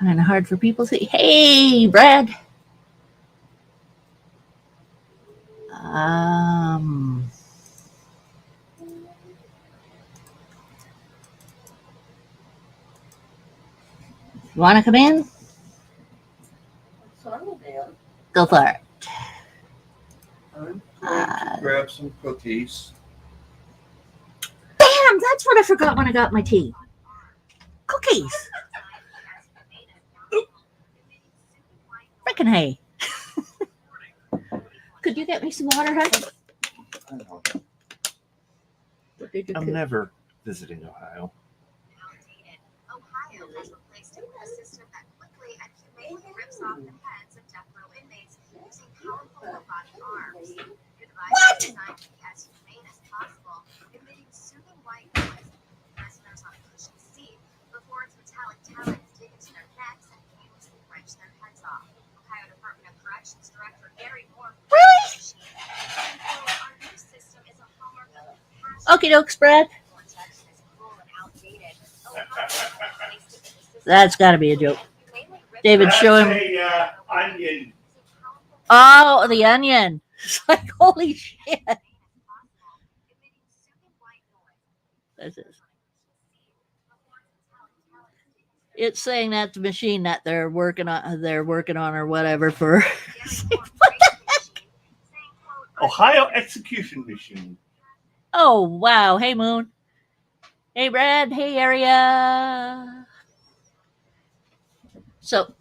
Kind of hard for people to see. Hey, Brad. Um, you want to come in? Go for it. I'm going to grab some cookies. Bam! That's what I forgot when I got my tea. Cookies. Frickin' hey. Could you get me some water, honey? What did you I'm cook? never visiting Ohio. Ohio has replaced a system that quickly and humanely rips off the heads of death row inmates using powerful robotic arms. The device is designed to be as humane as possible, emitting soothing white noise prisoners on cushioned seat before its metallic talons dig into their necks and painlessly wrench their heads off. Ohio Department of Corrections Director Gary Moore. Really? Our new system is a hallmark of Okie dokes, Brad. That's got to be a joke. David, show him. Onion. Oh, the onion. It's like, holy shit. This is. It's saying that's the machine that they're working on or whatever for. What the heck? Ohio execution machine. Oh, wow. Hey, Moon. Hey, Brad. Hey, Area. So,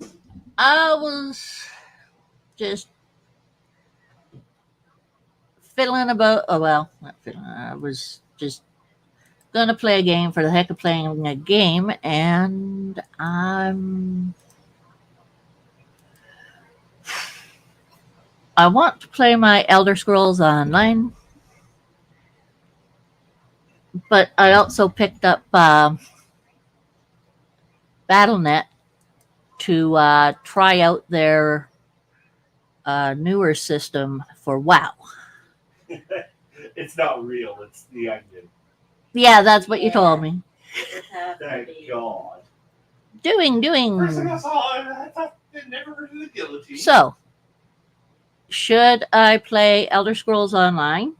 I was just fiddling about. Oh, well, not fiddling. I was just going to play a game for the heck of playing a game, and I want to play my Elder Scrolls Online, but I also picked up BattleNet to try out their newer system for WoW. It's not real. It's the onion. Yeah, that's what you told me. Thank God. Doing. First thing I saw, I thought they'd never heard of the guillotine. So, should I play Elder Scrolls Online,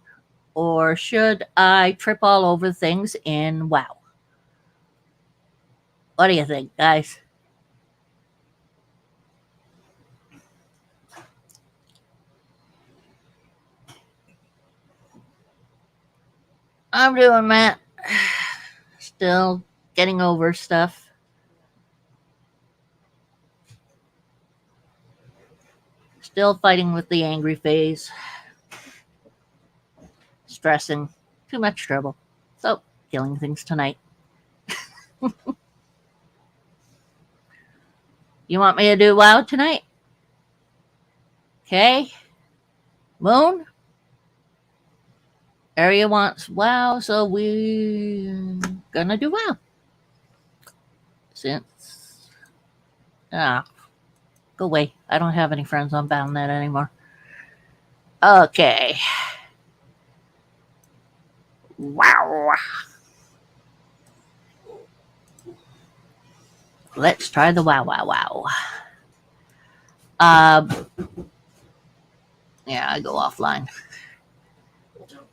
or should I trip all over things in WoW? What do you think, guys? I'm doing Matt. Still getting over stuff. Still fighting with the angry phase. Stressing. Too much trouble. So, killing things tonight. You want me to do WoW tonight? Okay. Moon? Area wants WoW, so we're gonna do WoW. Since go away. I don't have any friends on BattleNet anymore. Okay. Wow. Let's try the wow. Yeah, I go offline.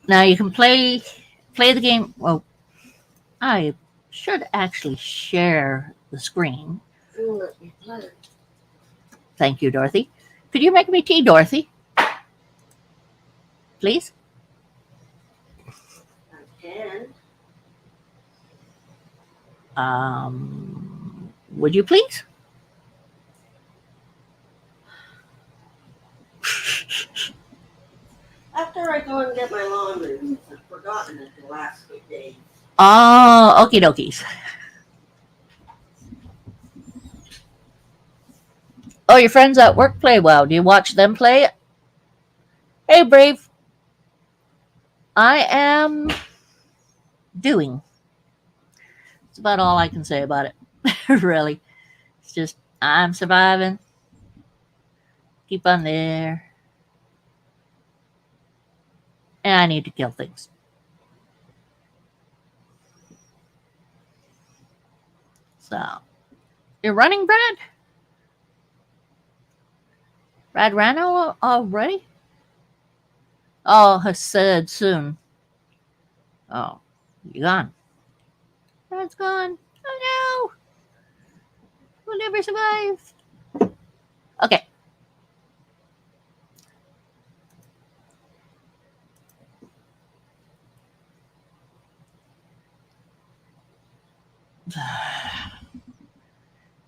Now you can play the game. Well, I should actually share the screen. Thank you, Dorothy. Could you make me tea, Dorothy? Please? I can. Would you please? After I go and get my laundry, I've forgotten it the last few days. Oh, okie dokies. Oh, your friends at work play WoW. Do you watch them play it? Hey, Brave. I am doing. That's about all I can say about it. Really. It's just, I'm surviving. Keep on there. And I need to kill things. So, you're running, Brad? Radrano already? Oh, I said soon. Oh, you gone. Rad's gone. Oh no! We'll never survive. Okay.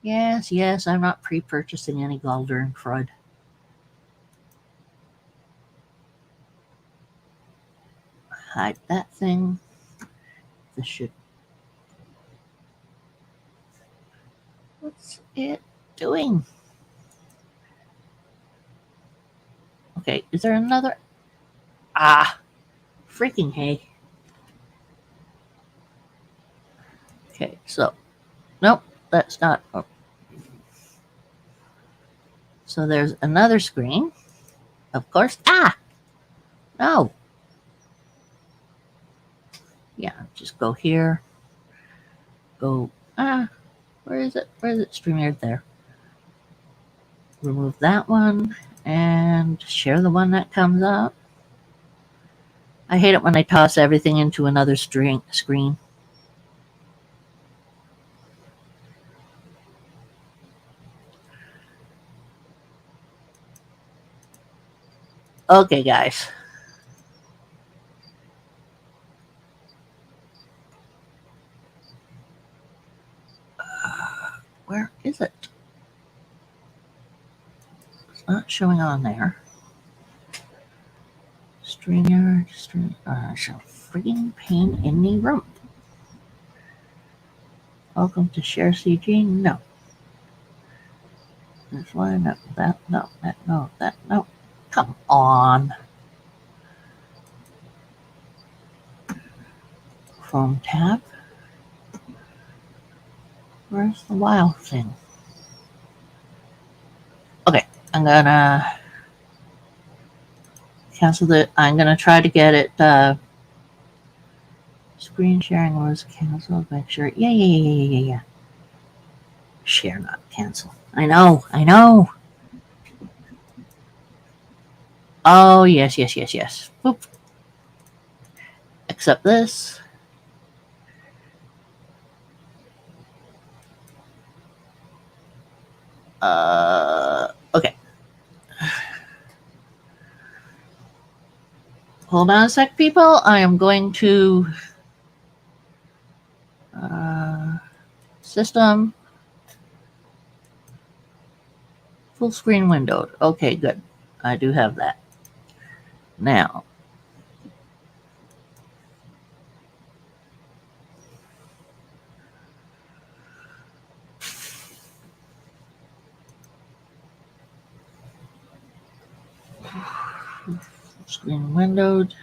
Yes, I'm not pre-purchasing any Galdern crud. Hide that thing. This should. What's it doing? Okay, is there another? Ah, freaking hay. Okay, so nope, that's not. Oh. So there's another screen. Of course. Ah, no. Yeah, just go here. Go. Where is it? Where is it streamed there? Remove that one and share the one that comes up. I hate it when they toss everything into another screen. Okay, guys. Where is it? It's not showing on there. StreamYard, so freaking pain in the room. Welcome to Share CG. No. This one, no, that, no, that, no, that, no. Come on. Chrome tab. Where's the wild thing? Okay, I'm gonna cancel it. I'm gonna try to get it. Screen sharing was canceled. Make sure. Yeah. Share, not cancel. I know. Oh, yes. Boop. Accept this. Okay. Hold on a sec, people. I am going to system full screen windowed. Okay, good. I do have that. Now, screen windowed.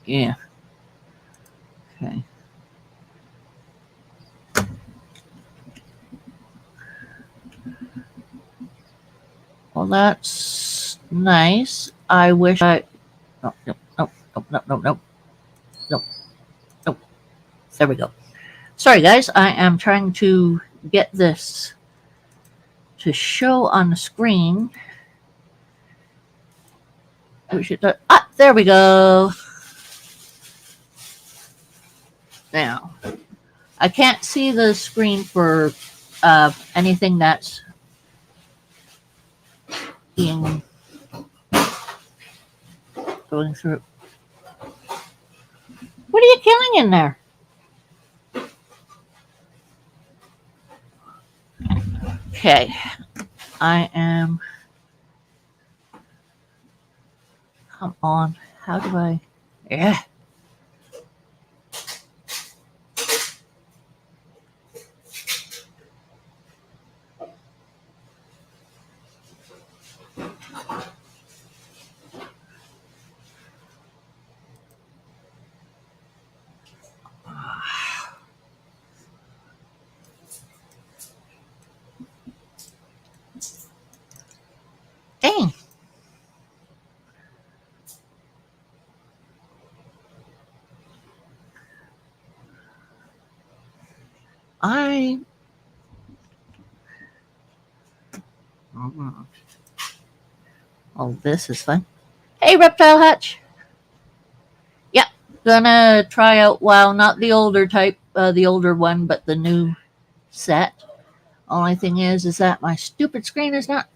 Yeah. Okay. Well, that's nice. I wish I. Nope. There we go. Sorry, guys. I am trying to get this to show on the screen. There we go. Now, I can't see the screen for anything that's being going through. What are you killing in there? Okay, I am. Come on, how do I? Yeah. Dang. I Oh, this is fun. Hey, Reptile Hutch. Yeah, gonna try out WoW, not the older type, the older one, but the new set. Only thing is that my stupid screen is not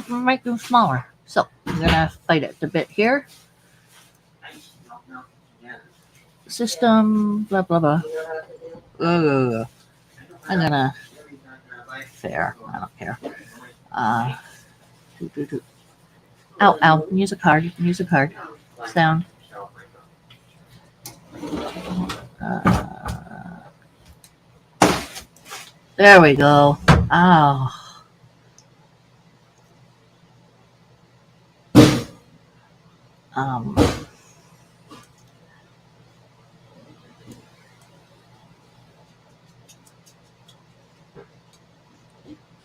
making smaller. So I'm gonna fight it a bit here. System, blah blah blah. I'm gonna fair. I don't care. Uh, Ow, ow. Use a card. Use a card. Sound. Uh, there we go. Ow. Um.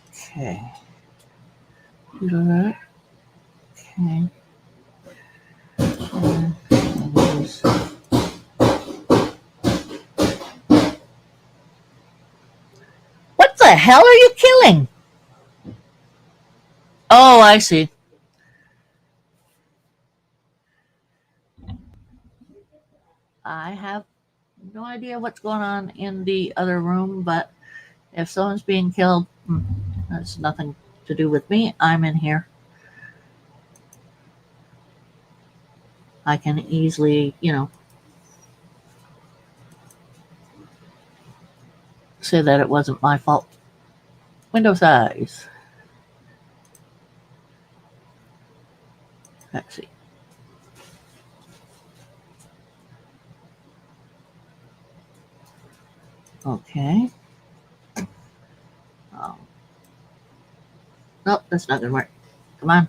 Okay. Okay. What the hell are you killing? Oh, I see. I have no idea what's going on in the other room, but if someone's being killed, that's nothing to do with me. I'm in here. I can easily, say that it wasn't my fault. Window size. Let's see. Okay. Nope, that's not gonna work. Come on.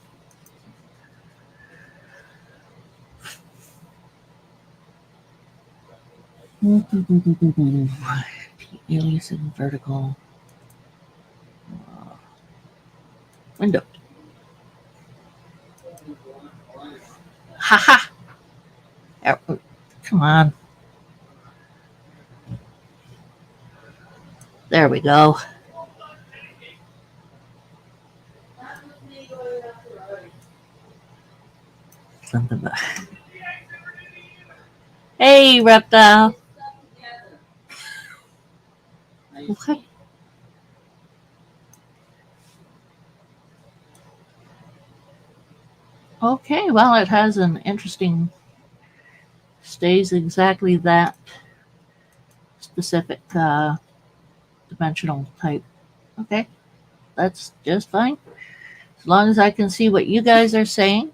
Alias and vertical. Window. Haha. Come on. There we go. Something about. Hey, reptile. Okay. Okay, well, it has an interesting, stays exactly that specific dimensional type. Okay, that's just fine. As long as I can see what you guys are saying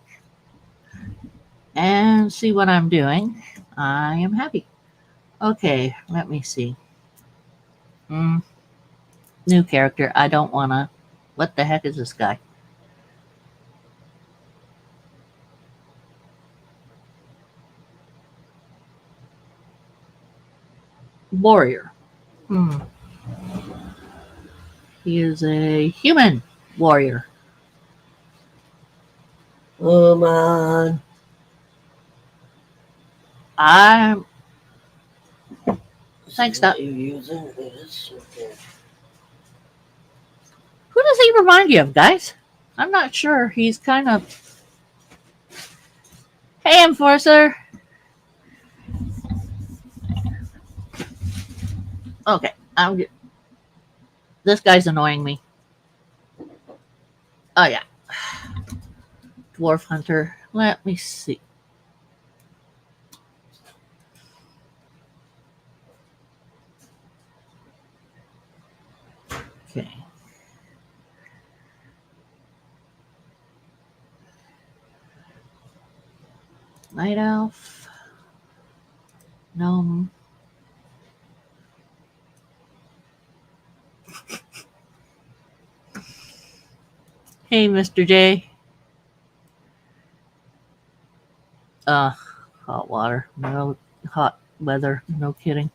and see what I'm doing, I am happy. Okay, let me see. New character. I don't want to. What the heck is this guy? Warrior. He is a human warrior. Come on. I'm. Thanks, Doc. You using this? Okay. Who does he remind you of, guys? I'm not sure. He's kind of. Hey, Enforcer. Okay, I'm. This guy's annoying me. Oh yeah. Dwarf Hunter. Let me see. Okay. Night Elf. Gnome. Hey, Mr. J. Hot water. No hot weather. No kidding.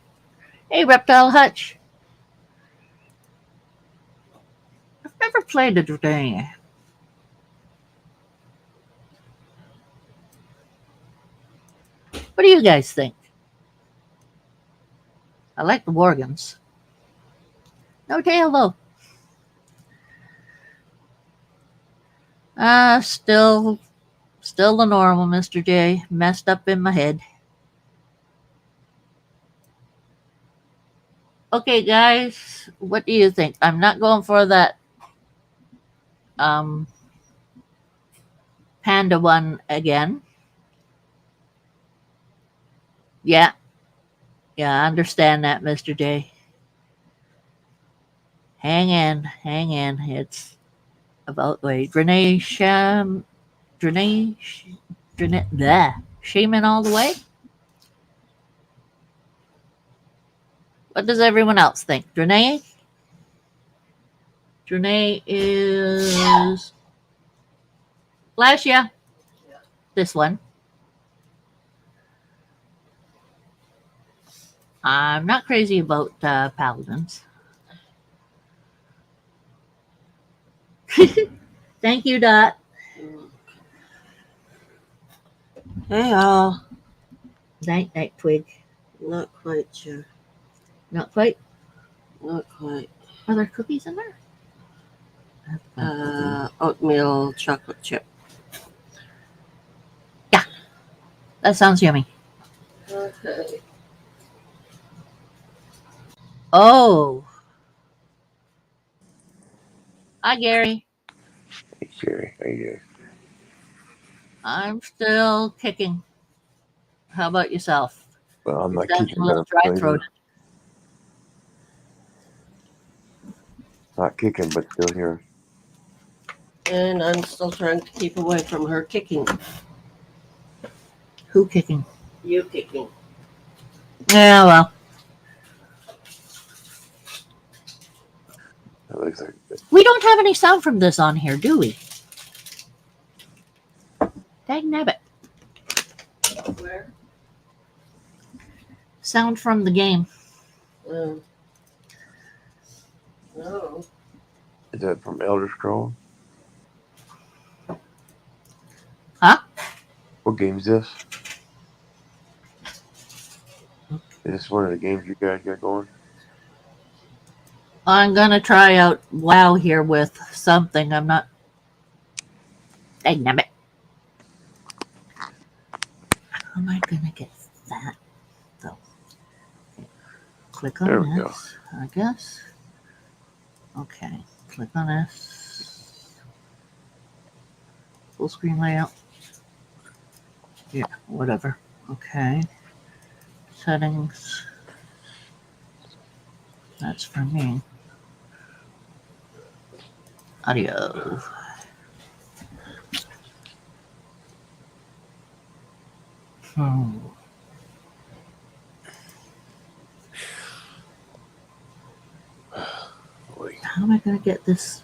Hey, Reptile Hutch. I've never played the thing. What do you guys think? I like the Worgans. No tail, though. Still the normal, Mr. J. Messed up in my head. Okay, guys, what do you think? I'm not going for that um panda one again. Yeah, I understand that, Mr. J. Hang in. It's about wait, Renee, Shaman all the way. What does everyone else think? Renee is last year. This one. I'm not crazy about paladins. Thank you, Dot. Hey, all. Night, Twig. Not quite sure. Not quite. Not quite. Are there cookies in there? Oatmeal chocolate chip. That sounds yummy. Okay. Oh. Hi, Gary. Hey, Sherry, how you doing? I'm still kicking. How about yourself? Well, I'm You're not sounding kicking, a but little I'm dry still here. throated. Not kicking, but still here. And I'm still trying to keep away from her kicking. Who kicking? You kicking. Yeah, well. It looks like We don't have any sound from this on here, do we? Dang nabbit. Where? Sound from the game. No. is that from Elder Scrolls? Huh? What game is this? Is this one of the games you guys got going? I'm gonna try out WoW here with something. I'm not. Dang nabbit. How am I gonna get that though? Okay. Click There on we go. this, I guess. Okay. Click on this. Full screen layout. Yeah, whatever. Okay. Settings. That's for me. Audio. Boy. How am I going to get this?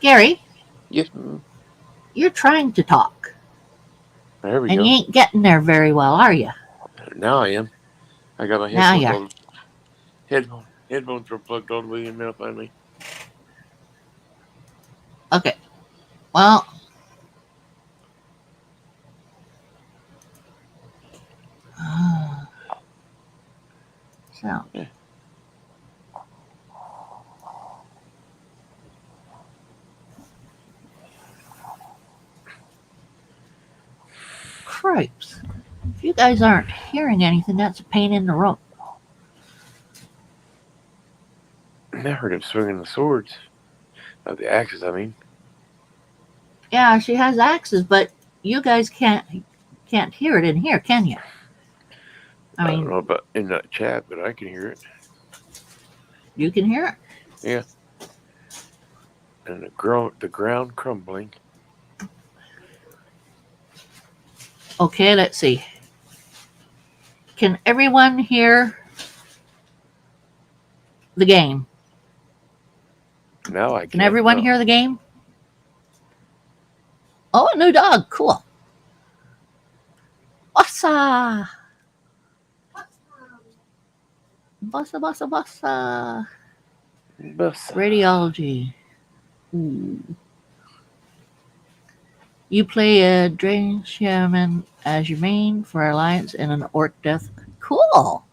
Gary, Yes, ma'am. you're trying to talk, There we and go. you ain't getting there very well, are you? Now I am. I got my Now headphones you are. on. Headphones are plugged all the way in now finally. Okay. Well, sound. Yeah. Cripes. If you guys aren't hearing anything, that's a pain in the rump. I heard him swinging the swords. The axes, I mean. Yeah, she has axes, but you guys can't hear it in here, can you? I I don't mean, know about in that chat, but I can hear it. you can hear it. Yeah. And the ground crumbling. Okay, let's see. Can everyone hear the game? Now I Can everyone no. hear the game? Oh, a new dog. Cool. Bossa. Bossa. Radiology. Ooh. You play a Drain Shaman as your main for Alliance in an Orc Death. Cool.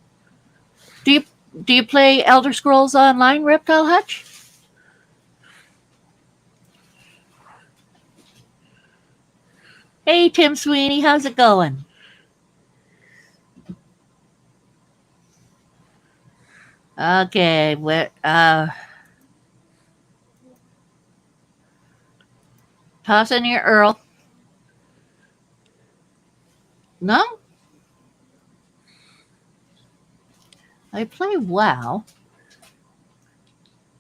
Do you play Elder Scrolls Online, Reptile Hutch? Hey, Tim Sweeney, how's it going? Okay, toss in your Earl. No, I play WoW.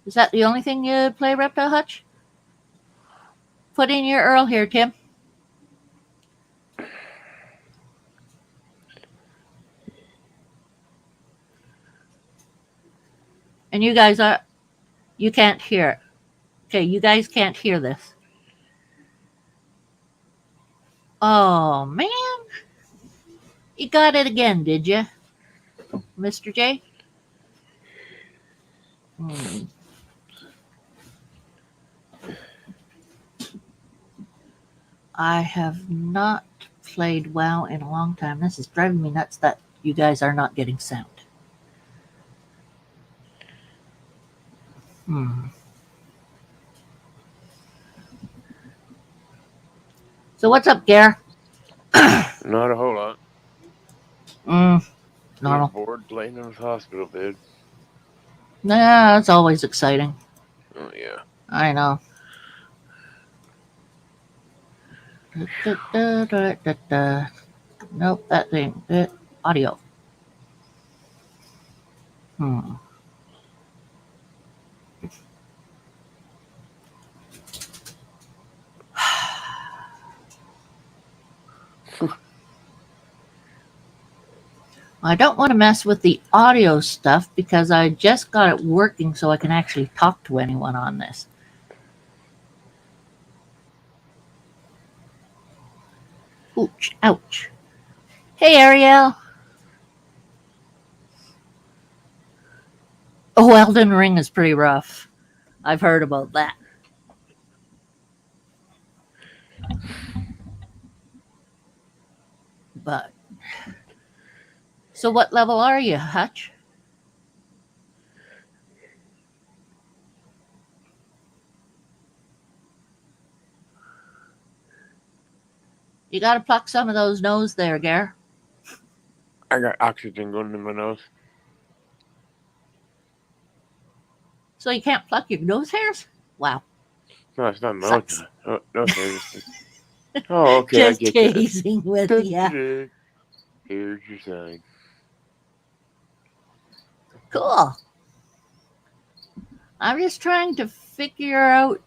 Is that the only thing you play, Reptile Hutch? Put in your Earl here, Tim. And you guys you can't hear it. Okay, you guys can't hear this. Oh, man. You got it again, did you, Mr. J? Hmm. I have not played WoW in a long time. This is driving me nuts that you guys are not getting sound. So what's up, Gare? Not a whole lot. Normal. Just bored playing in the hospital bed. Nah, it's always exciting. Oh yeah. I know. Nope, that thing. Audio. I don't want to mess with the audio stuff because I just got it working so I can actually talk to anyone on this. Ouch, ouch. Hey, Ariel. Oh, Elden Ring is pretty rough. I've heard about that. But so what level are you, Hutch? You gotta pluck some of those nose there, Gare. I got oxygen going in my nose. So you can't pluck your nose hairs? Wow. No, it's not nose. Sucks. No hairs. Oh, okay, I Just get that. teasing with you. Here's your sign. Cool. I'm just trying to figure out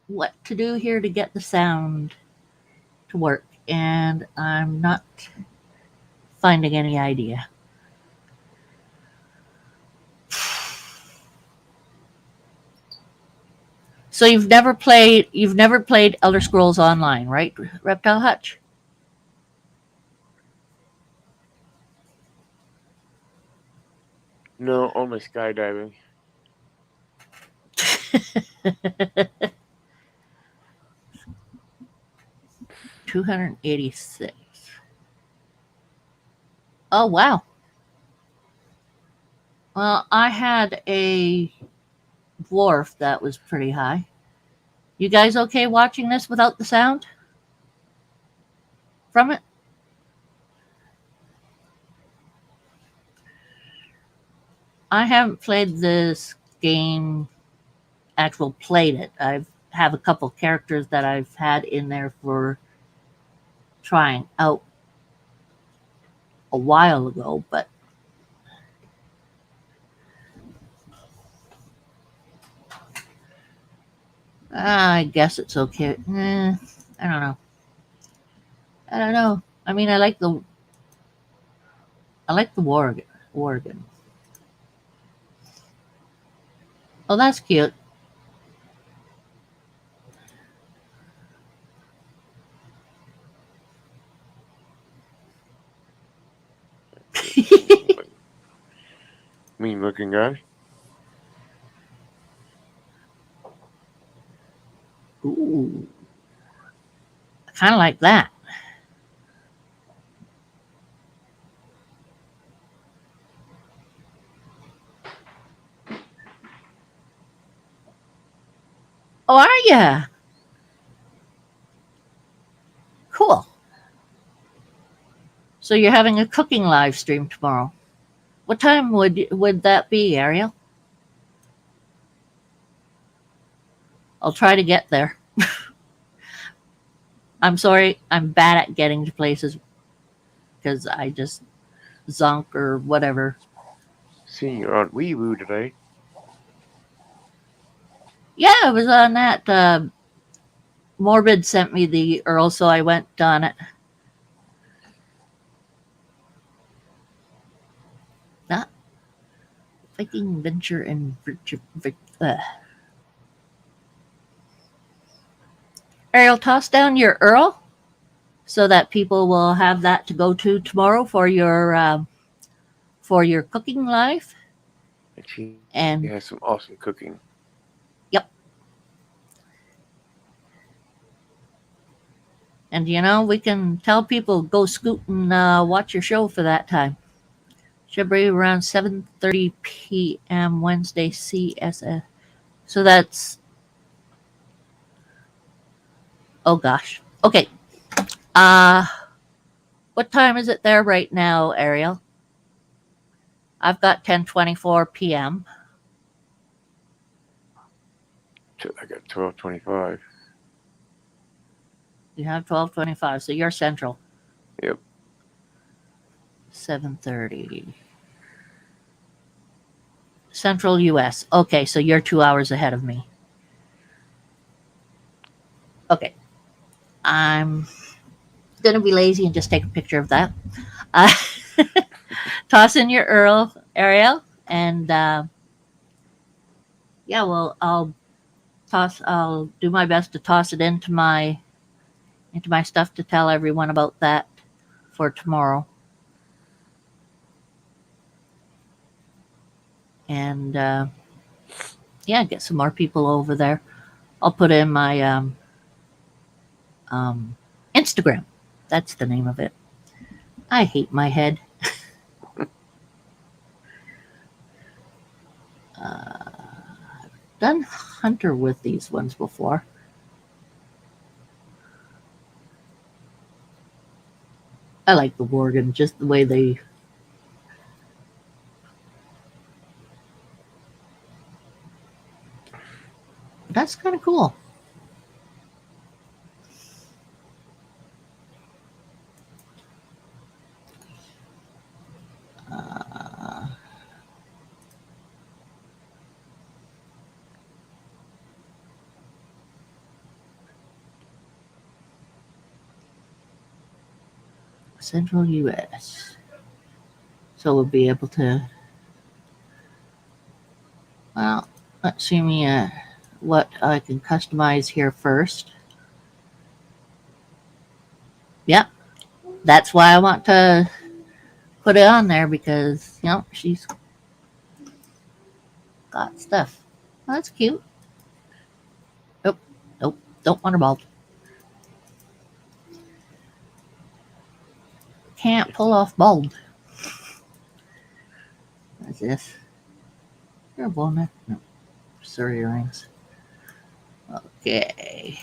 what to do here to get the sound to work, and I'm not finding any idea. So you've never played Elder Scrolls Online, right, Reptile Hutch? No, only skydiving. 286. Oh wow. Well, I had a dwarf that was pretty high. You guys okay watching this without the sound from it? I haven't played this game, played it. I have a couple characters that I've had in there for trying out a while ago, but I guess it's okay. I don't know. I don't know. I mean, I like the Worgen. Oh, that's cute. Mean looking guy. Ooh, I kind of like that. Oh, are ya? So you're having a cooking live stream tomorrow. What time would that be, Ariel? I'll try to get there. I'm sorry, I'm bad at getting to places because I just zonk or whatever. Seeing you're on Woo today. Yeah, I was on that. Morbid sent me the Earl, so I went on it. Not Viking Venture and Ariel, toss down your Earl so that people will have that to go to tomorrow for your cooking live. And she And has some awesome cooking. yep. And we can tell people go scoot and watch your show for that time. Should be around 7:30 p.m. Wednesday CSS. So that's oh gosh. Okay. Uh what time is it there right now, Ariel? I've got 10:24 p.m. I got 12:25. You have 12:25, so you're central. Yep. 7:30. Central US. Okay, so you're 2 hours ahead of me. Okay. I'm going to be lazy and just take a picture of that. Uh, toss in your Earl, Ariel, and yeah, well, I'll do my best to toss it into my stuff to tell everyone about that for tomorrow. And yeah, get some more people over there. I'll put in my Instagram. That's the name of it. I hate my head. Done Hunter with these ones before. I like the Worgen, just the way they. That's kind of cool. Central US. So we'll be able to. Well, let's see me what I can customize here first. Yep, that's why I want to put it on there because she's got stuff. Well, that's cute. Nope, don't want her bald. Can't pull off bald. What's this? You're a walnut. No, sorry, earrings. Okay.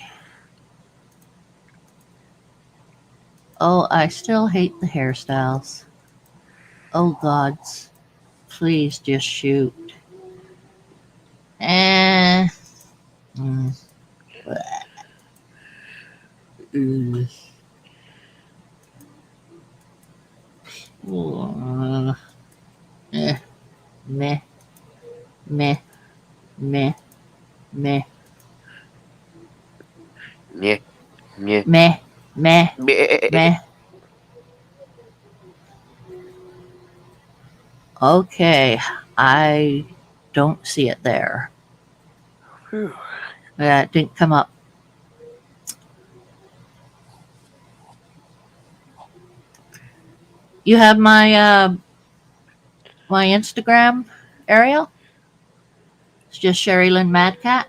Oh, I still hate the hairstyles. Oh, gods. Please just shoot. Eh. Mm. Mm. Eh. Meh. Meh. Meh. Meh. Yeah. Yeah. Meh. Meh. Meh. Okay. I don't see it there. Whew. That didn't come up. You have my my Instagram, Ariel? It's just Sherry Lynn Madcat.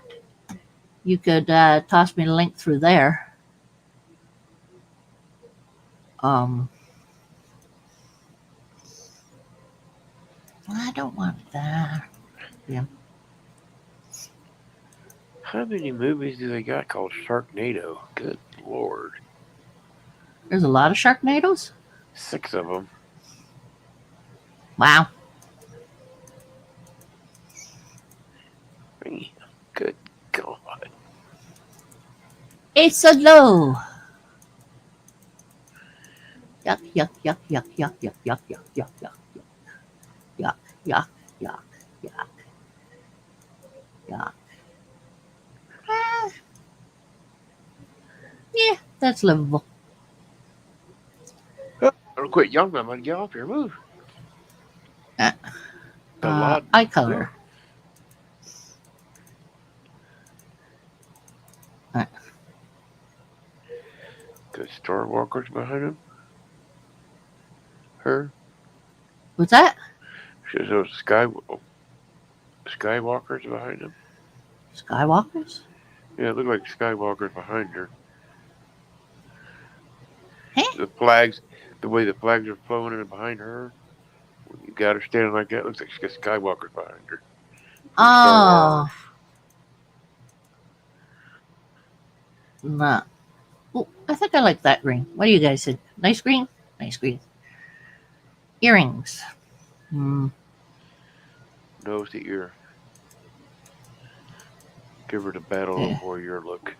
You could toss me a link through there. I don't want that. Yeah. How many movies do they got called Sharknado? Good Lord. There's a lot of Sharknadoes. 6 of them. Wow. Good God. It's a low. Yuck, yuck, yuck, yuck, yuck, yuck, yuck, yuck, yuck, yuck, yuck, yuck, yuck, yuck, yuck. Ah, yeah, that's livable. Don't quit yelling. I'm gonna get off here. Move. Uh, A lot. eye color. Good Star Walkers behind him. Her. What's that? She's those Skywalkers behind him. Skywalkers? Yeah, it looked like Skywalkers behind her. Hey? The flags, the way the flags are flowing in behind her. When you got her standing like that, it looks like she's got Skywalkers behind her. From Star Wars. Nah. Oh, I think I like that green. What do you guys think? Nice green? Nice green. Earrings. Nose to ear. Give her the battle of warrior look.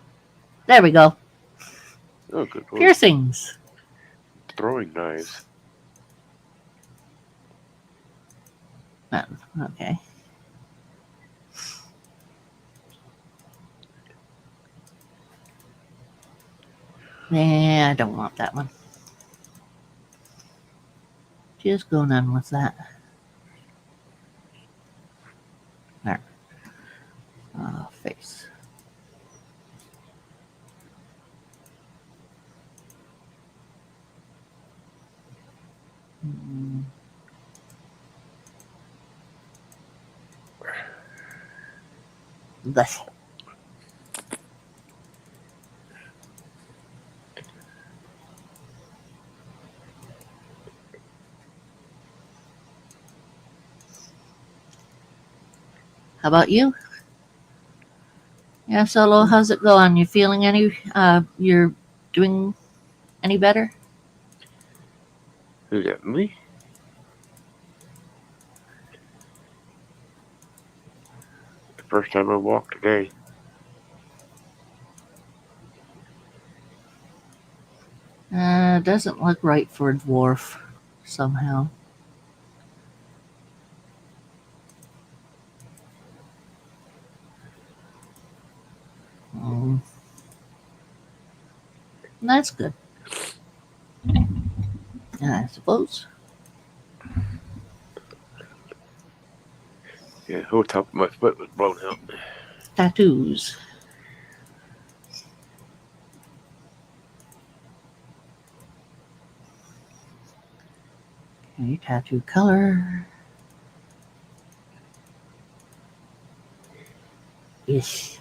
There we go. Oh, good one. Piercings. Throwing knives. Okay. Yeah, I don't want that one. Just going on with that. There. Face. This. How about you? Yeah, Solo, how's it going? You feeling any, you're doing any better? Who's that, me? The first time I walked today. Doesn't look right for a dwarf somehow. That's good. I suppose. Yeah, the whole top of my foot was blown out. Tattoos. Okay, tattoo color. Ish.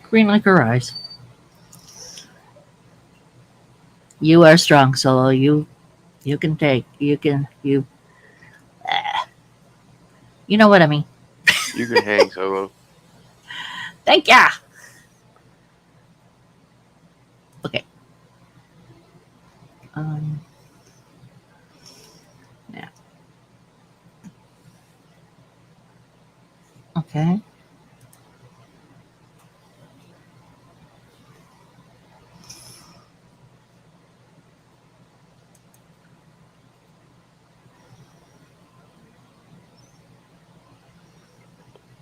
Green like her eyes. You are strong, Solo. You can take. You can. You know what I mean. You can hang, Solo. Thank ya. Okay. Yeah. Okay.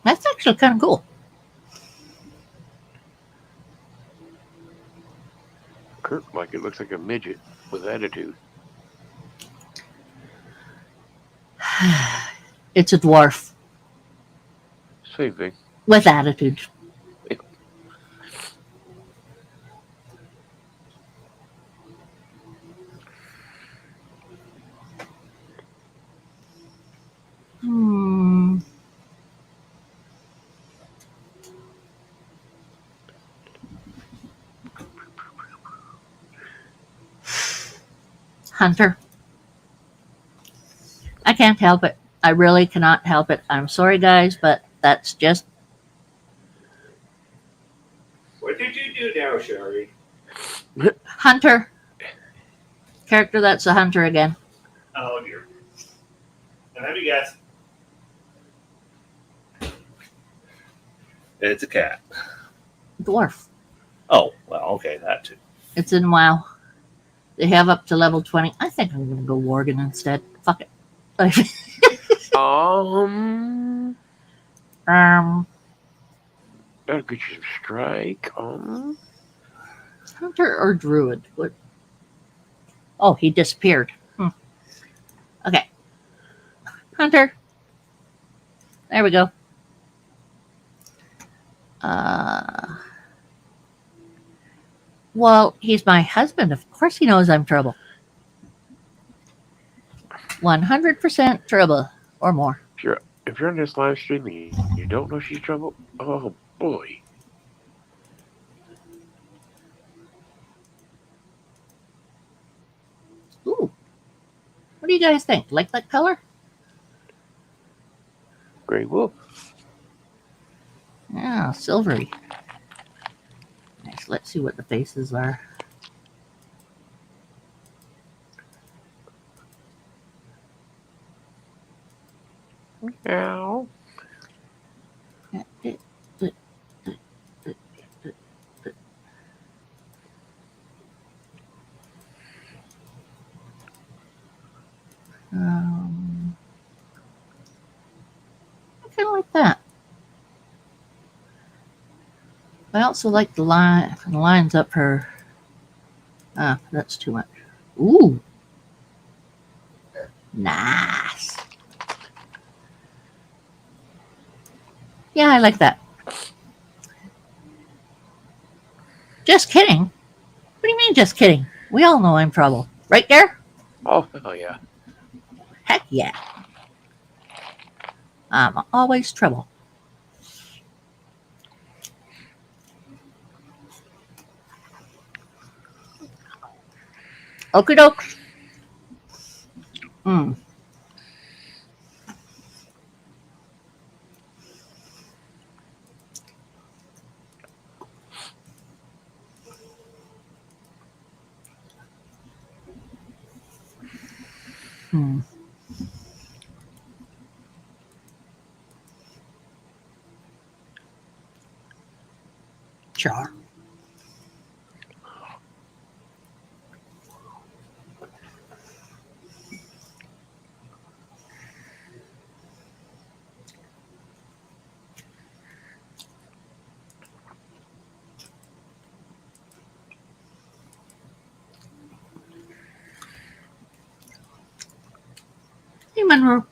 That's actually kind of cool. Kurt, like it looks like a midget with attitude. It's a dwarf Same thing. with attitude. Hunter. I can't help it. I really cannot help it. I'm sorry, guys, but that's just. What did you do now, Sherry? Hunter. Character that's a hunter again. Oh dear. And have you guys? It's a cat. Dwarf. Oh, well, okay, that too. It's in WoW. They have up to level 20. I think I'm going to go Worgen instead. Fuck it. Um, um, that'll get you some strike. Hunter or Druid? What? Oh, he disappeared. Okay. Hunter. There we go. Well, he's my husband. Of course he knows I'm trouble. 100% trouble or more. If you're on this live stream and you don't know she's trouble, oh boy. Ooh. What do you guys think? Like that color? Gray wolf. Yeah, silvery. Nice. Let's see what the faces are. Ow. I kind of like that. I also like the line. The lines up her. That's too much. Ooh, nice. Yeah, I like that. Just kidding. What do you mean, just kidding? We all know I'm trouble. Right there? Oh yeah. Heck yeah. I'm always trouble. Okie doke. Sure. Hey, Monroe.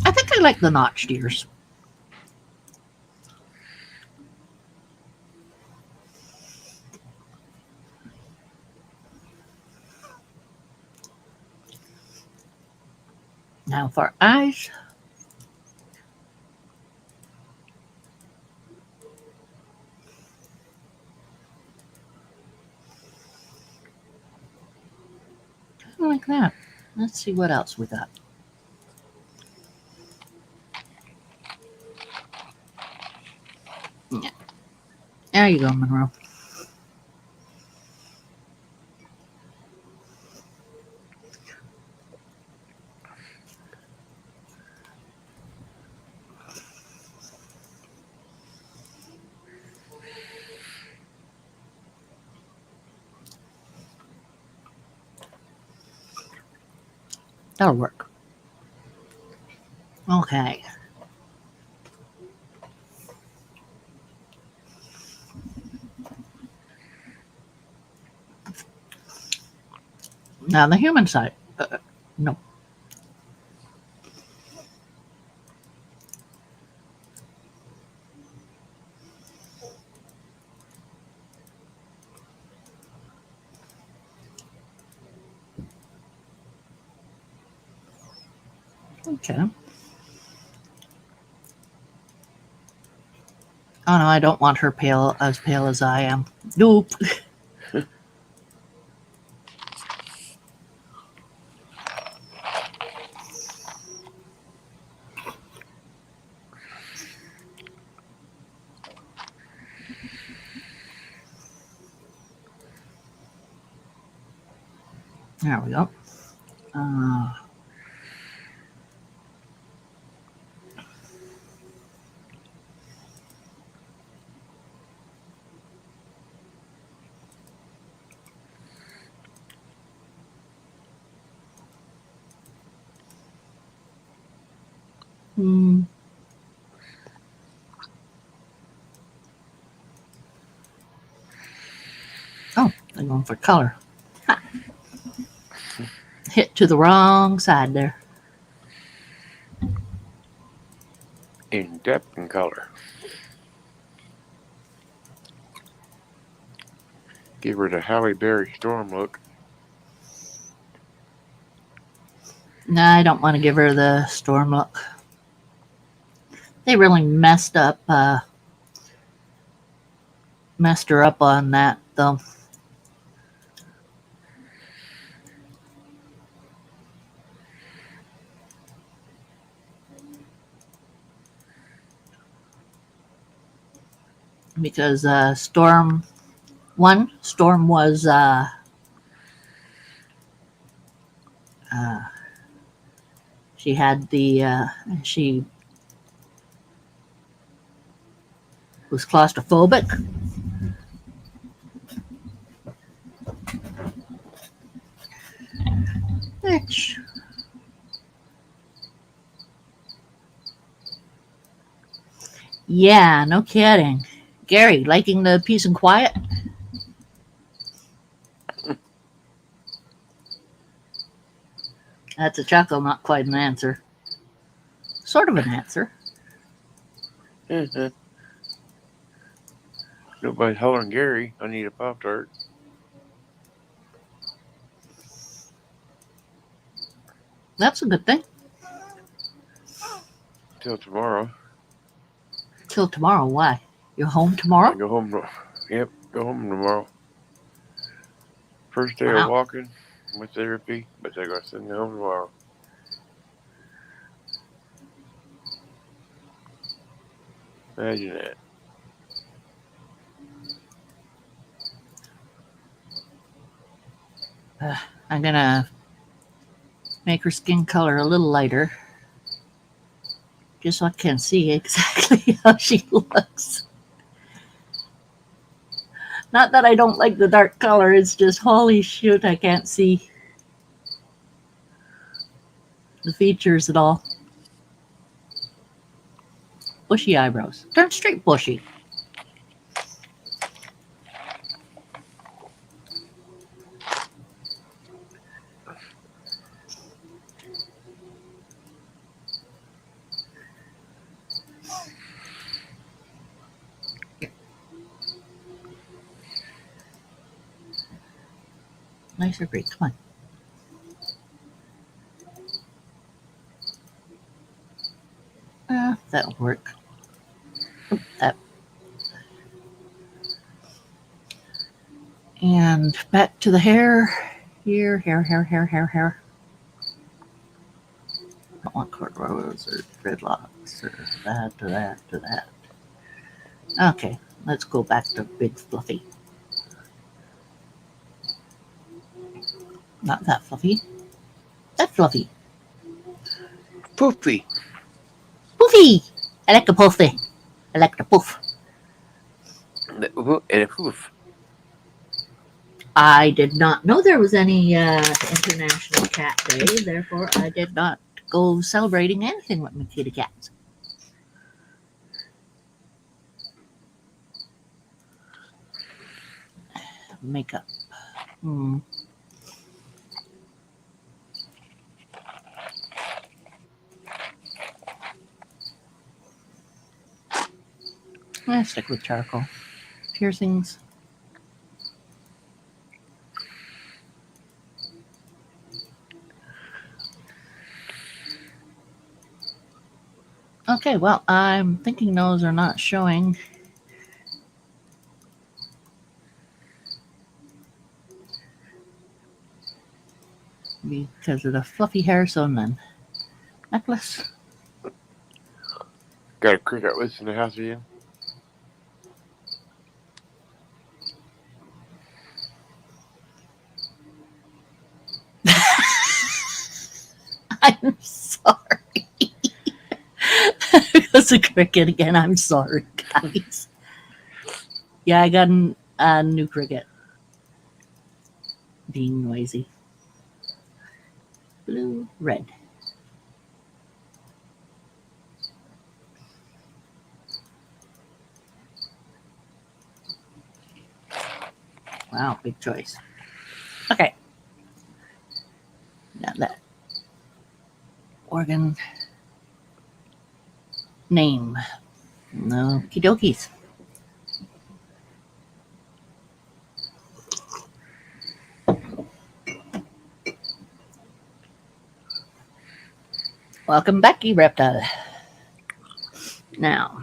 I think I like the notched ears. Now for eyes. I like that. Let's see what else we got. Yeah. There you go, Monroe. That'll work. Okay. Now the human side. No. Okay. Oh no, I don't want her pale as I am. Nope. There we go. Uh, hmm. Oh, they're going for color. Ha. Hit to the wrong side there. In depth and color. Give her the Halle Berry storm look. No, I don't want to give her the storm look. They really messed her up on that though. Because Storm was she had she was claustrophobic. Which yeah, no kidding. Gary, liking the peace and quiet? That's a chuckle, not quite an answer. Sort of an answer. Nobody's hollering Gary. I need a Pop Tart. That's a good thing. Till tomorrow. Till tomorrow. Why? You're home tomorrow? I go home. Yep, go home tomorrow. First day Wow. of walking with therapy, but they're going to send me home tomorrow. Imagine that. I'm gonna make her skin color a little lighter, just so I can see exactly how she looks. Not that I don't like the dark color, it's just holy shoot, I can't see the features at all. Bushy eyebrows. Turn straight bushy. Nicer green. Come on. That'll work. That. And back to the hair. Here, hair. I don't want cornrows or dreadlocks or that. Okay, let's go back to big fluffy. Not that fluffy. That fluffy. Poofy. Poofy! I like the poofy. I like the poof. And a poof. I did not know there was any International Cat Day, therefore I did not go celebrating anything with my kitty cats. Makeup. Let's stick with charcoal. Piercings. Okay, well, I'm thinking those are not showing. Because of the fluffy hair, so none. Necklace. Got a cricket loose in the house again. I'm sorry. It was a cricket again. I'm sorry, guys. Yeah, I got a new cricket. Being noisy. Blue, red. Wow, big choice. Okay. Now that organ name. No, okie dokies. Welcome back, you reptile. Now,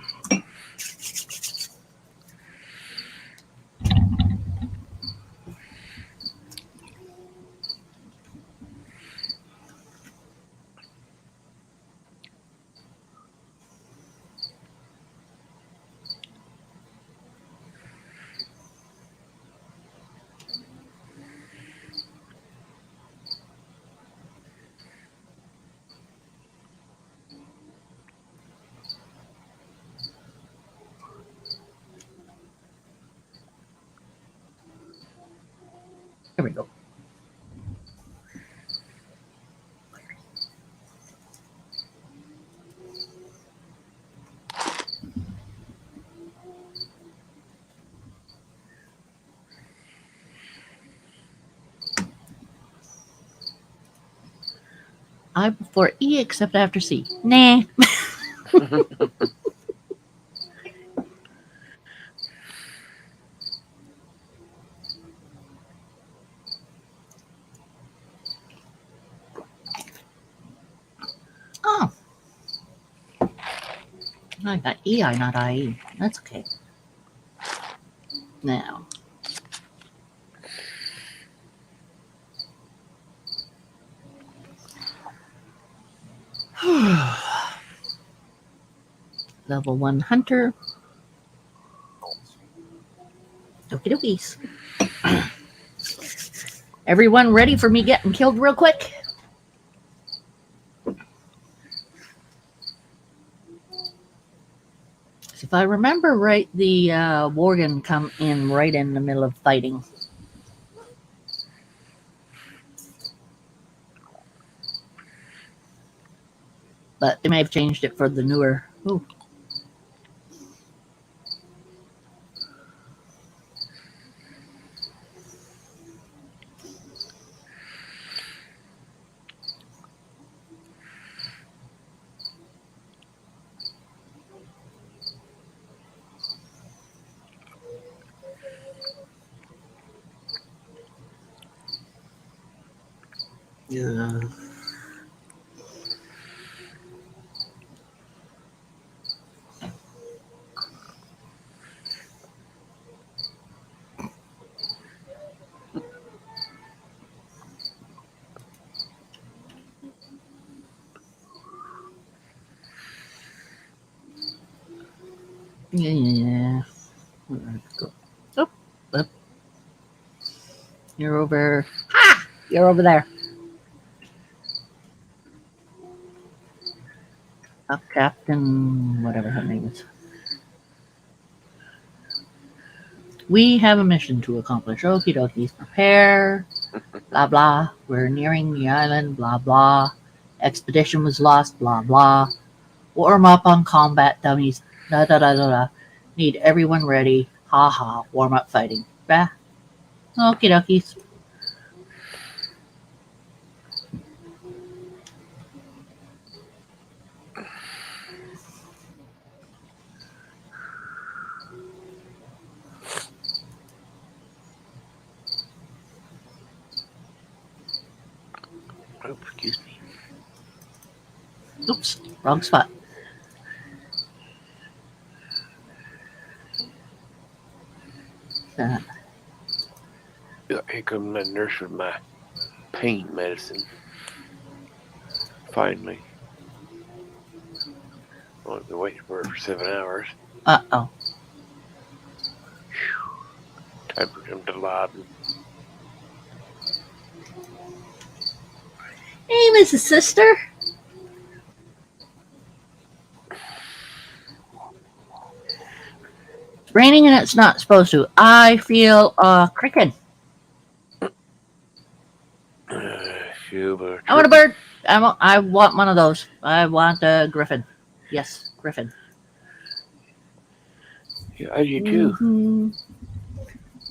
here we go. I before E except after C. Nah. Oh. I got EI, not IE. That's okay. Now. Level 1 hunter. Okie dokies. Everyone ready for me getting killed real quick? If I remember right, the Worgen come in right in the middle of fighting. But they may have changed it for the newer. Ooh. Yeah. Yeah. Let's go. Oh, up. You're over. Ha! You're over there. Up, Captain, whatever her name is. We have a mission to accomplish. Okie dokies. Prepare. Blah, blah. We're nearing the island. Blah, blah. Expedition was lost. Blah, blah. Warm up on combat dummies. Da, da, da, da, da. Need everyone ready. Ha ha. Warm up fighting. Bah. Okie dokies. Oh, excuse me. Oops. Wrong spot. Here comes my nurse with my pain medicine. Finally. I've been waiting for it for 7 hours. Uh-oh. Time for him to laden. Hey, Mrs. Sister. raining and it's not supposed to. I feel cricket. Feel I want a bird. I want one of those. I want a griffin. Yes, griffin. Yeah, I do too. Mm-hmm.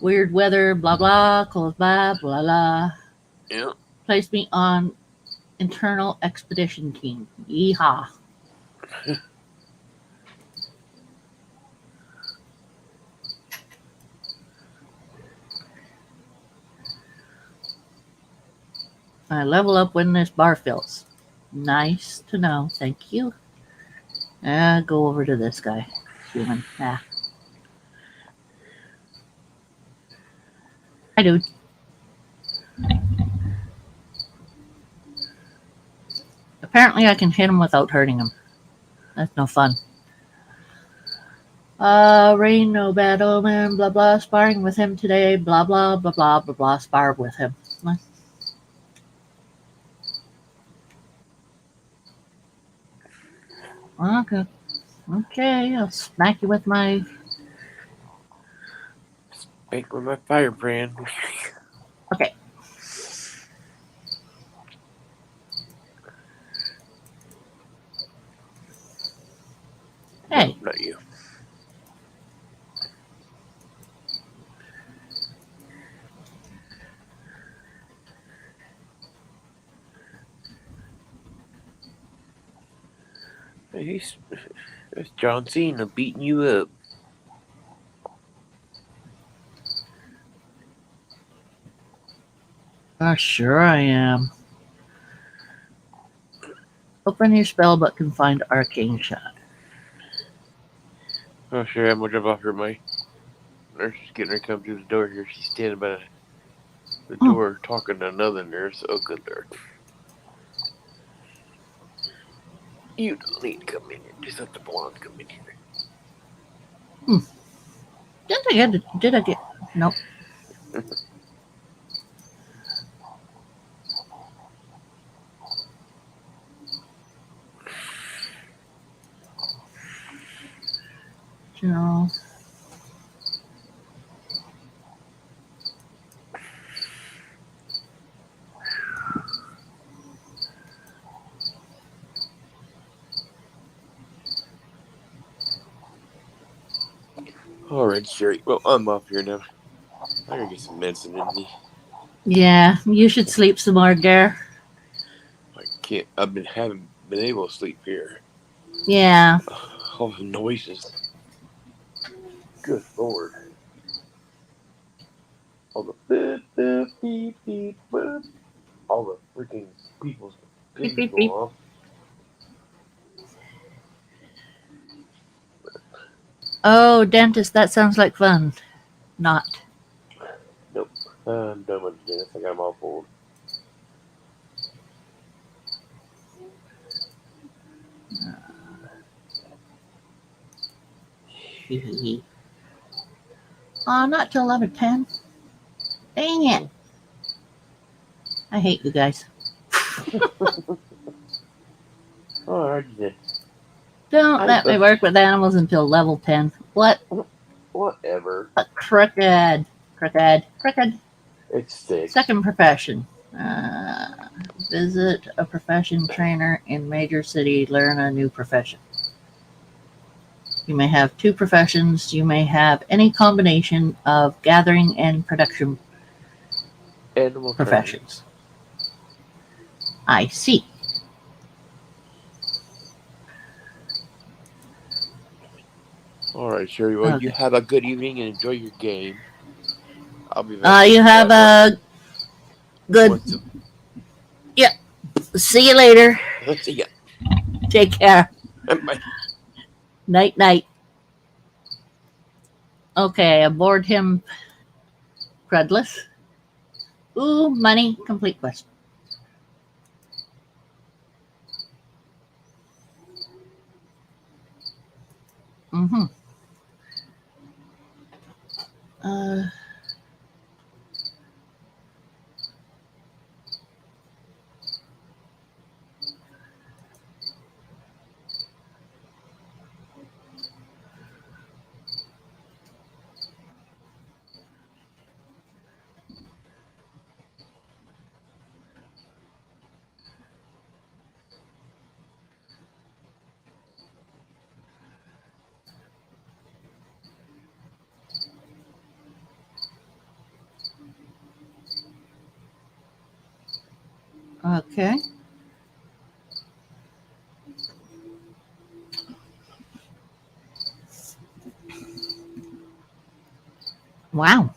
Weird weather, blah blah, close by, blah blah. Yeah. Place me on internal expedition team. Yeehaw. I level up when this bar fills. Nice to know. Thank you. Go over to this guy. Human. Ah. Hi, dude. Apparently, I can hit him without hurting him. That's no fun. Rain, no bad omen, blah blah. Sparring with him today, blah blah blah blah blah blah. Spar with him. Okay. Okay, I'll smack you with my. Spank with my firebrand. Okay. Hey. No, not you. Hey, that's John Cena beating you up. Sure I am. Open your spell but can find arcane shot. Oh, sure, I'm gonna jump off here. My nurse is getting ready to come through the door here. She's standing by the door talking to another nurse. Oh, good Lord. You don't need to come in here. Just let the blonde come in here. Did I get? Nope. No. All right, Sherry. Well, I'm off here now. I gotta get some medicine in me. Yeah, you should sleep some more, Gar. I can't. Haven't been able to sleep here. Yeah. All the noises. Good Lord. All the beep, beep, beep, beep, beep. All the freaking people's Beep, pings beep, going beep. off. Oh, dentist, that sounds like fun. Not. Nope. I'm done with the dentist. I got them all pulled. Not till 11:10. Dang it. I hate you guys. Alright then. Don't let me work with animals until level 10. What? Whatever. Crooked. Crooked. Crooked. It's 6. Second profession. Visit a profession trainer in major city. Learn a new profession. You may have 2 professions. You may have any combination of gathering and production Animal professions. I see. Alright, Sherry. Well, Okay. you have a good evening and enjoy your game. I'll be back. You have a good. Yep. See you later. See ya. Take care. Bye. Night, night. Okay, aboard him. Crudless. Ooh, money. Complete quest. Mm-hmm. Okay. Wow.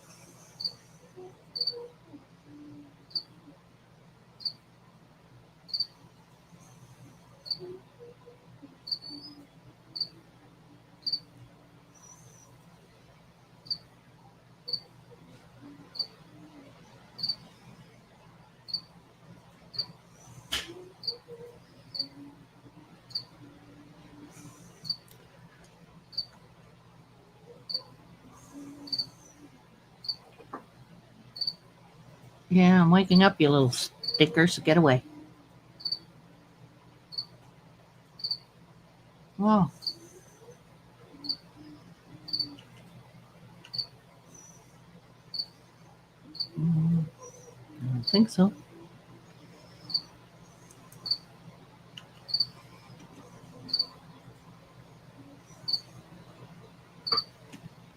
Yeah, I'm waking up, you little stickers. Get away. Whoa. I don't think so.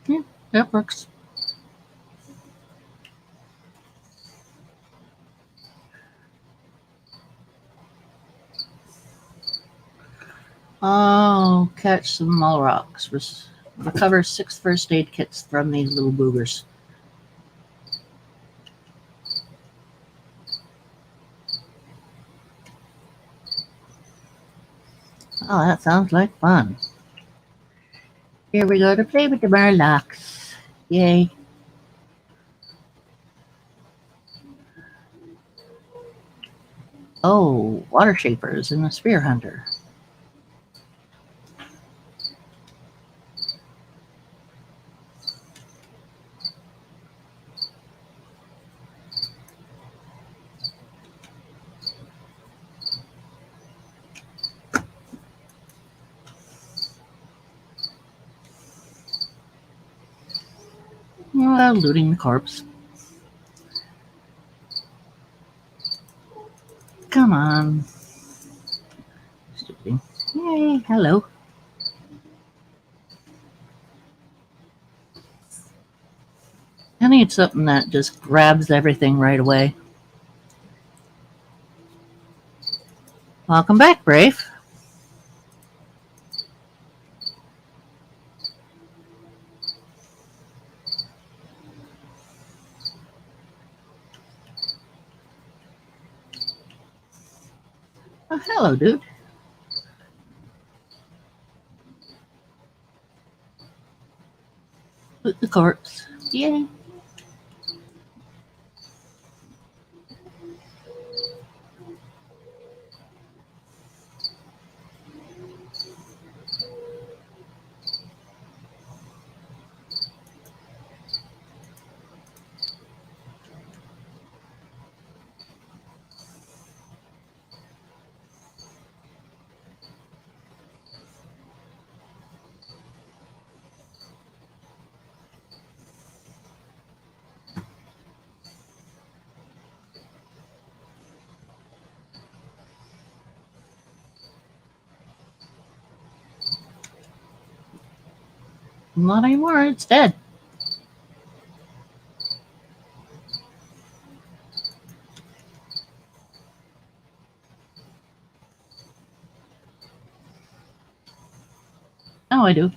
Yeah, that works. Oh, catch some mall rocks. Recover 6 first aid kits from these little boogers. Oh, that sounds like fun. Here we go to play with the Murlocs. Yay. Oh, water shapers and a spear hunter. Well, looting the corpse. Come on. Stupid. Yay, hello. I need something that just grabs everything right away. Welcome back, Brave. Oh, hello, dude. Loot the corpse. Yay. Not anymore. It's dead. Oh, I do.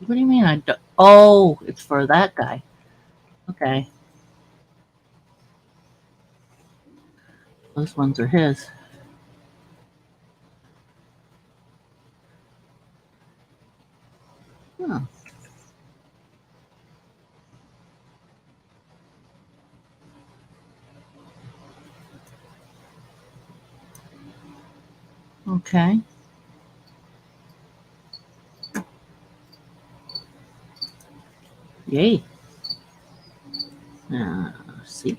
What do you mean I do? Oh, it's for that guy. Okay. Those ones are his. Huh. Okay. Yay. See.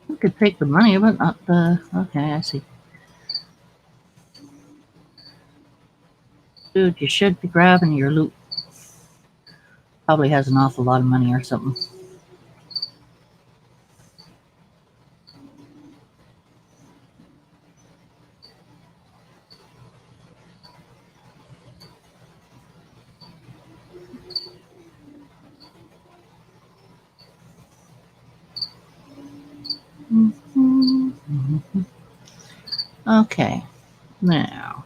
We could take the money, but not the. Okay, I see. Dude, you should be grabbing your loot. Probably has an awful lot of money or something. Okay, now.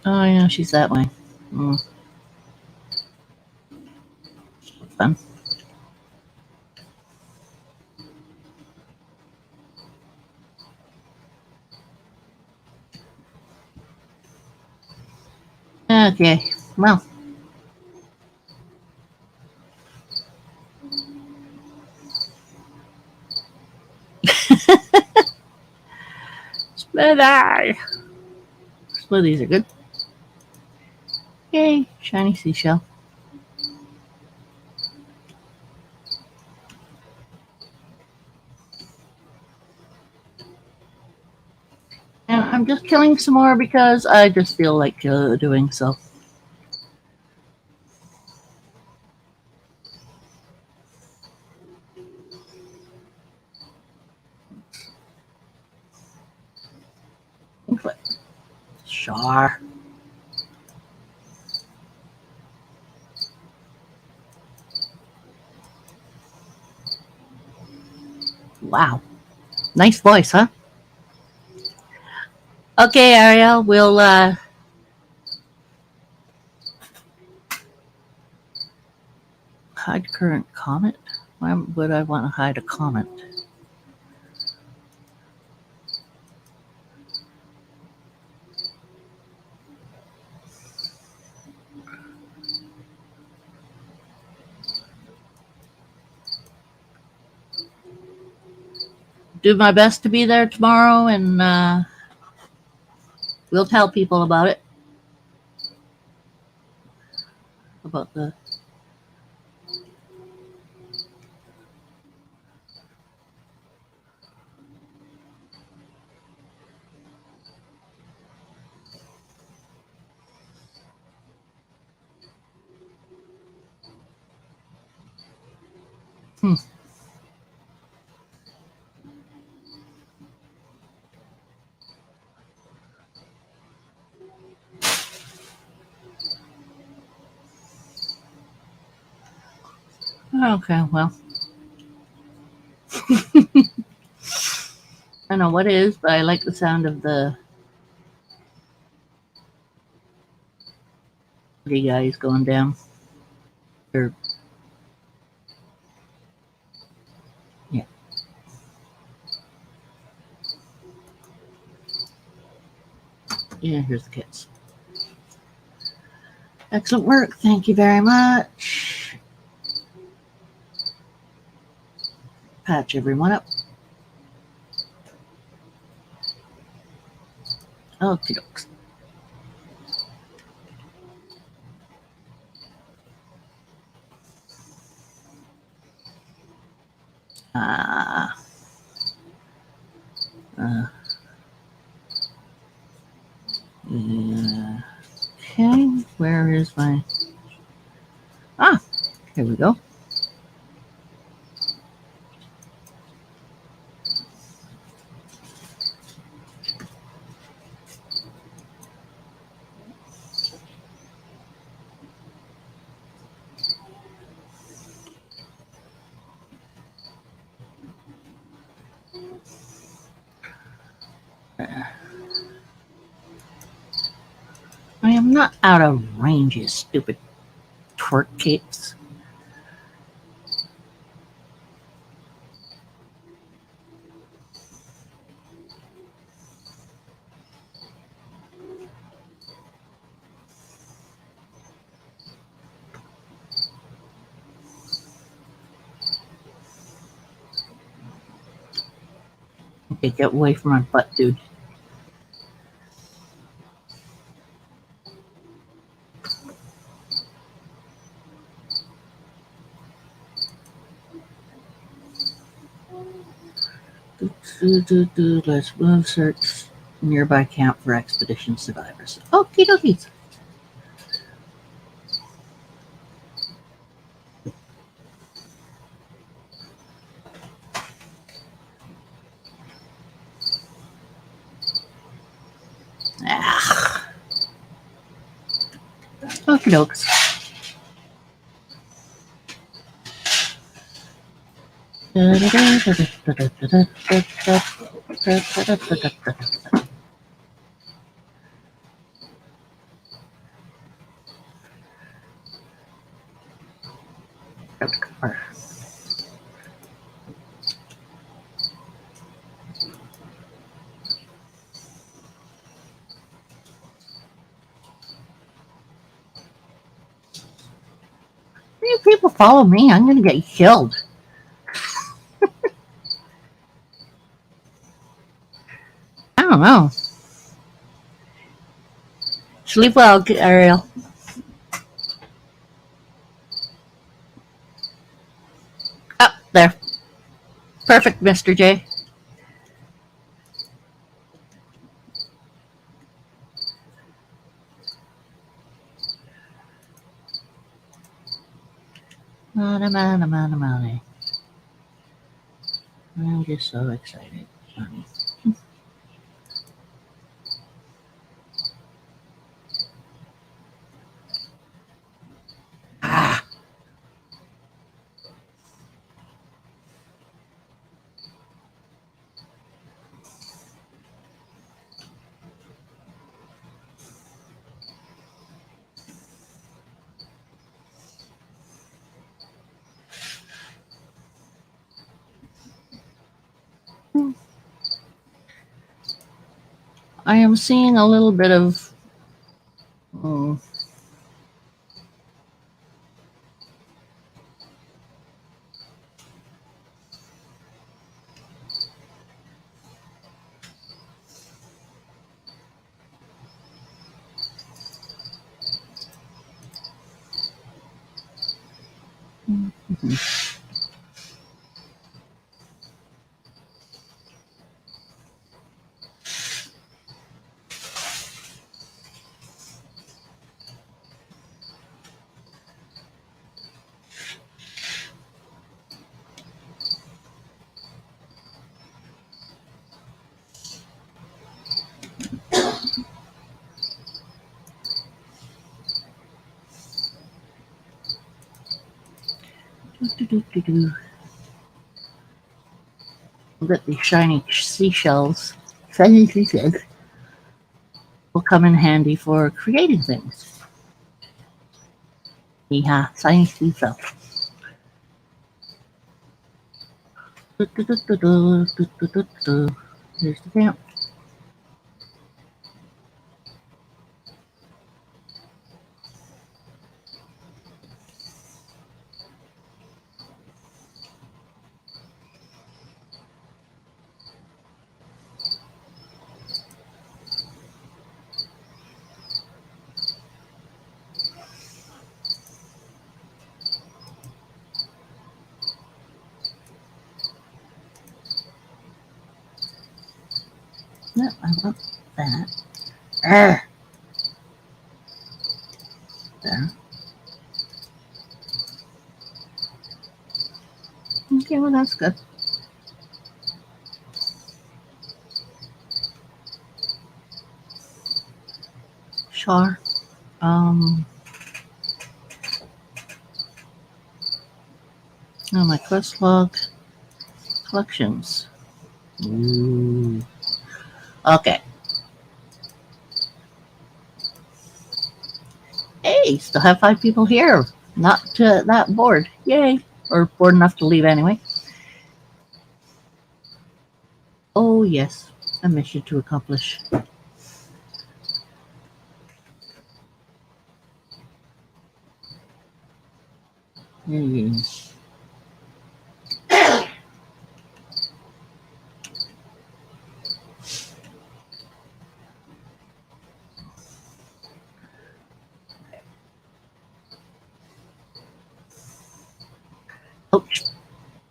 Oh, yeah, she's that way. Fun. Okay, well. Smoothie! Smoothies are good. Yay, shiny seashell. And I'm just killing some more because I just feel like doing so. Sure. Wow. Nice voice, huh? Okay, Ariel, we'll hide current comment. Why would I want to hide a comment? Do my best to be there tomorrow, and we'll tell people about it. About the Okay, well. I don't know what it is, but I like the sound of the guys going down. Or, yeah. Yeah, here's the kids. Excellent work. Thank you very much. Patch everyone up. Okie dokes. Okay, where is my... Ah, here we go. I am not out of range, you stupid twerk cakes. Okay, get away from my butt, dude. Let's move search nearby camp for expedition survivors. Okie dokies. Ah. Okie dokes. If people follow me, I'm going to get killed. I don't know. Sleep well, Ariel. Up there. Perfect, Mr. J. Money. I'm just so excited. Ah. I am seeing a little bit of. Oh, that these shiny seashells, will come in handy for creating things. Yeah, shiny seashells. Here's the camp. No, I want that. There. Okay, well that's good. Sure. Oh, my quest log collections. Ooh. Okay. Hey, still have 5 people here. Not that bored. Yay. Or bored enough to leave anyway. Oh, yes. A mission to accomplish. Yes. Ouch.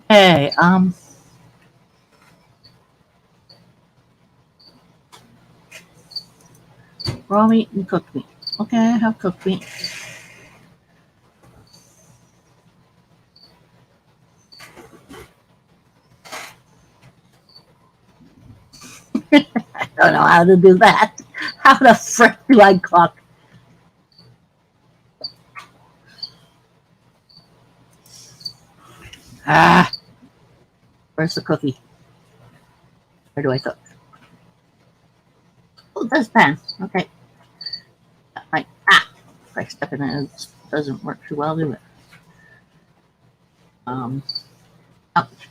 Hey, raw meat and cooked meat. Okay, I have cooked meat. I don't know how to do that. How the frick do I cook? Ah, where's the cookie? Where do I cook? Oh, this pan. Okay. Right. If I step in it, it doesn't work too well, do it? Ouch.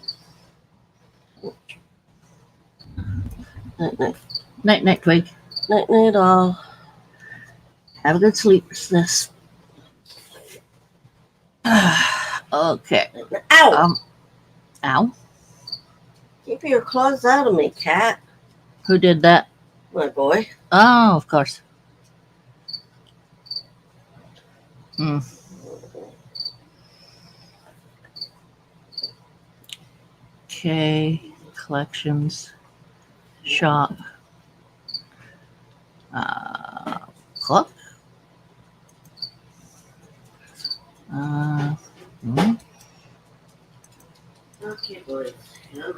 Night, night, Twig. Night, night, all. Have a good sleep, sis. Okay. Ow! Ow. Keep your claws out of me, cat. Who did that? My boy. Oh, of course. Okay. Collections. Shop. Cook. Okay, boys. Yeah.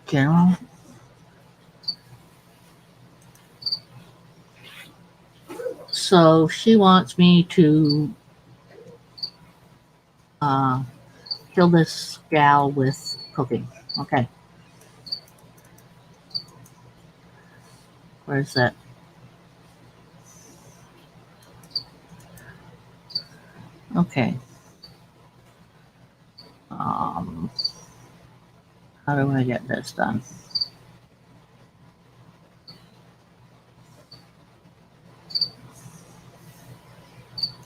General. So she wants me to kill this gal with cooking. Okay. Where's that? Okay. How do I get this done?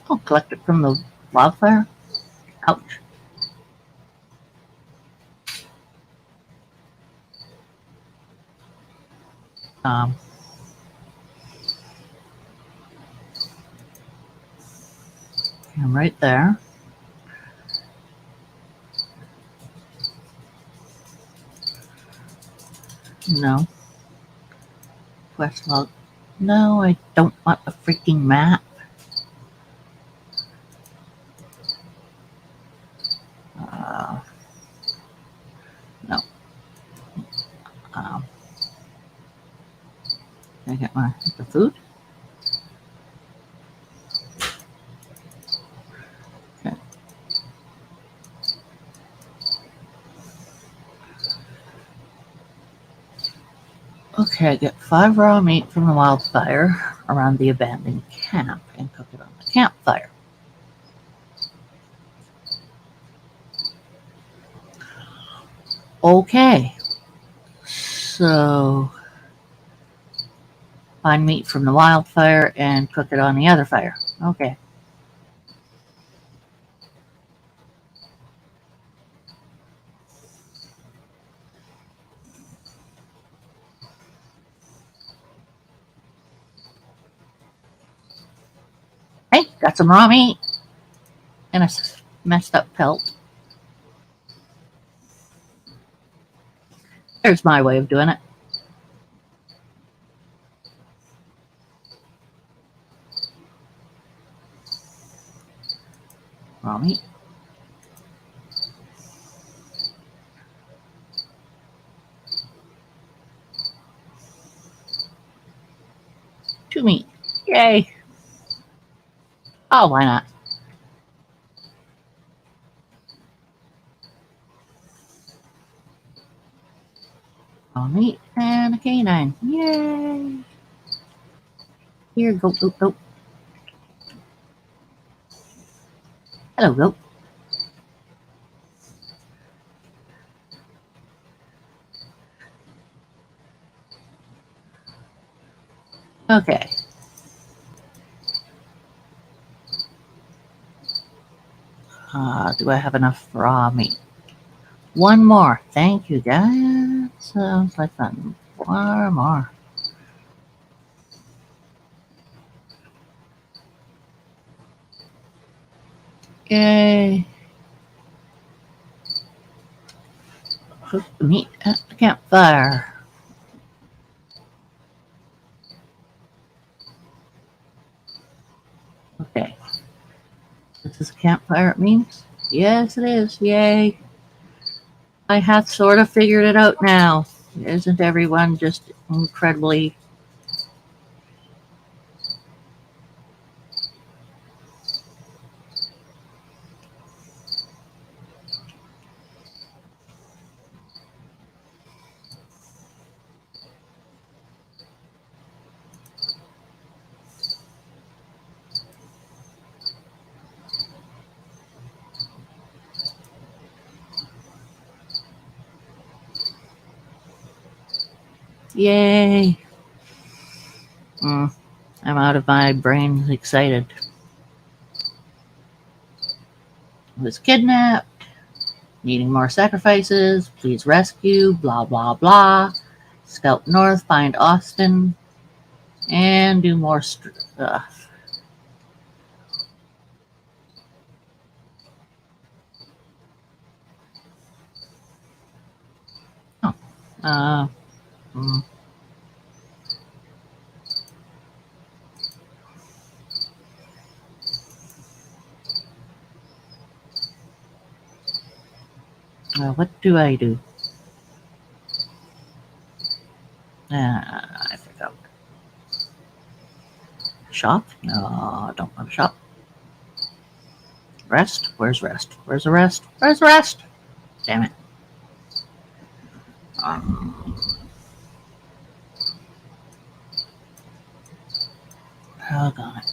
Oh, collect it from the wildfire? Ouch. I'm right there. No. Quest log. No, I don't want a freaking map. No. Can I get the food? Okay. Okay, I get 5 raw meat from the wildfire around the abandoned camp and cook it on the campfire. Okay. So find meat from the wildfire and cook it on the other fire. Okay. Hey, got some raw meat and a messed up pelt. There's my way of doing it. Raw meat. Two meat. Yay. Oh, why not? Raw meat and a canine. Yay. Here, goat, goat, goat. Hello, goat. Okay. Do I have enough raw meat? One more. Thank you, guys. Sounds like fun. One more. Yay. Cook the meat at the campfire. Okay. This is a campfire, it means? Yes, it is. Yay. I have sort of figured it out now. Isn't everyone just incredibly Yay. I'm out of my brain excited. Was kidnapped. Needing more sacrifices. Please rescue. Blah, blah, blah. Scout north. Find Austin. And do more stuff. Oh. What do I do? I forgot. Shop? No, don't want to shop. Rest? Where's rest? Where's the rest? Where's the rest? Damn it. Oh, God.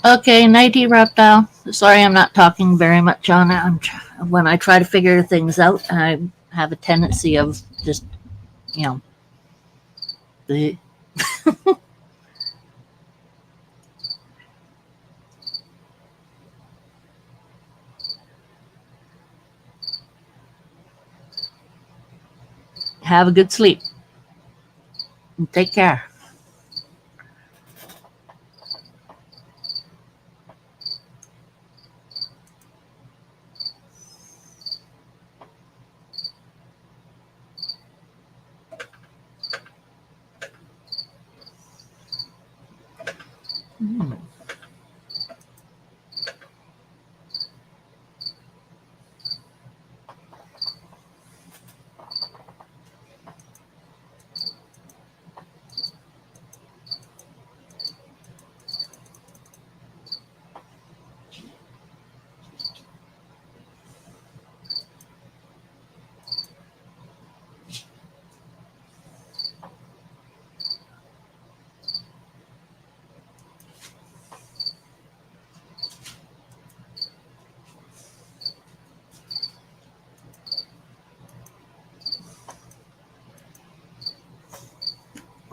Okay, nighty reptile. Sorry, I'm not talking very much on it. When I try to figure things out, I have a tendency of just, you know, the. Have a good sleep. And take care.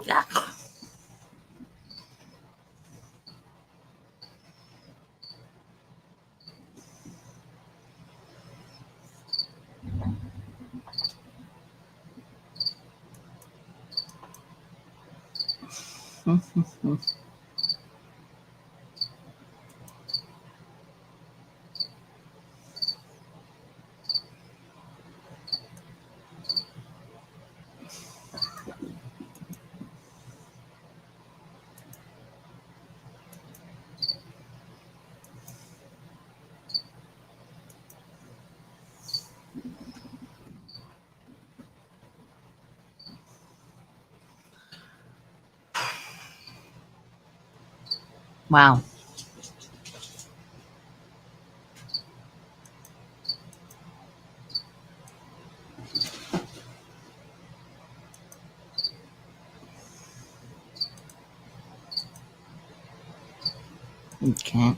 Yeah. Wow. Okay.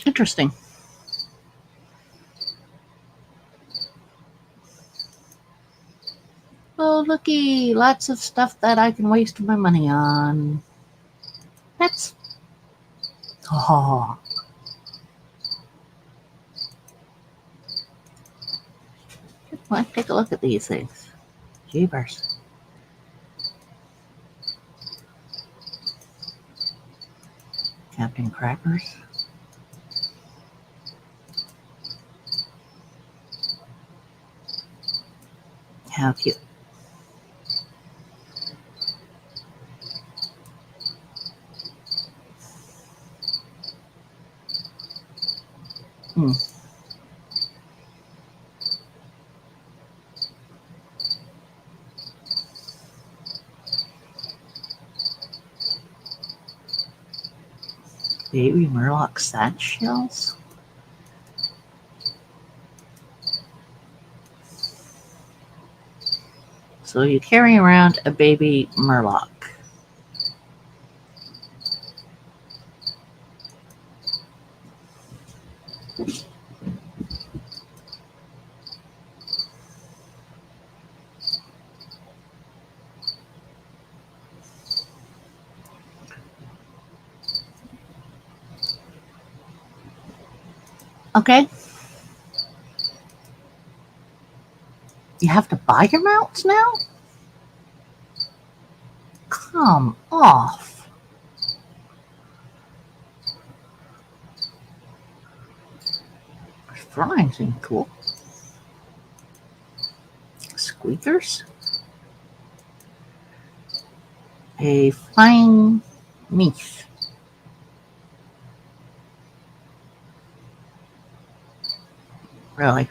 Interesting. Oh, looky. Lots of stuff that I can waste my money on. Pets. Oh. Let's take a look at these things. Jeepers. Captain Crackers. How cute. Hmm. Baby Murloc sad shells. So you carry around a baby Murloc. Okay. You have to buy your mounts now? Come off. Flying seems cool. Squeakers. A flying meat. Really?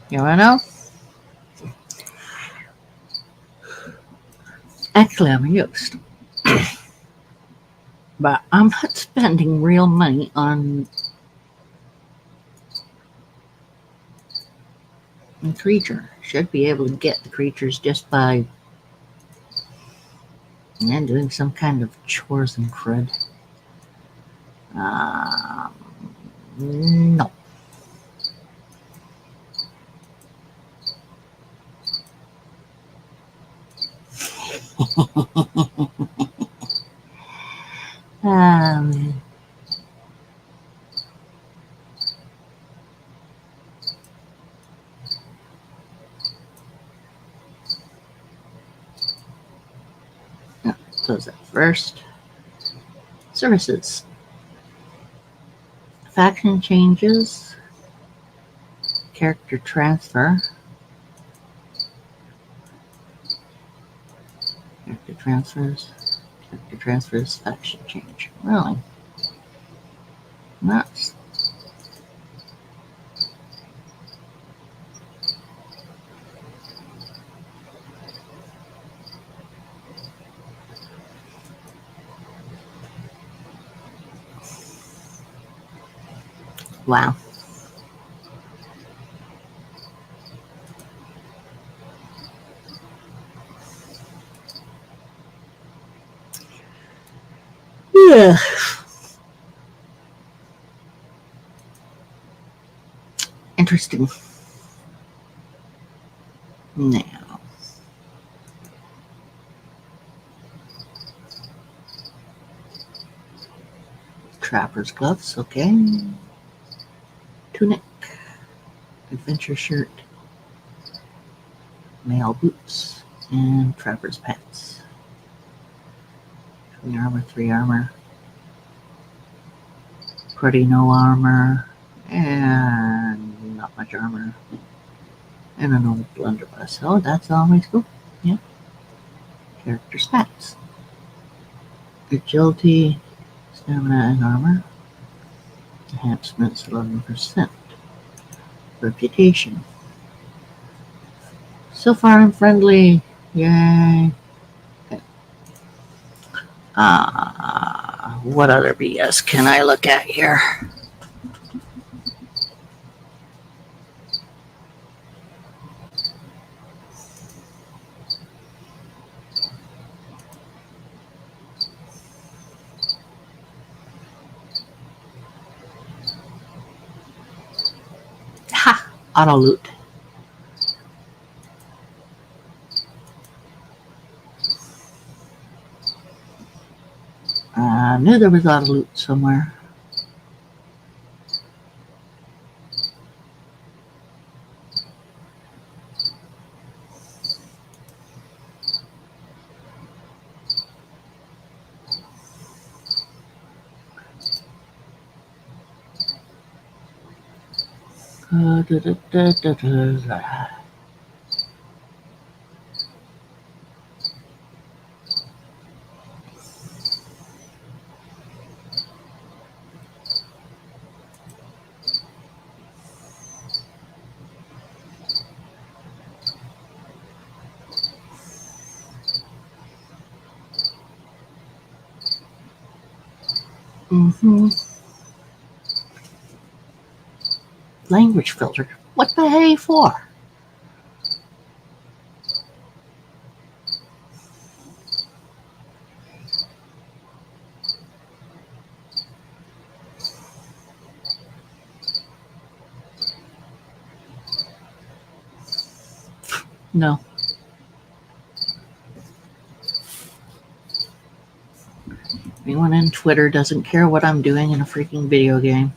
You wanna know? Actually, I'm used. But I'm not spending real money on a creature. Should be able to get the creatures just by doing some kind of chores and crud. No. um, so is that first? Services. Faction changes. Character transfer. Character transfers. Character transfers. Faction change. Really? Nuts. Wow. Yeah. Interesting. Now. Trapper's gloves, okay. Tunic. Adventure shirt. Male boots. And Trapper's pants. 3 armor, 3 armor. Pretty no armor. And not much armor. And an old blunderbuss. Oh, that's always cool. Yeah. Character stats. Agility, stamina, and armor. Enhancements 11%. Reputation. So far I'm friendly. Yay. Okay. What other BS can I look at here? Ha! Auto loot. I knew there was auto loot somewhere. Da, da, da, da, da. Mm-hmm. Language filter. What the hey for? No. Anyone in Twitter doesn't care what I'm doing in a freaking video game.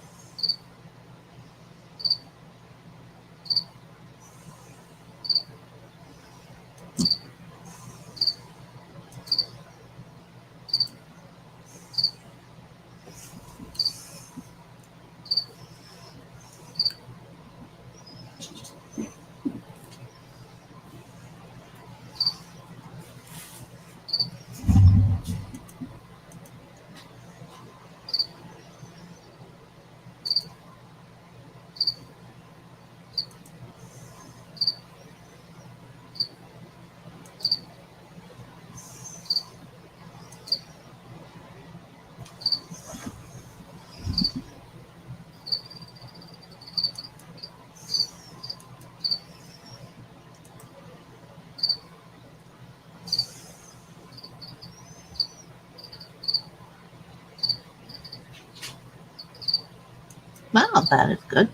Wow, that is good.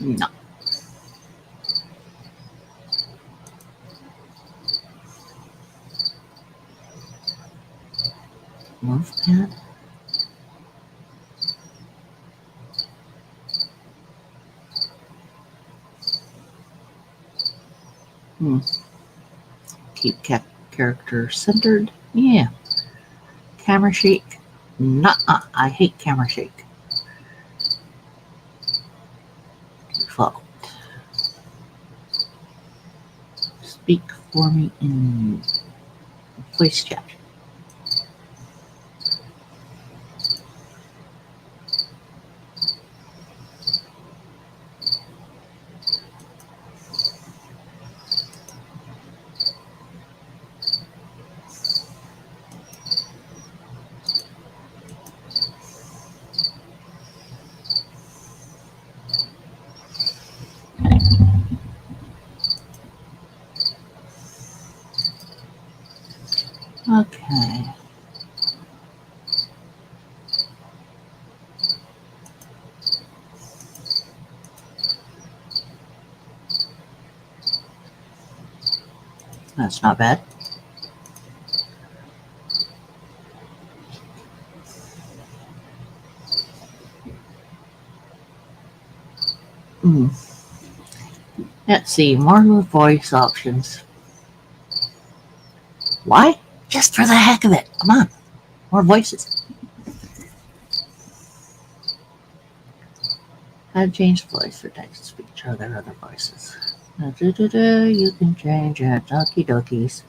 No. Move pad. Keep character centered. Yeah. Camera shake. Nuh-uh. I hate camera shake. Default. Speak for me in voice chat. Okay. That's not bad. Let's see. More voice options. Why? Just for the heck of it. Come on. More voices. How to change voice for text to speech or other voices. You can change it. Okie dokies.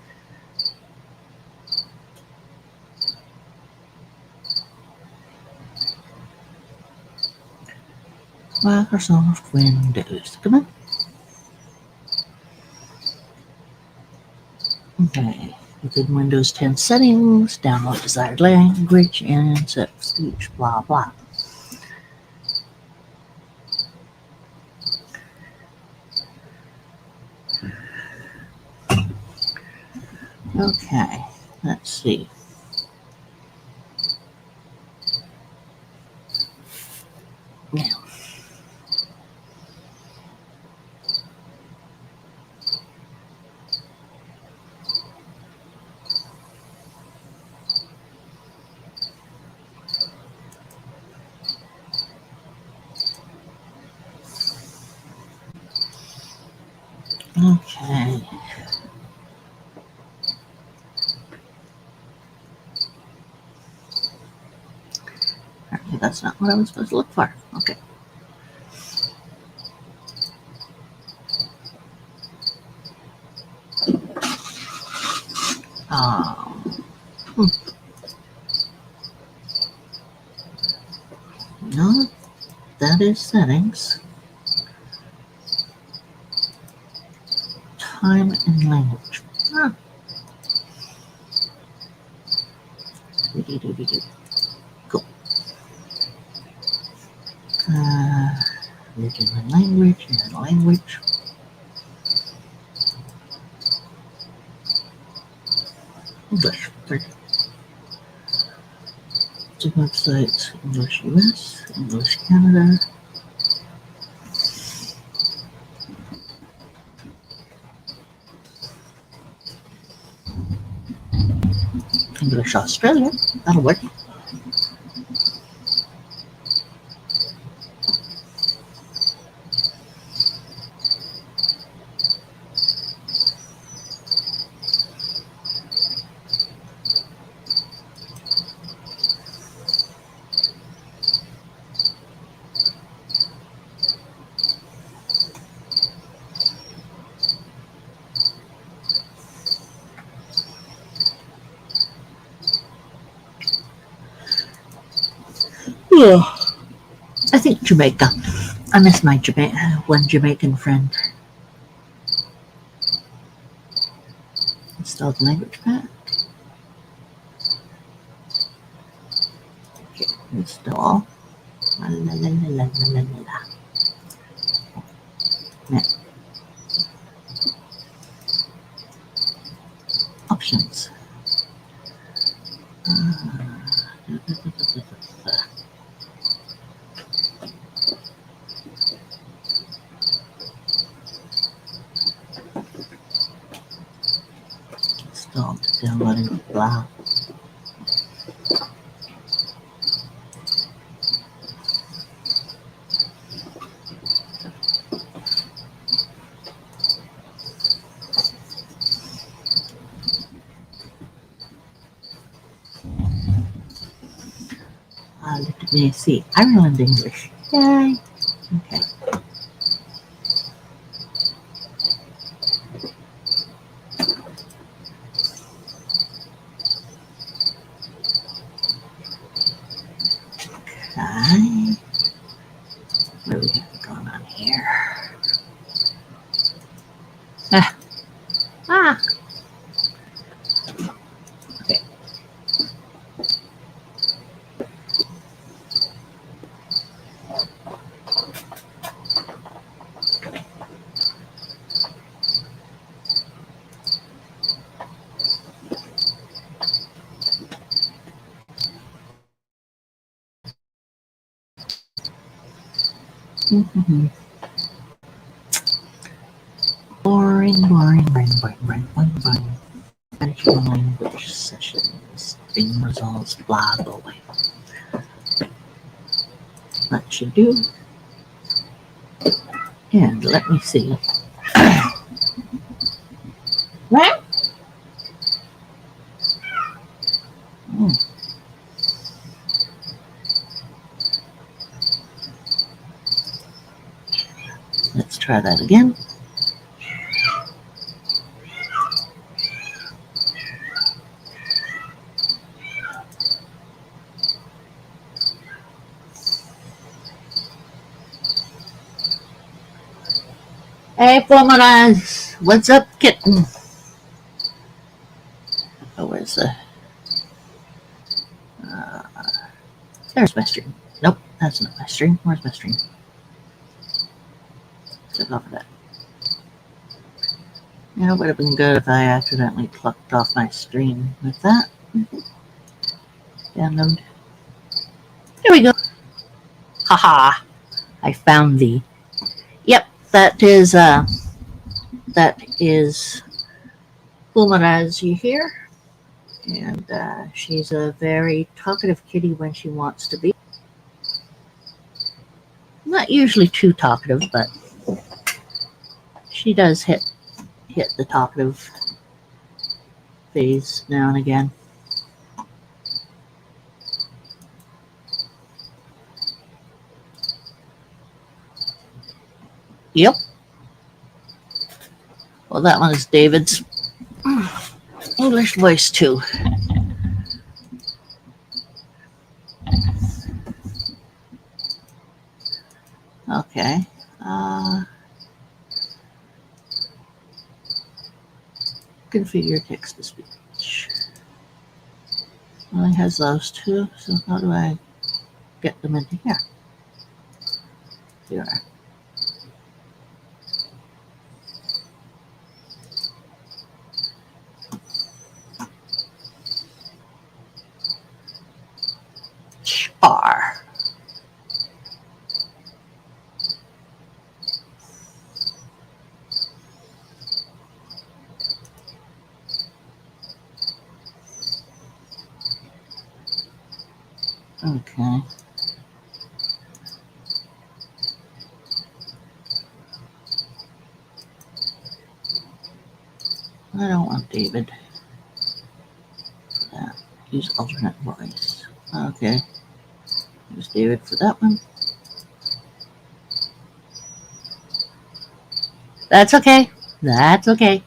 Microsoft Windows. Come on. Okay. Within Windows 10 settings, download desired language and set speech, blah, blah. Okay. Let's see. Now. that's not what I was supposed to look for. Okay. Hmm. No, that is settings. Time and language. Ah. Cool. Region and language and language. English. Two websites: English US, English Canada. English Australia. That'll work. Yeah. I think Jamaica. I miss my one Jamaican friend. Installed the language pack. Okay, install. La, la, la, la, la, la, la. Now, options. Installed, downloading, blah. Let me see. Ireland English. Yay. Okay. Okay. What do we got going on here? Ah. Okay. Mm-hmm. Boring. Managing language sessions, being results, blah, go away. That should do. And let me see. What? Let's try that again. Hey, Pomeranz. What's up, kitten? Oh, where's the... there's my stream. Nope, that's not my stream. Where's my stream? Click off of that. Yeah, it would have been good if I accidentally plucked off my stream with that. Download. There we go. Haha. I found the... Yep, that is Pomeranz you hear. And she's a very talkative kitty when she wants to be. Not usually too talkative, but she does hit the talkative phase now and again. Yep. Well, that one is David's English voice too. Okay. Configure text to speech. Only has those two, so how do I get them into here? Here. Char. Okay. I don't want David. Yeah. Use alternate voice. Okay. Use David for that one. That's okay. That's okay.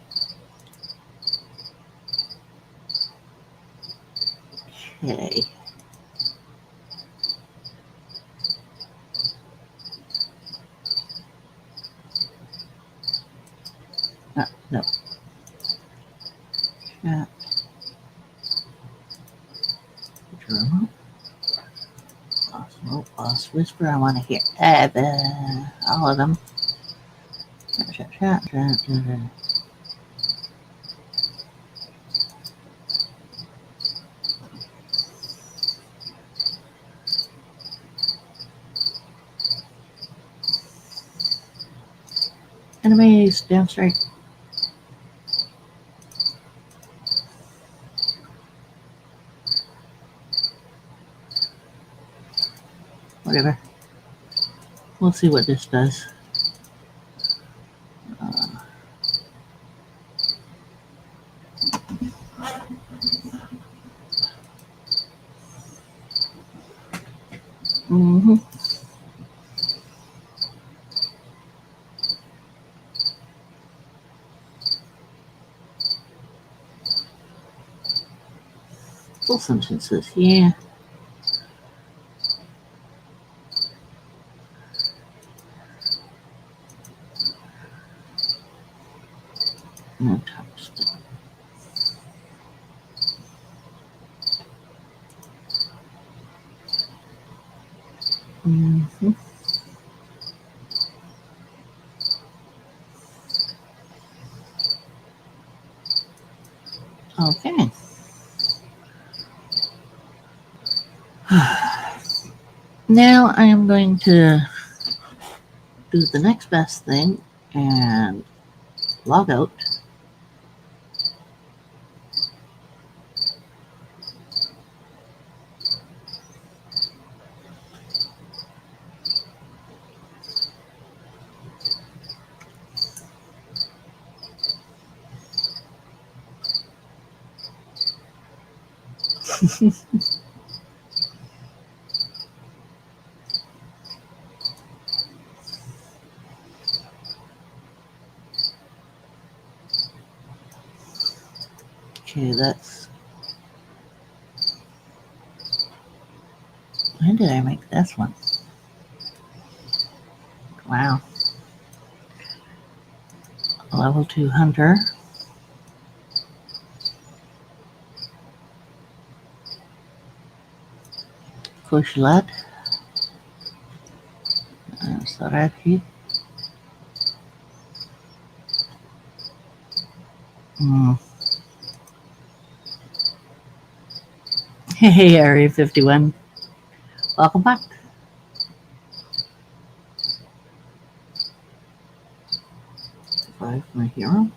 Okay. No. Chat. Remote. Boss whisper. I want to hear all of them. Chat. Enemies down straight. Whatever. We'll see what this does. Mm-hmm. Full sentences, yeah. No text. Mm-hmm. Okay. Now I am going to do the next best thing and log out. Okay, that's. When did I make this one? Wow. Level 2 Hunter. Cochelet. Saraki. Mm. Hey, Area 51. Welcome back. Five, my hero.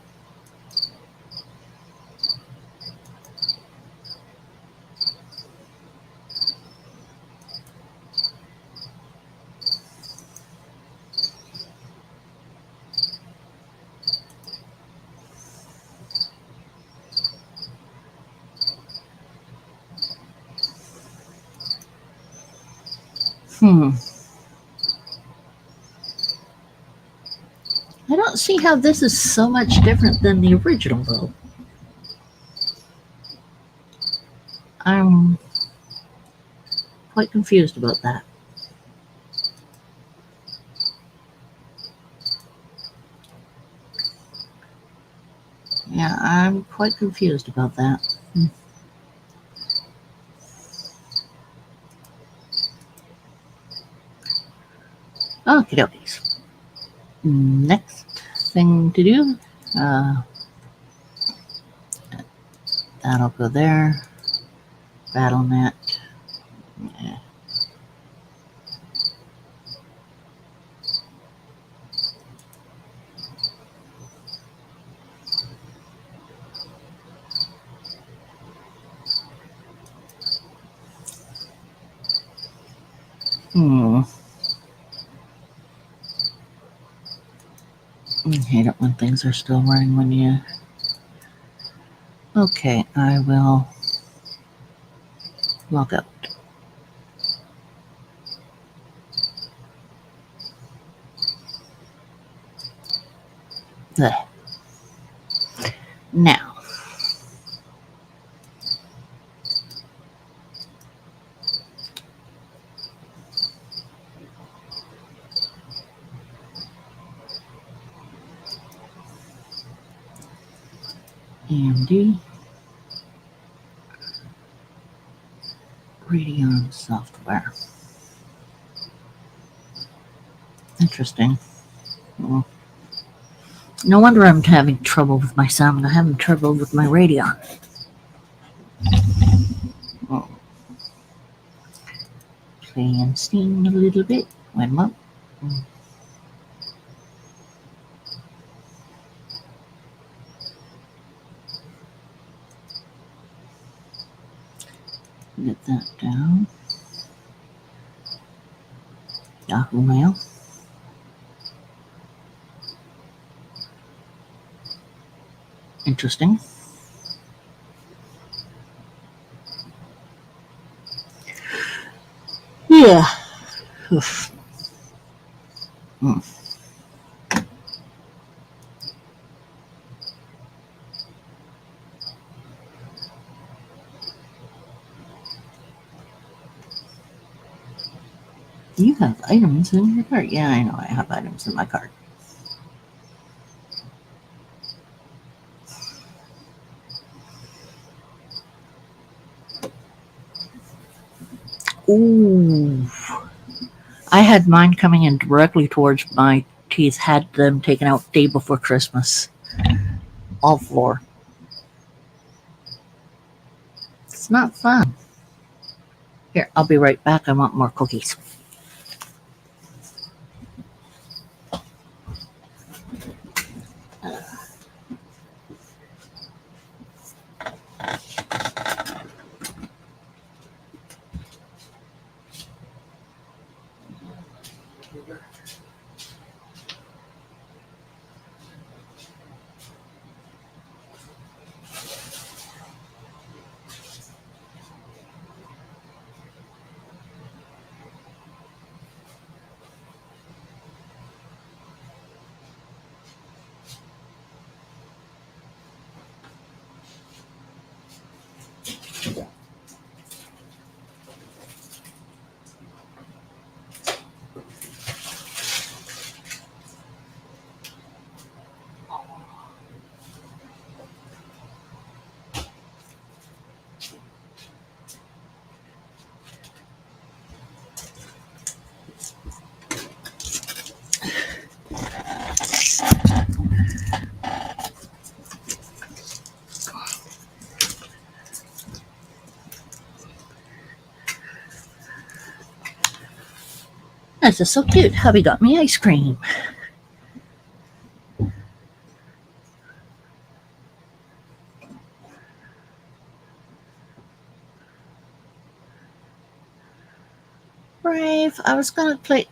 don't see how this is so much different than the original, though. I'm quite confused about that. Yeah, I'm quite confused about that. Okie dokies. Next thing to do, that'll go there. BattleNet. Yeah. I hate it when things are still running when you. Okay, I will log out. There. Now, AMD Radeon software. Interesting. Well, no wonder I'm having trouble with my sound. I'm having trouble with my Radeon. Oh. Playing Steam a little bit. Wait a moment. Get that down. Yahoo Mail. Interesting. Yeah. Oof. You have items in your cart. Yeah, I know I have items in my cart. Ooh. I had mine coming in directly towards my teeth, had them taken out day before Christmas. All floor. It's not fun. Here, I'll be right back. I want more cookies. This is so cute. Hubby got me ice cream. Brave. I was gonna play.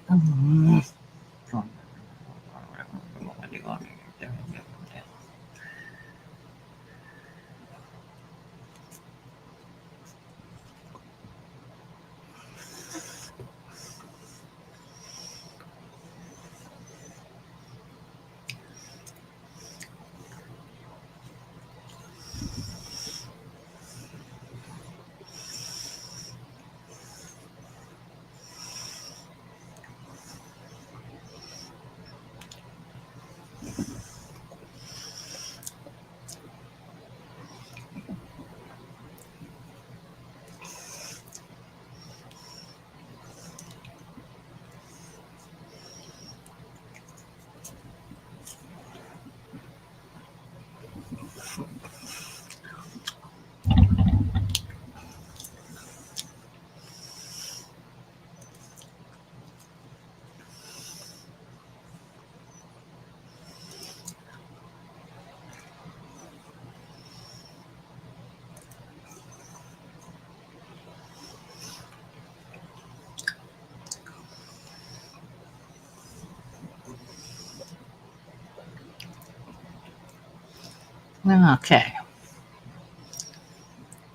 Okay.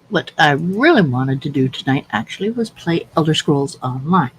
What I really wanted to do tonight actually was play Elder Scrolls Online.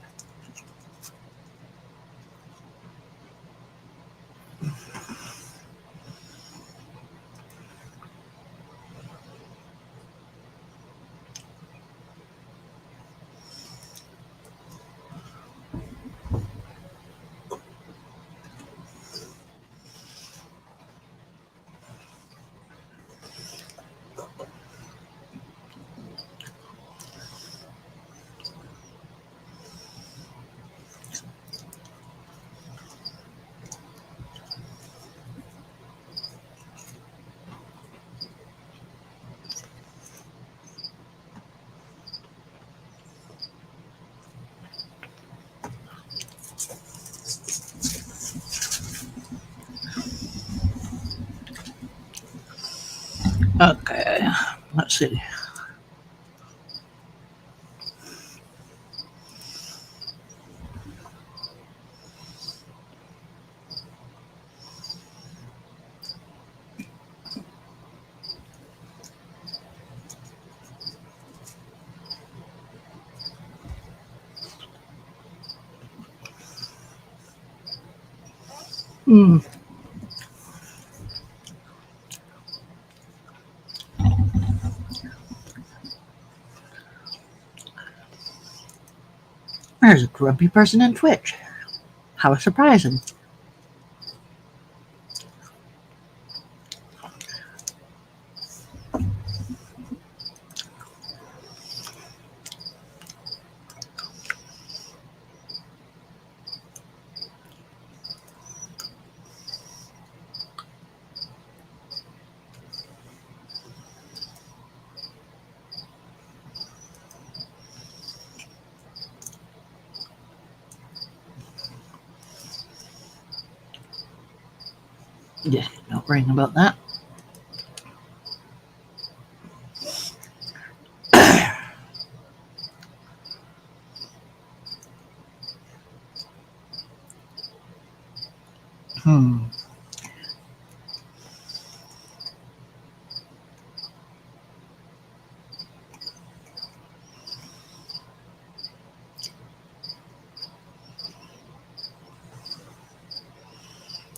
Okay, let's see. Hmm. There's a grumpy person in Twitch. How surprising. Yeah, don't worry about that. Hmm.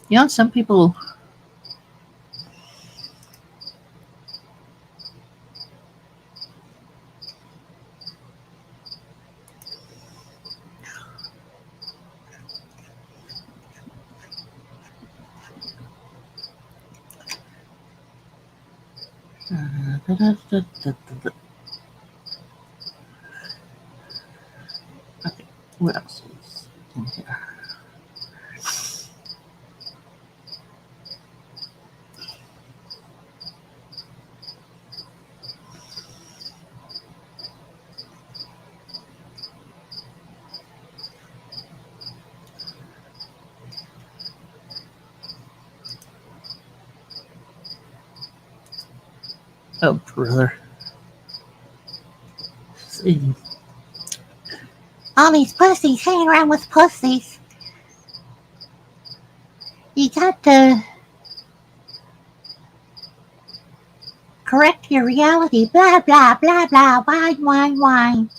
You know, some people. Okay, what else is in here? Oh, brother. See. All these pussies hanging around with pussies. You got to correct your reality. Blah, blah, blah, blah. Wine, wine, wine.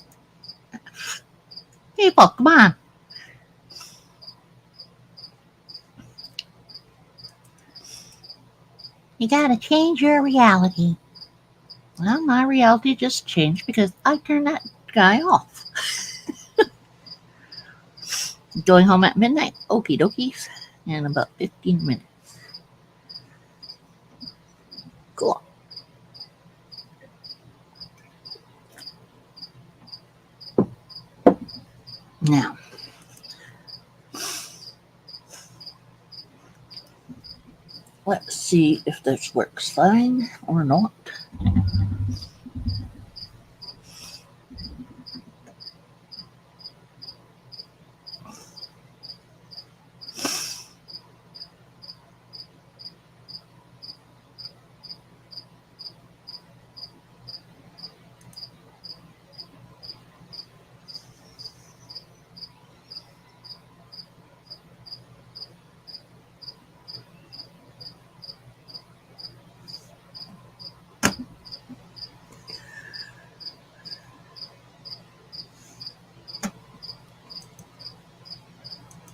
People, come on. You got to change your reality. Well, my reality just changed because I turned that guy off. Going home at midnight. Okie dokies. In about 15 minutes. Cool. Now, let's see if this works fine or not.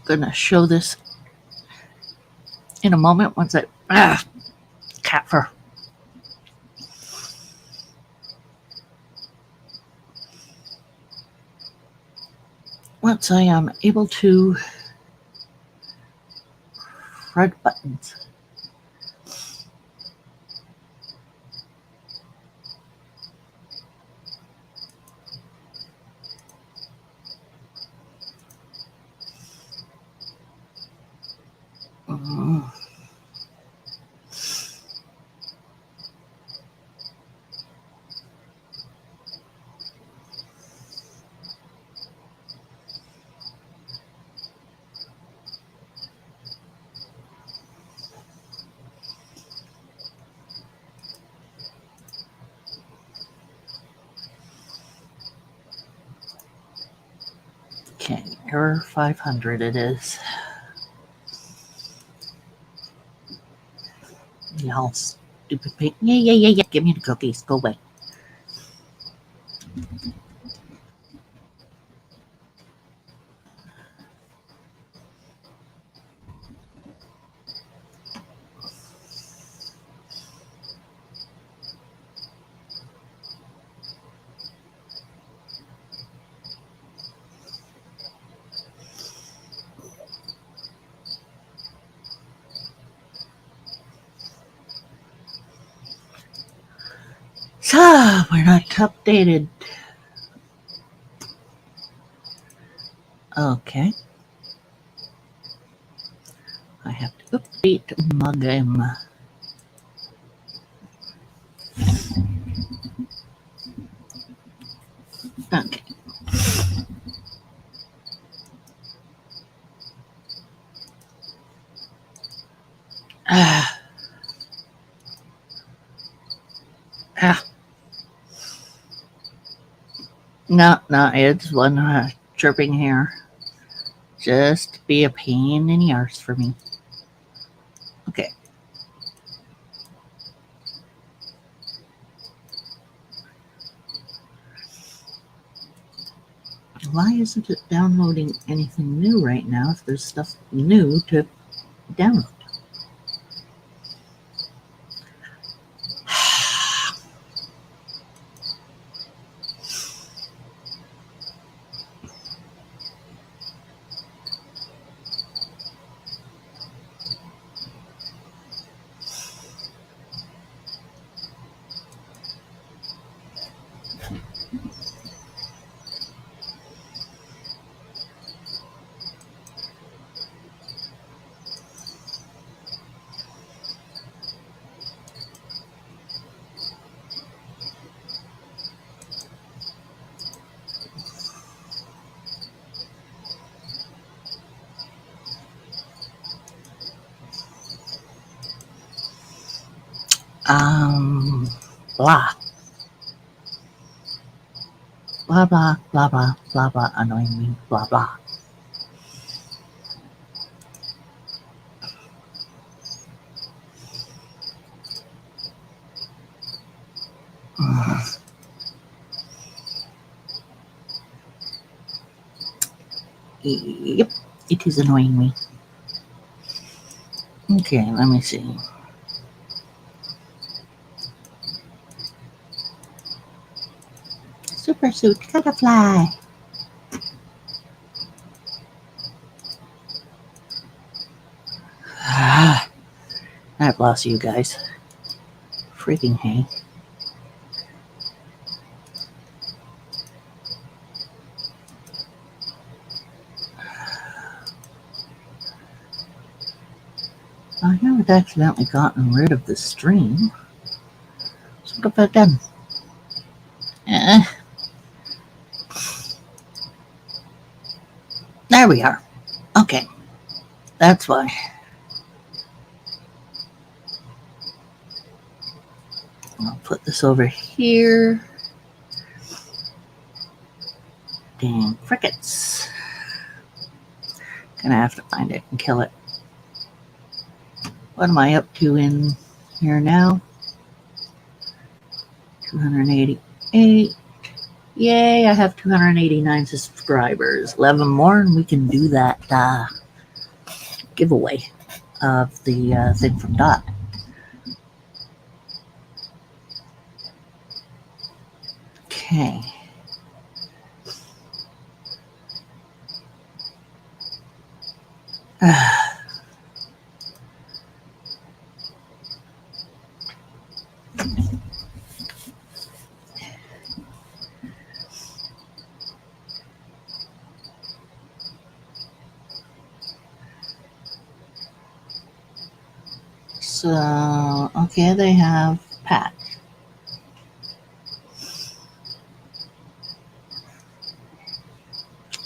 gonna show this in a moment once I cat fur. Once I am able to thread buttons. Okay, error 500 it is. Y'all stupid pig. Yeah. Give me the cookies. Go away. So, we're not updated. Okay. I have to update my game. Okay. No, it's one chirping here. Just to be a pain in the arse for me. Okay. Why isn't it downloading anything new right now if there's stuff new to download? Blah. Blah, blah, blah, blah, blah, blah, annoying me, blah, blah. Yep, it is annoying me. Okay, let me see. Super suit, gotta fly. I've lost you guys. Freaking hey. I haven't accidentally gotten rid of the stream. So what have I done? There we are. Okay. That's why. I'll put this over here. Dang crickets. Gonna have to find it and kill it. What am I up to in here now? 288. Yay, I have 289 subscribers. 11 more and we can do that giveaway of the thing from Dot. Okay. So, okay, they have patch.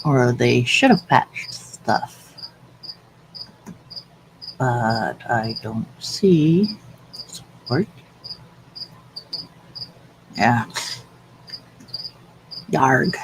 Or they should have patched stuff. But I don't see support. Yeah. Yarg.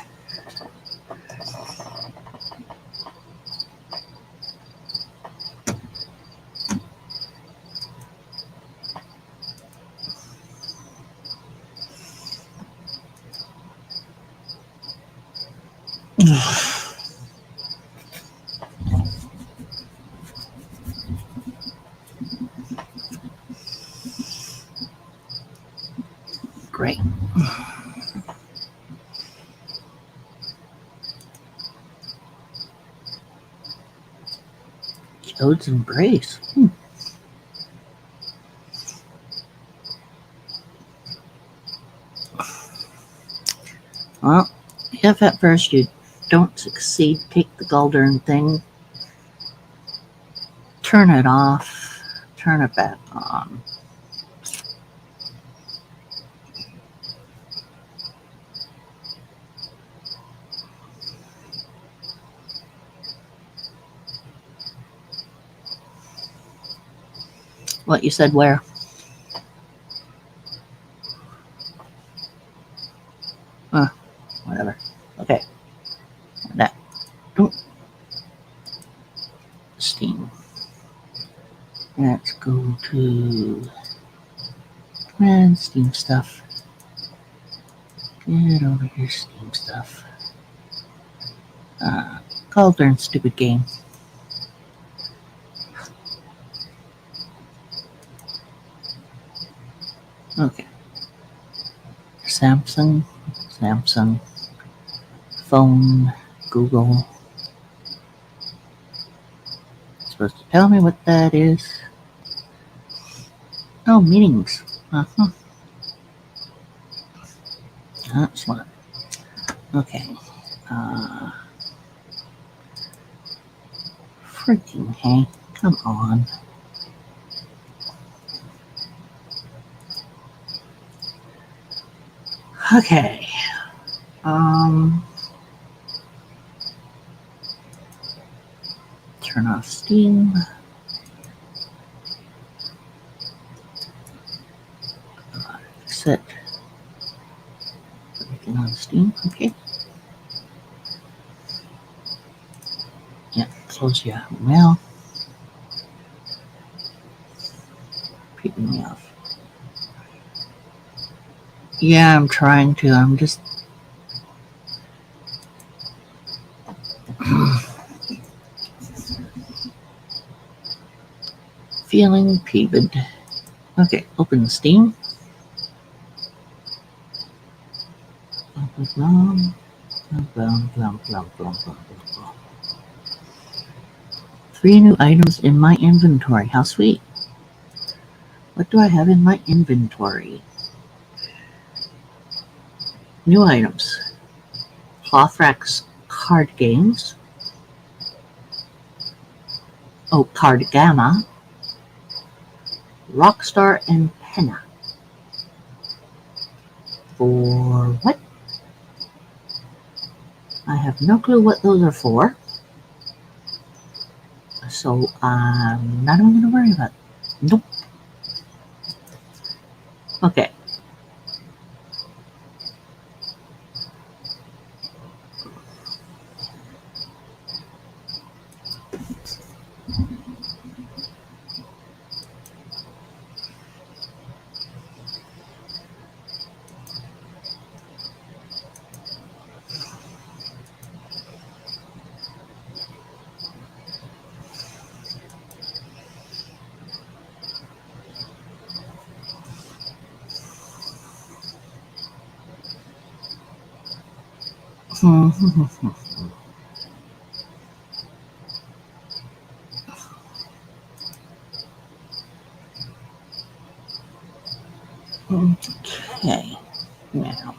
Great. Jode's Embrace. Well, if at first you don't succeed, take the Galdern thing, turn it off, turn it back on. What you said where? Whatever. Okay. That. Ooh. Steam. Let's go to Steam stuff. Get over here, Steam stuff. Cauldron, stupid game. Okay. Samsung, phone, Google. It's supposed to tell me what that is. Oh, meetings. That's one. Okay. Freaking hey. Come on. Okay. Turn off Steam. Set everything on Steam. Okay. Yeah, close your mail. Peeping me off. Yeah, I'm trying to. I'm just feeling peeved. Okay, open Steam. Three new items in my inventory. How sweet. What do I have in my inventory? New items. Hothrax card games. Oh, Card Gamma. Rockstar and Penna. For what? I have no clue what those are for. So I'm not even going to worry about it. Nope. Okay. Okay. Now.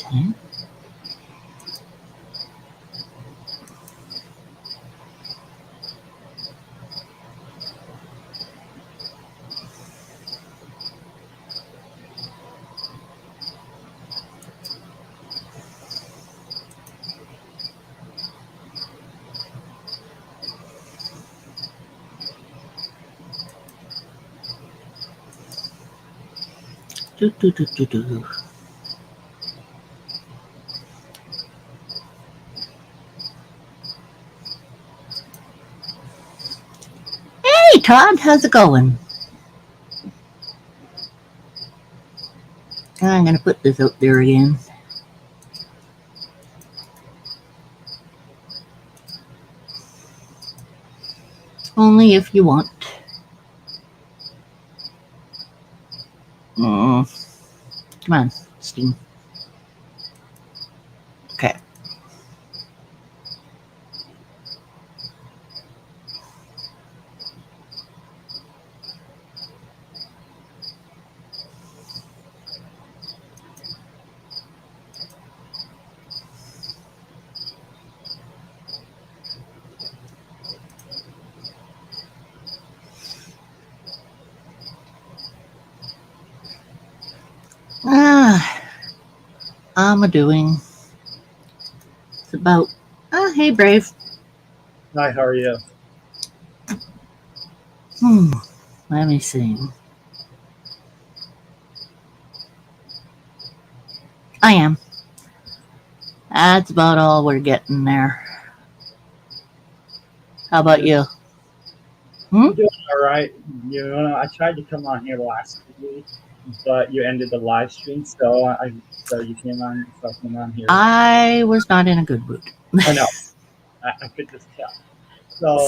Okay. Do. Hey, Todd, how's it going? I'm going to put this out there again. Only if you want. Come on, Steam. Okay. I'm a doing. It's about. Hey, Brave. Hi, how are you? Let me see. I am. That's about all we're getting there. How about you? I'm doing all right. You know, I tried to come on here last week, but you ended the live stream, so you came on. So I came on here. I was not in a good mood. I know. I could just tell.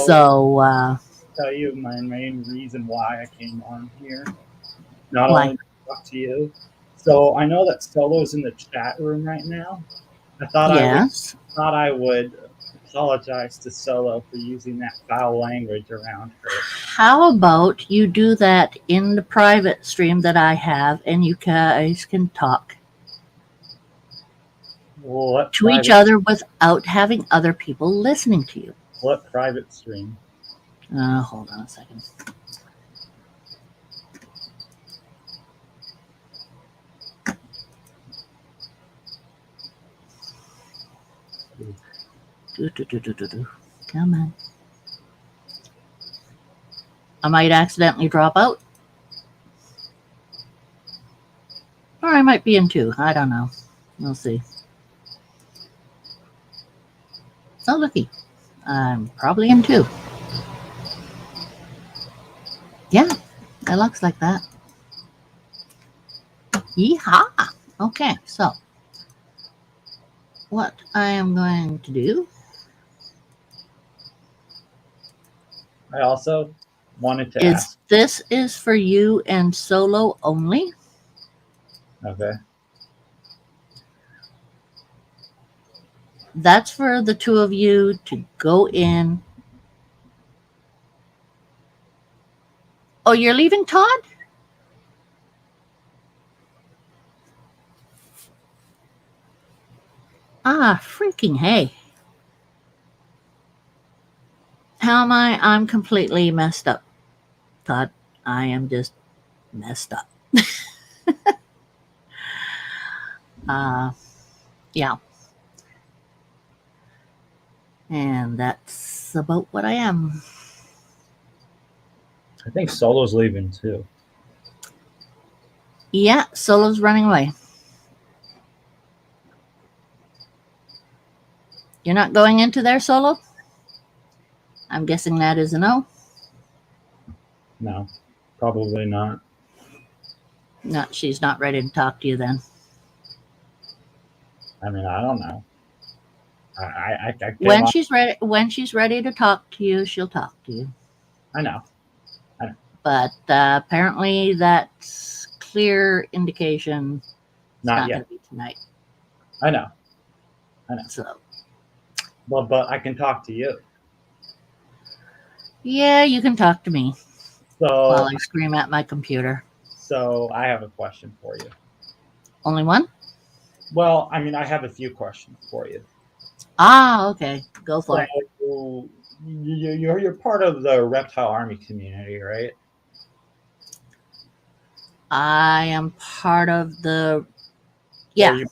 So, tell you my main reason why I came on here. Not why? only to talk to you. So I know that Solo's in the chat room right now. I thought Yes. I would apologize to Solo for using that foul language around her. How about you do that in the private stream that I have, and you guys can talk What to each other without having other people listening to you. What private stream? Hold on a second. Come on. I might accidentally drop out. Or I might be in two. I don't know. We'll see. Oh, looky. I'm probably in two. Yeah, it looks like that. Yeehaw! Okay, so what I am going to do. I also wanted to ask. This is for you and Solo only. Okay. That's for the two of you to go in. Oh, you're leaving, Todd? Freaking hey. How am I? I'm completely messed up, Todd. I am just messed up. Yeah. And that's about what I am. I think Solo's leaving too. Yeah, Solo's running away. You're not going into there, Solo? I'm guessing that is a no. No, probably not. No, she's not ready to talk to you then. I mean, I don't know. I came When on, she's ready to talk to you, she'll talk to you. I know. But apparently that's clear indication it's Not not yet. going to be tonight. I know. So But I can talk to you. yeah, you can talk to me while So I scream at my computer. so I have a question for you. Only one? Well, I mean, I have a few questions for you. Ah, okay. Go for it. So you're part of the reptile army community, right? I am part of the Or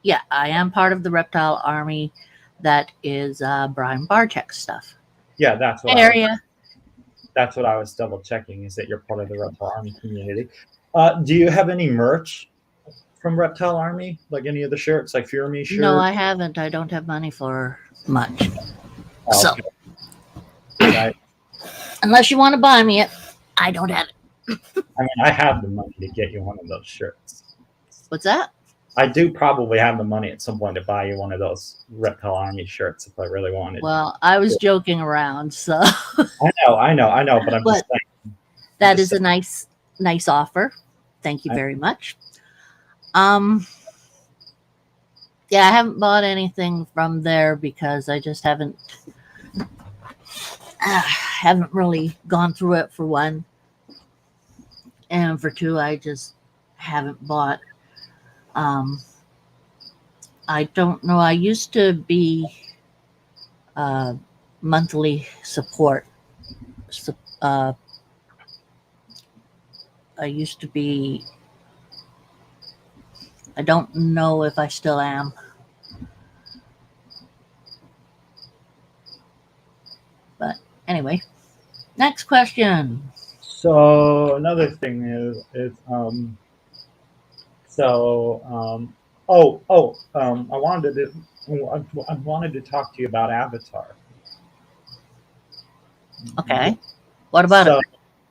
yeah, I am part of the reptile army. That is Brian Barczyk's stuff. yeah, that's what Area. that's what I was double checking. Is that you're part of the reptile army community? Do you have any merch from Reptile Army, like any of the shirts, like Fear Me shirt? No, I haven't. I don't have money for much. Oh, So okay. I unless you want to buy me it, I don't have it. mean, I have the money to get you one of those shirts. What's that? I do probably have the money at some point to buy you one of those Reptile Army shirts if I really wanted. Well, I was joking around, so I know, but I'm just saying. that is a nice offer. Thank you very much. Yeah, I haven't bought anything from there because I just haven't really gone through it for one, and for two, I just haven't bought. I don't know. I used to be monthly support. I used to be. I don't know if I still am. But anyway, next question. So another thing I wanted to talk to you about Avatar. Okay. What about so, it?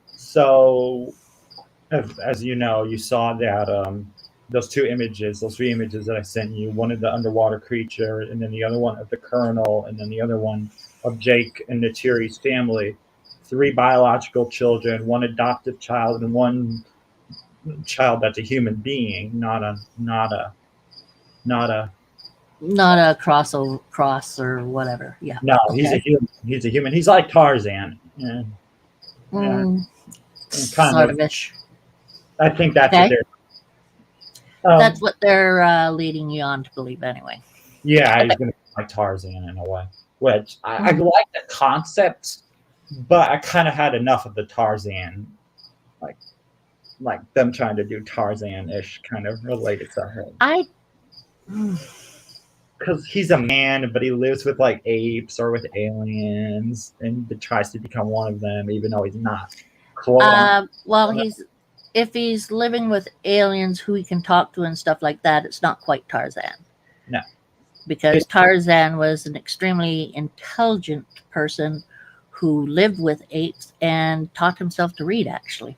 So, as you know, you saw that those three images that I sent you. One of the underwater creature, and then the other one of the Colonel, and then the other one of Jake and Natiri's family. 3 biological children, 1 adoptive child, and 1 child that's a human being, not a Not a cross or whatever. Yeah. no. Okay. He's a human. He's a human. He's like Tarzan. Yeah, kind Sort of. of ish. I think that's Okay. what That's what they're leading you on to believe, anyway. yeah, Okay. he's going to be like Tarzan in a way. Which I like the concept, but I kind of had enough of the Tarzan, like them trying to do Tarzan-ish kind of related to her. Because he's a man, but he lives with like apes or with aliens, and tries to become one of them, even though he's not. Well, if he's living with aliens who he can talk to and stuff like that, it's not quite Tarzan. No. Because Tarzan was an extremely intelligent person who lived with apes and taught himself to read, actually.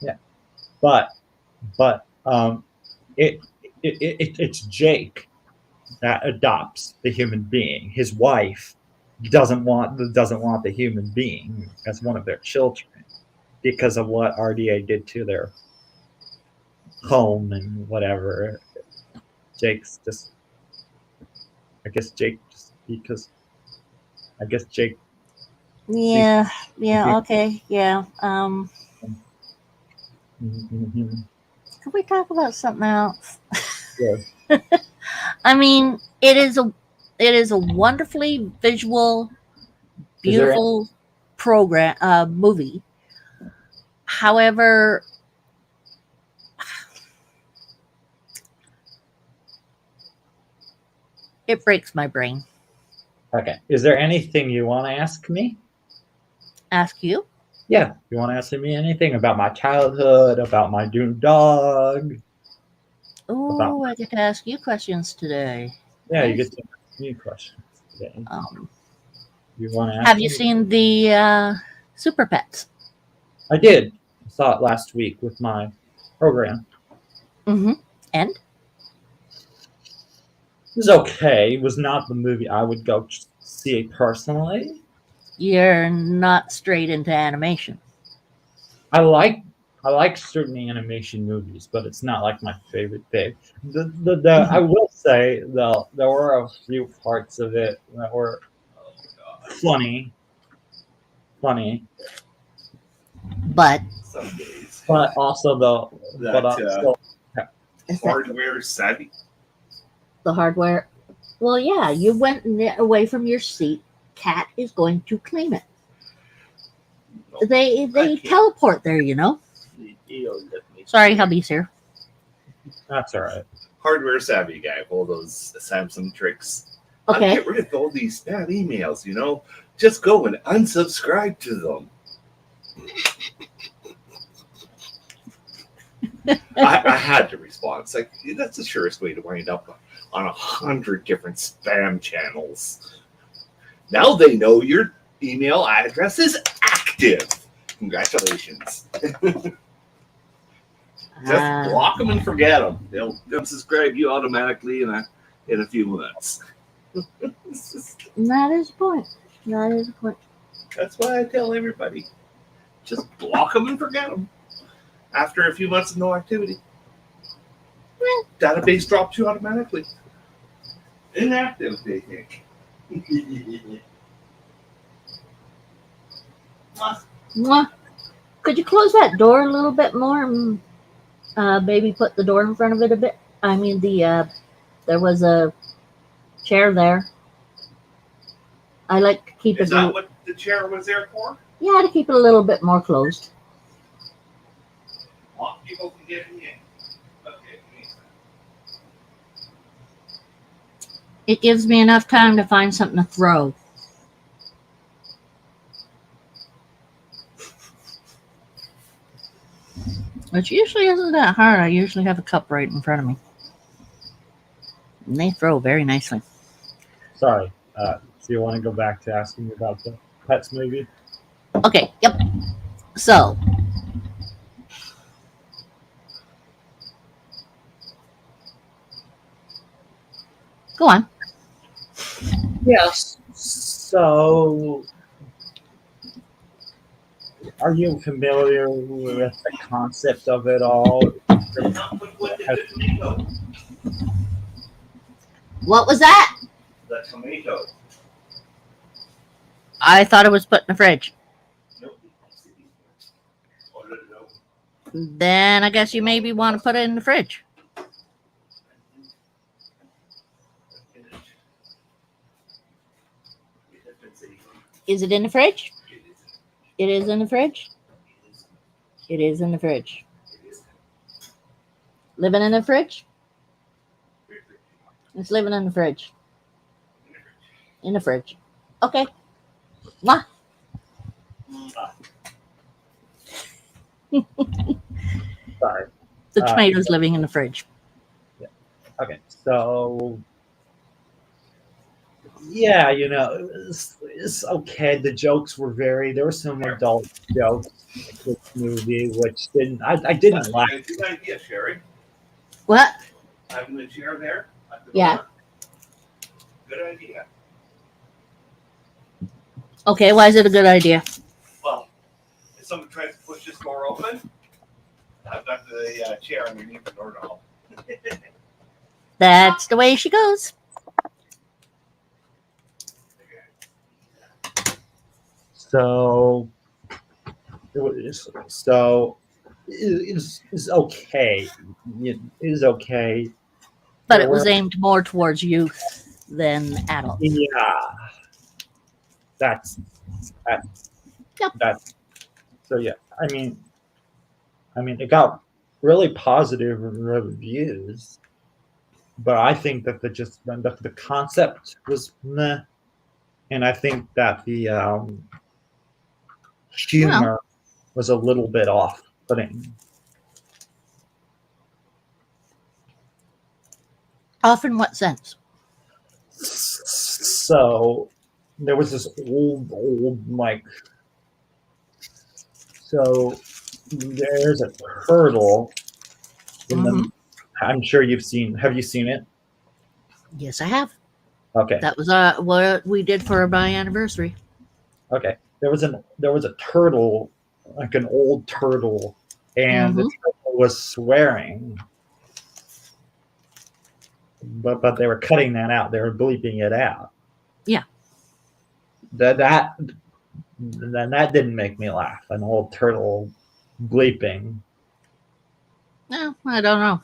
Yeah. But it's Jake that adopts the human being. His wife doesn't want the human being as one of their children because of what RDA did to their home and whatever. Jake's just, I guess Jake just because, I guess Jake. Yeah. Okay. Yeah. Mm-hmm. Can we talk about something else? Yeah. I mean, it is a wonderfully visual, beautiful movie. However, it breaks my brain. Okay. Is there anything you want to ask me? Ask you? Yeah, you want to ask me anything about my childhood, about my new dog, about Oh, I get to ask you questions today. yeah, you Nice. get to ask me questions today. Um, You want to ask have you me? seen the Super Pets? I did. I saw it last week with my program. Mm-hmm. And It was okay. It was not the movie I would go see personally. you're not straight into animation. I like I like certain animation movies, but it's not like my favorite thing. The I will say though there were a few parts of it that were funny, funny, But Some days. but also That is that hardware savvy. the hardware? Well, yeah, you went away from your seat. Cat is going to claim it. They can't. teleport there, you know. You don't let me. Sorry, hubby's here. that's all right. Hardware savvy guy, all those Samsung tricks. I'll Okay. get rid of all these bad emails, you know? Just go and unsubscribe to them. I had to respond. It's like, that's the surest way to wind up on 100 different spam channels. Now they know your email address is active. Congratulations. Just block them and forget them. They'll unsubscribe you automatically in a few minutes. That is a point. That is a point. That's why I tell everybody. Just block them and forget them. After a few months of no activity. Database drops you automatically. Inactive, they think. Mwah. Could you close that door a little bit more and maybe put the door in front of it a bit? I mean, there was a chair there. I like to keep Is it. that what the chair was there for? Yeah, to keep it a little bit more closed. A lot of people can get in. Okay. It gives me enough time to find something to throw. Which usually isn't that hard. I usually have a cup right in front of me. And they throw very nicely. Sorry. So you want to go back to asking me about the Pets movie? Okay, yep. So, go on. Yes. So, are you familiar with the concept of it all? What was that? The tomato. I thought it was put in the fridge. Nope. Oh, no. Then I guess you maybe want to put it in the fridge. Is it in the fridge? It is in the fridge? It is in the fridge. Living in the fridge? It's living in the fridge. In the fridge. Okay. Mwah. Sorry. The tomato's living in the fridge. Okay. So, yeah, it's okay. The jokes were there were some adult jokes in this movie, which I didn't like. That's a good idea, Sherry. What? Having the chair there. At the Yeah. door. Good idea. Okay, why is it a good idea? Well, if someone tries to push this door open, I've got the chair underneath the doorknob. That's the way she goes. So, it's okay. It is okay. But There it was were- aimed more towards youth than adults. Yeah. That's. Yep. That's. So yeah, I mean, it got really positive reviews, but I think that the concept was meh, and I think that the humor was a little bit off-putting. Off in what sense? So there was this old like. So there's a turtle in the. Mhm. I'm sure you've seen. Have you seen it? Yes, I have. Okay. That was what we did for my anniversary. Okay. There was a turtle, like an old turtle, and the Mhm. turtle was swearing. But they were cutting that out. They were bleeping it out. Yeah. That didn't make me laugh. An old turtle bleeping. No, I don't know.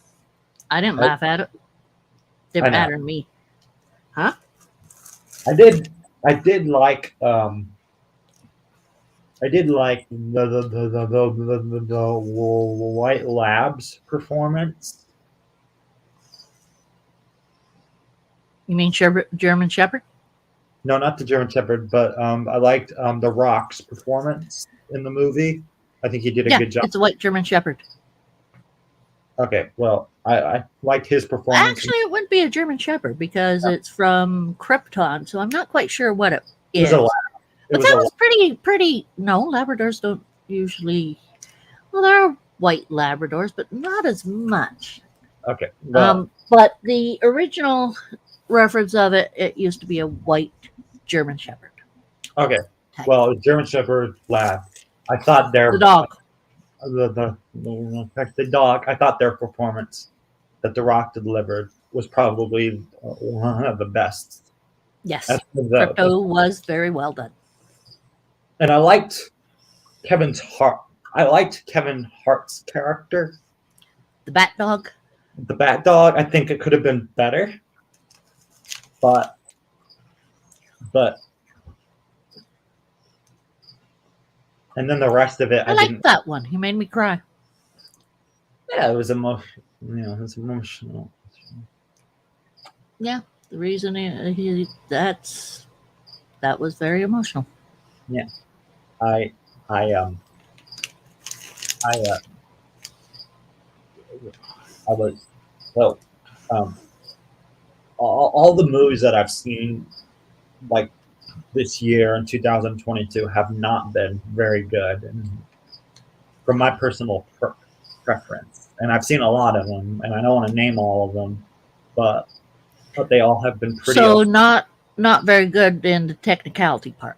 I didn't I- laugh at it. Didn't I know. matter to me. Huh? I did like the White Labs performance. You mean German Shepherd? No, not the German Shepherd, but I liked the Rock's performance in the movie. I think he did a Yeah, good job. it's a white German Shepherd. Okay, well, I liked his performance. Actually, it wouldn't be a German Shepherd because it's from Krypton, so I'm not quite sure what it It was is. a lab. It But was that a was pretty. No, Labradors don't usually. Well, there are white Labradors, but not as much. okay. Well, But the original reference of it used to be a white German Shepherd. okay. Type. Well, German Shepherd lab. I thought The dog. the dog. I thought their performance that The Rock delivered was probably one of the best. Yes. The, Crypto was very well done. and I liked Kevin's heart. I liked Kevin Hart's character, The Bat Dog. the Bat Dog. I think it could have been better, but and then the rest of it, I I liked didn't. that one. He made me cry. Yeah, it was emotional. It was emotional. The reason that was very emotional. I I I was so all the movies that I've seen like this year in 2022 have not been very good, and from my personal preference. And I've seen a lot of them, and I don't want to name all of them, but they all have been pretty. So not very good in the technicality part.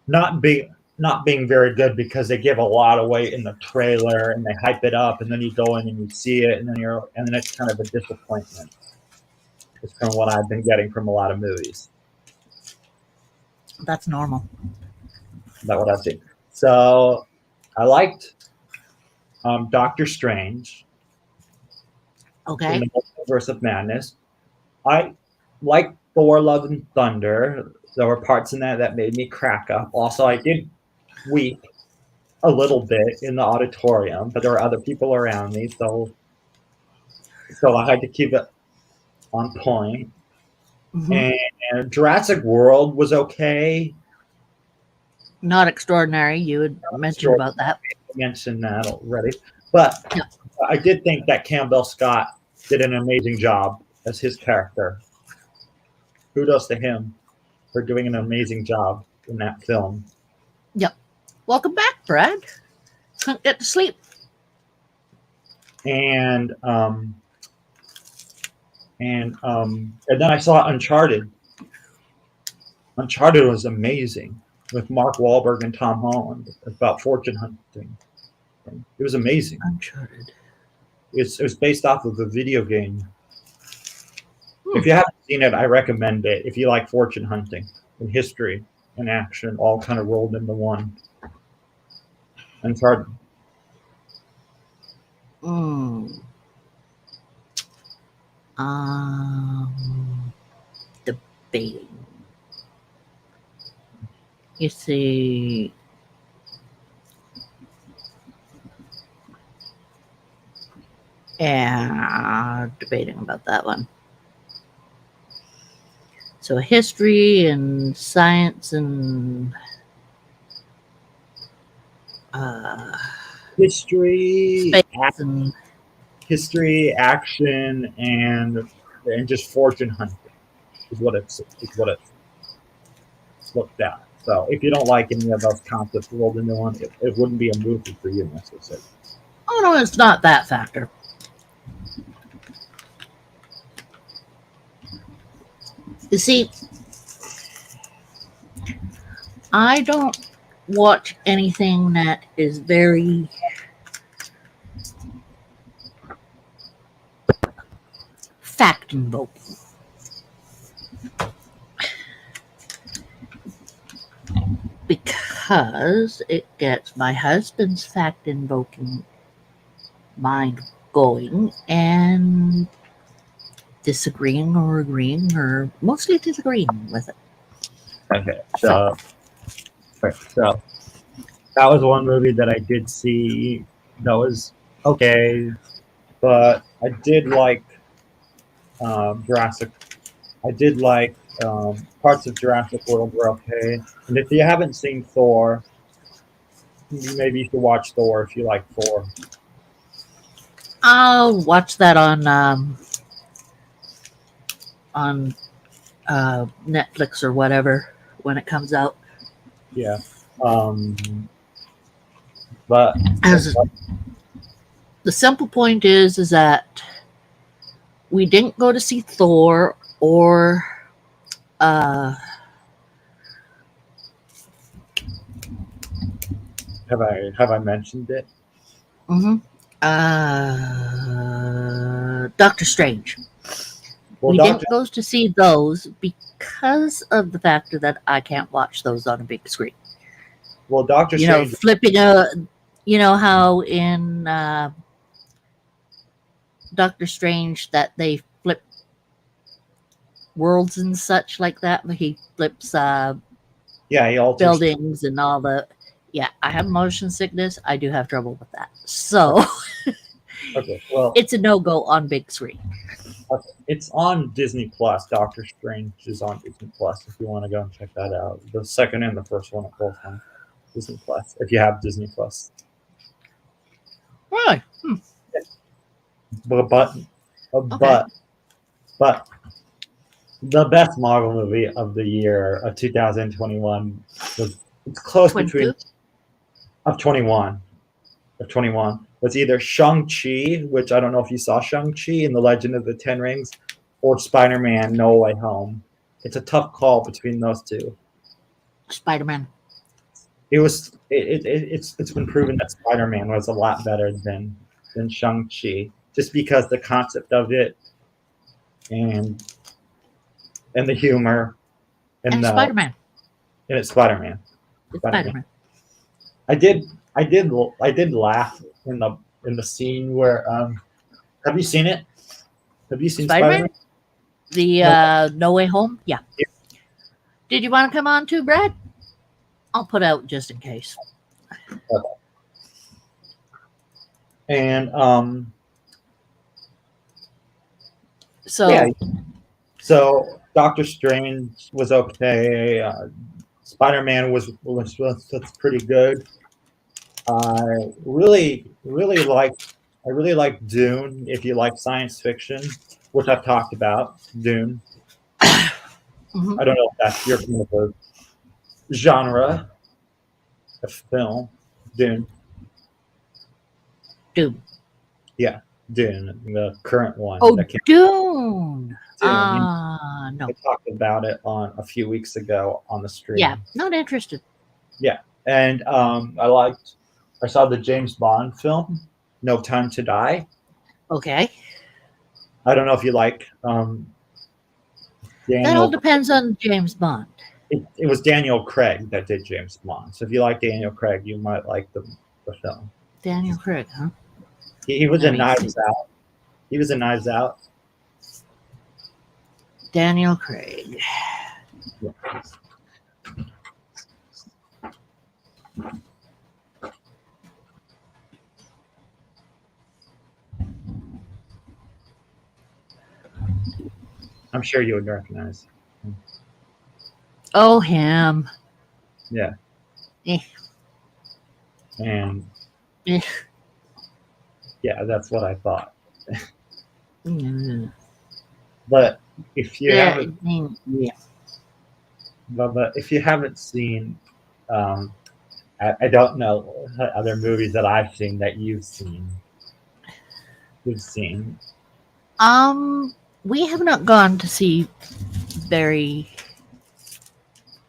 Not being very good because they give a lot away in the trailer and they hype it up, and then you go in and you see it, and then it's kind of a disappointment. It's kind of what I've been getting from a lot of movies. That's normal. That's what I've seen. So I liked Doctor Strange in Okay. the Multiverse of Madness. I liked Thor: Love and Thunder. There were parts in that made me crack up. Also, I did weep a little bit in the auditorium, but there were other people around me, so I had to keep it on point. Mhm. And Jurassic World was okay. Not extraordinary. You had mentioned about that. I mentioned that already, but Yeah. I did think that Campbell Scott did an amazing job as his character. Kudos to him for doing an amazing job in that film. Welcome back, Brad. Couldn't get to sleep. And then I saw Uncharted. Uncharted was amazing with Mark Wahlberg and Tom Holland about fortune hunting. It was amazing. Uncharted. It was based off of a video game. If you haven't seen it, I recommend it. If you like fortune hunting and history and action, all kind of rolled into one. Uncharted. Debating. You see, debating about that one. So history and science and uh, History, space and history, action, and just fortune hunting is what it's looked at. So if you don't like any of those concepts rolled into one, it wouldn't be a movie for you necessarily. oh no, it's not that factor. You see, I don't watch anything that is very fact invoking. Because it gets my husband's fact invoking mind going and disagreeing or agreeing or mostly disagreeing with it. Okay, so that was one movie that I did see that was okay, but I did like Jurassic. I did like parts of Jurassic World were okay, and if you haven't seen Thor, maybe you should watch Thor if you like Thor. I'll watch that on Netflix or whatever when it comes out. Yeah, but As the simple point is that we didn't go to see Thor or have I mentioned it? mhm, Doctor Strange. Well, We Doctor didn't go to see those because of the factor that I can't watch those on a big screen. well Doctor You know, Strange. flipping a, you know how in Doctor Strange that they flip worlds and such like that, but he flips Yeah, he alters. buildings and all the. Yeah, I have motion sickness. I do have trouble with that, so Okay, well, it's a no go on big screen. it's on Disney Plus. Doctor Strange is on Disney Plus if you want to go and check that out. The second and the first one are both on Disney Plus if you have Disney Plus. Really? But Okay. but the best Marvel movie of the year of 2021 was it's close between 22? of 21 was either Shang-Chi, which I don't know if you saw Shang-Chi in the Legend of the Ten Rings, or Spider-Man No Way Home. It's a tough call between those two. Spider-Man. It's been proven that Spider-Man was a lot better than Shang-Chi, just because the concept of it and the humor And the Spider-Man. and it's Spider-Man. It's Spider-Man. I did laugh in the scene where have you seen it? Have you seen Spider-Man? Spider-Man? The No Way Home? Yeah. Did you want to come on too, Brad? I'll put out just in case. And So yeah, so Doctor Strange was okay. Spider-Man was pretty good. I really like Dune. If you like science fiction, which I've talked about, Dune. mhm. I don't know if that's your kind of genre of film. Dune, Doom. yeah, Dune, the current one. Oh, that came Dune. Dune. No. I talked about it on a few weeks ago on the stream. Yeah, not interested. Yeah, and I saw the James Bond film, No Time to Die. Okay. I don't know if you like That all Daniel. depends on James Bond. It was Daniel Craig that did James Bond. So if you like Daniel Craig, you might like the film. Daniel Craig, huh? He was Let in me Knives see. Out. He was in Knives Out. Daniel Craig. Yeah. I'm sure you would recognize. Oh, him. Yeah. Eh. And Yeah. yeah, that's what I thought. Mm. But if you Yeah, haven't, yeah. but if you haven't seen, I don't know other movies that I've seen that you've seen. You've seen. We have not gone to see very.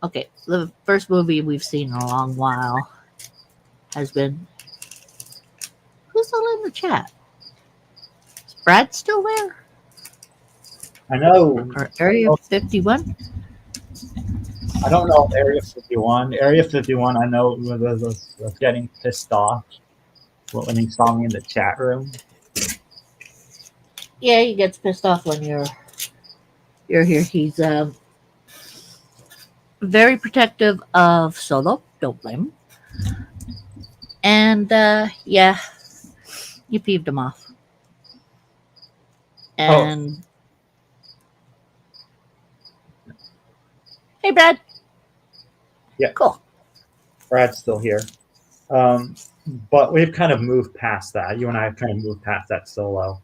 Okay, the first movie we've seen in a long while has been. Who's all in the chat? Is Brad still there? I know. Or Area 51? I don't know Area 51. Area 51. I know was getting pissed off when he saw me in the chat room. Yeah, he gets pissed off when you're here. He's very protective of Solo. Don't blame him. And yeah, you peeved him off. And hey, Brad. Yeah. Cool. Brad's still here. But we've kind of moved past that. You and I have kind of moved past that Solo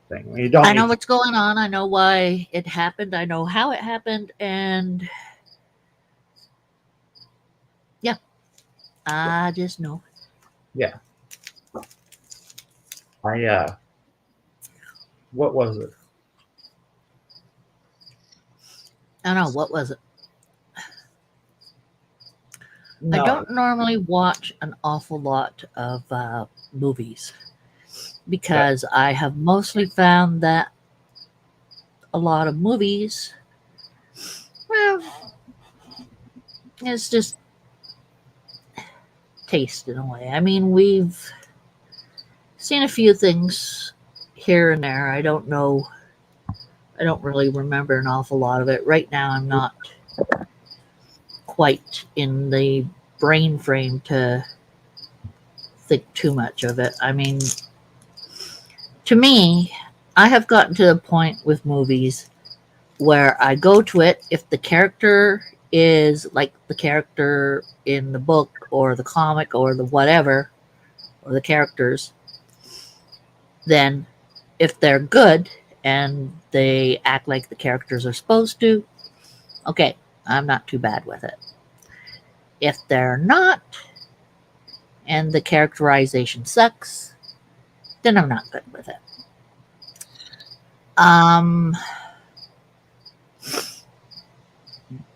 thing. You don't I know need what's going on. I know why it happened. I know how it happened. And yeah, I just know. Yeah. What was it? I don't know. What was it? No, I don't normally watch an awful lot of movies because I have mostly found that a lot of movies, well, it's just taste in a way. I mean, we've seen a few things here and there. I don't know. I don't really remember an awful lot of it. Right now, I'm not quite in the brain frame to think too much of it. I mean, to me, I have gotten to the point with movies where I go to it if the character is like the character in the book or the comic or the whatever, or the characters, then if they're good and they act like the characters are supposed to, okay, I'm not too bad with it. If they're not, and the characterization sucks, then I'm not good with it.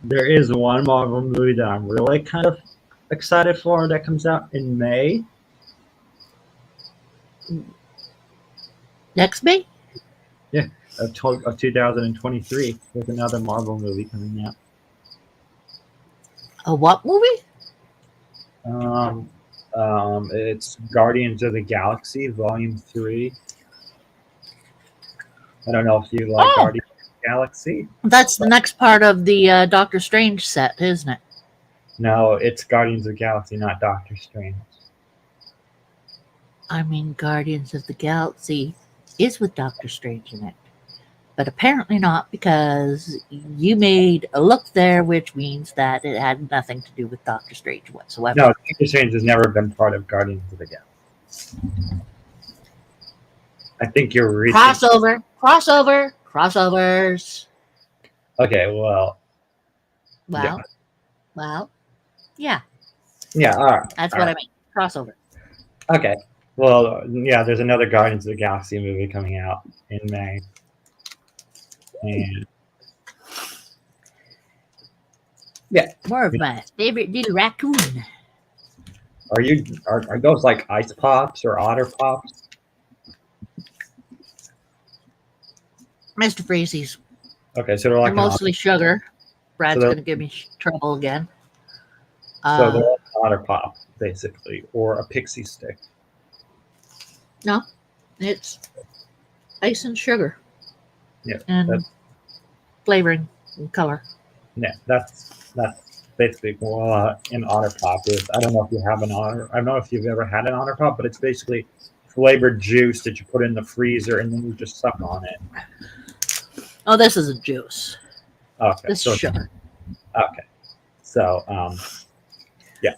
there is one Marvel movie that I'm really kind of excited for that comes out in May. Next May? Of 2023. There's another Marvel movie coming out. A what movie? It's Guardians of the Galaxy Volume 3. I don't know if you like Guardians of the Galaxy. That's the next part of the Doctor Strange set, isn't it? No, it's Guardians of the Galaxy, not Doctor Strange. I mean, Guardians of the Galaxy is with Doctor Strange in it. But apparently not, because you made a look there, which means that it had nothing to do with Doctor Strange whatsoever. No, Doctor Strange has never been part of Guardians of the Galaxy. I think you're reaching. Crossovers. Okay, well. Yeah. Yeah, all right. That's all what right. I mean. Crossover. Okay. Well, yeah, there's another Guardians of the Galaxy movie coming out in May. And yeah. More of my favorite little raccoon. Are those like ice pops or otter pops? Mr. Freezy's. Okay, so they're like They're mostly sugar. Brad's So going to give me trouble again. so they're like an otter pop, basically, or a pixie stick. No, it's ice and sugar. Yeah, and flavoring and color. Yeah, that's basically what an otter pop is. I don't know if you have an otter. I don't know if you've ever had an otter pop, but it's basically flavored juice that you put in the freezer and then you just suck on it. Oh, this isn't juice. Okay, This is sugar. Okay, so yeah.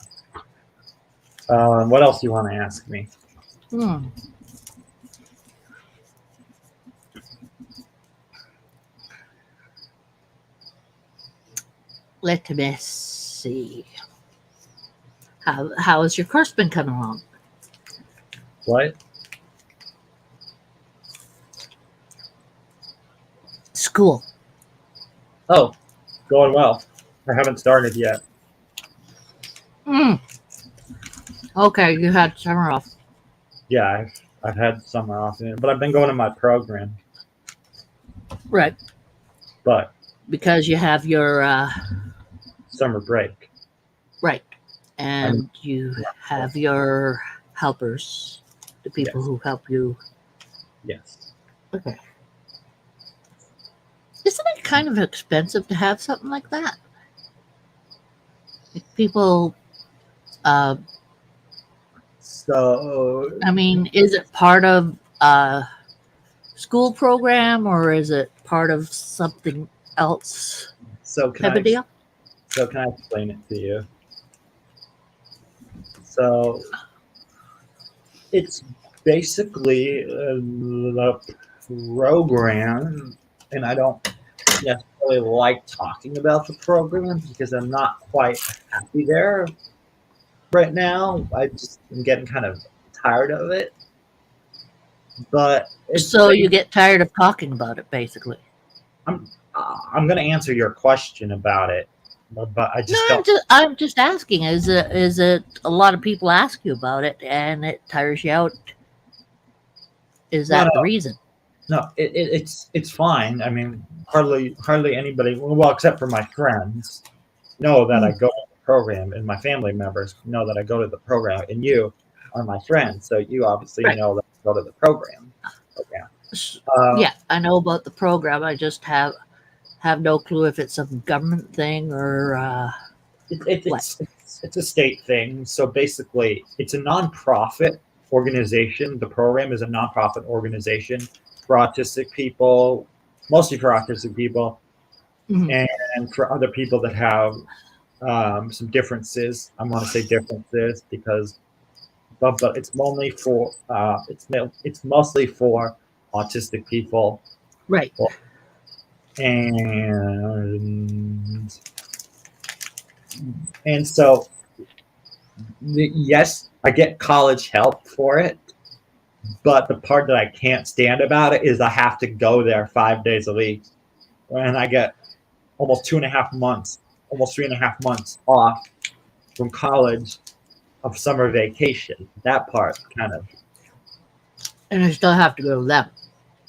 What else do you want to ask me? Hmm. Let me see. How has your course been coming along? What? School. Oh, going well. I haven't started yet. Hmm. Okay, you had summer off. Yeah, I've had summer off, but I've been going to my program. Right. But Because you have your summer break. right. And you have your helpers, the people Yes. who help you. Yes. Okay. Isn't it kind of expensive to have something like that? If people, uh, So I mean, is it part of a school program or is it part of something else so can type I of deal? so can I explain it to you? So it's basically the program, and I don't necessarily like talking about the program because I'm not quite happy there right now. I just am getting kind of tired of it. But it's So you get tired of talking about it, basically. I'm going to answer your question about it, but I No, just don't. I'm just asking. Is it a lot of people ask you about it and it tires you out? Is No, that the no, reason? no. It's fine. I mean, hardly anybody. Well, except for my friends, know that I go to the program, and my family members know that I go to the program, and you are my friend, so you obviously Right. know that I go to the program. Okay. Yeah, I know about the program. I just have no clue if it's a government thing or what. It's a state thing. So basically, it's a nonprofit organization. The program is a nonprofit organization for autistic people, mostly for autistic people, Mhm. and for other people that have some differences. I want to say differences because, but it's only for it's mostly for autistic people, Right. and so yes, I get college help for it, but the part that I can't stand about it is I have to go there 5 days a week, and I get almost 2.5 months, almost 3.5 months off from college of summer vacation. That part kind of, And I still have to go to them.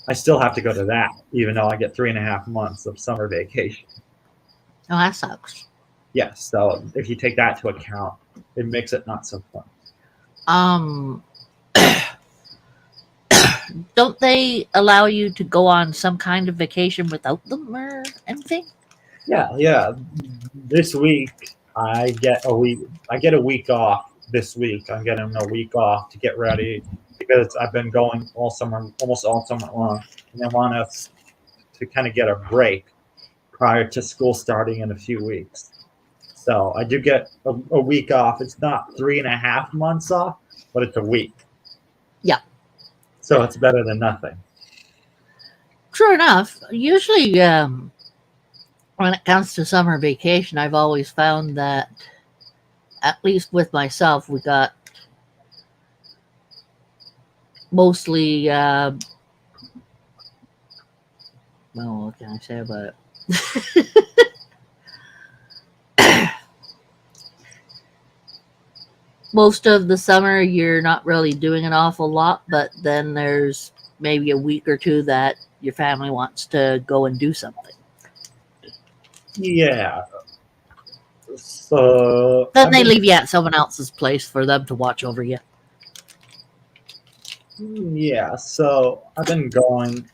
I still have to go to that, even though I get 3.5 months of summer vacation. Oh, that sucks. Yes, so if you take that to account, it makes it not so fun. Um, don't they allow you to go on some kind of vacation without them or anything? Yeah. This week I get a week. I get a week off this week. I'm getting a week off to get ready because I've been going all summer, almost all summer long, and they want us to kind of get a break prior to school starting in a few weeks. So I do get a week off. It's not 3.5 months off, but it's a week. Yeah. So it's better than nothing. True enough. Usually, when it comes to summer vacation, I've always found that, at least with myself, we got mostly, well, what can I say about it? Most of the summer, you're not really doing an awful lot, but then there's maybe a week or two that your family wants to go and do something. Yeah. So Then they leave you at someone else's place for them to watch over you. yeah. So I've been going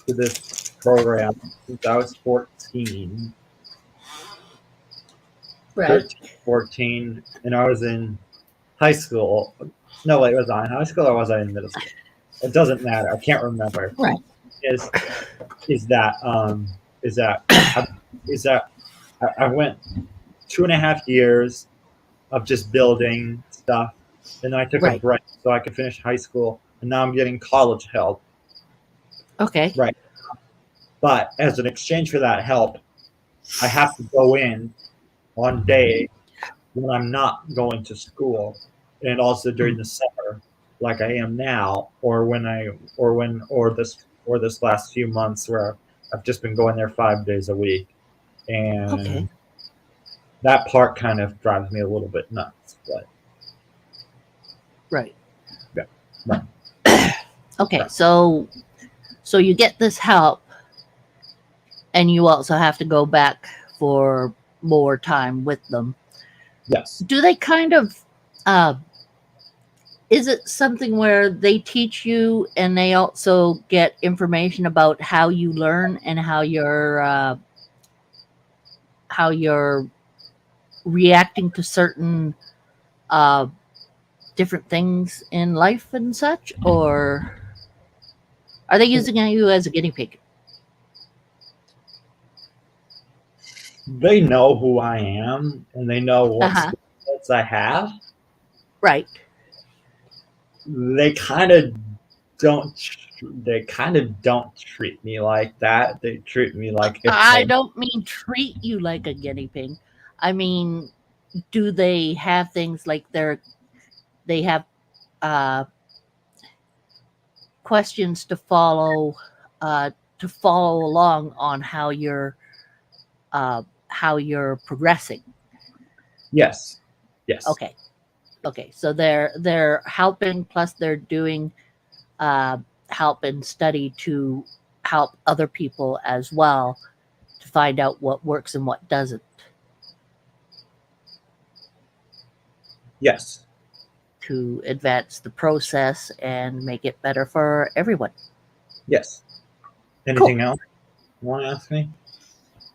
to this program since I was 14, Right. 13, 14, and I was in high school. No, wait, was I in high school or was I in middle school? It doesn't matter. I can't remember. Right. Is is that is that is that I went 2.5 years of just building stuff, and then I took a Right. break so I could finish high school, and now I'm getting college help. Okay. Right. But as an exchange for that help, I have to go in on days when I'm not going to school, and also during the summer, like I am now, or this last few months where I've just been going there 5 days a week, and Okay. that part kind of drives me a little bit nuts. But Right. yeah, right. Okay. Right. So you get this help, and you also have to go back for more time with them. Yes, Do they kind of is it something where they teach you and they also get information about how you learn and how you're reacting to certain uh, different things in life and such, or are they using you as a guinea pig? they know who I am, and they know what Uh-huh. skill sets I have. Right. They kind of don't. They kind of don't treat me like that. They treat me like if I they. don't mean treat you like a guinea pig. I mean, do they have things like they have uh, questions to follow along on how you're progressing? Yes, yes, Okay. Okay. So they're helping, plus they're doing uh, help and study to help other people as well to find out what works and what doesn't, yes. to advance the process and make it better for everyone. Yes. Cool. Anything else you want to ask me?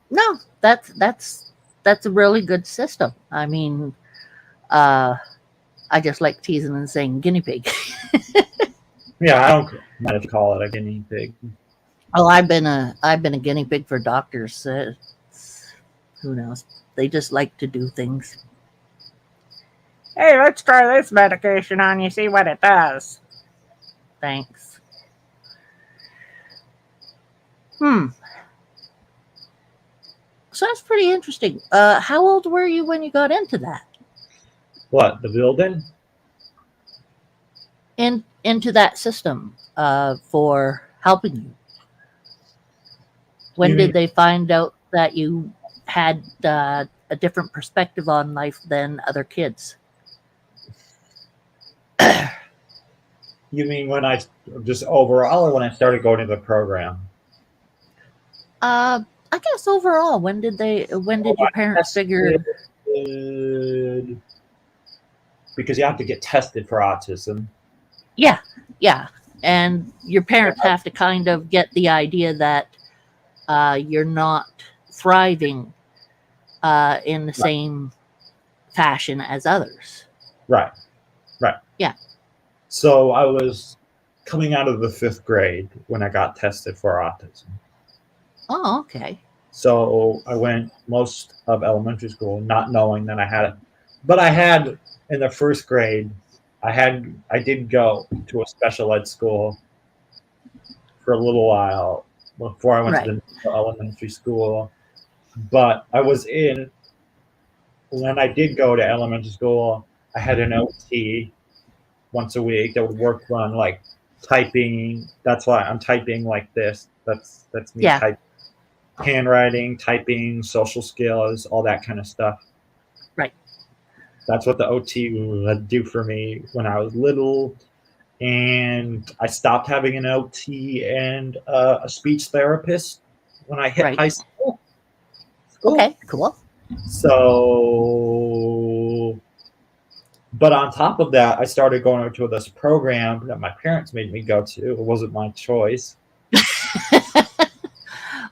No, that's a really good system. I mean, uh, I just like teasing and saying guinea pig. Yeah, I don't mind if you call it a guinea pig. Oh, I've been a guinea pig for doctors. Who knows? They just like to do things. Hey, let's try this medication on you. See what it does. Thanks. Hmm. So that's pretty interesting. How old were you when you got into that? What, the building? Into that system for helping you. When You did mean they find out that you had a different perspective on life than other kids? you mean when I just overall, or when I started going to the program? I guess overall, when did your parents figure? Tested, because you have to get tested for autism. Yeah, yeah, and your parents have to kind of get the idea that you're not thriving in the same fashion as others. Right, right. Yeah. So I was coming out of the 5th grade when I got tested for autism. Oh, okay. So I went most of elementary school not knowing that I had it. But I had in the 1st grade, I did go to a special ed school for a little while before I went to Right. the elementary school. But when I did go to elementary school, I had an OT once a week that would work on like typing. That's why I'm typing like this. That's me Yeah. typing. Handwriting, typing, social skills, all that kind of stuff. Right. That's what the OT would do for me when I was little. And I stopped having an OT and a speech therapist when I hit Right. high school. Okay. Cool. So, but on top of that, I started going to this program that my parents made me go to. It wasn't my choice.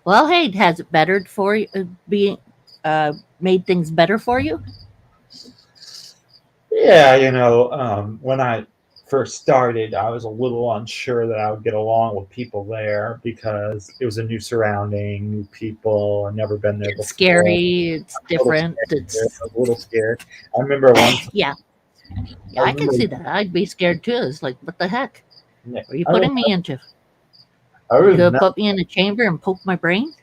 Well, hey, has it bettered for you? Made things better for you? Yeah, when I first started, I was a little unsure that I would get along with people there because it was a new surrounding, new people. I'd never been there It's before. scary. It's A little different. scared. It's I was a little scared. I remember one time yeah. Yeah, I can see that. I'd be scared too. It's like, what the heck? Yeah, What are you I putting me into? I You could remember. put me in a chamber and poke my brain?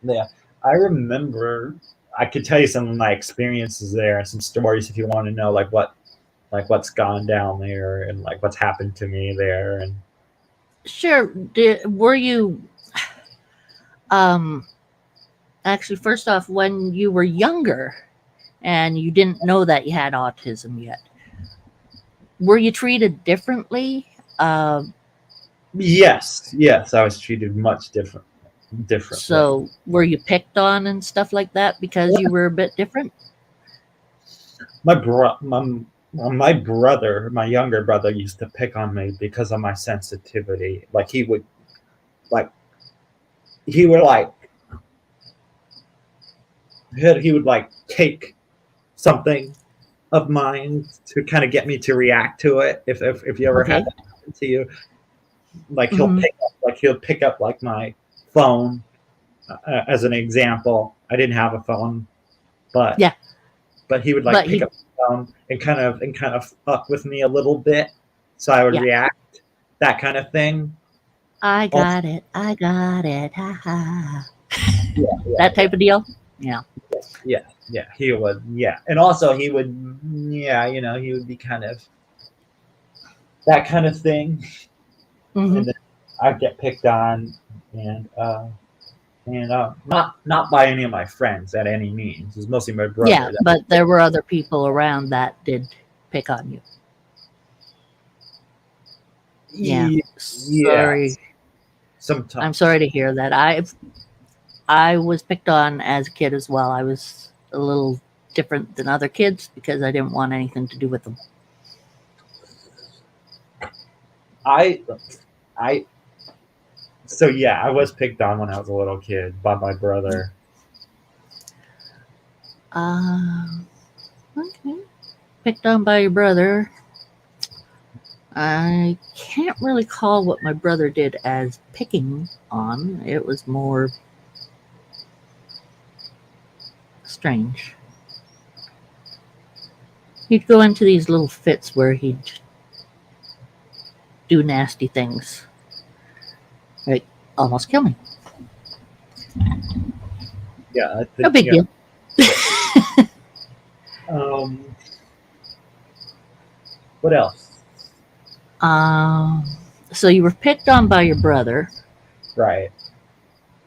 Yeah, I remember. I could tell you some of my experiences there and some stories if you want to know, what's gone down there and like what's happened to me there. And Sure. Were you um actually, first off, when you were younger and you didn't know that you had autism yet, were you treated differently? Uh, yes, I was treated much differently. so were you picked on and stuff like that because you were a bit different? My bro, my brother, my younger brother, used to pick on me because of my sensitivity. Like he would like he would like take something of mine to kind of get me to react to it. If you ever had Okay. that happen to you, like Mhm. he'll pick up like my phone as an example. I didn't have a phone, but Yeah, he would like but pick he, up the phone and kind of fuck with me a little bit, so I would yeah, react, that kind of thing. I Also, got it. I got it. Ha ha. yeah, That yeah, type of deal. Yeah. yeah. He would, yeah, and also he would, yeah, he would be kind of that kind of thing, Hmm. and then I'd get picked on, and not by any of my friends at any means. It was mostly my Yeah, brother. but there were other people around that did pick on you. Yeah. Yeah, Sorry. I'm sometimes. sorry to hear that. I was picked on as a kid as well. I was a little different than other kids because I didn't want anything to do with them. I I So yeah, I was picked on when I was a little kid by my brother. Um, okay. Picked on by your brother. I can't really call what my brother did as picking on. It was more strange. He'd go into these little fits where he'd do nasty things, like almost kill me. Yeah, I No think big deal. Um, what else? Um, so you were picked on by your brother. Right.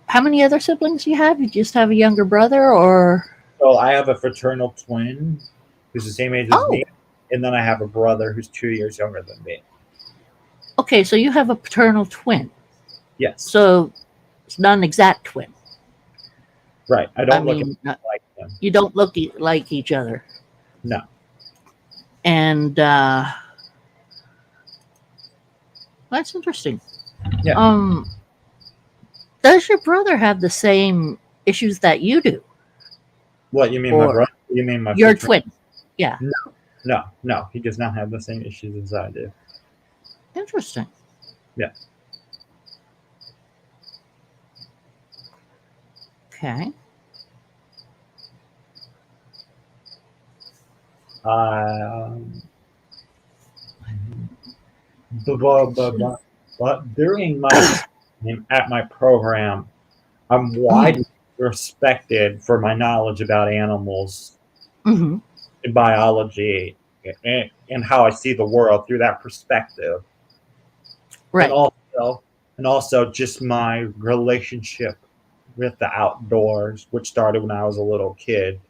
How many other siblings do you have? You just have a younger brother, or So I have a fraternal twin who's the same age as oh, me, and then I have a brother who's 2 years younger than me. okay. So you have a paternal twin. Yes. So it's not an exact twin. Right. I I don't look mean, like him. you don't look like each other, No. and that's interesting. Yeah. Does your brother have the same issues that you do, What you mean, my or brother? You mean my your fraternal? twin? Yeah, No. He does not have the same issues as I do. interesting. Yeah. Okay. Um, but during my time at my program, I'm widely respected for my knowledge about animals Hmm. and biology and how I see the world through that perspective. And Right. also just my relationship with the outdoors, which started when I was a little kid.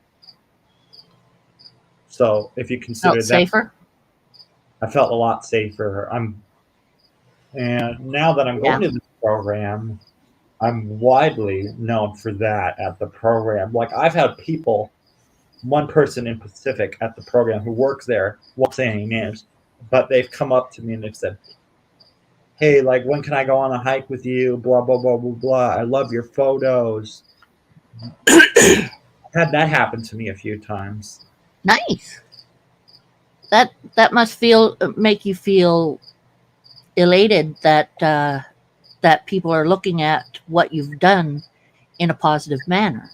So if you Felt consider that, safer. I felt a lot safer. And now that I'm Yeah. going to this program, I'm widely known for that at the program. Like I've had people, one person in Pacific at the program who works there, won't say any names, but they've come up to me and they've said, "Hey, like when can I go on a hike with you? Blah blah blah blah blah. I love your photos." I've had that happen to me a few times. Nice. That must feel make you feel elated that that people are looking at what you've done in a positive manner.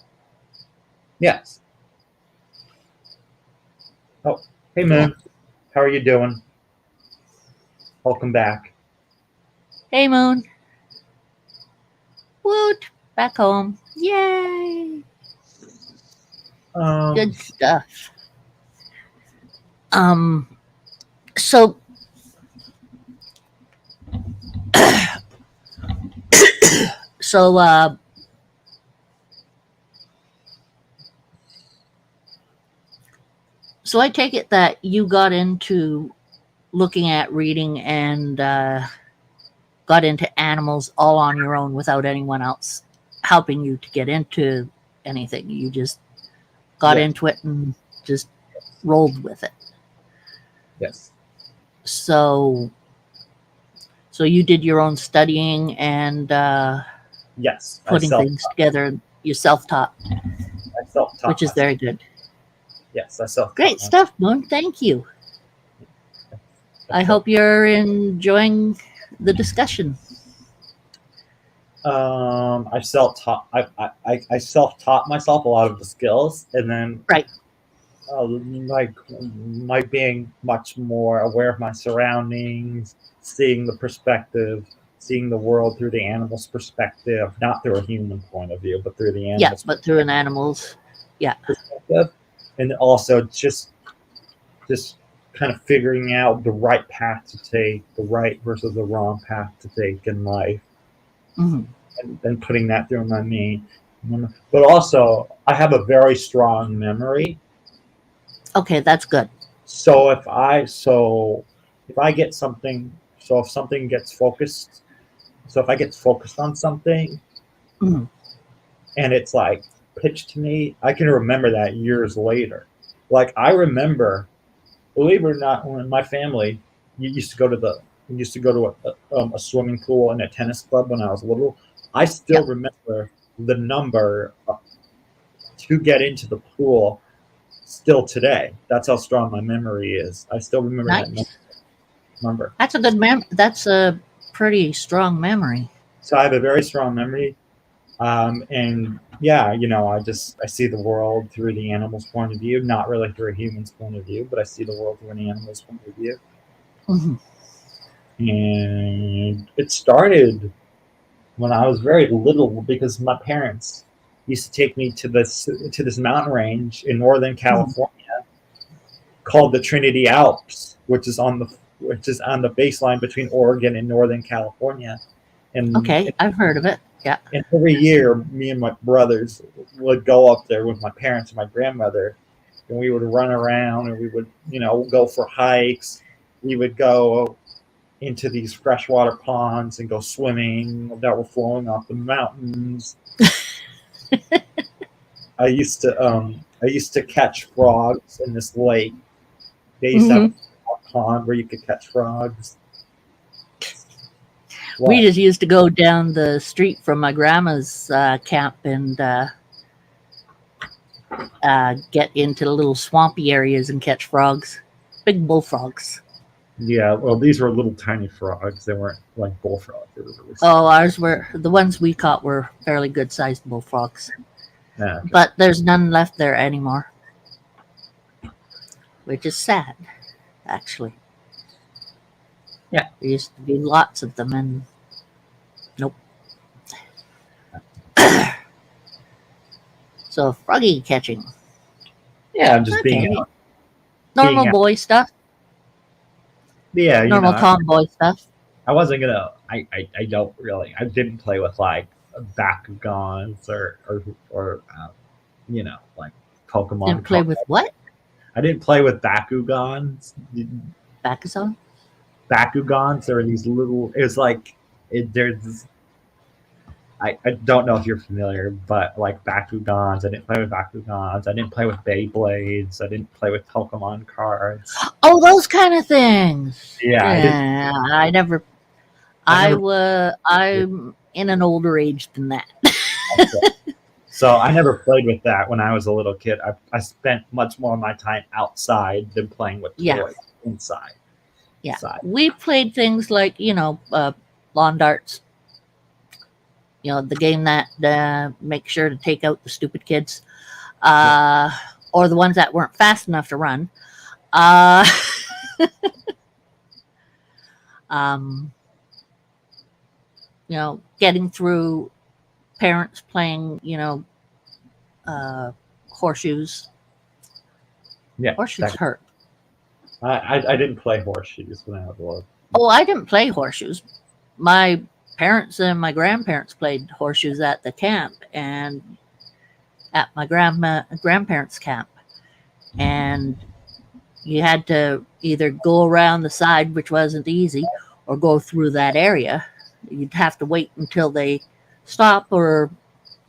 Yes. Oh, hey Yeah. man. How are you doing? Welcome back. Hey, Moon. Woot. Back home. Yay. Good stuff. So so so I take it that you got into looking at reading and got into animals all on your own without anyone else helping you to get into anything. You just got Yeah. into it and just rolled with it. Yes. So you did your own studying and Yes. putting things together. You self-taught, I self-taught. which is myself. very good. Yes, I self-taught. Great stuff, Moon. Thank you. I hope you're enjoying the discussion. I self-taught. I self-taught myself a lot of the skills, and then Right. my being much more aware of my surroundings, seeing the perspective, seeing the world through the animal's perspective, not through a human point of view, but through the animal's Yeah, but through an animal's. Yeah. perspective, and also just kind of figuring out the right path to take, the right versus the wrong path to take in life. Mhm. And putting that through my main. But also, I have a very strong memory. Okay, that's good. So if I get something, so if something gets focused, so if I get focused on something, Mhm. and it's like pitched to me, I can remember that years later. Like I remember, believe it or not, when my family used to go to a swimming pool and a tennis club when I was little. I still remember the number to get into the pool still today. That's how strong my memory is. I still remember that Nice. number. That's a good That's a pretty strong memory. So I have a very strong memory. And yeah, I see the world through the animal's point of view, not really through a human's point of view, but I see the world through an animal's point of view. Mhm. And it started when I was very little because my parents used to take me to this mountain range in Northern California called the Trinity Alps, which is on the baseline between Oregon and Northern California. And Okay, I've heard of it. Yeah. and every year, me and my brothers would go up there with my parents and my grandmother, and we would run around and we would, go for hikes. We would go into these freshwater ponds and go swimming that were flowing off the mountains. I used to catch frogs in this lake. They used to have a pond where you could catch frogs. We just used to go down the street from my grandma's camp and get into the little swampy areas and catch frogs, big bullfrogs. Yeah, well, these were little tiny frogs. They weren't like bullfrogs. They were really Oh, ours were the ones we caught were fairly good-sized bullfrogs, yeah. but there's none left there anymore, which is sad, actually. Yeah, there used to be lots of them, and nope. So froggy catching. Yeah, I'm just Okay. being out. Normal being out. boy stuff. Yeah, Normal tomboy stuff. I wasn't gonna. I don't really. I didn't play with like Bakugans or like Pokemon. Didn't play with what? I didn't play with Bakugans. Bakazon? Bakugans are these little. It's like there's. I don't know if you're familiar, but like Bakugans, I didn't play with Bakugans. I didn't play with Beyblades. I didn't play with Pokemon cards. Oh, those kind of things. Yeah, I never. I'm in an older age than that. So I never played with that when I was a little kid. I spent much more of my time outside than playing with toys inside. Yeah, Inside. we played things like lawn darts. The game that makes sure to take out the stupid kids, or the ones that weren't fast enough to run. um, getting through parents playing, horseshoes. Yeah, Horseshoes hurt. I didn't play horseshoes when I was little. Oh, I didn't play horseshoes. My parents and my grandparents played horseshoes at the camp and at my grandparents' camp. And you had to either go around the side, which wasn't easy, or go through that area. You'd have to wait until they stop or,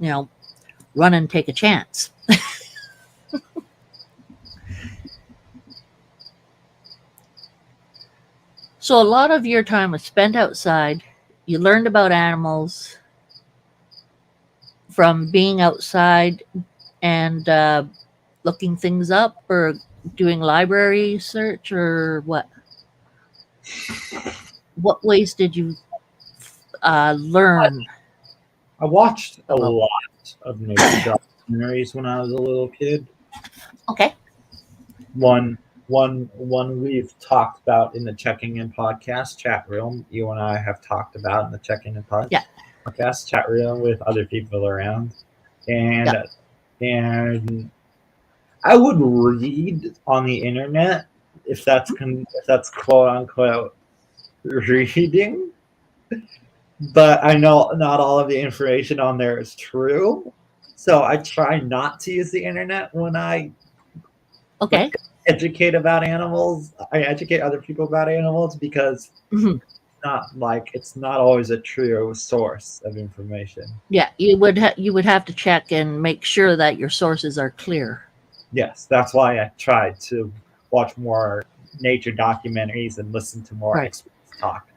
run and take a chance. So a lot of your time was spent outside. You learned about animals from being outside and looking things up or doing library search or what? What ways did you learn? I watched a about- lot of nature documentaries when I was a little kid. Okay. One we've talked about in the Checking In podcast chat room. You and I have talked about in the Checking In podcast chat room with other people around, and I would read on the internet if that's quote unquote reading, but I know not all of the information on there is true, so I try not to use the internet when I Okay. educate about animals. I educate other people about animals because Mhm. it's not always a true source of information. Yeah, you would have to check and make sure that your sources are clear. Yes, that's why I try to watch more nature documentaries and listen to more Right. experts talk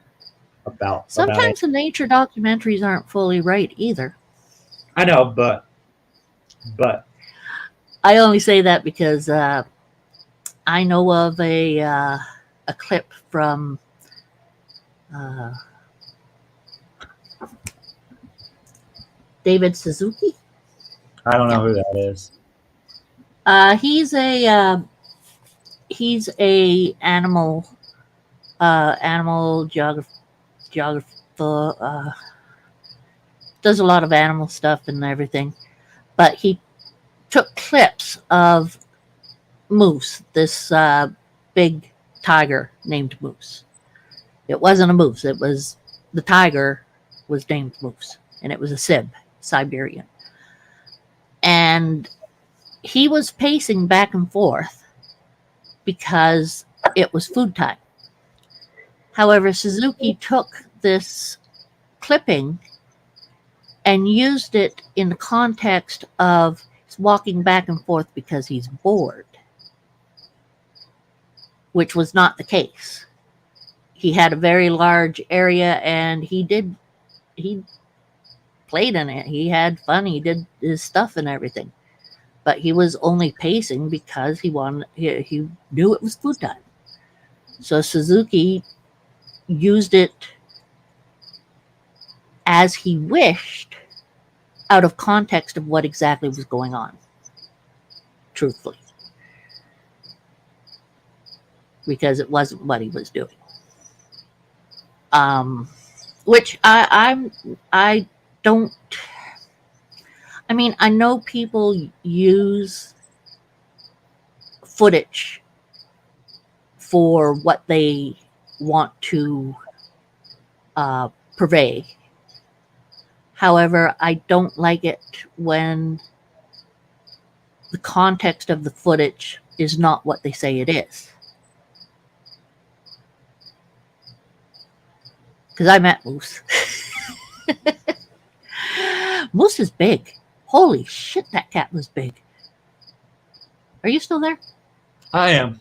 about it. Sometimes the nature documentaries aren't fully right either. I know, but I only say that because I know of a clip from David Suzuki. I don't know who that is. He's a animal geographer. Does a lot of animal stuff and everything, but he took clips of Moose, this big tiger named Moose. It wasn't a moose. It was the tiger was named Moose, and it was a Siberian. And he was pacing back and forth because it was food time. However, Suzuki took this clipping and used it in the context of walking back and forth because he's bored, which was not the case. He had a very large area and he played in it. He had fun. He did his stuff and everything. But he was only pacing because he knew it was food time. So Suzuki used it as he wished out of context of what exactly was going on, truthfully, because it wasn't what he was doing. Which I don't. I mean, I know people use footage for what they want to purvey. However, I don't like it when the context of the footage is not what they say it is. Because I met Moose. Moose is big. Holy shit, that cat was big. Are you still there? I am.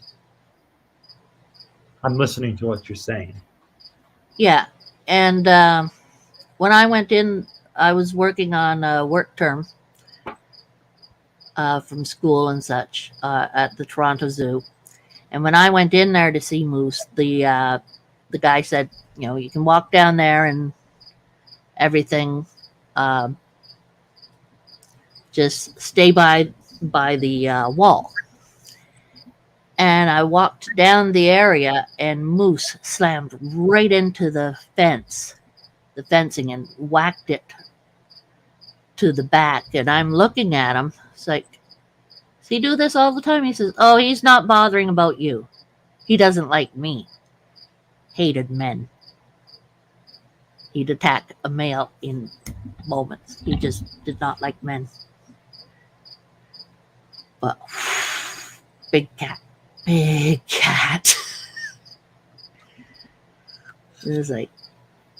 I'm listening to what you're saying. Yeah. And when I went in, I was working on a work term from school and such at the Toronto Zoo. And when I went in there to see Moose, the guy said, you can walk down there and everything. Just stay by the wall. And I walked down the area, and Moose slammed right into the fencing, and whacked it to the back. And I'm looking at him. It's like, does he do this all the time? He says, oh, he's not bothering about you. He doesn't like me. Hated men. He'd attack a male in moments. He just did not like men. But big cat. Big cat. It was like,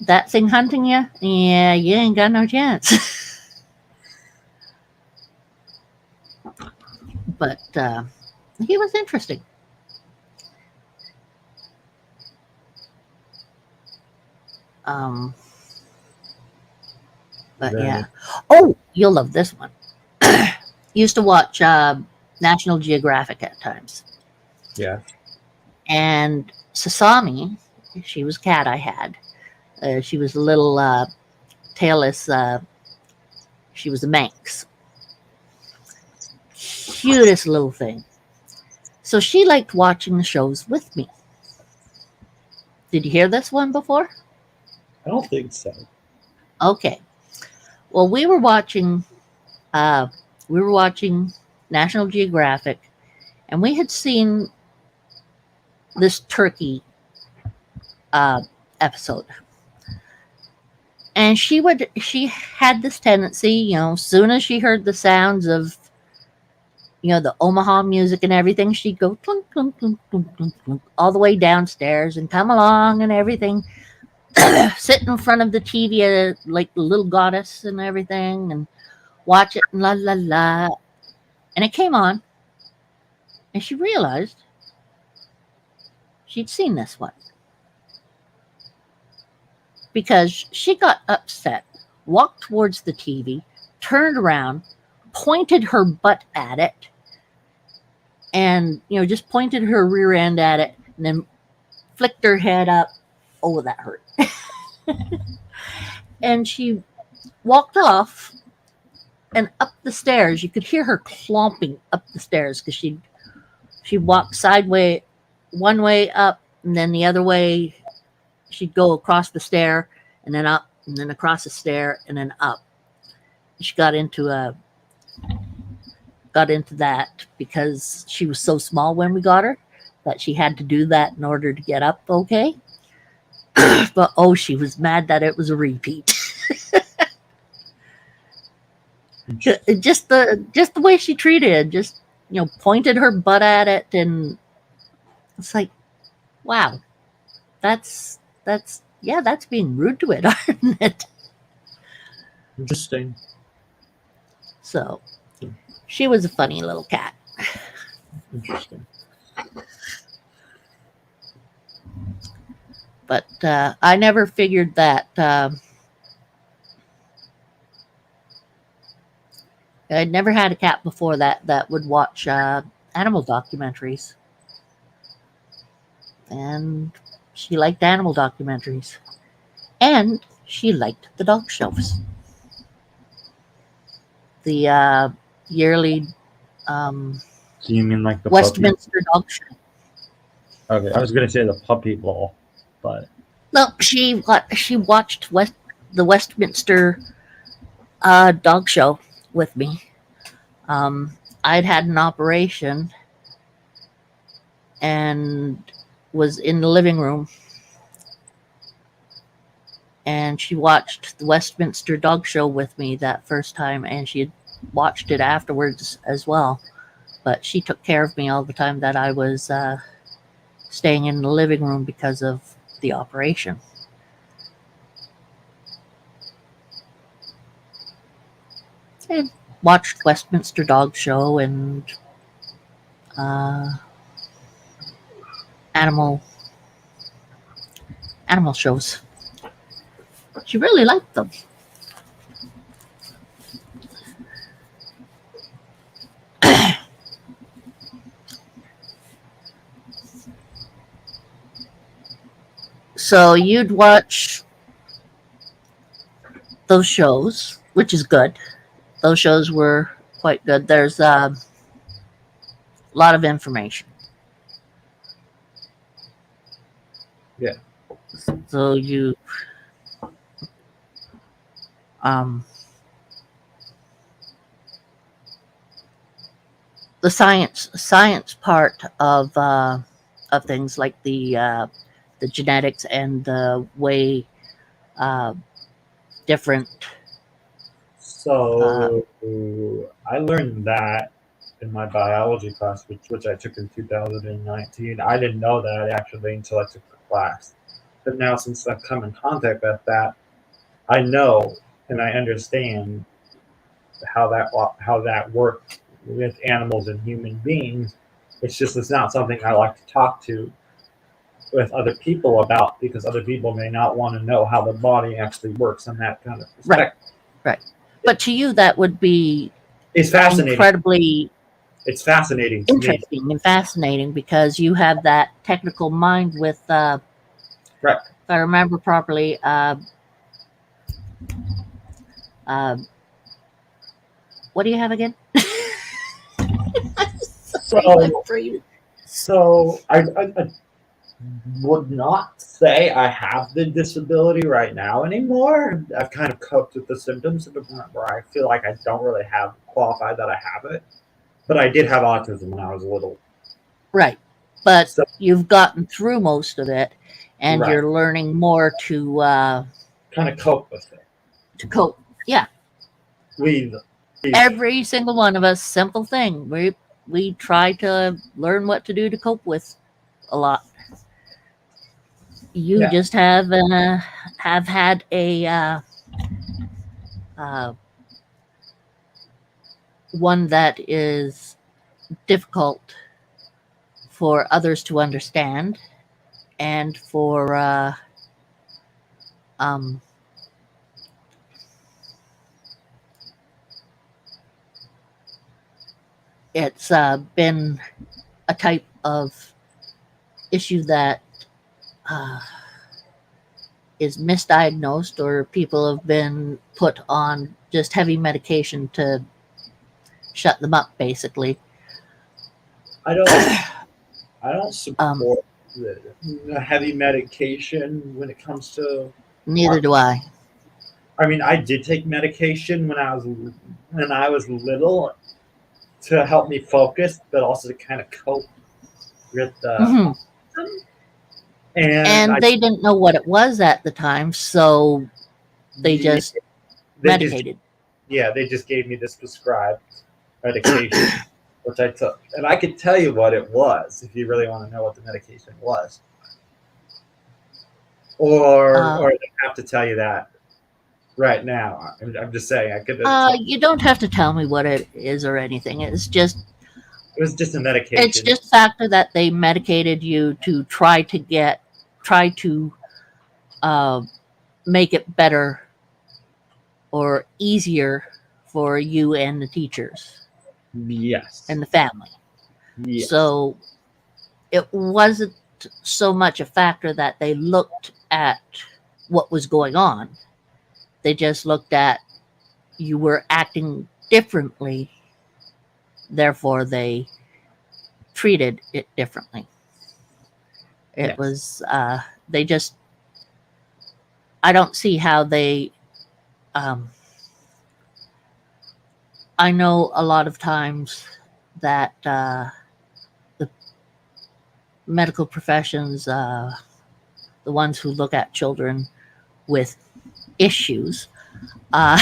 that thing hunting you? Yeah, you ain't got no chance. But he was interesting. But Right. yeah. Oh, you'll love this one. Used to watch National Geographic at times. Yeah. And Sasami, she was a cat I had. She was a little tailless. She was a Manx. Cutest little thing. So she liked watching the shows with me. Did you hear this one before? I don't think so. Okay. Well, we were watching National Geographic, and we had seen this turkey episode. And she had this tendency, as soon as she heard the sounds of, the Omaha music and everything, she'd go clunk, clunk, clunk, clunk, clunk, clunk, all the way downstairs and come along and everything, sit in front of the TV like the little goddess and everything, and watch it and la la la. And it came on, and she realized she'd seen this one. Because she got upset, walked towards the TV, turned around, pointed her butt at it, and just pointed her rear end at it, and then flicked her head up. Oh, that hurt. And she walked off, and up the stairs. You could hear her clomping up the stairs because she walked sideways, one way up, and then the other way. She'd go across the stair, and then up, and then across the stair, and then up. She got into that because she was so small when we got her that she had to do that in order to get up okay. But she was mad that it was a repeat. Just the way she treated it, just pointed her butt at it, and it's like, wow, that's being rude to it, aren't it? Interesting. So she was a funny little cat. Interesting. But I never figured that I'd never had a cat before that would watch animal documentaries. And she liked animal documentaries. And she liked the dog shows. The yearly So you mean like the Westminster Dog Show. puppy? Okay, I was gonna say the puppy bowl, but No, she watched the Westminster Dog Show with me. I'd had an operation and was in the living room, and she watched the Westminster Dog Show with me that first time, and she had watched it afterwards as well. But she took care of me all the time that I was staying in the living room because of the operation. And watched Westminster Dog Show and animal shows. She really liked them. So you'd watch those shows, which is good. Those shows were quite good. There's a lot of information. Yeah. So you um the science part of things like the genetics and the way uh, different uh, So I learned that in my biology class, which I took in 2019. I didn't know that actually until I took the class. But now, since I've come in contact with that, I know and I understand how that works with animals and human beings. It's not something I like to talk to with other people about because other people may not want to know how the body actually works in that kind of right, perspective. right. But to you, that would be It's fascinating. incredibly It's fascinating to me. interesting and fascinating because you have that technical mind with, Right. if I remember properly, uh, what do you have again? Sorry, my So, brain. I would not say I have the disability right now anymore. I've kind of coped with the symptoms to the point where I feel like I don't really have qualified that I have it. But I did have autism when I was little. Right. But So, you've gotten through most of it and right. you're learning more Kind of cope with it. to cope. Yeah. We've Every single one of us, simple thing. We try to learn what to do to cope with a lot. You yeah. just have had a uh, one that is difficult for others to understand and for um, it's been a type of issue that uh, is misdiagnosed or people have been put on just heavy medication to shut them up basically. I don't um, support the heavy medication when it comes to. Neither do I. I mean, I did take medication when I was little to help me focus, but also to kind of cope with Hmm. and And I they didn't know what it was at the time, so they yeah, just they just medicated. they just gave me this prescribed medication which I took, and I could tell you what it was if you really want to know what the medication was, or I have to tell you that right now. I'm just saying I could. You don't have to tell me what it is or anything. It was just a It's medication. just a factor that they medicated you to try to uh, make it better or easier for you and the teachers Yes. and the family. Yes. So it wasn't so much a factor that they looked at what was going on. They just looked at you were acting differently, therefore they treated it differently. It Yes. was they just I don't see how they um, I know a lot of times that the medical professions, the ones who look at children with issues, uh,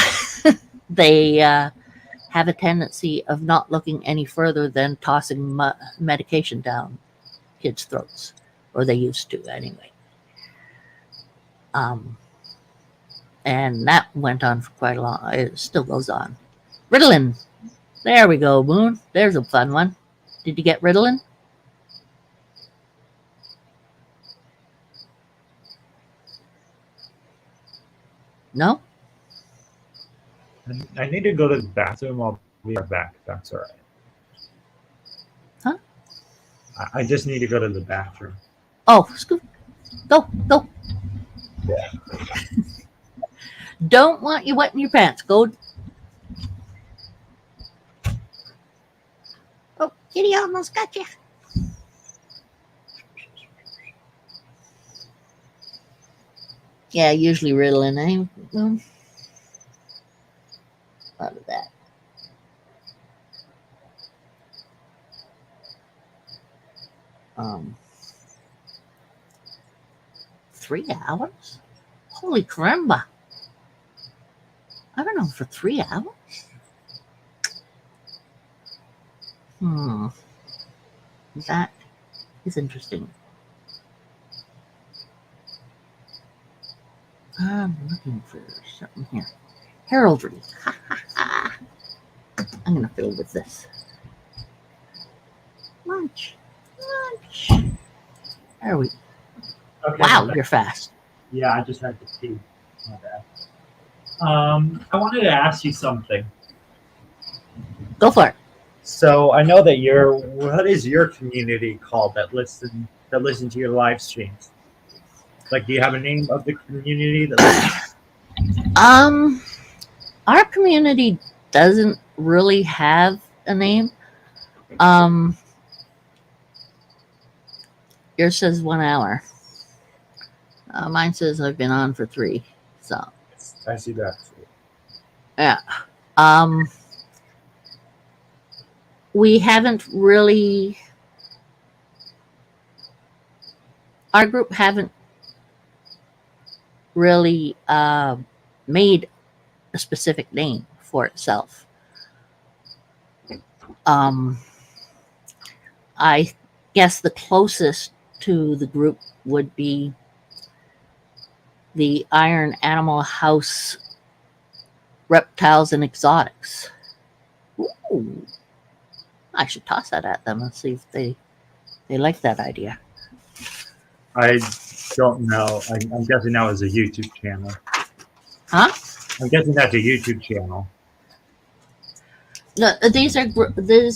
they have a tendency of not looking any further than tossing medication down kids' throats, or they used to anyway. Um, and that went on for quite a long. It still goes on. Ritalin. There we go, Moon. There's a fun one. Did you get Ritalin? No? I need to go to the bathroom. I'll be right back. If that's all right. Huh? I just need to go to the bathroom. Oh, scoop. Go, go. Don't want you wetting your pants. Go. Oh, kitty almost got you. Yeah, usually Ritalin. Well, thought of that. Um, 3 hours? Holy caramba! I don't know, for 3 hours. That is interesting. I'm looking for something here. Heraldry. I'm gonna fill with this. Lunch. There we. Okay. Wow, you're fast. Yeah, I just had to pee. My bad. I wanted to ask you something. Go for it. So I know that what is your community called that listen to your live streams? Like, do you have a name of the community that listens? Our community doesn't really have a name. Yours says 1 hour. Mine says I've been on for 3. So I see that. yeah. We haven't really. Our group haven't really made a specific name for itself. I guess the closest to the group would be the Iron Animal House Reptiles and Exotics. Ooh. I should toss that at them and see if they like that idea. I don't know. I'm guessing that was a YouTube channel. Huh? I'm guessing that's a YouTube channel. No, these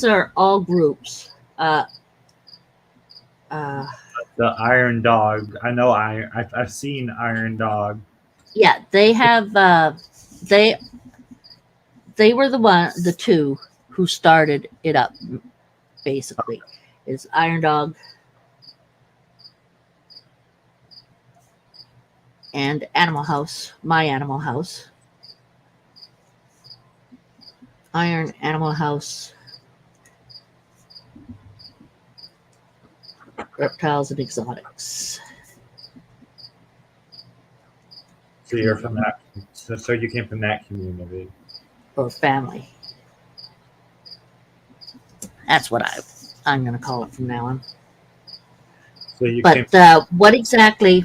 are all groups. The Iron Dog. I know. I've seen Iron Dog. Yeah, they have. They were the two who started it up. Basically, is Iron Dog and Animal House. My Animal House. Iron Animal House. Reptiles and Exotics. So you're from that. So you came from that community. Or family. That's what I'm going to call it from now on. So you But came. what exactly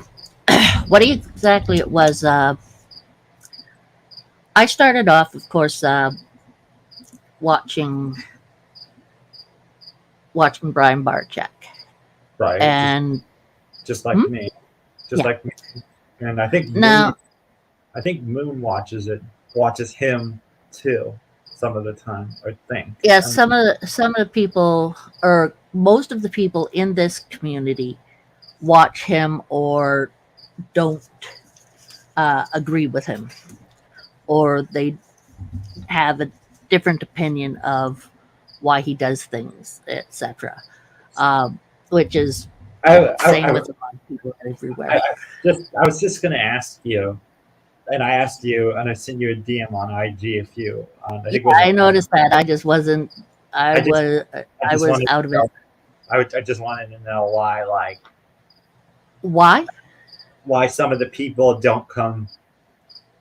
it was? I started off, of course, watching Brian Barczyk, Right. and Just like me. Just Yeah. like me. And I think now Moon watches him too some of the time, I think. yeah, some of the people, or most of the people in this community, watch him or don't agree with him, or they have a different opinion of why he does things, etc. Which is same with a lot of people everywhere. I was just gonna ask you, and I asked you, and I sent you a DM on IG a few. I think it was I noticed that. I just wasn't. I was wanted out to of know- it. I just wanted to know why, Why? some of the people don't come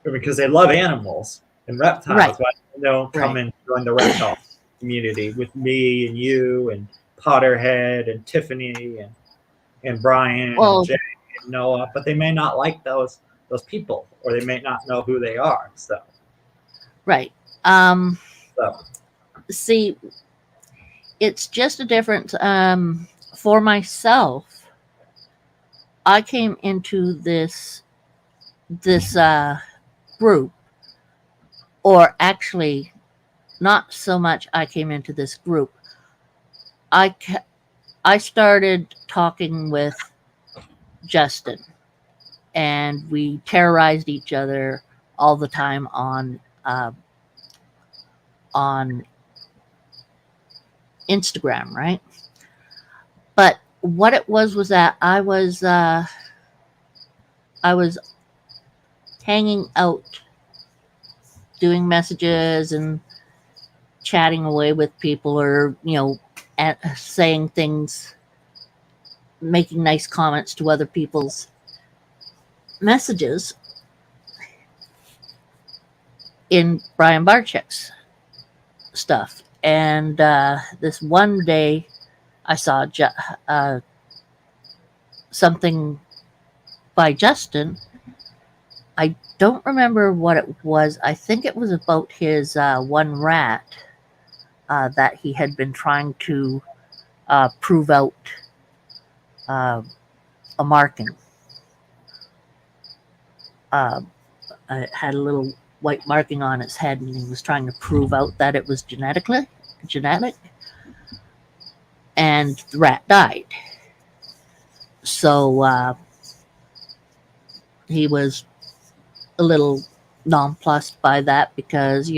because they love animals and reptiles. Right. Why they don't come and join the reptile community with me and you and Potterhead and Tiffany and Brian Well, and Jay and Noah, but they may not like those people, or they may not know who they are. So right. So See, it's just a difference. For myself, I came into this group, or actually, not so much. I came into this group. I started talking with Justin, and we terrorized each other all the time on Instagram, right? But what it was that I was hanging out, doing messages and chatting away with people, or saying things, making nice comments to other people's messages in Brian Barczyk's stuff. And this one day I saw something by Justin. I don't remember what it was. I think it was about his one rat that he had been trying to prove out a marking. It had a little white marking on its head, and he was trying to prove out that it was genetic, and the rat died. So he was a little nonplussed by that, because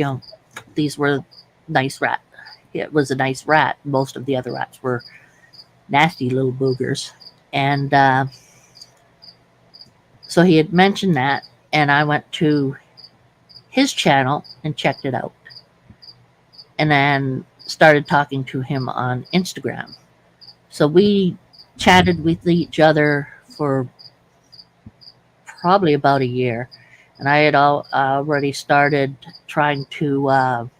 these were nice rat. It was a nice rat. Most of the other rats were nasty little boogers. And so he had mentioned that, and I went to his channel and checked it out, and then started talking to him on Instagram. So we chatted with each other for probably about a year, and I had already started trying to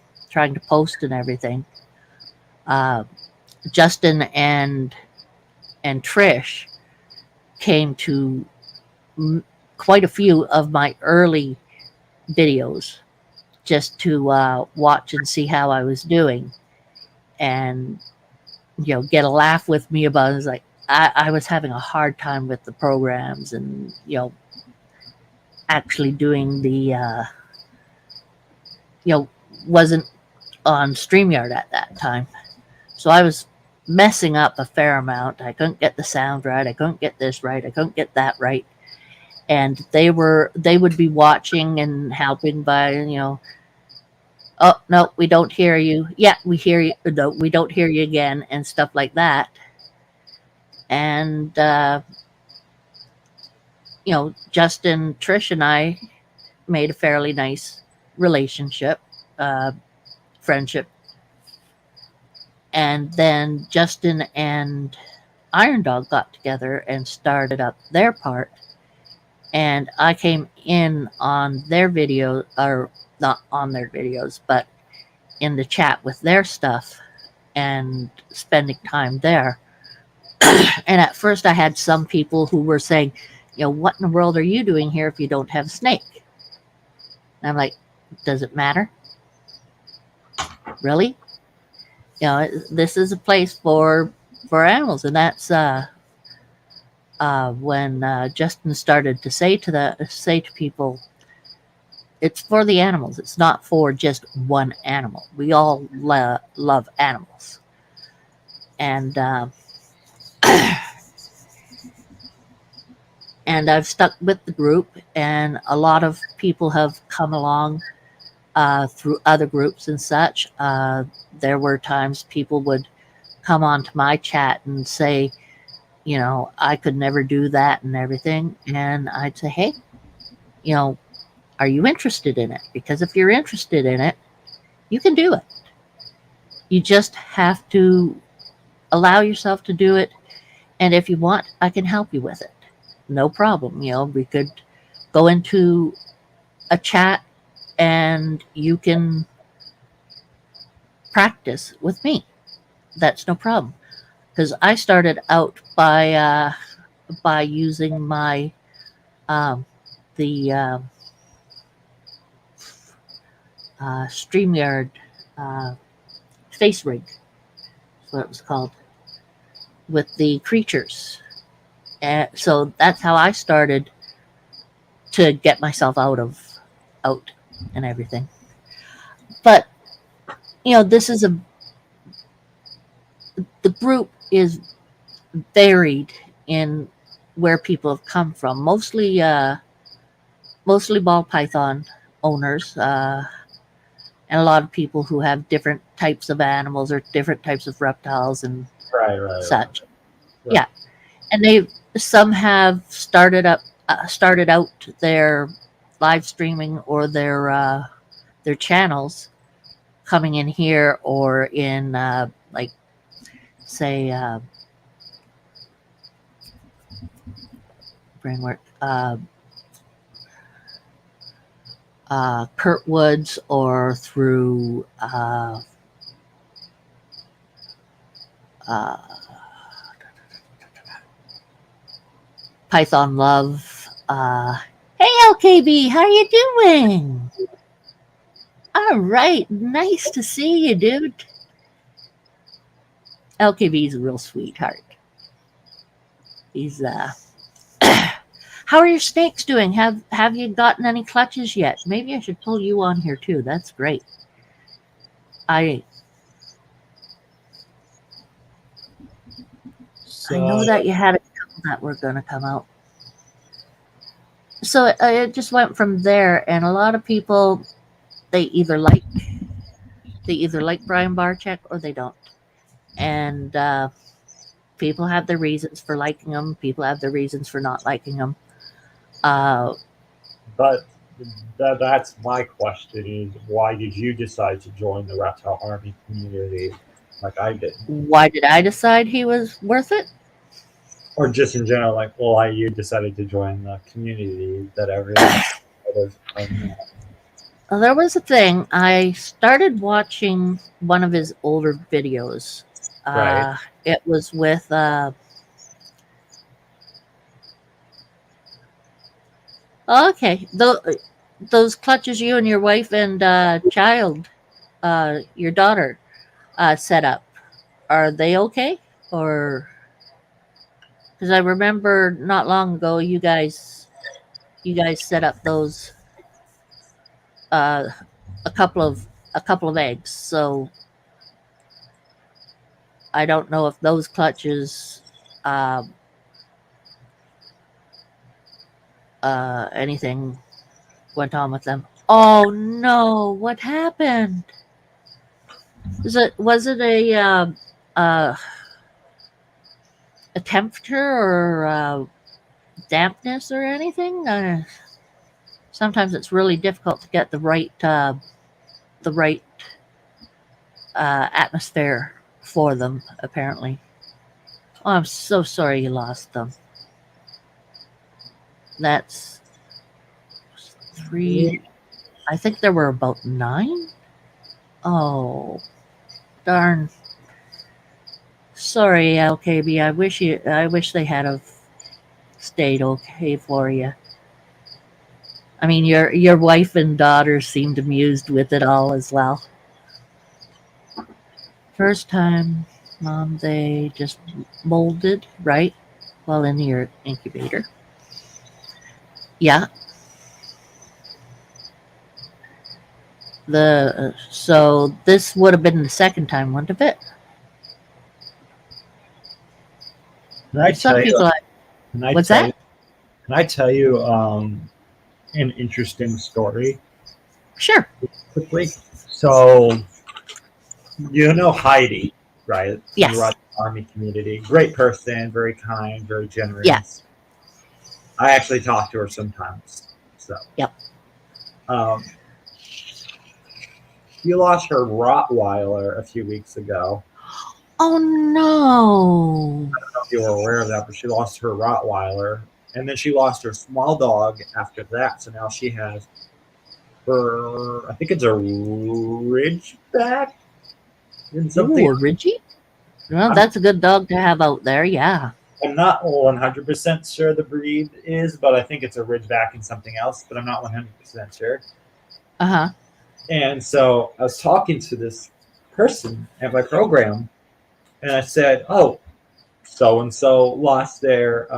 post and everything. Justin and Trish came to quite a few of my early videos just to watch and see how I was doing, and get a laugh with me about it. It was like I was having a hard time with the programs, and actually doing the wasn't on StreamYard at that time, so I was messing up a fair amount. I couldn't get the sound right, I couldn't get this right, I couldn't get that right. And they would be watching and helping by, oh no, we don't hear you. Yeah, we hear you. No, we don't hear you again, and stuff like that. And Justin, Trish, and I made a fairly nice relationship, friendship. And then Justin and Iron Dog got together and started up their part. And I came in on their video, or not on their videos, but in the chat with their stuff and spending time there. And at first I had some people who were saying, what in the world are you doing here if you don't have a snake? And I'm like, does it matter? Really? This is a place for animals. And that's when Justin started to say to people, it's for the animals. It's not for just one animal. We all love animals. And and I've stuck with the group, and a lot of people have come along through other groups and such. There were times people would come onto my chat and say, I could never do that and everything. And I'd say, hey, are you interested in it? Because if you're interested in it, you can do it. You just have to allow yourself to do it. And if you want, I can help you with it. No problem. We could go into a chat and you can practice with me. That's no problem. Because I started out by using my StreamYard face rig. That's what it was called, with the creatures. And so that's how I started to get myself out and everything. But this is the group is varied in where people have come from. Mostly ball python owners, and a lot of people who have different types of animals or different types of reptiles and such. Right. Yeah, and some have started out their live streaming or their channels coming in here or in like say brainwork Kurt Woods or through uh, Python Love. Hey LKB, how you doing? All right, nice to see you, dude. LKB's a real sweetheart. He's How are your snakes doing? Have you gotten any clutches yet? Maybe I should pull you on here too. That's great. I know that you had a couple that were going to come out. So it just went from there, and a lot of people they either like Brian Barczyk or they don't, and people have their reasons for liking him. People have their reasons for not liking him. But that's my question: is why did you decide to join the Reptile Army community like I did, Why did I decide he was worth it? or just in general, like why you decided to join the community that everyone was? Well, there was a thing. I started watching one of his older videos. Right. It was with okay, those clutches you and your wife and child, your daughter, set up. Are they okay? Or because I remember not long ago you guys set up those a couple of eggs. So I don't know if those clutches anything went on with them. Oh no, what happened? Was it a temperature or dampness or anything? Sometimes it's really difficult to get the right atmosphere for them. Apparently, oh, I'm so sorry you lost them. That's 3. I think there were about 9. Oh, darn. Sorry, LKB. I wish they had have stayed okay for you. I mean, your wife and daughter seemed amused with it all as well. First time, Mom, they just molded, right? While in your incubator. Yeah. So this would have been the second time, wouldn't it? Can I Some tell you? people. What's that? Can I tell you an interesting story Sure. quickly? So you know Heidi, right? Yes. The Russian Army community. Great person, very kind, very generous. Yeah. I actually talk to her sometimes. So. Yep. She lost her Rottweiler a few weeks ago. Oh no! I don't know if you were aware of that, but she lost her Rottweiler, and then she lost her small dog after that. So now she has her, I think it's a Ridgeback and something. Ooh, a Ridgie? Well, that's a good dog to have out there. Yeah. I'm not 100% sure the breed is, but I think it's a Ridgeback and something else, but I'm not 100% sure. Uh-huh. And so I was talking to this person at my program, and I said, oh, so-and-so lost their,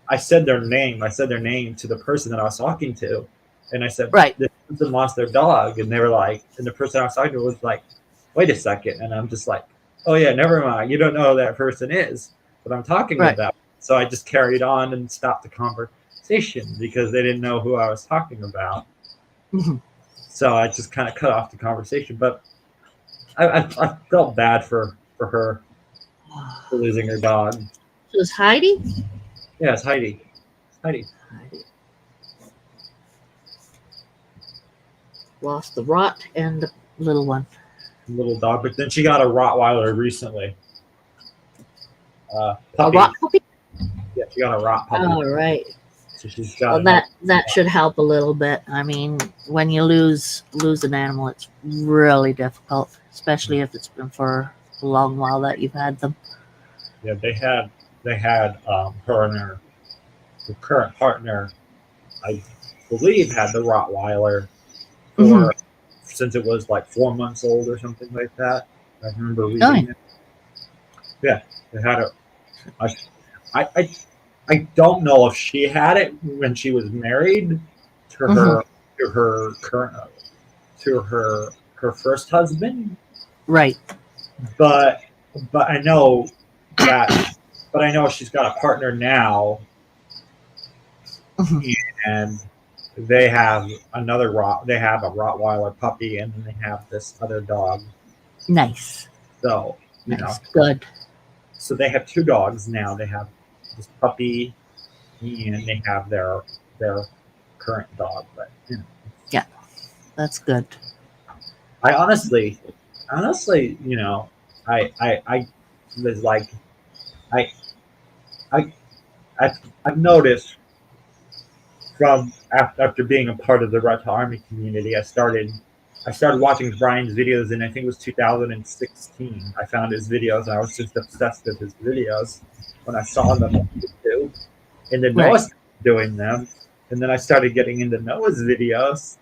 I said their name. I said their name to the person that I was talking to. And I said, right, this person lost their dog. And they were like, and the person I was talking to was like, wait a second. And I'm just like, oh yeah, never mind. You don't know who that person is, but I'm talking about. So I just carried on and stopped the conversation because they didn't know who I was talking about. Mm-hmm. So I just kind of cut off the conversation. But I felt bad for her for losing her dog. So it's Heidi? Yeah, it's Heidi. Heidi. lost the Rot and the little one. Little dog, but then she got a Rottweiler recently. A Puppy. Rot puppy? Yeah, she got a Rot puppy. All right. So she's got Well, another- that should help a little bit. I mean, when you lose an animal, it's really difficult, especially if it's been for a long while that you've had them. Yeah, they had her and her current partner, I believe, had the Rottweiler for since it was like 4 months old or something like that. I remember reading it. Yeah, they had it. I don't know if she had it when she was married to her current to her first husband, Right. but I know that but I know she's got a partner now, Mhm. and they have they have a Rottweiler puppy, and then they have this other dog. Nice. So Nice. Good. so they have 2 dogs now. They have this puppy, and they have their current dog. But That's good. I honestly, I was like, I, I've noticed from after being a part of the Red Army community, I started watching Brian's videos, and I think it was 2016. I found his videos, and I was just obsessed with his videos when I saw them on YouTube, and then Noah started doing them, and then I started getting into Noah's videos,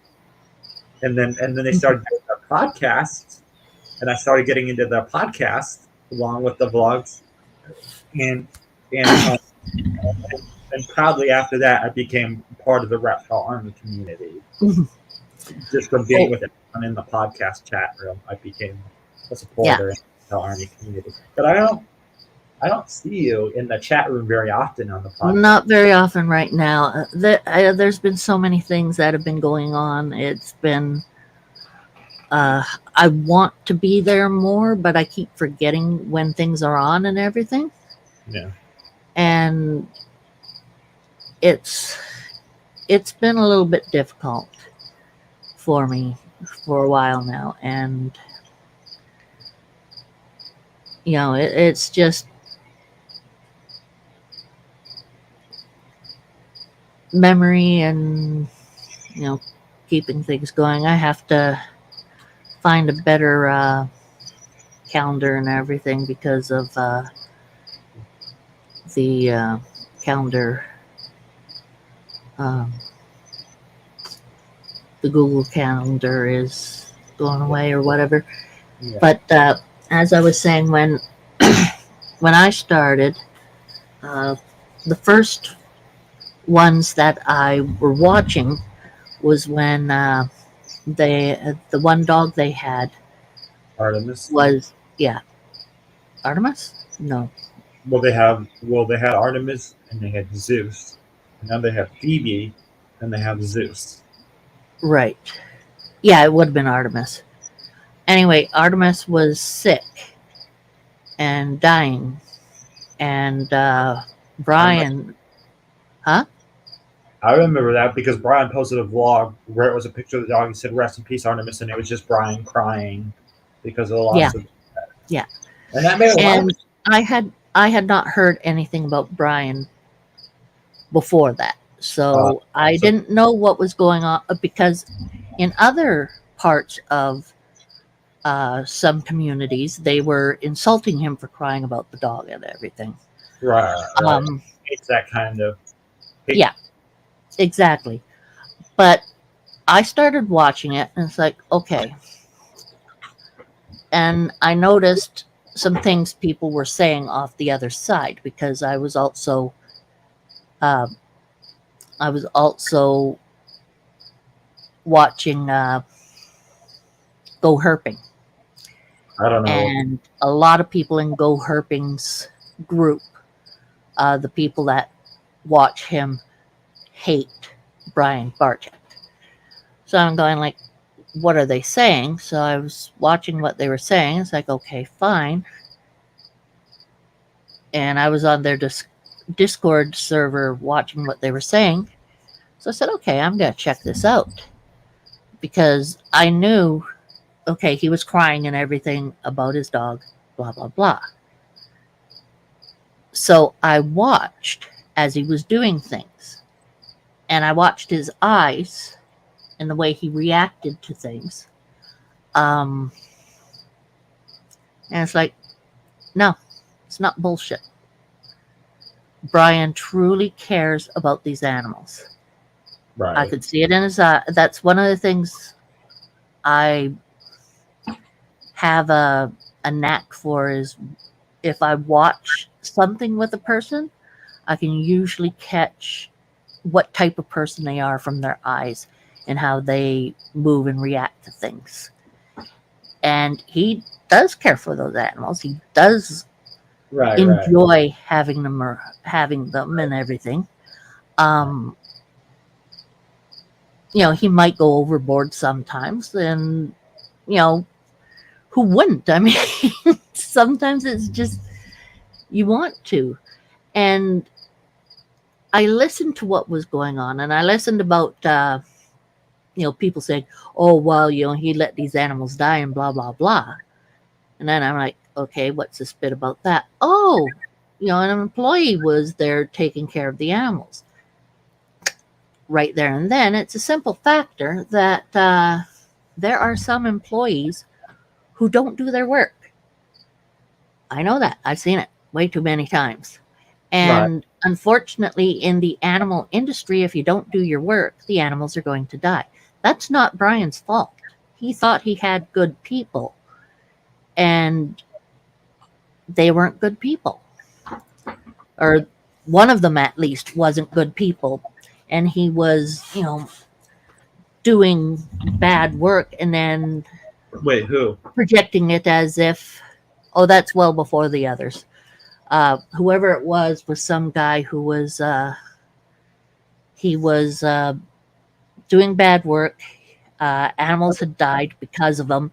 and then they started doing their podcasts, and I started getting into their podcast along with the vlogs, and and proudly after that, I became part of the Reptile Army community. Just from being with everyone in the podcast chat room, I became a supporter in the Reptile Army community. But I don't see you in the chat room very often on the podcast. Not very often right now. There's been so many things that have been going on. It's been I want to be there more, but I keep forgetting when things are on and everything. Yeah. And it's been a little bit difficult for me for a while now, and it's just memory and keeping things going. I have to find a better calendar and everything because of the calendar, the Google Calendar is going away or whatever. Yeah. But as I was saying, when when I started, the first ones that I were watching was when the one dog they had Artemis was Artemis? No. Well, they had Artemis and they had Zeus, and now they have Phoebe, and they have Zeus. Right. Yeah, it would have been Artemis. Anyway, Artemis was sick and dying, and Brian, I remember that because Brian posted a vlog where it was a picture of the dog. He said, "Rest in peace, Artemis," and it was just Brian crying because of the loss of. Yeah. And that made a lot of And I had not heard anything about Brian before that, so I didn't know what was going on, because in other parts of some communities they were insulting him for crying about the dog and everything. Right. It's that kind of. Yeah, exactly. But I started watching it, and it's like, okay. And I noticed some things people were saying off the other side, because I was also watching Go Herping. I don't know. And a lot of people in Go Herping's group, the people that watch him, hate Brian Bartek. So I'm going like, what are they saying? So I was watching what they were saying. It's like, okay, fine. And I was on their Discord server watching what they were saying. So I said, okay, I'm going to check this out. because I knew, okay, he was crying and everything about his dog, blah, blah, blah. So I watched as he was doing things, and I watched his eyes and the way he reacted to things. And it's like, no, it's not bullshit. Brian truly cares about these animals. Right. I could see it in his eye. That's one of the things I have a knack for, is if I watch something with a person, I can usually catch what type of person they are from their eyes and how they move and react to things. And he does care for those animals. He does Right. enjoy having them and everything. He might go overboard sometimes, and who wouldn't? I mean, sometimes it's just you want to. And I listened to what was going on, and I listened about people saying, oh well, he let these animals die and blah blah blah. And then I'm like, okay, what's this bit about that? Oh, an employee was there taking care of the animals. Right there and then, it's a simple factor that there are some employees who don't do their work. I know that. I've seen it way too many times. And unfortunately, in the animal industry, if you don't do your work, the animals are going to die. That's not Brian's fault. He thought he had good people, and they weren't good people. Or one of them, at least, wasn't good people. And he was, doing bad work and then Wait, who? projecting it as if, oh, that's well before the others. Whoever it was some guy who was doing bad work. Animals had died because of him,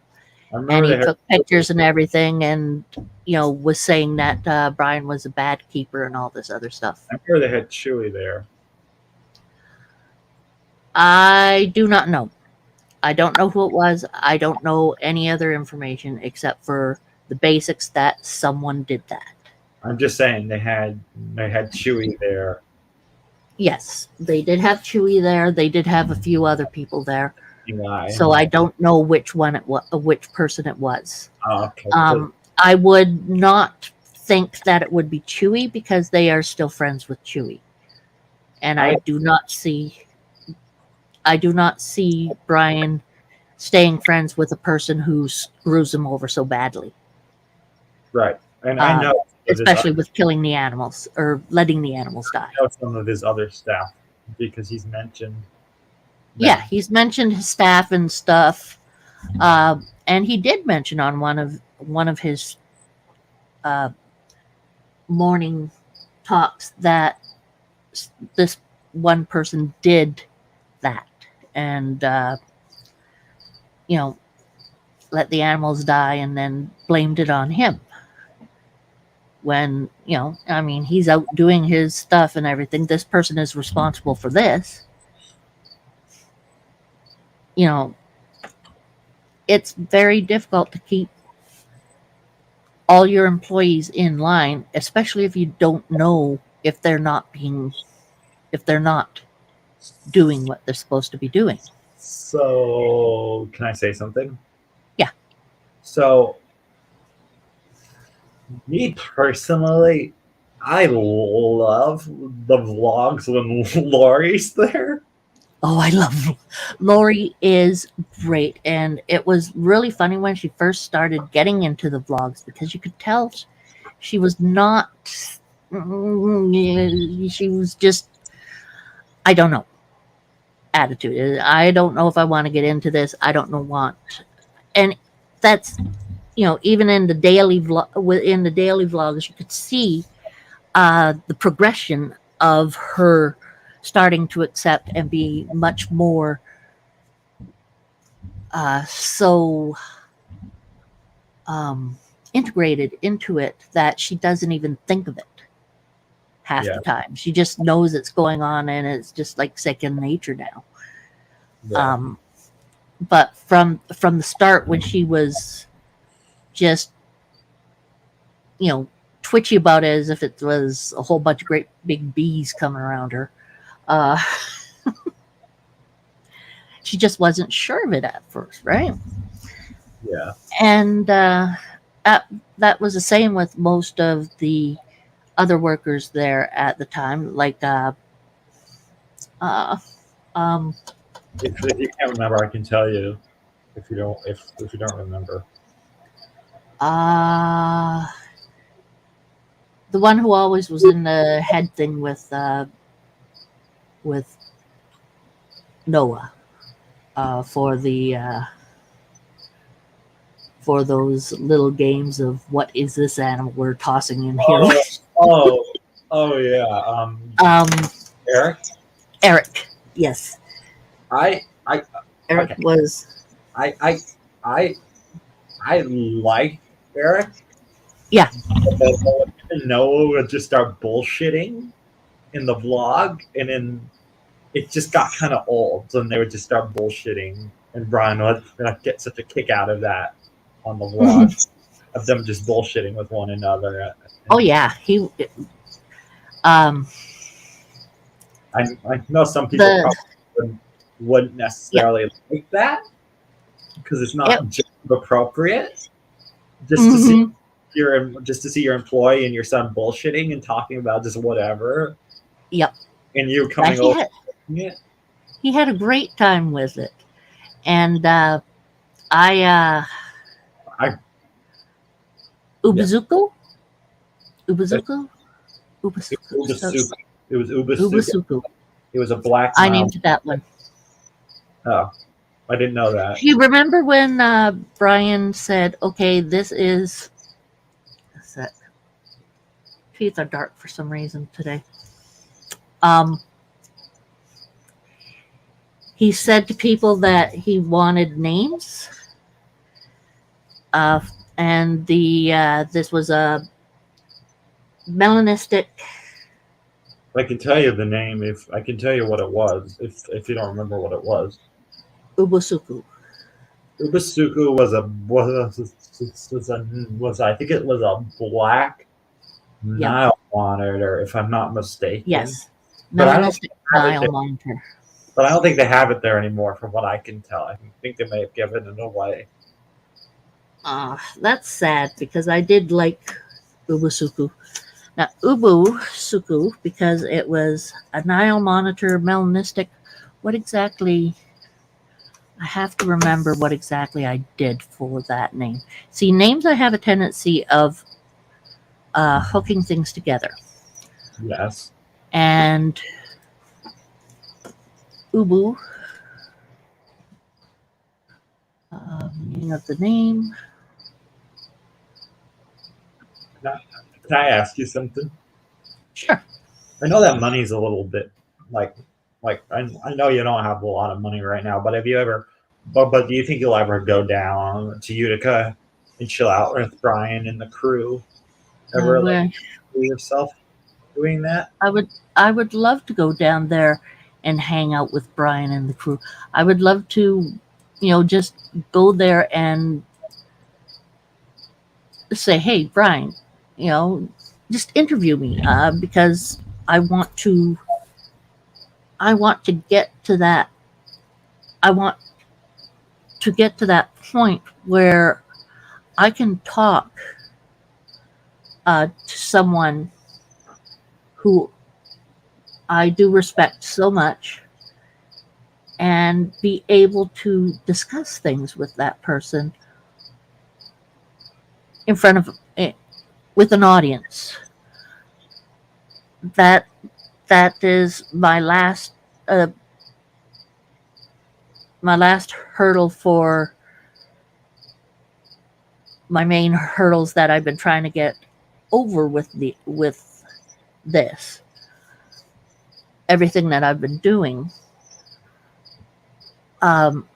and he took pictures and everything, and was saying that Brian was a bad keeper and all this other stuff. I'm sure they had Chewy there. I do not know. I don't know who it was. I don't know any other information except for the basics that someone did that. I'm just saying they had Chewy there. Yes, they did have Chewy there. They did have a few other people there. Eli. So I don't know which person it was. Oh, okay. I would not think that it would be Chewy, because they are still friends with Chewy, and I do not see Brian staying friends with a person who screws him over so badly. Right, and I know, especially with killing the animals or letting the animals die. I know some of his other staff, because he's mentioned. Yeah, he's mentioned his staff and stuff, and he did mention on one of his morning talks that this one person did that, and let the animals die and then blamed it on him. When he's out doing his stuff and everything, this person is responsible for this. It's very difficult to keep all your employees in line, especially if you don't know if they're not doing what they're supposed to be doing. So, can I say something? Yeah. So, me personally, I love the vlogs when Lori's there. Oh, I love Lori is great, and it was really funny when she first started getting into the vlogs, because you could tell she was not. She was just, I don't know, attitude. I don't know if I want to get into this. I don't know and that's even in the daily vlogs, you could see the progression of her starting to accept and be much more integrated into it, that she doesn't even think of it half the time. She just knows it's going on, and it's just like second nature now. Yeah. but from the start, when she was just, twitchy about it as if it was a whole bunch of great big bees coming around her, uh, she just wasn't sure of it at first, right? Yeah. And that, that was the same with most of the other workers there at the time, like uh, um, If you can't remember, I can tell you. If you don't remember. uh, the one who always was in the head thing with Noah, for those little games of what is this animal we're tossing in here. Oh, oh, oh yeah. um, Eric, Eric, yes, I Eric okay. was, I I I I like Eric. yeah. But when Noah would just start bullshitting in the vlog, and then it just got kind of old, and they would just start bullshitting, and Brian would get such a kick out of that on the vlog of them just bullshitting with one another. Oh yeah, he um I know some people the probably wouldn't yeah. necessarily like that because it's Yep. not job appropriate. Just to see Hmm. your employee and your son bullshitting and talking about just whatever, Yep. and you But coming over it. he had a great time with it, and I I yeah, Ubazuko, it, Ubazuko, it was Ubazuko, Ubasuka. It was Ubasuka. Ubasuko. It was a black I mountain. named that one. Oh, I didn't know that. You remember when Brian said, "Okay, this is." What's that? Teeth are dark for some reason today. Um, he said to people that he wanted names, uh, and the this was a melanistic I can tell you the name if I can tell you what it was if you don't remember what it was. Ubusuku. Ubasuku was I think it was a black Yep. Nile monitor if I'm not mistaken. Yes. But I don't Melanistic have it Nile there. monitor. But I don't think they have it there anymore, from what I can tell. I think they may have given it away. That's sad because I did like Ubusuku. Now, Ubusuku, because it was a Nile monitor melanistic, what exactly? I have to remember what exactly I did for that name. See, names I have a tendency of hooking things together. Yes. And Ubu, meaning of the name. Now, can I ask you something? Sure. I know that money's a little bit like I know you don't have a lot of money right now, but have you ever but do you think you'll ever go down to Utica and chill out with Brian and the crew? I Ever like wish. see yourself doing that? I would love to go down there and hang out with Brian and the crew. I would love to, just go there and say, "Hey, Brian, just interview me because I want to. I want to get to that. I want to get to that point where I can talk to someone who I do respect so much and be able to discuss things with that person in front of with an audience. That that is uh, my last hurdle for my main hurdles that I've been trying to get over with this everything that I've been doing. Um,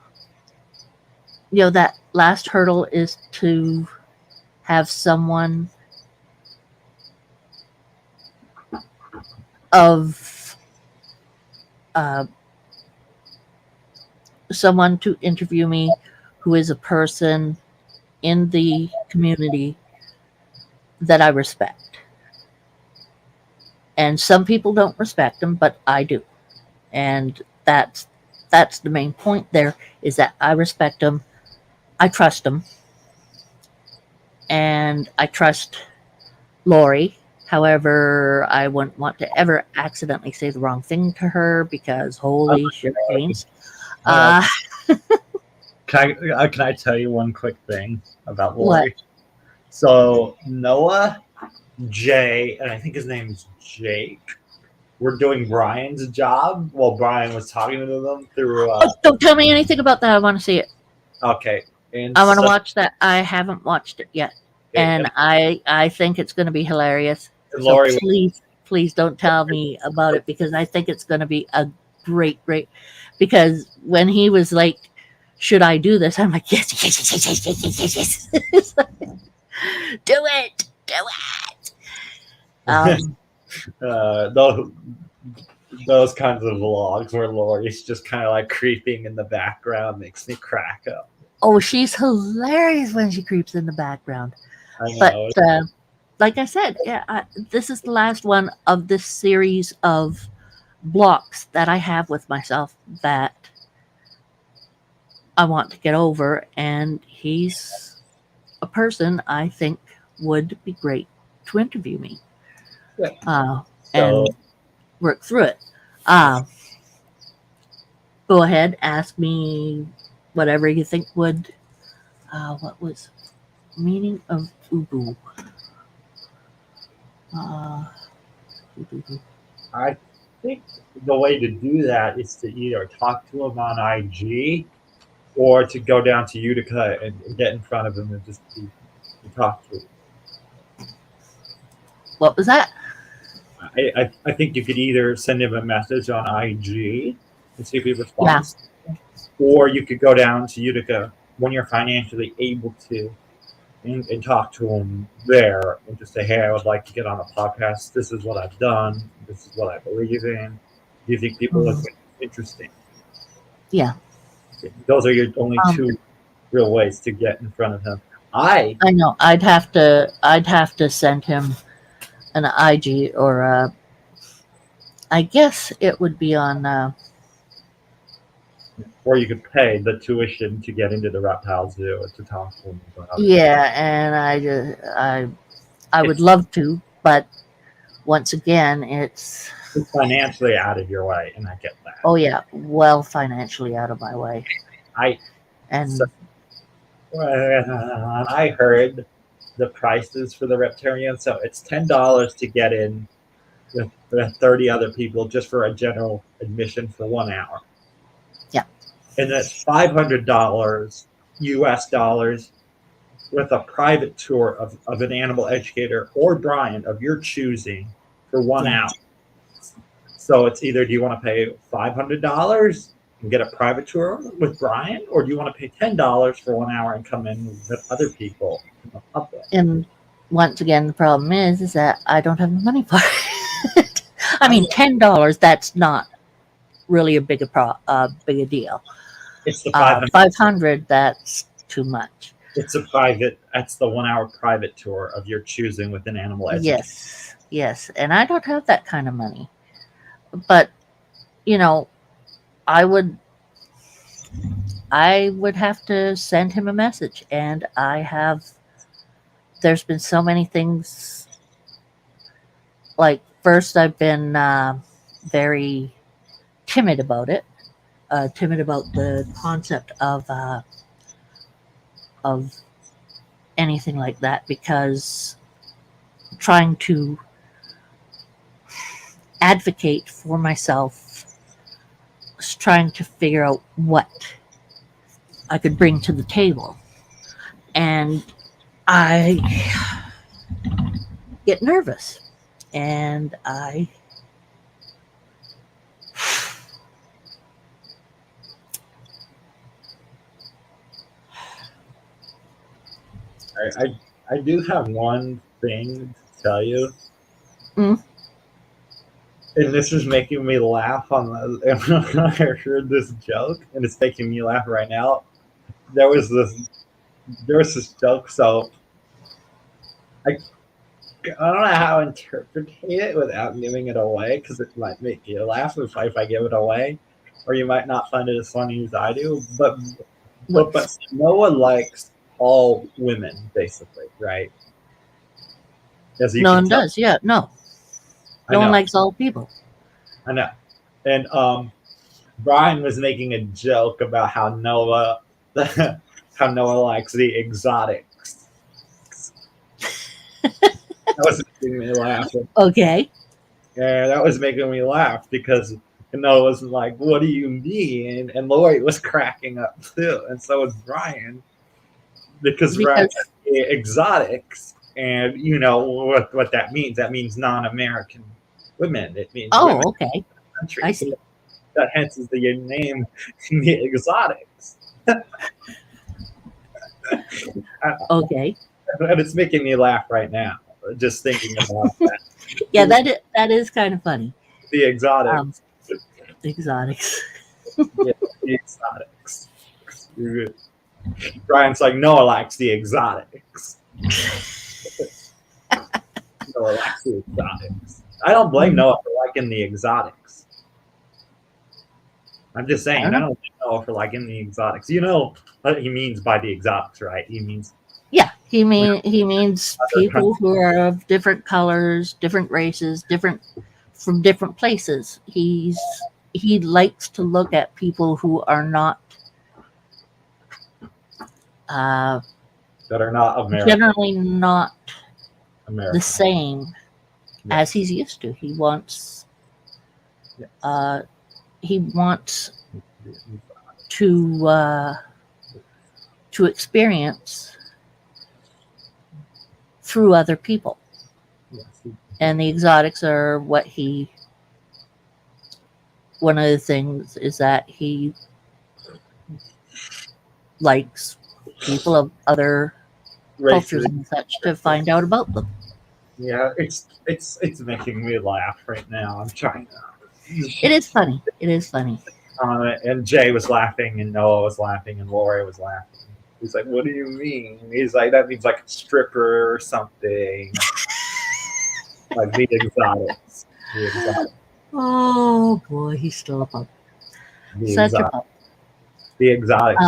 that last hurdle is to have someone of someone to interview me who is a person in the community that I respect. And some people don't respect them, but I do. And that's the main point there, is that I respect them, I trust them, and I trust Lori. However, I wouldn't want to ever accidentally say the wrong thing to her because holy shit canes. Uh, can I tell you one quick thing about Lori? What? So Noah, Jay, and I think his name's Jake, were doing Brian's job while Brian was talking to them through. Oh, don't tell me anything about that. I want to see it. Okay, and I want to so, watch that. I haven't watched it yet, and I think it's going to be hilarious. and So Lori, please don't tell me about it because I think it's going to be a great. Because when he was like, "Should I do this?" I'm like, "Yes, yes, yes, yes, yes, yes, yes, yes." Do it, do it. those kinds of vlogs where Lori's just kind of like creeping in the background makes me crack up. Oh, she's hilarious when she creeps in the background. I know. But like I said, yeah, this is the last one of this series of blocks that I have with myself that I want to get over, and he's a person I think would be great to interview me and work through it. Go ahead, ask me whatever you think would. What was meaning of ubu? I think the way to do that is to either talk to him on IG or to go down to Utica and get in front of him and just talk to him. What was that? I think you could either send him a message on IG and see if he responds, or you could go down to Utica when you're financially able to and talk to him there and just say, hey, I would like to get on a podcast. This is what I've done. This is what I believe in. Do you think people would find it interesting? Yeah. Those are your only two real ways to get in front of him. I know. I'd have to send him an IG or I guess it would be on. Or you could pay the tuition to get into the reptile zoo to talk to him about it. Yeah, and I would love to, but once again, it's financially out of your way, and I get that. Oh yeah, well financially out of my way. I heard the prices for the Reptarian, so it's $10 to get in with 30 other people just for a general admission for 1 hour. Yeah. And that's $500 US dollars with a private tour of an animal educator or Brian of your choosing for 1 hour. So it's either, do you want to pay $500 and get a private tour with Brian, or do you want to pay $10 for 1 hour and come in with other people in the public? And once again, the problem is that I don't have the money for it. I mean, $10, that's not really a big a deal. It's the 500, that's too much. That's the 1 hour private tour of your choosing with an animal educator. Yes. And I don't have that kind of money. But, I would have to send him a message, and there's been so many things. Like, first I've been very timid about it, timid about the concept of anything like that, because trying to advocate for myself, trying to figure out what I could bring to the table. And I get nervous. And I do have one thing to tell you. and this is making me laugh on the. I heard this joke, and it's making me laugh right now. There was this joke. So I don't know how to interpret it without giving it away because it might make you laugh if I give it away, or you might not find it as funny as I do. But Noah likes all women basically, right? As you No can one tell, does. Yeah, no. I No one know, likes all people. I know, and Brian was making a joke about how Noah how Noah likes the exotics. That was making me laugh. Okay. Yeah, that was making me laugh because Noah was like, "What do you mean?" And Lori was cracking up too, and so was Brian because Brian Because has the exotics, and you know what that means. That means non-American women. It means women oh, okay. in the country. I So see. that hence is the name, the exotics. Okay. And it's making me laugh right now just thinking about that. Yeah, that is kind of funny. The exotics. Exotics. Yeah, the exotics. Brian's like, Noah likes the exotics. Noah likes the exotics. I don't blame Noah for liking the exotics. I'm just saying, I don't blame Noah for liking the exotics. You know what he means by the exotics, right? He means Yeah, he means other people who are of different colors, different races, different from different places. He likes to look at people who are not uh, that are not American. generally not American. the same Yeah. as he's used to. He wants Yes. he wants to experience through other people. Yes. And the exotics are what one of the things is that he likes people of other cultures and such to find out about them. Yeah, it's making me laugh right now. I'm trying to. It is funny. It is funny. And Jay was laughing, and Noah was laughing, and Lori was laughing. He's like, "What do you mean?" He's like, "That means like a stripper or something." Like the exotics. The exotics. Oh boy, he's still a pup. The Such a exotics. pup. The exotics.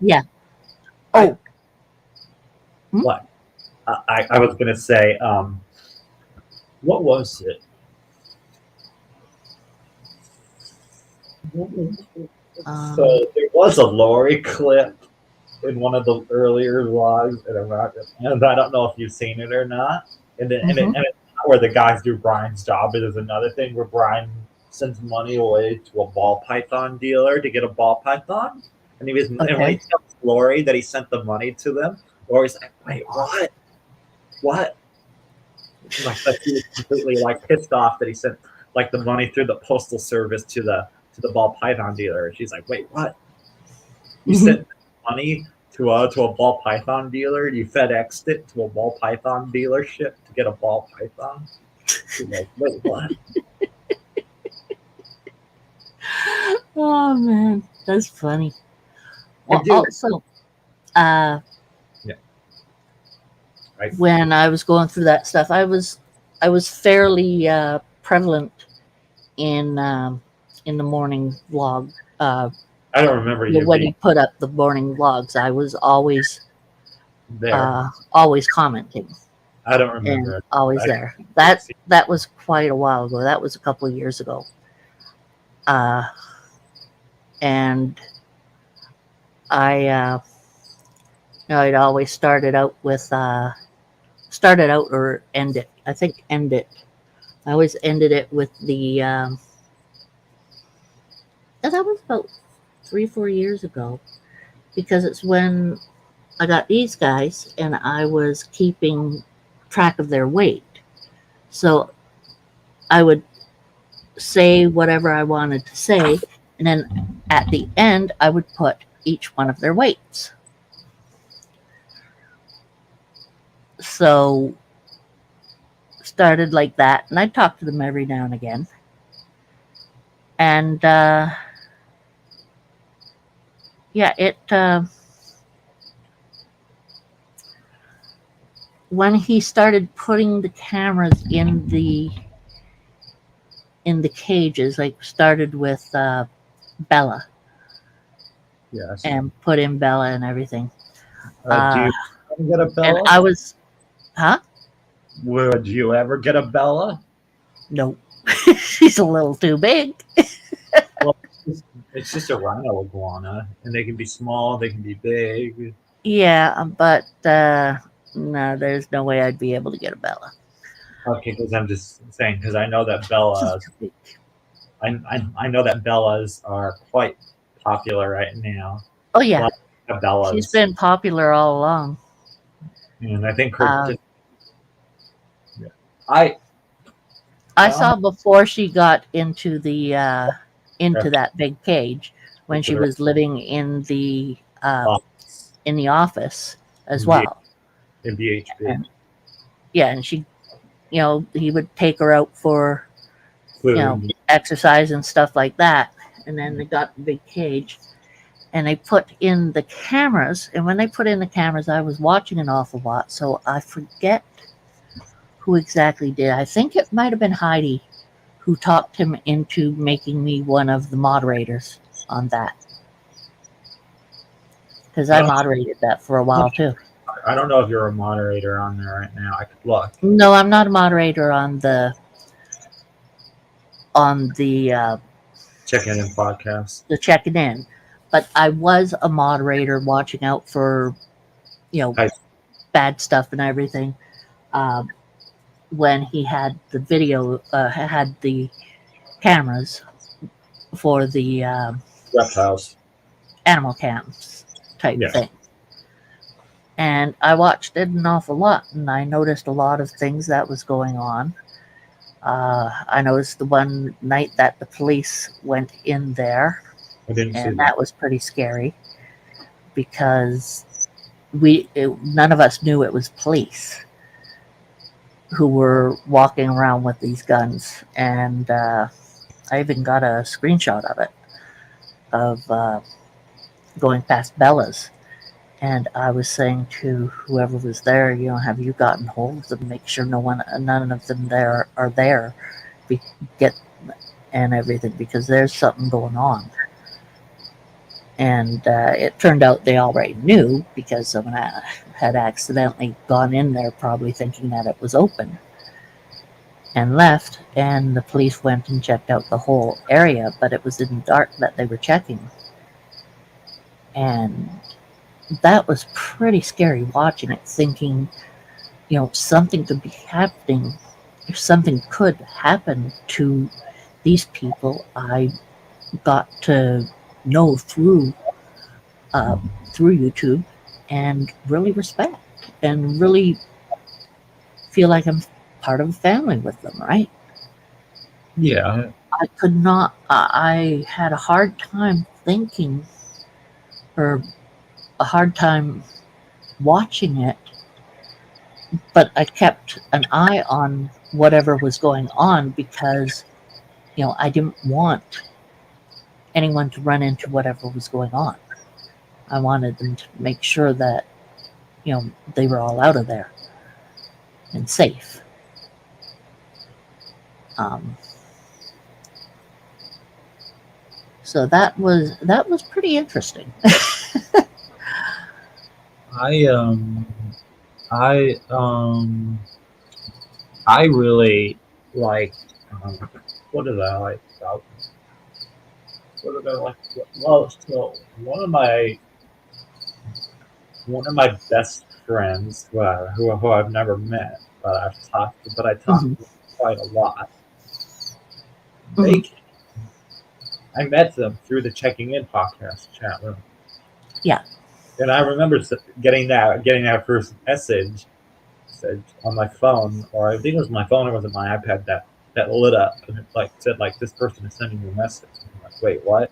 Yeah. I- Hmm? What? I was gonna say, what was it? So there was a Lori clip in one of the earlier vlogs, and I don't know if you've seen it or not. And it's not where the guys do Brian's job. It is another thing where Brian sends money away to a ball python dealer to get a ball python, and and when he tells Lori that he sent the money to them, Lori's like, "Wait, what? What?" Like he was completely like pissed off that he sent like the money through the postal service to the ball python dealer. And she's like, "Wait, what? You sent money to a ball python dealer? You FedExed it to a ball python dealership to get a ball python?" She's like, "Wait, what?" Oh man, that's funny. Well, do. also, Right. when I was going through that stuff, I was fairly prevalent in the morning vlog. I don't remember you When being you put up the morning vlogs, I was always there. always commenting I don't remember. and always there. That was quite a while ago. That was a couple of years ago. And I I'd always started out or end it. I think end it. I always ended it with the that was about 3-4 years ago, because it's when I got these guys and I was keeping track of their weight. So I would say whatever I wanted to say, and then at the end I would put each one of their weights. So started like that, and I talk to them every now and again. And yeah, it when he started putting the cameras in the cages, like started with Bella Yes. and put in Bella and everything. Do you ever get a And Bella? I was, huh? Would you ever get a Bella? No, she's a little too big. Well, it's just a rhino iguana, and they can be small, they can be big. Yeah, but no, there's no way I'd be able to get a Bella. Okay, because I'm just saying, because I know that She's Bellas, too big. I know that Bellas are quite popular right now. Oh A yeah, lot of Bellas, she's been popular all along. and I think her. Uh, I I don't saw before she got into into have that big cage when she was living in the office as well. in BHB. And yeah, and she, he would take her out for Food. exercise and stuff like that. And then they got the big cage, and they put in the cameras. And when they put in the cameras, I was watching an awful lot, so I forget who exactly did. I think it might have been Heidi who talked him into making me one of the moderators on that. Because I moderated that for a while too. I don't know if you're a moderator on there right now. I could look. No, I'm not a moderator on the Check in podcast. the checking in, but I was a moderator watching out for Hi. bad stuff and everything. When he had the video, had the cameras for the Reptiles. animal camps type Yeah. thing. And I watched it an awful lot, and I noticed a lot of things that was going on. I noticed the one night that the police went in there, I didn't see and that. that was pretty scary because none of us knew it was police who were walking around with these guns. And I even got a screenshot of it, of going past Bella's. And I was saying to whoever was there, have you gotten hold of them? Make sure none of them there are there, and everything, because there's something going on. And it turned out they already knew, because someone had accidentally gone in there, probably thinking that it was open, and left. And the police went and checked out the whole area, but it was in the dark that they were checking. And that was pretty scary watching it, thinking, something could be happening. If something could happen to these people, I got to know through YouTube, and really respect and really feel like I'm part of a family with them, right? Yeah. I could not, I had a hard time thinking, or a hard time watching it, but I kept an eye on whatever was going on, because I didn't want anyone to run into whatever was going on. I wanted them to make sure that they were all out of there and safe. So that was pretty interesting. I really like. What did I like about? What did I like? Well, so one of my best friends, who I've never met, but I talked to quite a lot. I met them through the Checking In podcast chat room. Yeah. And I remember getting that first message on my phone, or I think it was my phone, or was it my iPad that lit up, and it said this person is sending you a message. And I'm like, wait, what?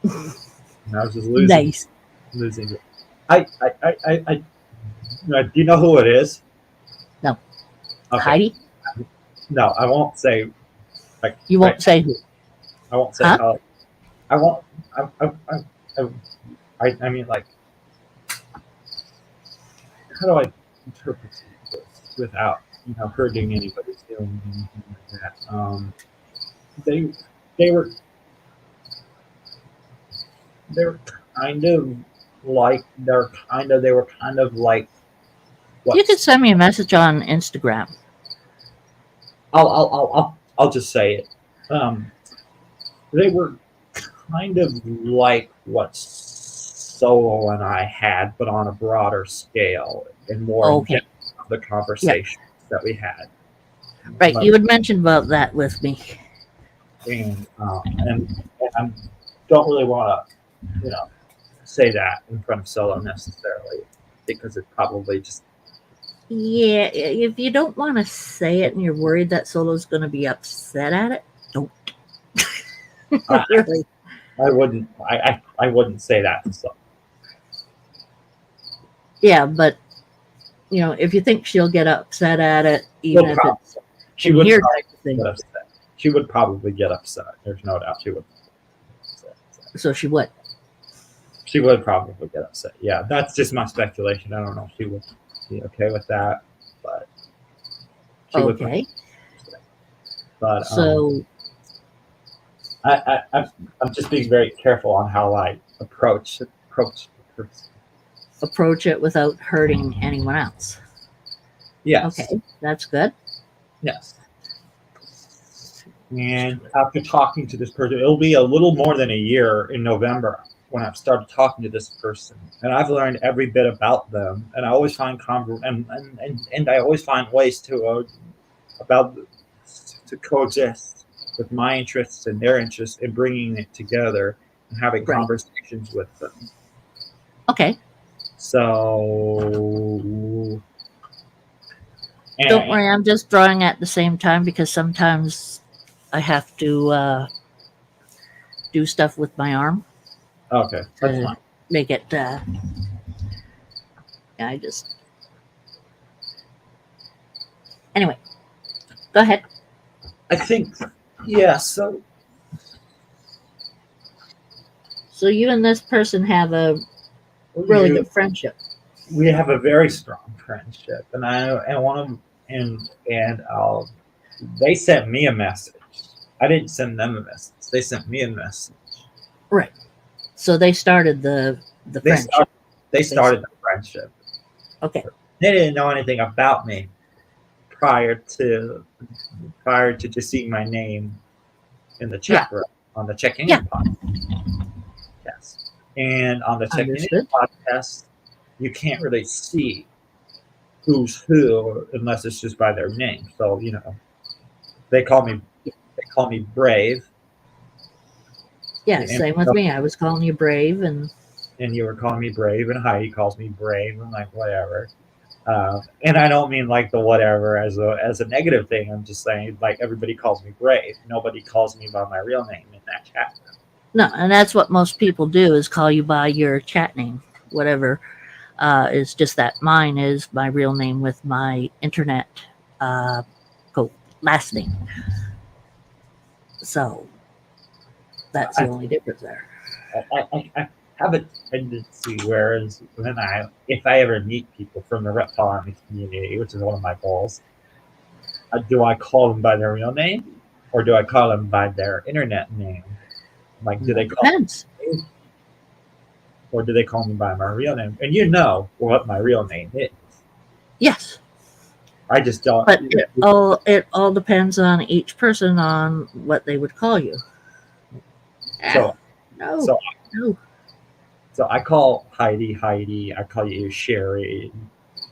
And I was just losing it. Do you know who it is? No. Okay. Heidi? No, I won't say. Like You won't say who. I won't say Huh? how. I won't. I mean, like, how do I interpret this without hurting anybody's feelings or anything like that? They they were they were kind of like they were kind of like what You could send me a message on Instagram. I'll just say it. They were kind of like what Solo and I had, but on a broader scale and more in Okay. depth of the conversations that we had. Right. But- You had mentioned about that with me. and I don't really want to, say that in front of Solo necessarily because it probably just Yeah. If you don't want to say it and you're worried that Solo's going to be upset at it, don't. Really. I wouldn't say that to Solo. Yeah, but if you think she'll get upset at it, even Well, if probably. it's She in would here probably type of thing, get upset. She would probably get upset. There's no doubt she would. so she would. She would probably get upset. Yeah, that's just my speculation. I don't know if she would be okay with that, but she would. Okay. But So I'm just being very careful on how I approach the person. approach it without hurting anyone else. Yes. Okay, that's good. Yes. And after talking to this person, it'll be a little more than a year in November when I've started talking to this person, and I've learned every bit about them. And I always find and I always find ways to coexist with my interests and their interests and bringing it together and having Right. conversations with them. Okay. So Don't worry, I'm just drawing at the same time because sometimes I have to do stuff with my arm Okay, that's to fine. make it. I just. Anyway, go ahead. I think, yeah. So So you and this person have a really good friendship. we have a very strong friendship, and one of them they sent me a message. I didn't send them a message. They sent me a message. Right. So they started the friendship. They started the friendship. Okay. They didn't know anything about me prior to just seeing my name in the chat room on the check-in podcast. Yes. And on the check-in Understood. podcast, you can't really see who's who unless it's just by their name. So they call me Brave. Yeah, And- same with me. I was calling you Brave, and you were calling me Brave, and Heidi calls me Brave. I'm like, whatever. And I don't mean like the whatever as a negative thing. I'm just saying like everybody calls me Brave. Nobody calls me by my real name in that chat. no, and that's what most people do is call you by your chat name, whatever. It's just that mine is my real name with my internet last name. So that's the only difference there. I have a tendency, whereas if I ever meet people from the reptile army community, which is one of my goals, do I call them by their real name or do I call them by their internet name? Like, do they call Depends. me, or do they call me by my real name? And you know what my real name is. Yes, I just don't. but it all depends on each person on what they would call you. So No, so no. So I call Heidi. I call you Sherry.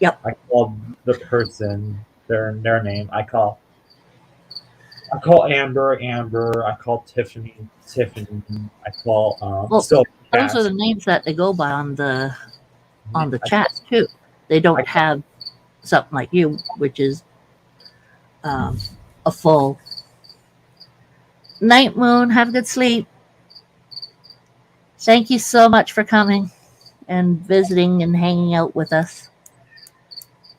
Yep. I call the person their name. I call Amber. I call Tiffany. I call Well, Sylvia. Those are the names that they go by on the chat too. They don't have something like you, which is a full night. Moon, have a good sleep. Thank you so much for coming and visiting and hanging out with us.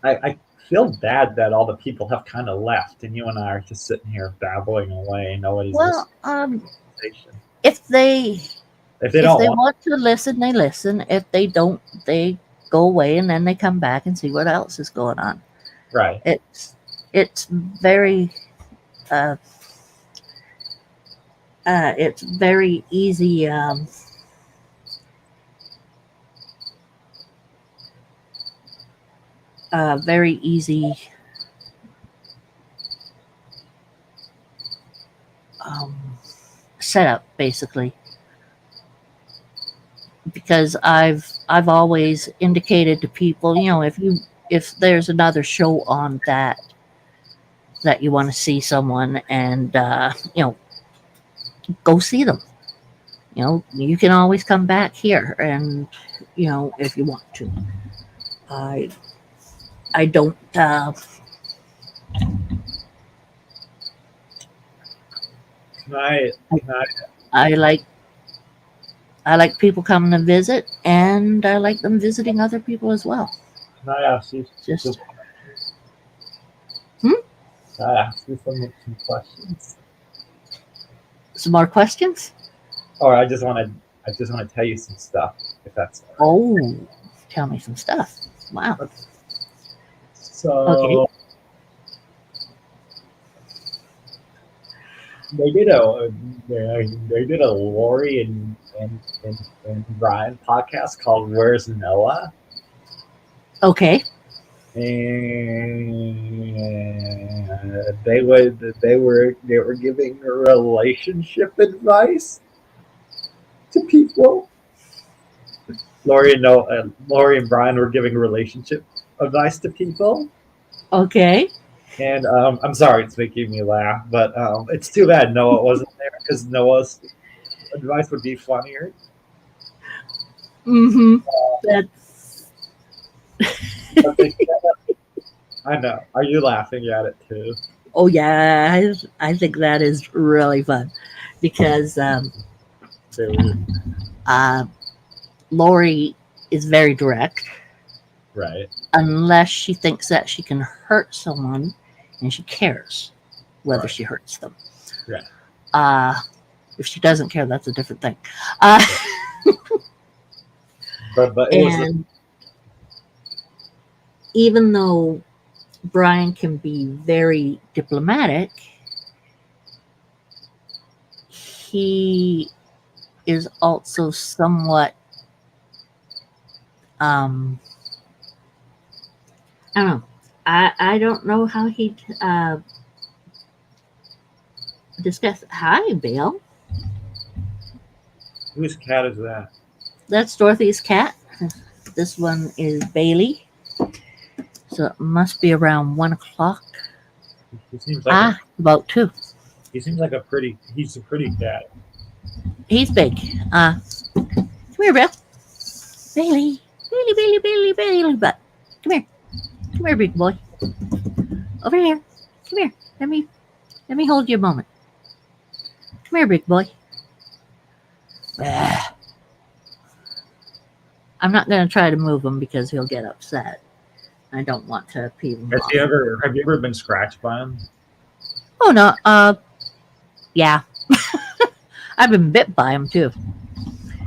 I feel bad that all the people have kind of left, and you and I are just sitting here babbling away. Nobody's Well, listening to the conversation. if they If they if don't they want, want to listen, they listen. If they don't, they go away and then they come back and see what else is going on. right? It's very uh, it's very easy. Very easy um, setup, basically, because I've always indicated to people, if there's another show on that you want to see someone, and go see them. You can always come back here, and if you want to. I I don't. Can I, can I, I like people coming to visit, and I like them visiting other people as well. can I ask you Just can I ask you some questions? some more questions. Or I just want to tell you some stuff, if that's all right. Oh, tell me some stuff. Wow. So Okay. they did a Lori and Brian podcast called "Where's Noah," Okay. and they were giving relationship advice to people. Lori and Brian were giving relationship advice to people. Okay. And I'm sorry it's making me laugh, but it's too bad Noah wasn't there because Noah's advice would be funnier. Mm-hmm. That's But I know. Are you laughing at it too? oh yeah. I think that is really fun because They were, uh, Lori is very direct, right. unless she thinks that she can hurt someone, and she cares whether Right. she hurts them. Yeah. If she doesn't care, that's a different thing. Uh, But it was and even though Brian can be very diplomatic, he is also somewhat I don't know. I don't know how he discuss. Hi, Bill. whose cat is that? That's Dorothy's cat. This one is Bailey. So it must be around 1 o'clock. He seems like About 2. he's a pretty cat. He's big. Come here, Bill. Bailey. Bailey. But come here. Come here, big boy. Over here. Come here. Let me hold you a moment. Come here, big boy. I'm not going to try to move him because he'll get upset. I don't want to pee him off. Have you ever been scratched by him? Oh no. Yeah. I've been bit by him too.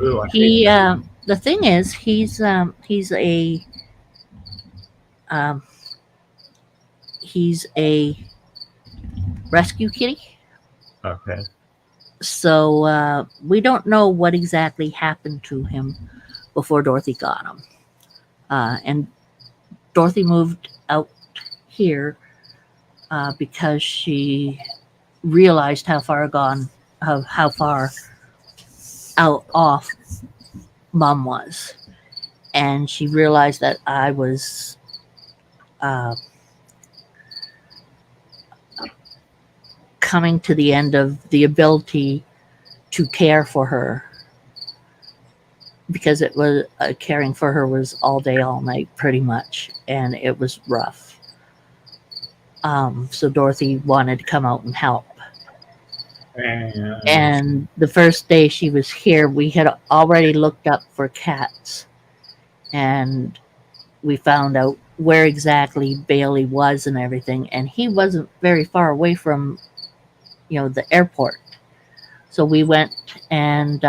Ooh, I hate He that. the thing is he's a he's a rescue kitty. Okay. So we don't know what exactly happened to him before Dorothy got him. And Dorothy moved out here because she realized how far out off Mom was, and she realized that I was coming to the end of the ability to care for her, because it was caring for her was all day, all night, pretty much, and it was rough. So Dorothy wanted to come out and help. And the first day she was here, we had already looked up for cats, and we found out where exactly Bailey was and everything, and he wasn't very far away from, the airport. So we went and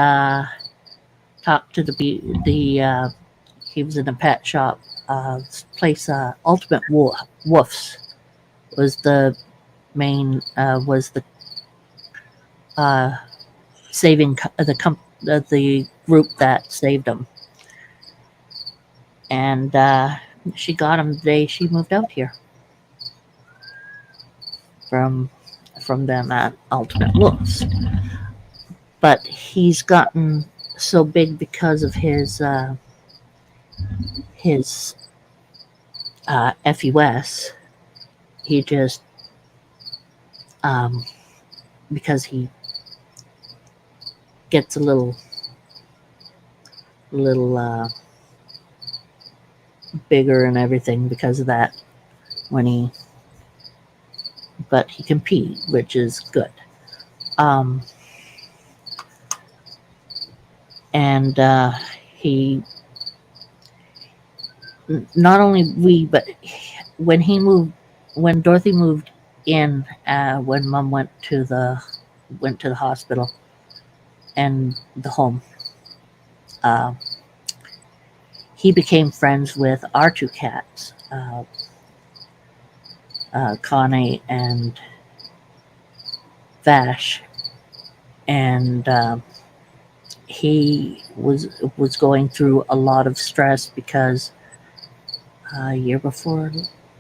talked to the he was in a pet shop place. Ultimate Woofs was the main was the uh, saving the group that saved him, and she got him the day she moved out here from them at Ultimate Wolves. But he's gotten so big because of his FUS. He just because he gets a little bigger and everything because of that when he but he can pee, which is good. Um, and he not only we but when he moved when Dorothy moved in when Mom went to the hospital and the home, uh, he became friends with our two cats, Connie and Vash, and he was going through a lot of stress because a year before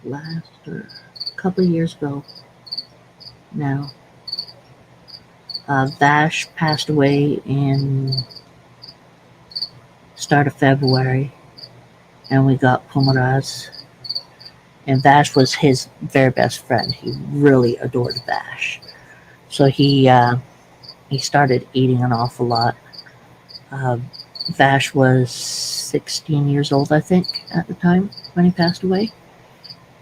last, or a couple of years ago now, Vash passed away in start of February, and we got Pomeraz. And Vash was his very best friend. He really adored Vash, so he started eating an awful lot. Vash was 16 years old, I think, at the time when he passed away.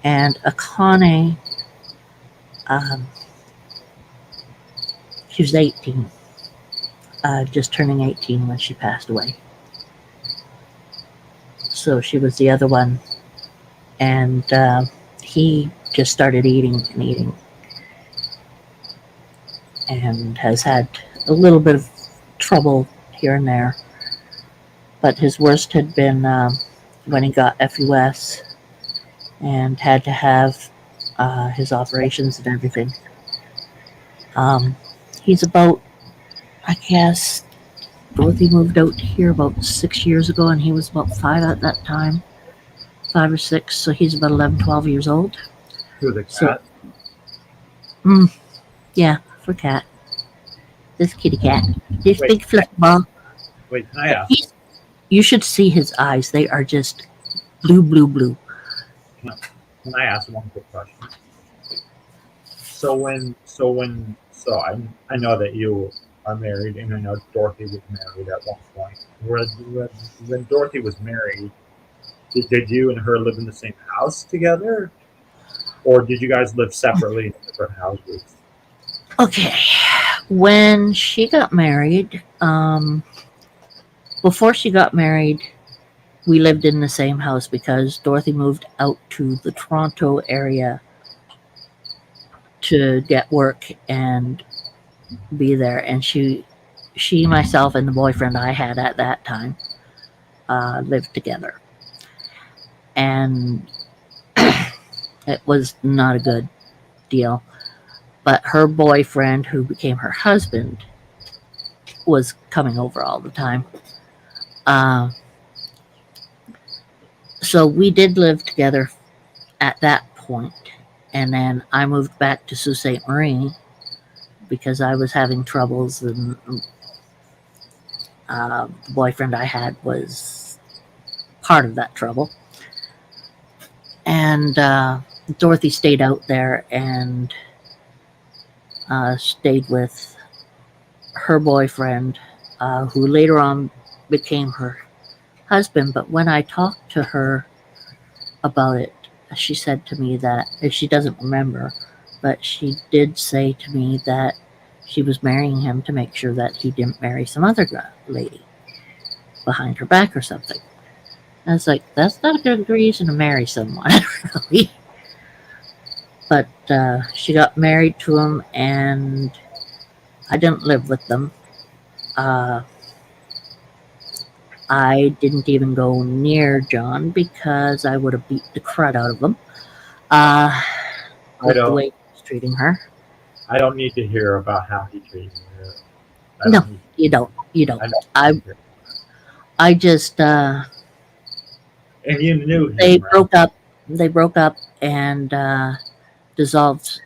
And Akane, she was 18, just turning 18 when she passed away. So she was the other one. And he just started eating and eating. And has had a little bit of trouble here and there. But his worst had been when he got FUS and had to have his operations and everything. He's about, I guess, Dorothy moved out here about 6 years ago, and he was about 5 at that time, 5 or 6. So he's about 11, 12 years old. Who the cat? So, yeah, for cat. This kitty cat. This Wait. big fluffy ball. Wait, can I ask? You should see his eyes. They are just blue, blue, blue. Can I ask one quick question? I know that you are married, and I know Dorothy was married at one point. When Dorothy was married, did you and her live in the same house together, or did you guys live separately in different houses? Okay. When she got married, before she got married, we lived in the same house because Dorothy moved out to the Toronto area to get work and be there. And she, myself, and the boyfriend I had at that time lived together. And it was not a good deal. But her boyfriend, who became her husband, was coming over all the time. So we did live together at that point. And then I moved back to Sault Ste. Marie because I was having troubles, and the boyfriend I had was part of that trouble. And Dorothy stayed out there and stayed with her boyfriend, who later on became her husband. But when I talked to her about it, she said to me that she doesn't remember, but she did say to me that she was marrying him to make sure that he didn't marry some other lady behind her back or something. I was like, that's not a good reason to marry someone, really. But she got married to him, and I didn't live with them. Uh, I didn't even go near John because I would have beat the crud out of him I with the don't. way he was treating her. I don't need to hear about how he treated her. I No, don't need. you don't. You don't. I don't I need to hear. I just And you knew they him, right? broke up. They broke up and dissolved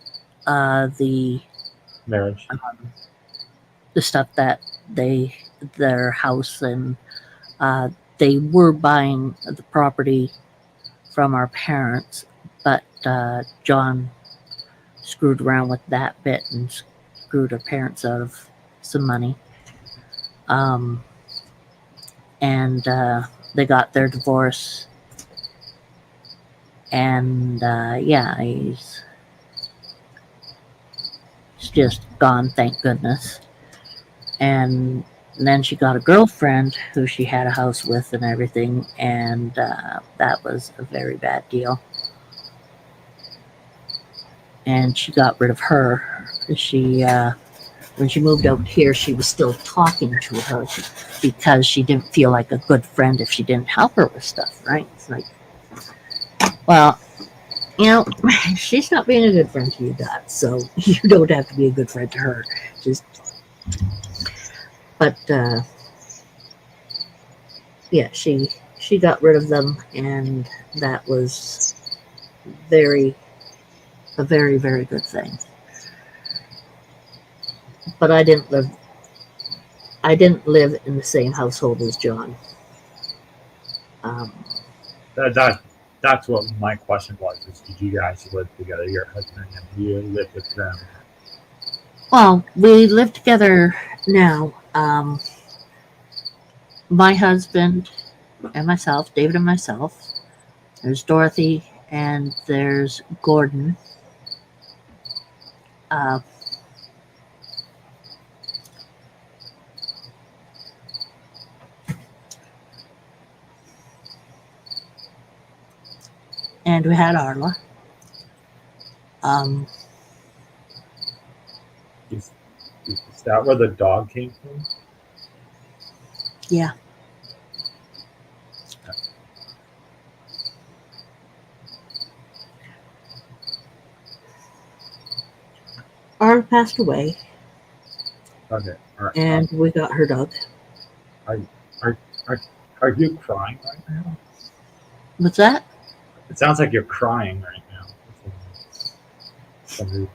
the Marriage. stuff that their house, and uh, they were buying the property from our parents, but John screwed around with that bit and screwed our parents out of some money. Um, and they got their divorce, and yeah, he's just gone, thank goodness. And then she got a girlfriend who she had a house with and everything, and that was a very bad deal. And she got rid of her. She when she moved out here, she was still talking to her because she didn't feel like a good friend if she didn't help her with stuff, right? It's like, well, you know, she's not being a good friend to you, Dot, so you don't have to be a good friend to her. Just, but yeah, she got rid of them, and that was very a very very good thing. But I didn't live in the same household as John. Um, That's what my question was. Is did you guys live together, your husband and you live with them? well, we live together now. My husband and myself, David and myself. There's Dorothy and there's Gordon. Uh, and we had Arla. Um, Is that where the dog came from? yeah. Arla passed away, Okay. All right. and we got her dog. Are you crying right now? What's that? It sounds like you're crying right now. For some reason.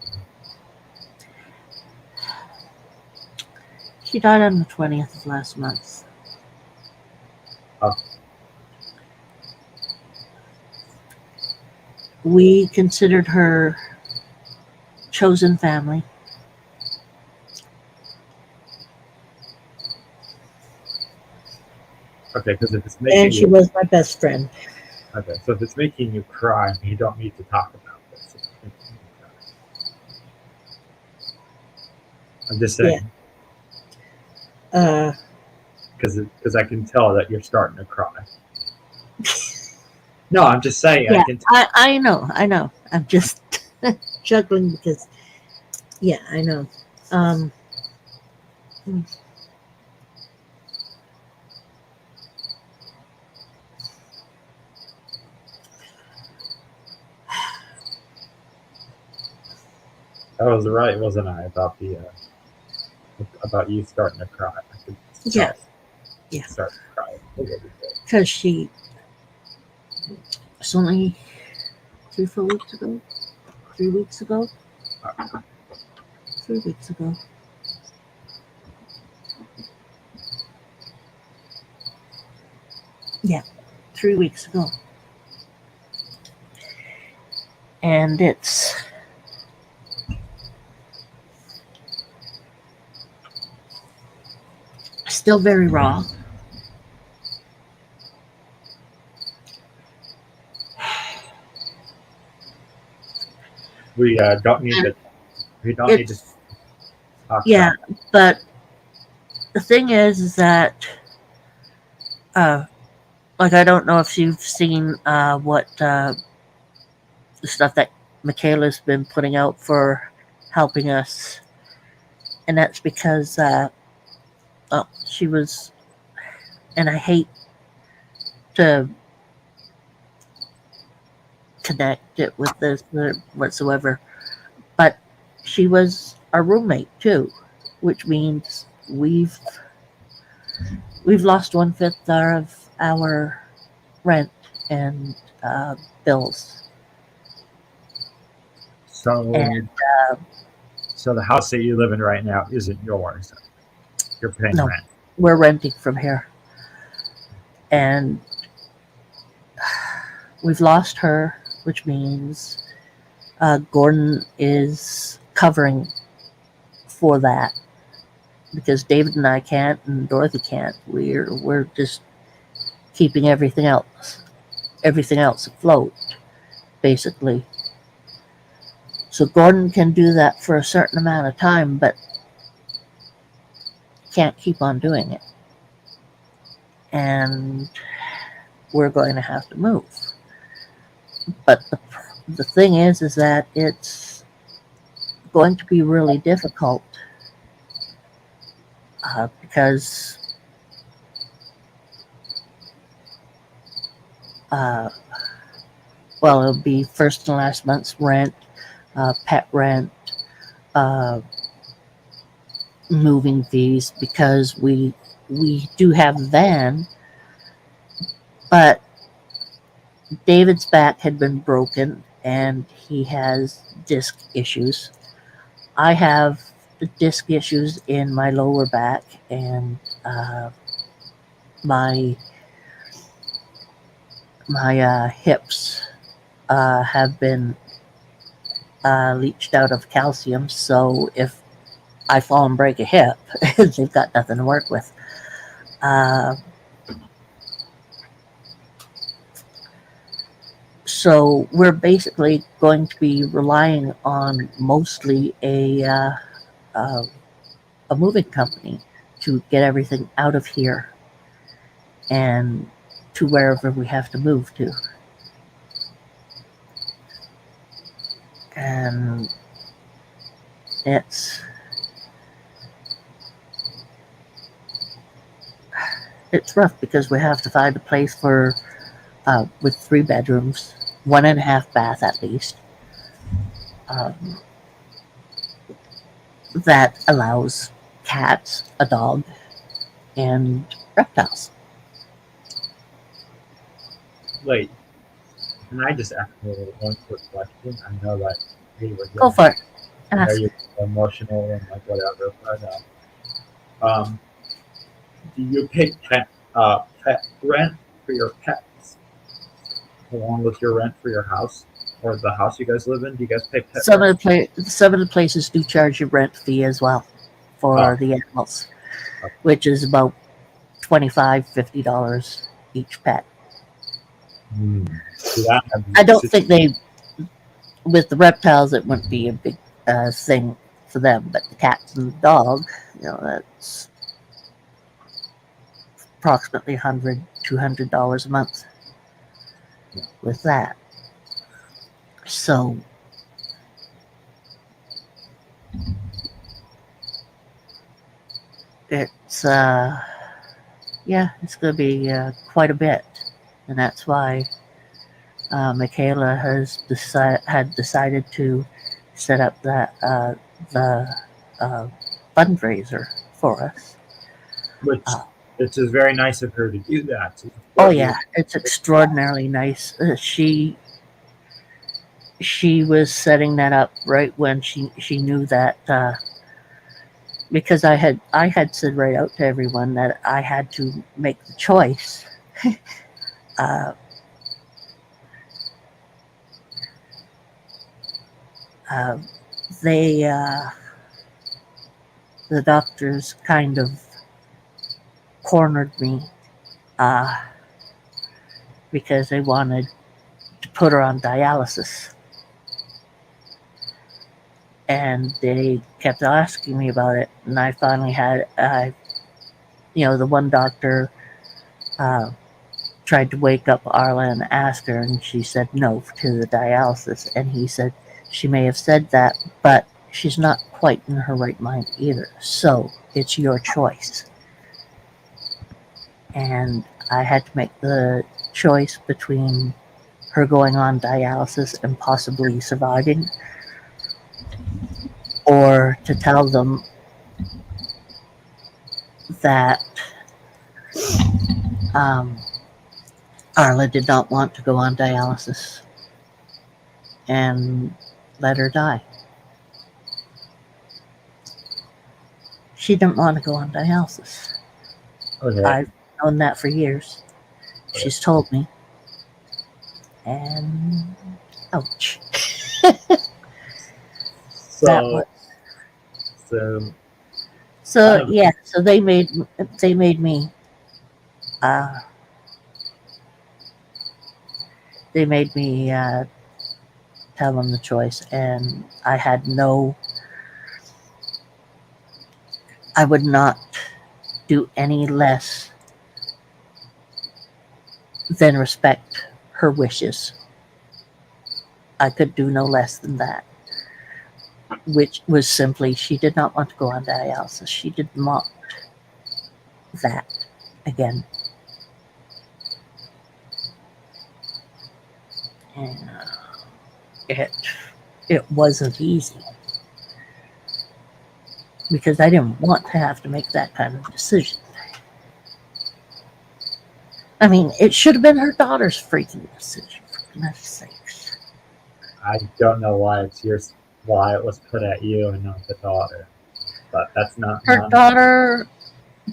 She died on the 20th of last month. Oh. We considered her chosen family. Okay, because if it's making And she you was my best friend. okay, so if it's making you cry, you don't need to talk about this. If it's making you cry. I'm just saying because I can tell that you're starting to cry. No, I'm just saying. Yeah, I can. I know. I'm just juggling because, yeah, I know. Um, I was right, wasn't I, about the about you starting to cry? I could Yeah. tell Yeah. you start to cry a little bit. because she it's only 3 weeks ago. 3 weeks ago. 3 weeks ago. Yeah, 3 weeks ago. And it's still very raw. We don't need to. We don't need to It's talk yeah, about. but the thing is that uh, Like, I don't know if you've seen what the stuff that Michaela's been putting out for helping us, and that's because she was, and I hate to connect it with this whatsoever, but she was our roommate too, which means we've lost 1/5 of our rent and bills. So, And so the house that you live in right now isn't yours. You're paying no, rent. we're renting from here, and we've lost her, which means Gordon is covering for that because David and I can't, and Dorothy can't. We're just keeping everything else afloat, basically. So Gordon can do that for a certain amount of time, but can't keep on doing it. And we're going to have to move. But the thing is that it's going to be really difficult because well, it'll be first and last month's rent, pet rent, uh, moving fees because we do have a van, but David's back had been broken and he has disc issues. I have disc issues in my lower back and my hips have been leached out of calcium. So if I fall and break a hip, they've got nothing to work with. So we're basically going to be relying on mostly a moving company to get everything out of here and to wherever we have to move to. And it's rough because we have to find a place for with 3 bedrooms, 1.5 bath at least, um, that allows cats, a dog, and reptiles. Wait, can I just ask you one quick question? I know that you were Go for it. I know Ask. you're emotional and like whatever, but do you pay pet rent for your pets along with your rent for your house or the house you guys live in? Do you guys pay pet Some rent? of the places do charge a rent fee as well for the animals, which is about $25-$50 each pet. So that I don't think with the reptiles, it wouldn't be a big thing for them, but the cats and the dog, that's approximately $100-$200 a month with that. So it's it's going to be quite a bit, and that's why Michaela had decided to set up the fundraiser for us. which it's just very nice of her to do that. To Oh support you. yeah, it's extraordinarily nice. She was setting that up right when she knew that because I had said right out to everyone that I had to make the choice. uh, uh, they the doctors kind of cornered me because they wanted to put her on dialysis. And they kept asking me about it, and I finally had, the one doctor tried to wake up Arla and ask her, and she said no to the dialysis. And he said she may have said that, but she's not quite in her right mind either. So it's your choice. And I had to make the choice between her going on dialysis and possibly surviving, or to tell them that Arla did not want to go on dialysis and let her die. She didn't want to go on dialysis. Okay. I've known that for years. She's told me. And ouch. That So, was so so Um, yeah, so they made me uh they made me tell them the choice, and I would not do any less than respect her wishes. I could do no less than that, which was simply she did not want to go on dialysis. She did not that again. And it wasn't easy because I didn't want to have to make that kind of decision. I mean, it should have been her daughter's freaking decision, for goodness sakes. I don't know why why it was put at you and not the daughter, but that's not Her none, daughter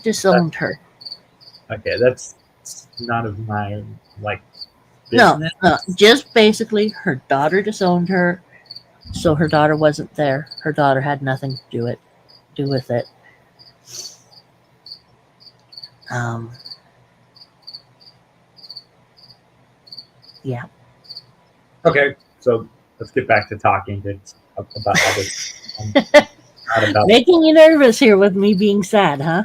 disowned her. okay. That's none of my like No, business. no, just basically her daughter disowned her, so her daughter wasn't there. Her daughter had nothing to do with it. Yeah. Okay, so let's get back to talking about other. Not about Making you nervous here with me being sad, huh?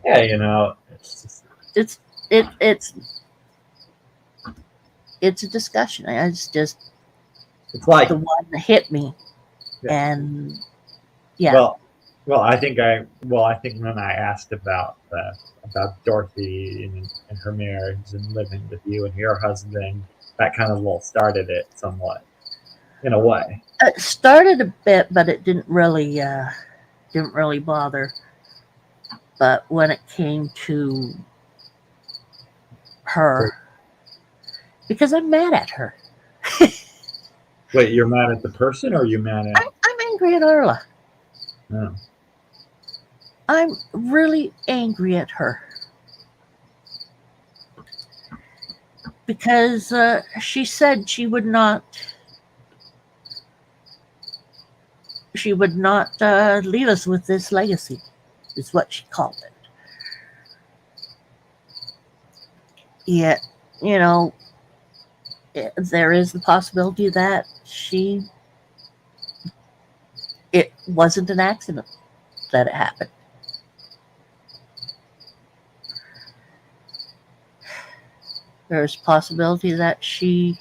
yeah, you know, it's just It's it's a discussion. It's just it's like the one that hit me, Yeah. and yeah. well, I think when I asked about Dorothy and her marriage and living with you and your husband, that kind of started it somewhat, in a way. It started a bit, but it didn't really bother. But when it came to her, because I'm mad at her, Wait, you're mad at the person, or you mad at? I'm angry at Arla. No. I'm really angry at her because she said she would not leave us with this legacy, is what she called it. Yet, you know, there is the possibility that it wasn't an accident that it happened. There's a possibility that she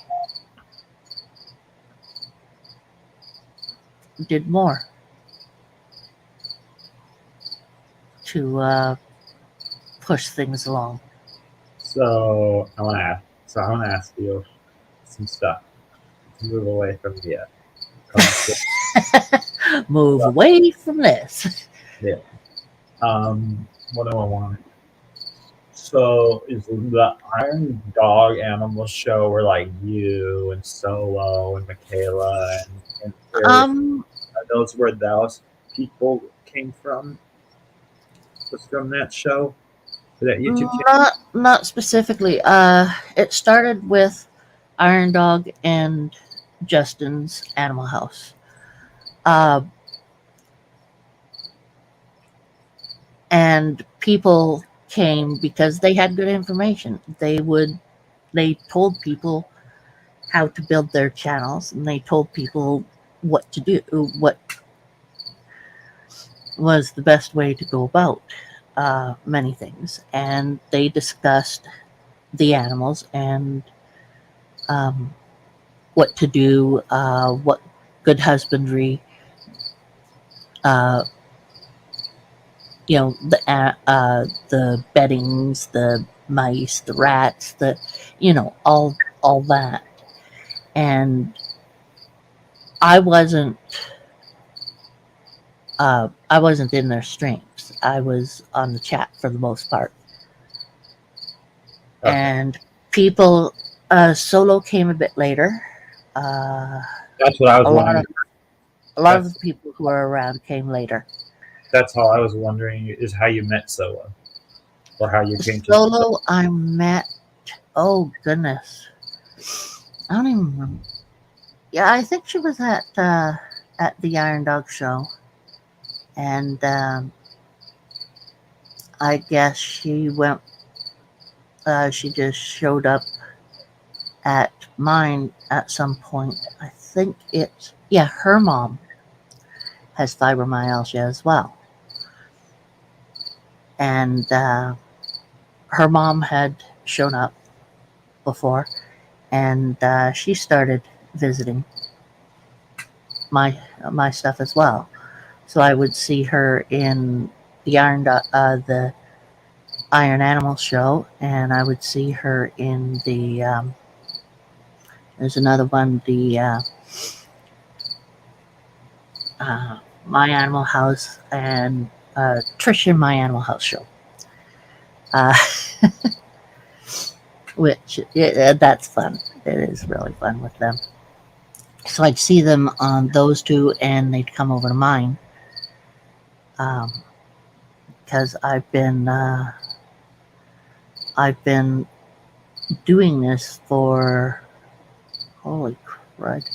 did more to push things along. So I want to ask you some stuff to move away from the. Move away from this. Yeah. What do I want? So is the Iron Dog Animal Show where like you and Solo and Michaela and Eric, are those where those people came from? Was from that show? That YouTube channel? Not specifically. It started with Iron Dog and Justin's Animal House. And people came because they had good information. They told people how to build their channels, and they told people what to do, what was the best way to go about many things, and they discussed the animals and what to do, what good husbandry, uh, the beddings, the mice, the rats, all that. And I wasn't I wasn't in their streams. I was on the chat for the most part. Okay. And people, solo came a bit later. Uh, That's what I was a lot wondering. of a lot of the people who were around came later. That's how I was wondering is how you met Solo, or how you came to Solo, I met. Oh goodness, I don't even remember. Yeah, I think she was at the Iron Dog show, and I guess she went. She just showed up at mine at some point. I think her mom has fibromyalgia as well, and her mom had shown up before, and she started visiting my stuff as well. So I would see her in the the Iron Animal show, and I would see her in the there's another one, the My Animal House and Trish in My Animal House show. Uh, which that's fun. It is really fun with them. So I'd see them on those two, and they'd come over to mine. Because I've been doing this for holy crud,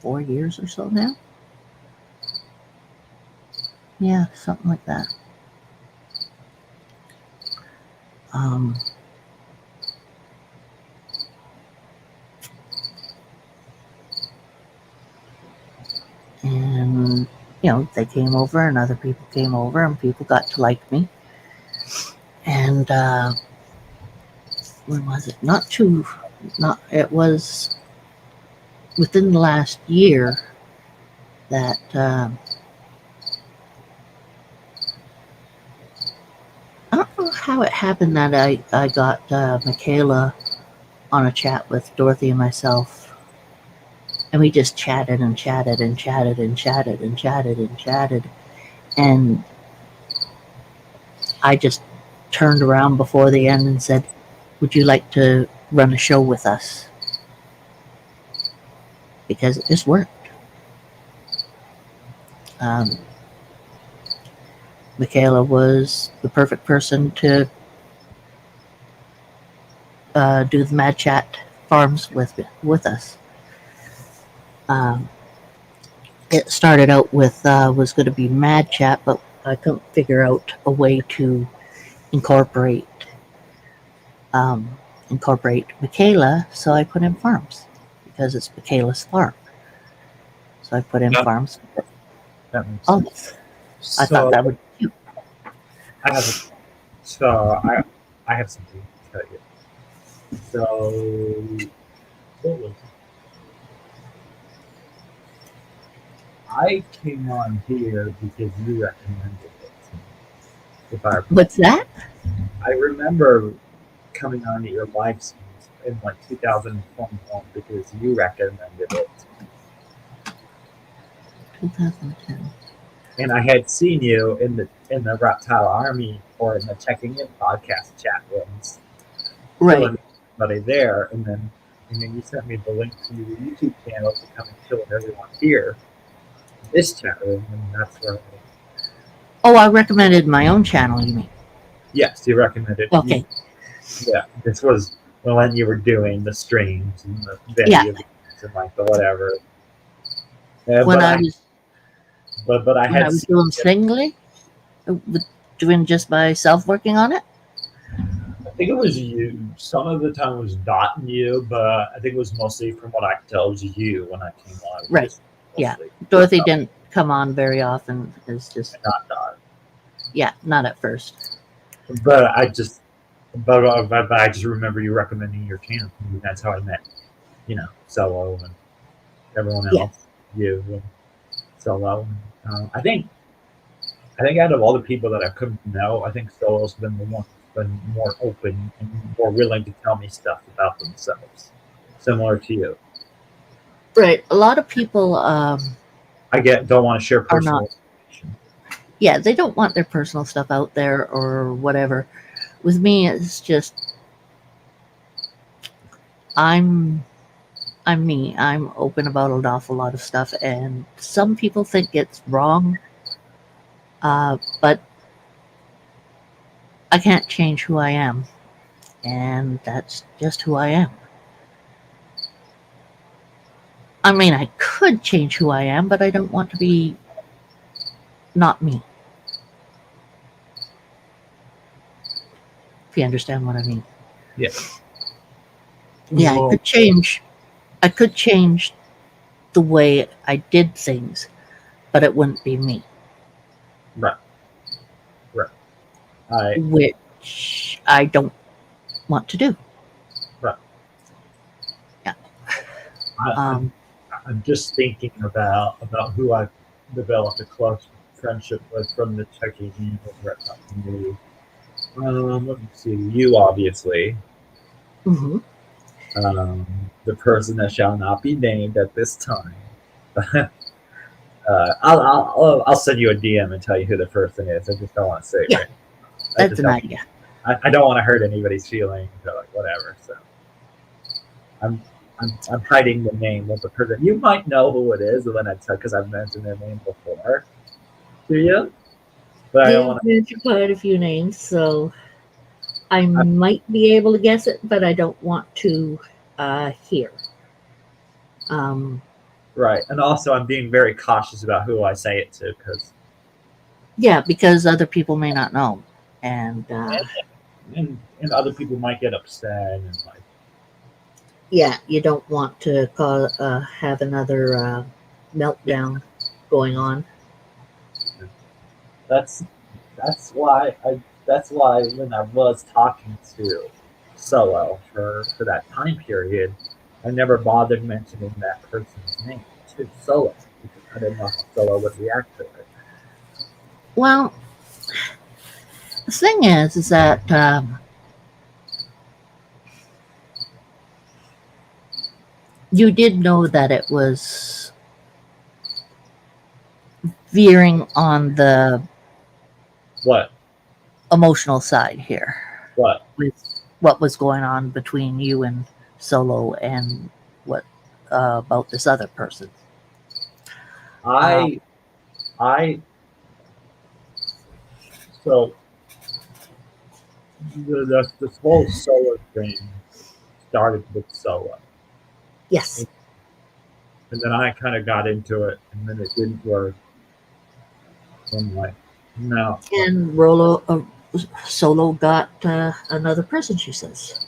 4 years or so now. Yeah, something like that. And they came over, and other people came over, and people got to like me. And when was it? It was within the last year that I don't know how it happened that I got Michaela on a chat with Dorothy and myself, and we just chatted and chatted and chatted and chatted and chatted and chatted, and I just turned around before the end and said, "Would you like to run a show with us?" Because it just worked. Michaela was the perfect person to do the Mad Chat farms with us. It started out with was going to be Mad Chat, but I couldn't figure out a way to incorporate Michaela, so I put in farms because it's Michaela's farm. So I put in farms. That makes Oh, sense. I thought that would be cute. I have I have something to tell you. So what was it? I came on here because you recommended it. If I What's that? I remember coming on to your live streams in like 2021 because you recommended it. 2010. And I had seen you in the Reptile Army or in the Checking In podcast chat rooms. Right. Killing everybody there, and then you sent me the link to your YouTube channel to come and kill everyone here. This chat room, and that's where Oh, I recommended my own channel, you mean? yes, you recommended. Okay. Yeah, this was when you were doing the streams and the videos Yeah. and like the whatever. When I was I had doing singly, doing just myself working on it. I think it was you. Some of the time it was Dot and you, but I think it was mostly from what I could tell it was you when I came on. Right. Yeah. Dorothy come on very often. It's just Not. yeah, not at first. But I just, but I just remember you recommending your channel. And that's how I met, Solo and everyone Yeah. else. You and Solo. I think out of all the people that I've come to know, I think Solo's been the one that's been more open and more willing to tell me stuff about themselves, similar to you. Right. A lot of people Don't want to share are not. personal information. Yeah, they don't want their personal stuff out there or whatever. With me, it's just I'm me. I'm open about an awful lot of stuff, and some people think it's wrong, but I can't change who I am, and that's just who I am. I mean, I could change who I am, but I don't want to be not me. If you understand what I mean. Yeah. Yeah, Well, I could change. I could change the way I did things, but it wouldn't be me. right. I Which I don't want to do. right. Yeah. I, Um, I'm just thinking about who I've developed a close friendship with from the checking in over at the community. Let me see. You obviously, mhm. the person that shall not be named at this time. I'll send you a DM and tell you who the person is. I just don't want to say it Yeah, right. I that's just an don't. idea. I don't want to hurt anybody's feelings or like whatever. So I'm I'm hiding the name of the person. You might know who it is when I tell because I've mentioned their name before. Do you? But I don't You've want mentioned quite a few names, so I to. might be able to guess it, but I don't want to hear. Um, Right, and also I'm being very cautious about who I say it to because yeah, because other people may not know, and and other people might get upset and like yeah, you don't want to have another meltdown going on. that's that's why when I was talking to Solo for that time period, I never bothered mentioning that person's name to Solo because I didn't know how Solo would react to it. Well, the thing is that you did know that it was veering on the What? emotional side here What? with what was going on between you and Solo and what about this other person. Um, I I so this whole Solo thing started with Solo. yes, And then I kind of got into it, and then it didn't work. So I'm like, no. and Solo got another person. She says,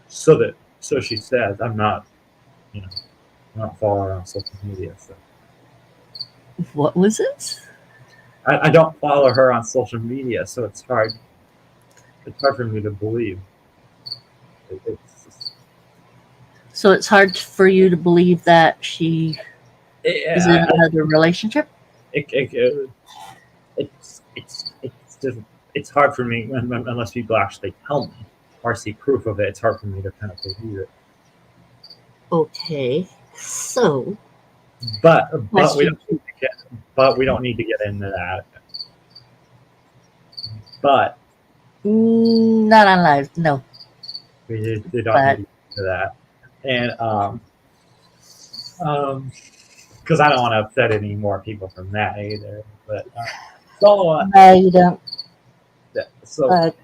So she says, I'm not, you know, I'm not following her on social media. So "What was it?" I don't follow her on social media, so it's hard. It's hard for me to believe. It's just, So it's hard for you to believe that she is in it, another relationship. it, it, it, it's just it's hard for me unless people actually tell me or see proof of it. It's hard for me to kind of believe it. Okay, so But we question don't need to get we don't need to get into that. But not on live, no, we don't need but to get into that. And because I don't want to upset any more people from that either. But so no, you don't. so But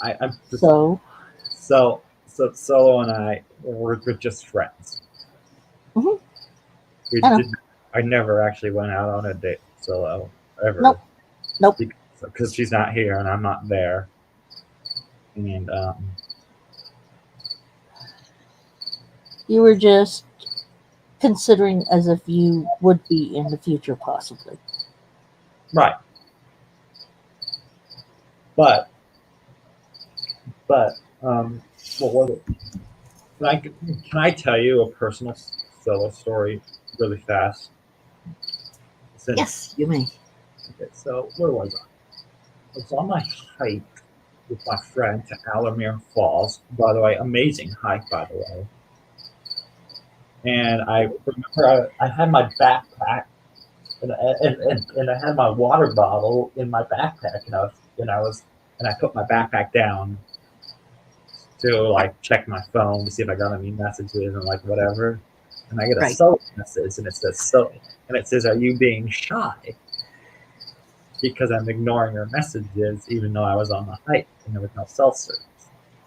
I'm just so so Solo and I we're just friends. mhm, We I know. didn't. I never actually went out on a date with Solo ever. Nope. Because she's not here and I'm not there. And You were just considering as if you would be in the future, possibly. Right. But what was it? Can I tell you a personal solo story really fast? Since, Yes, you may. okay, so where was I? I was on my hike with my friend to Alamere Falls. By the way, amazing hike, by the way. And I remember I had my backpack and I had my water bottle in my backpack, and I put my backpack down to like check my phone to see if I got any messages and like whatever. And I get a Right. solo message, and it says, "Are you being shy?" Because I'm ignoring her messages, even though I was on the hike and there was no cell service.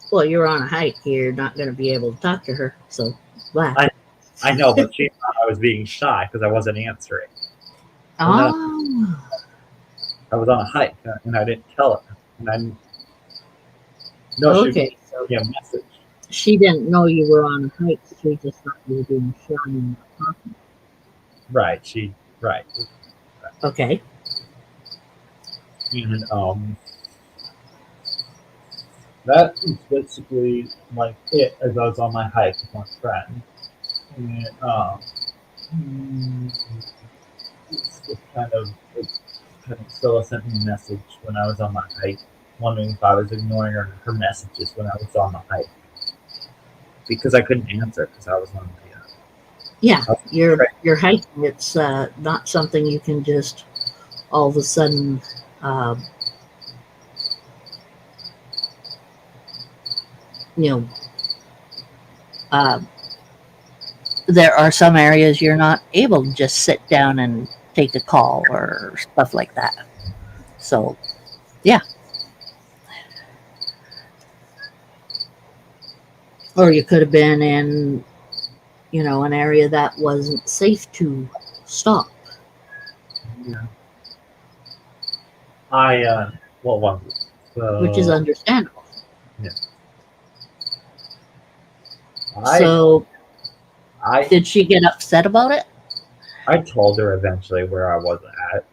Well, you're on a hike. You're not going to be able to talk to her. So, laugh. I know, but she thought I was being shy because I wasn't answering. Oh. I was on a hike and I didn't tell her. And I no, she Okay. So gave me a message. she didn't know you were on a hike. She just thought you were being shy and not talking. Right. Right. Okay. And that is basically like it as I was on my hike with my friend. And it kind of Stella sent me a message when I was on my hike, wondering if I was ignoring her messages when I was on the hike. Because I couldn't answer because I was on the Yeah, you're hiking. It's not something you can just all of a sudden. You know, there are some areas you're not able to just sit down and take a call or stuff like that. So, yeah. Or you could have been in, an area that wasn't safe to stop. Yeah. What was it? Which is understandable. Yeah. Did she get upset about it? I told her eventually where I was at.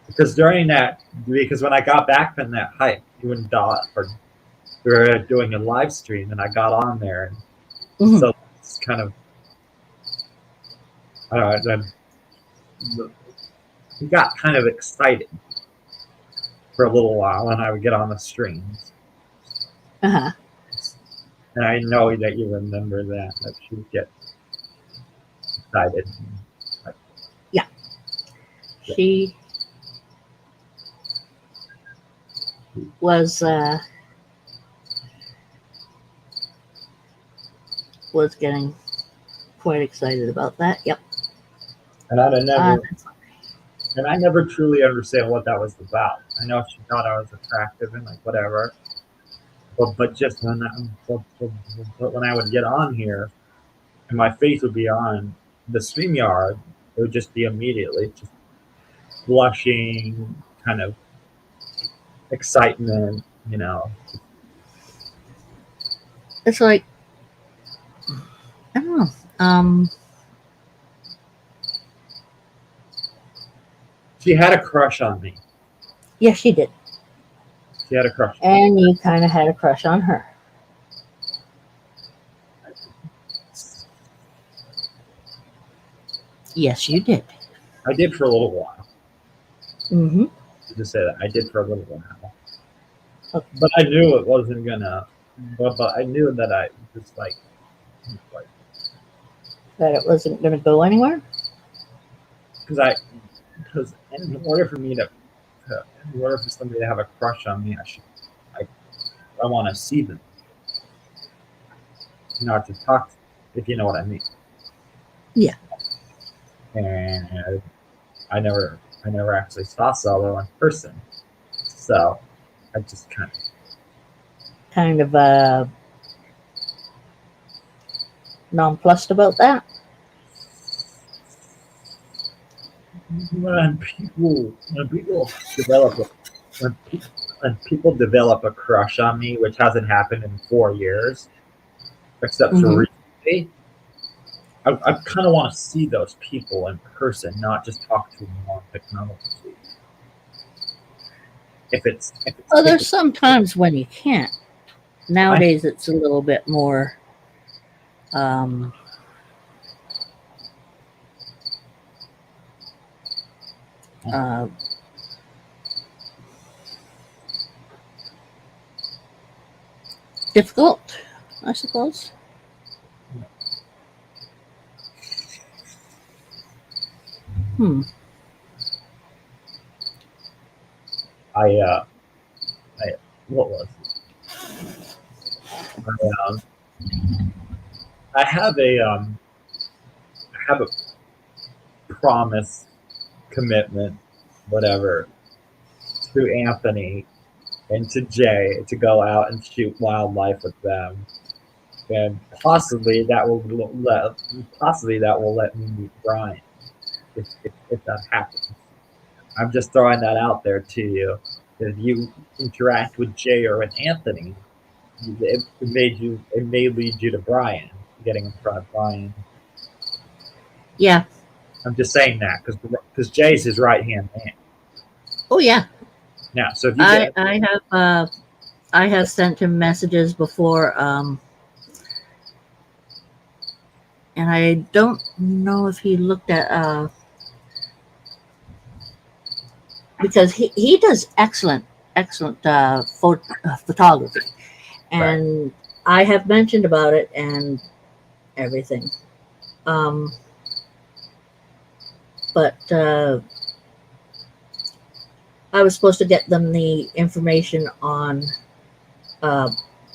Because when I got back from that hike, you and Dot we were doing a live stream, and I got on there, and so it's kind of, I don't know, we got kind of excited for a little while, and I would get on the streams. Uh-huh. And I know that you remember that she would get excited. Yeah. She was getting quite excited about that. Yep. And I never truly understand what that was about. I know she thought I was attractive and like whatever, but just when I would get on here and my face would be on the StreamYard, it would just be immediately just blushing, kind of excitement, It's like, I don't know. She had a crush on me. Yeah, she did. She had a crush. And you kind of had a crush on her. Yes, you did. I did for a little while. Mm-hmm. Just say that I did for a little while. Okay. But I knew it wasn't gonna. But I knew that I just like that it wasn't gonna go anywhere. Because in order for somebody to have a crush on me, I want to see them, not to talk, if you know what I mean. Yeah. And I never actually saw Solo in person, so I just kind of nonplussed about that. When people develop a crush on me, which hasn't happened in 4 years, except for recently, I kind of want to see those people in person, not just talk to them on technology. If it's Oh, there's some times when you can't. Nowadays, it's a little bit more um, uh, difficult, I suppose. Hmm. I what was it? I have a promise, commitment, whatever, to Anthony and to Jay to go out and shoot wildlife with them, and possibly that will let me meet Brian if that happens. I'm just throwing that out there to you. If you interact with Jay or with Anthony, it may lead you to Brian, getting in front of Brian. Yeah. I'm just saying that because Jay's his right hand man. Oh, yeah. Now, so if you get I have sent him messages before, and I don't know if he looked at because he does excellent photography, and I have mentioned about it and everything. But I was supposed to get them the information on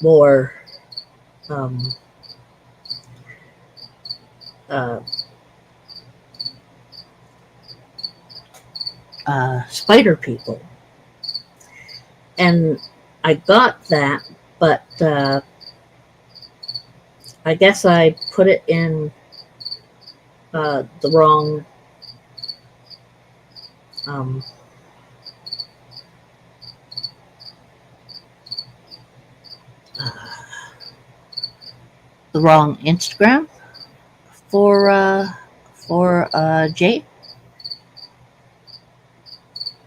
more um, uh, spider people, and I got that, but I guess I put it in the wrong um, the wrong Instagram for Jay,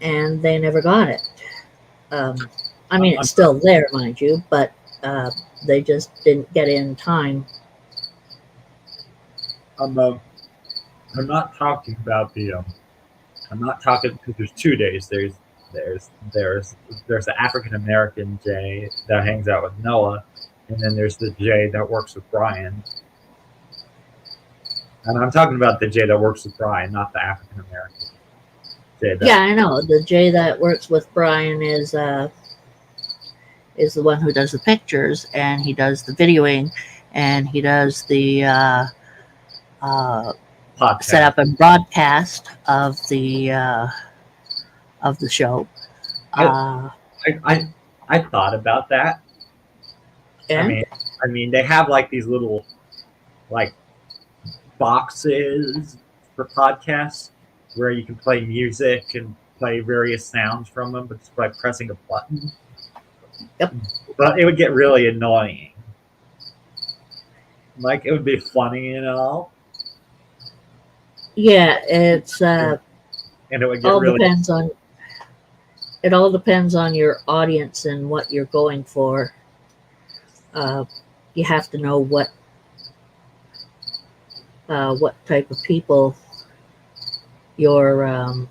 and they never got it. I mean, it's still there, mind you, but they just didn't get in time. I'm not talking about the I'm not talking because there's 2 days. There's the African American Jay that hangs out with Noah, and then there's the Jay that works with Brian. And I'm talking about the Jay that works with Brian, not the African American Jay. Yeah, I know. The Jay that works with Brian is the one who does the pictures, and he does the videoing, and he does the setup and broadcast of the show. I thought about that. And I mean, they have like these little like boxes for podcasts where you can play music and play various sounds from them, but just by pressing a button. Yep. But it would get really annoying. Like it would be funny and all. Yeah, it's and it would get all really depends on. It all depends on your audience and what you're going for. You have to know what type of people you're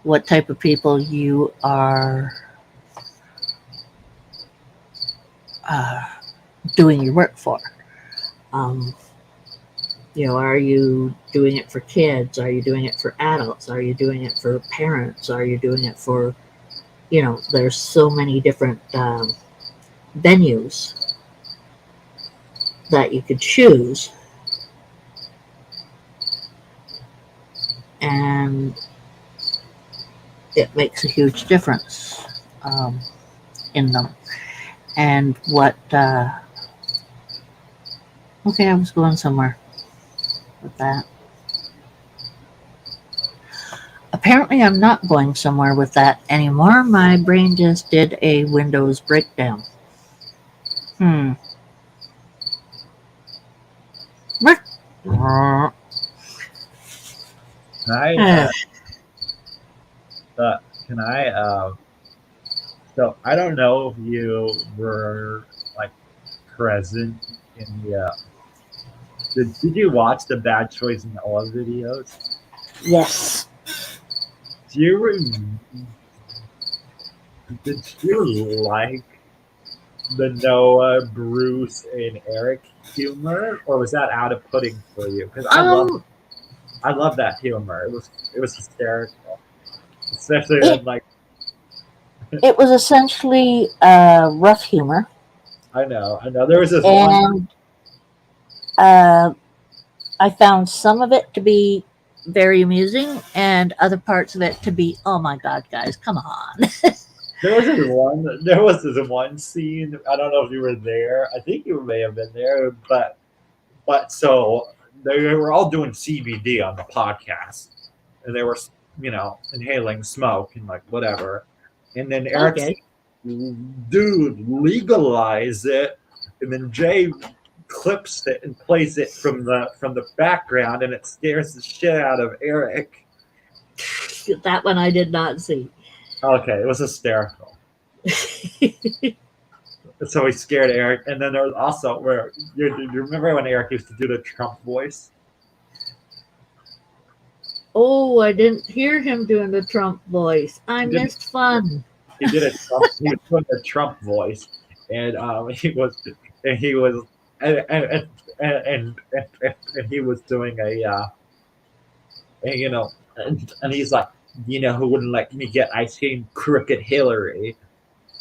what type of people you are doing your work for. Are you doing it for kids? Are you doing it for adults? Are you doing it for parents? Are you doing it for, there's so many different venues that you could choose. And it makes a huge difference in them. And what, okay, I was going somewhere with that. Apparently, I'm not going somewhere with that anymore. My brain just did a Windows breakdown. Hmm. Can I? Can I? So I don't know if you were like present in the. Did you watch the Bad Choice Noah videos? Yes. Do you did you like the Noah, Bruce, and Eric humor, or was that out of putting for you? Because Um, I love that humor. It was hysterical, especially it when like it was essentially rough humor, I know there was this one. and uh, I found some of it to be very amusing, and other parts of it to be, oh my god, guys, come on. There was this one scene. I don't know if you were there. I think you may have been there, but so they were all doing CBD on the podcast, and they were inhaling smoke and like whatever. And then Eric said, Okay. "Dude, legalize it." And then Jay clips it and plays it from the background, and it scares the shit out of Eric. That one I did not see. Okay, it was hysterical. So he scared Eric, and then there was also where you remember when Eric used to do the Trump voice? Oh, I didn't hear him doing the Trump voice. I He did missed fun. he did a Trump he was doing a Trump voice, and he was and and and he was doing and, and he's like, who wouldn't let me get ice cream? Crooked Hillary,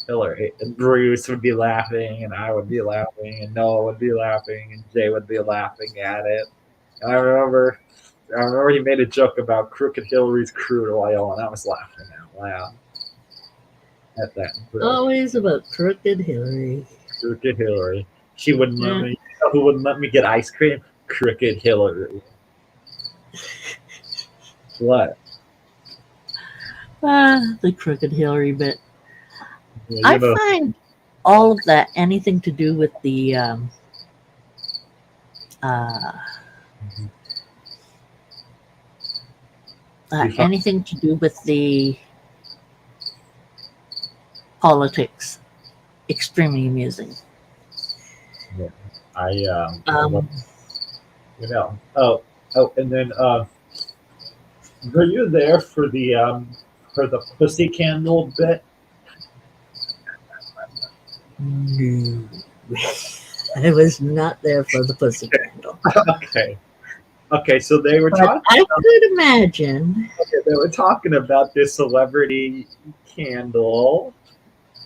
and Bruce would be laughing, and I would be laughing, and Noah would be laughing, and Jay would be laughing at it. And I remember he made a joke about Crooked Hillary's crude oil, and I was laughing out loud at that. Always about crooked Hillary. Crooked Hillary. She wouldn't let Yeah. me. Who wouldn't let me get ice cream? Crooked Hillary. What? The crooked Hillary bit. Yeah, I find all of that anything to do with the uh, anything to do with the politics extremely amusing. I Um, Oh, and then were you there for the pussy candle bit? no. I was not there for the pussy candle. Okay. Okay, so they were But talking. I could imagine. Okay, they were talking about this celebrity candle,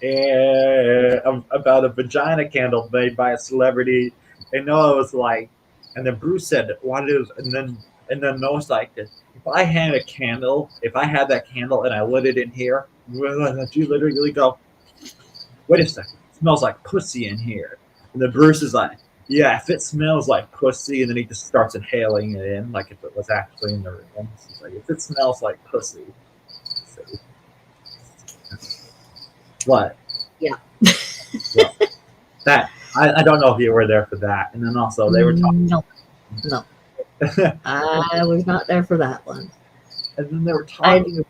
and about a vagina candle made by a celebrity. And Noah was like, and then Bruce said, "What is?" And then Noah's like, "If I had that candle and I lit it in here, would you literally go, wait a second, it smells like pussy in here?" And then Bruce is like, "Yeah, if it smells like pussy," and then he just starts inhaling it in, like if it was actually in the room. He's like, "If it smells like pussy." So, what? Yeah. Well, that I don't know if you were there for that. And then also they were talking. No, I was not there for that one. And then they were talking.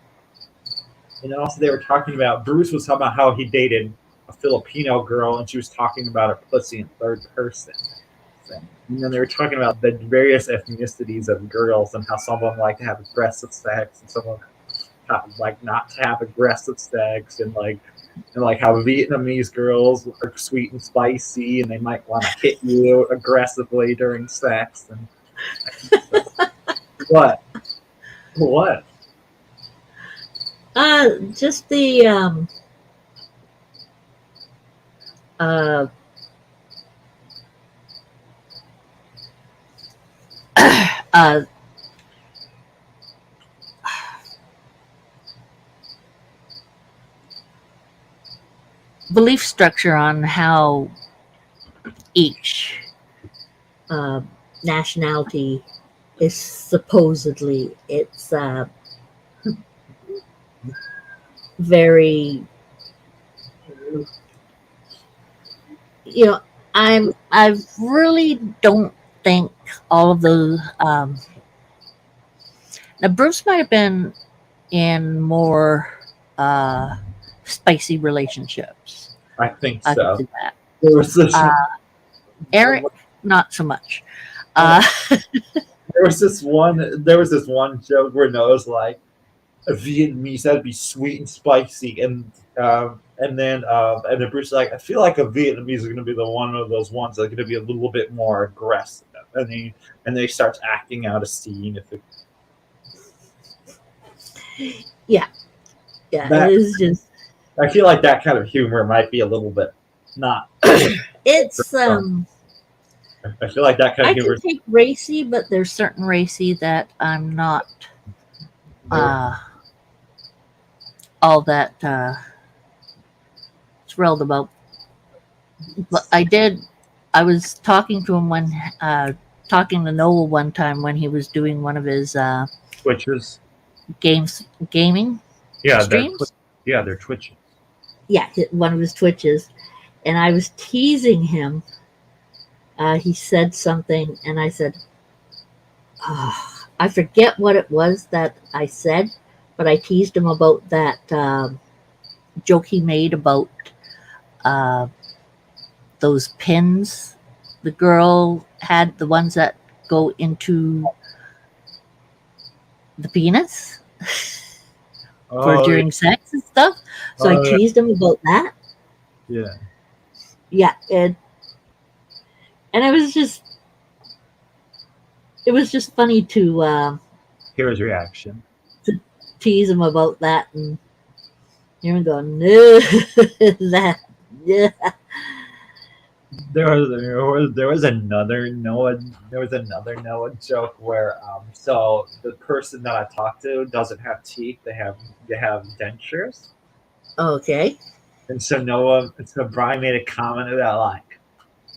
And then also they were talking about Bruce was talking about how he dated a Filipino girl, and she was talking about her pussy in third person. And then they were talking about the various ethnicities of girls and how some of them like to have aggressive sex, and some of them like not to have aggressive sex, and how Vietnamese girls are sweet and spicy, and they might want to hit you aggressively during sex. And what? Just the uh, belief structure on how each nationality is supposedly it's very I really don't think all of those. Now Bruce might have been in more uh, spicy relationships. I think I could so. see that. There was this Uh, Eric, not so much. uh, Uh, there was this one joke where Noah's like, a Vietnamese that'd be sweet and spicy, and then Bruce is like, I feel like a Vietnamese is gonna be the one of those ones that's gonna be a little bit more aggressive, and then he starts acting out a scene. yeah, That it's just I feel like that kind of humor might be a little bit not. it's I feel like that kind I of humor. can take racy, but there's certain racy that I'm not uh, all that thrilled about. But I was talking to him talking to Noah one time when he was doing one of his Twitchers. gaming Yeah, streams. they're twitching. Yeah, one of his twitches, and I was teasing him. He said something, and I said, I forget what it was that I said, but I teased him about that joke he made about uh, those pins. The girl had the ones that go into the penis for Oh, during sex and stuff. So I teased him about that. yeah. Yeah, and it was just funny Here's his reaction. to tease him about that, and here we go. No, that yeah. There was another Noah joke where so the person that I talked to doesn't have teeth, they have dentures. Okay. And so Brian made a comment about like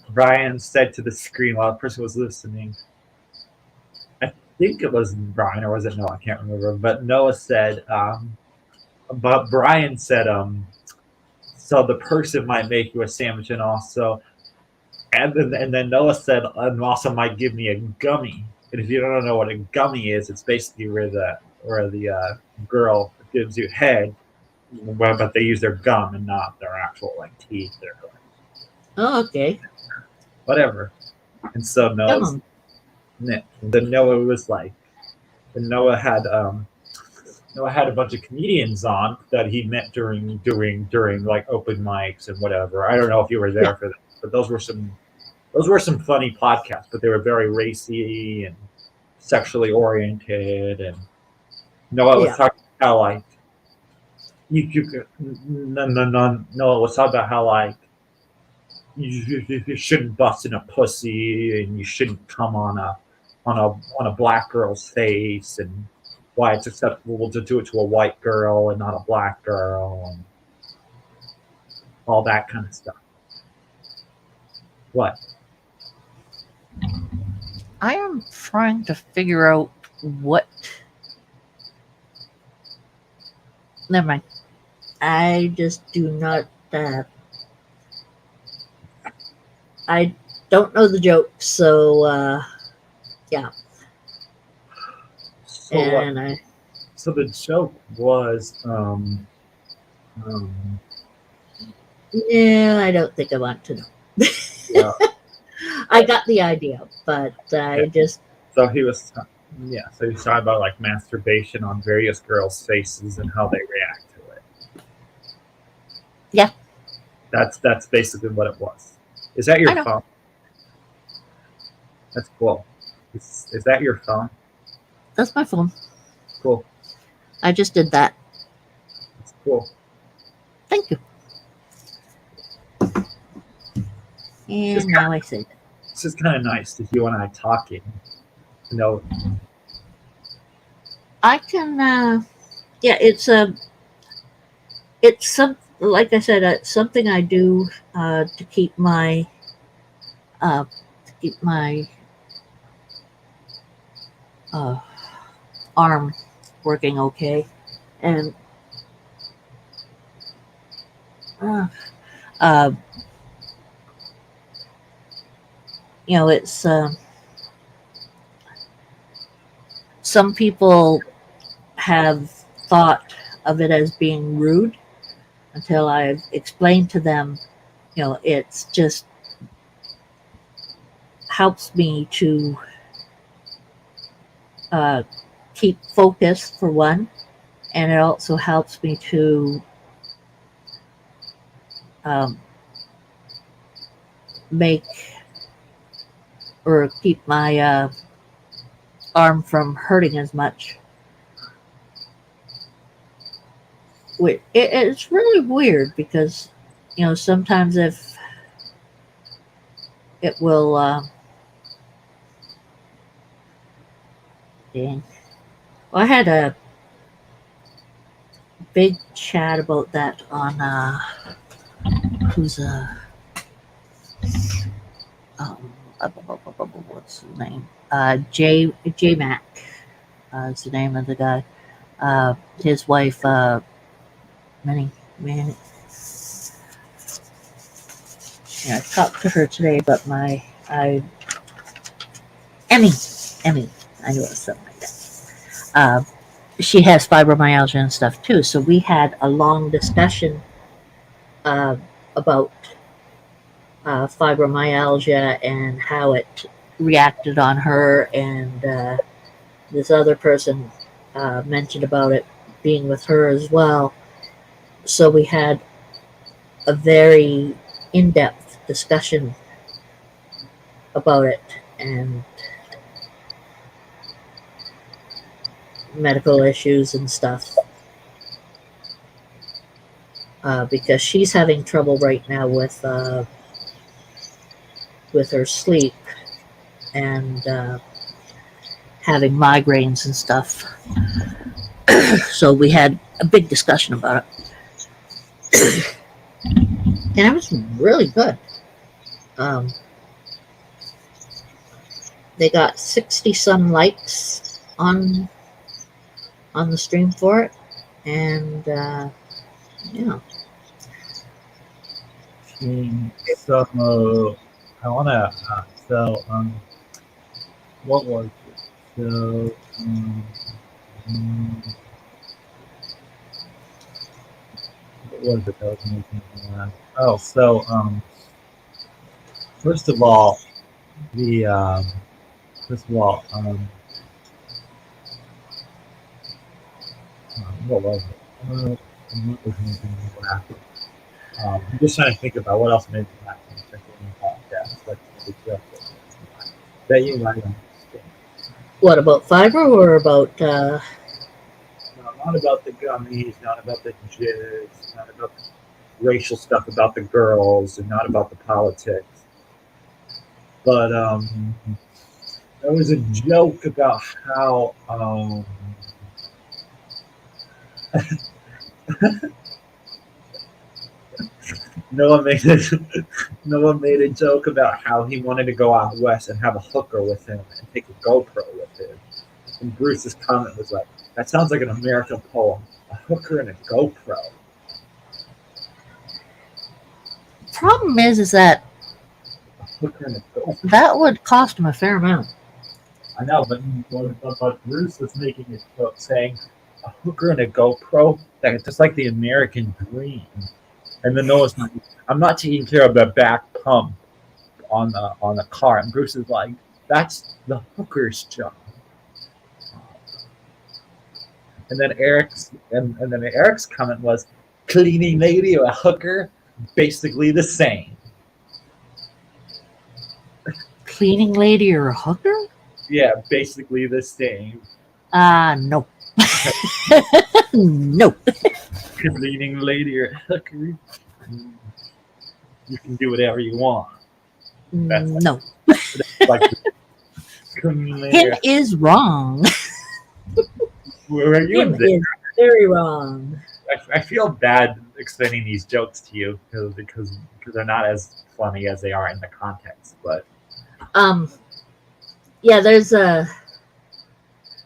Brian said to the screen while the person was listening. I think it was Brian or was it Noah? I can't remember. But Noah said but Brian said so the person might make you a sandwich and then Noah said, and also might give me a gummy. And if you don't know what a gummy is, it's basically where the girl gives you head, but they use their gum and not their actual like teeth or Oh, okay. whatever. And so Yum. then Noah was like, and Noah had a bunch of comedians on that he met during like open mics and whatever. I don't know if you were Yeah. there for that, but those were some funny podcasts, but they were very racy and sexually oriented. And Noah was Yeah. talking about how like you could Noah was talking about how like you shouldn't bust in a pussy and you shouldn't come on a black girl's face and why it's acceptable to do it to a white girl and not a black girl and all that kind of stuff. What? I am trying to figure out what. Never mind. I just do not. I don't know the joke, so yeah. So what? And I So the joke was yeah, I don't think I want to know. well, I got the idea, but I yeah. just So he was so he was talking about like masturbation on various girls' faces and how they react to it. Yeah. That's basically what it was. Is that I your know. phone? That's cool. Is that your phone? That's my phone. Cool. I just did that. That's cool. Thank you. And now I say that. This is kind of nice to you and I talking. You know, I can. Yeah, it's some like I said, it's something I do to keep my uh, uh, arm working okay, and uh, uh, it's some people have thought of it as being rude until I've explained to them, it's just helps me to uh, keep focus for one, and it also helps me to um, make or keep my arm from hurting as much. It's really weird because sometimes if it will dang. Well, I had a big chat about that on who's um, what's his name? J Mac is the name of the guy. His wife, many man. Yeah, I talked to her today, but I Emmy, Emmy, I knew it was something like that. She has fibromyalgia and stuff too, so we had a long discussion uh, about fibromyalgia and how it reacted on her, and this other person mentioned about it being with her as well. So we had a very in-depth discussion about it and medical issues and stuff. Because she's having trouble right now with her sleep and having migraines and stuff. So we had a big discussion about it, and it was really good. They got 60 some likes on the stream for it, and yeah. So I want to. What was it? So what was it that was making me laugh? Oh, so first of all, what was it? What was making me laugh? I'm just trying to think about what else made me laugh in the podcast. Like the joke that you might understand. What about fiber or about? No, not about the gummies, not about the jizz, not about the racial stuff about the girls, and not about the politics. But there was a joke about how Noah made a joke about how he wanted to go out west and have a hooker with him and take a GoPro with him. And Bruce's comment was like, "That sounds like an American poem. A hooker and a GoPro." Problem is that A hooker and a GoPro. that would cost him a fair amount. I know, but Bruce was making his joke saying, "A hooker and a GoPro, that's just like the American dream." And then Noah's like, "I'm not taking care of the back pump on the car." And Bruce is like, "That's the hooker's job." And then Eric's comment was, "Cleaning lady or a hooker, basically the same." Cleaning lady or a hooker? Yeah, basically the same. No. No. Cleaning lady or a hooker, you can do whatever you want. No. Like, cleaning lady Him is wrong. where are you Him in this? is very wrong. I feel bad explaining these jokes to you because they're not as funny as they are in the context. But yeah, there's a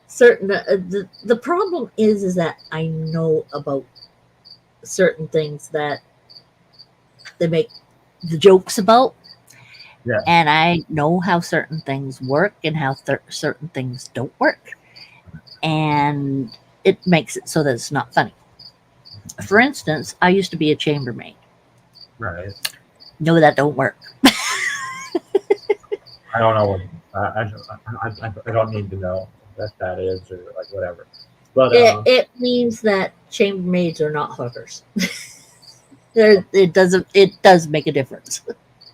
certain the problem is that I know about certain things that they make the jokes about, Yeah. And I know how certain things work and how certain things don't work. And it makes it so that it's not funny. For instance, I used to be a chambermaid. Right. No, that don't work. I don't know what I don't need to know what that is or like whatever. But It means that chambermaids are not hookers. It does make a difference.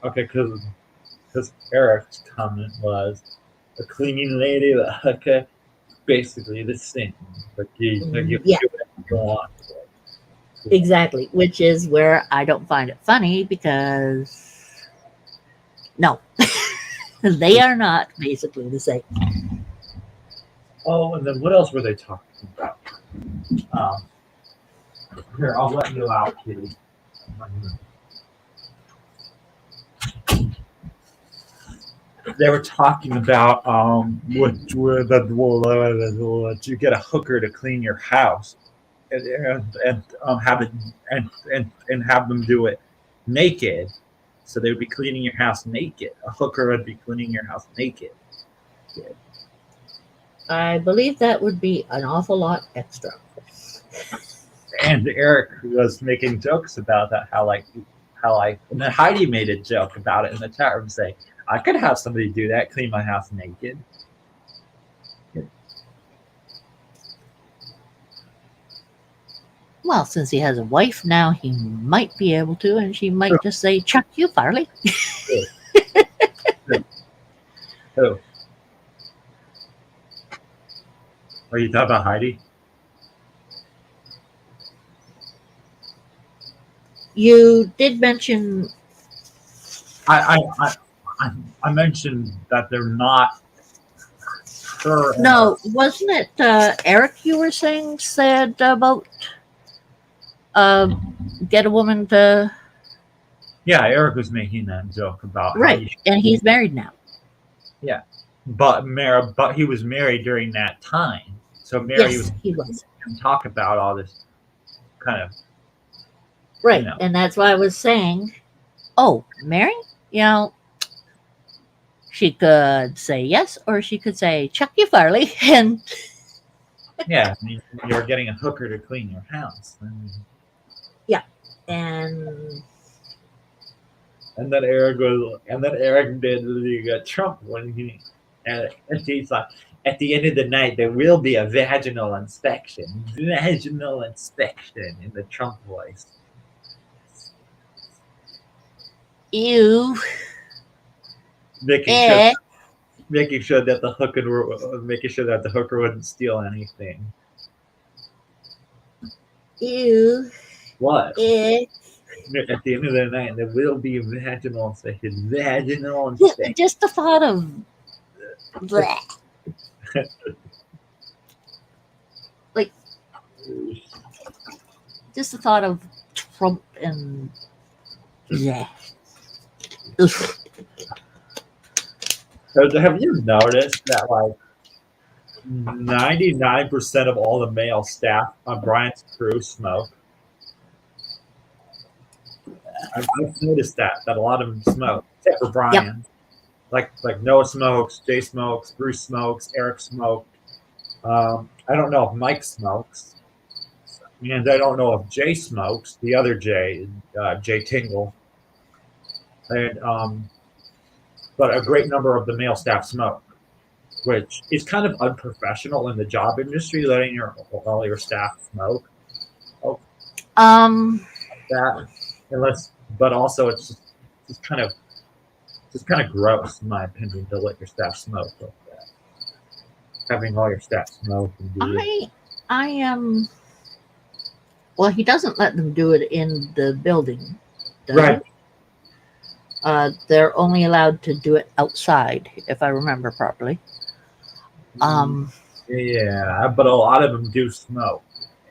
okay, because Eric's comment was a cleaning lady, a hooker, basically the same. But you Yeah. do whatever you want. Exactly, which is where I don't find it funny because no, they are not basically the same. Oh, and then what else were they talking about? Here, I'll let you out, Kitty. They were talking about what you get a hooker to clean your house and have it and have them do it naked. So they would be cleaning your house naked. A hooker would be cleaning your house naked. I believe that would be an awful lot extra. And Eric was making jokes about that, how and then Heidi made a joke about it in the chat room saying, I could have somebody do that, clean my house naked. Well, since he has a wife now, he might be able to, and she might just say, "Chuck you, Farley." Who? Are you talking about Heidi? You did mention I mentioned that they're not her. no, wasn't it Eric you were saying said about get a woman to Yeah, Eric was making that joke about how right, and he's married now. yeah, but he was married during that time, so Mary Yes, he was was talk about all this kind of right, you know. and that's why I was saying, oh, Mary, you know, she could say yes, or she could say Chuck you, Farley, and Yeah, I mean, you're getting a hooker to clean your house. I mean, and and then Eric did the Trump when and he's like, at the end of the night, there will be a vaginal inspection in the Trump voice. ew, Making eh, sure that the hooker wouldn't steal anything. ew, What? eh. At the end of the night, there will be a vaginal inspection. Just the thought of bleh. Like just the thought of Trump and yeah. So have you noticed that like 99% of all the male staff on Brian's crew smoke? I've noticed that a lot of them smoke, except for Brian. Like Noah smokes, Jay smokes, Bruce smokes, Eric smoked. I don't know if Mike smokes, and I don't know if Jay smokes. The other Jay, Jay Tingle, and but a great number of the male staff smoke, which is kind of unprofessional in the job industry, letting all your staff smoke. That unless, but also it's just kind of gross in my opinion to let your staff smoke like that. Having all your staff smoke and do it. I am. Well, he doesn't let them do it in the building, does Right. he? They're only allowed to do it outside, if I remember properly. Yeah, but a lot of them do smoke,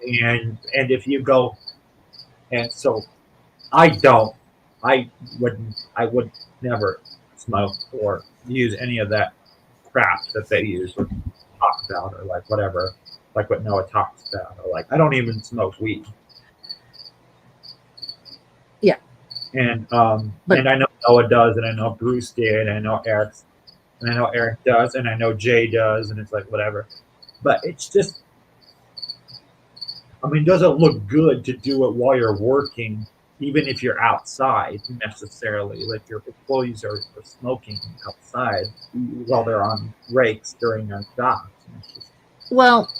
and if you go, and so I don't, I would never smoke or use any of that crap that they use or talk about or like whatever, like what Noah talks about, or like I don't even smoke weed. Yeah. But and I know Noah does, and I know Bruce did, and I know Eric does, and I know Jay does, and it's like whatever. But it's just, I mean, it doesn't look good to do it while you're working, even if you're outside necessarily. Like your employees are smoking outside while they're on breaks during their jobs. Well,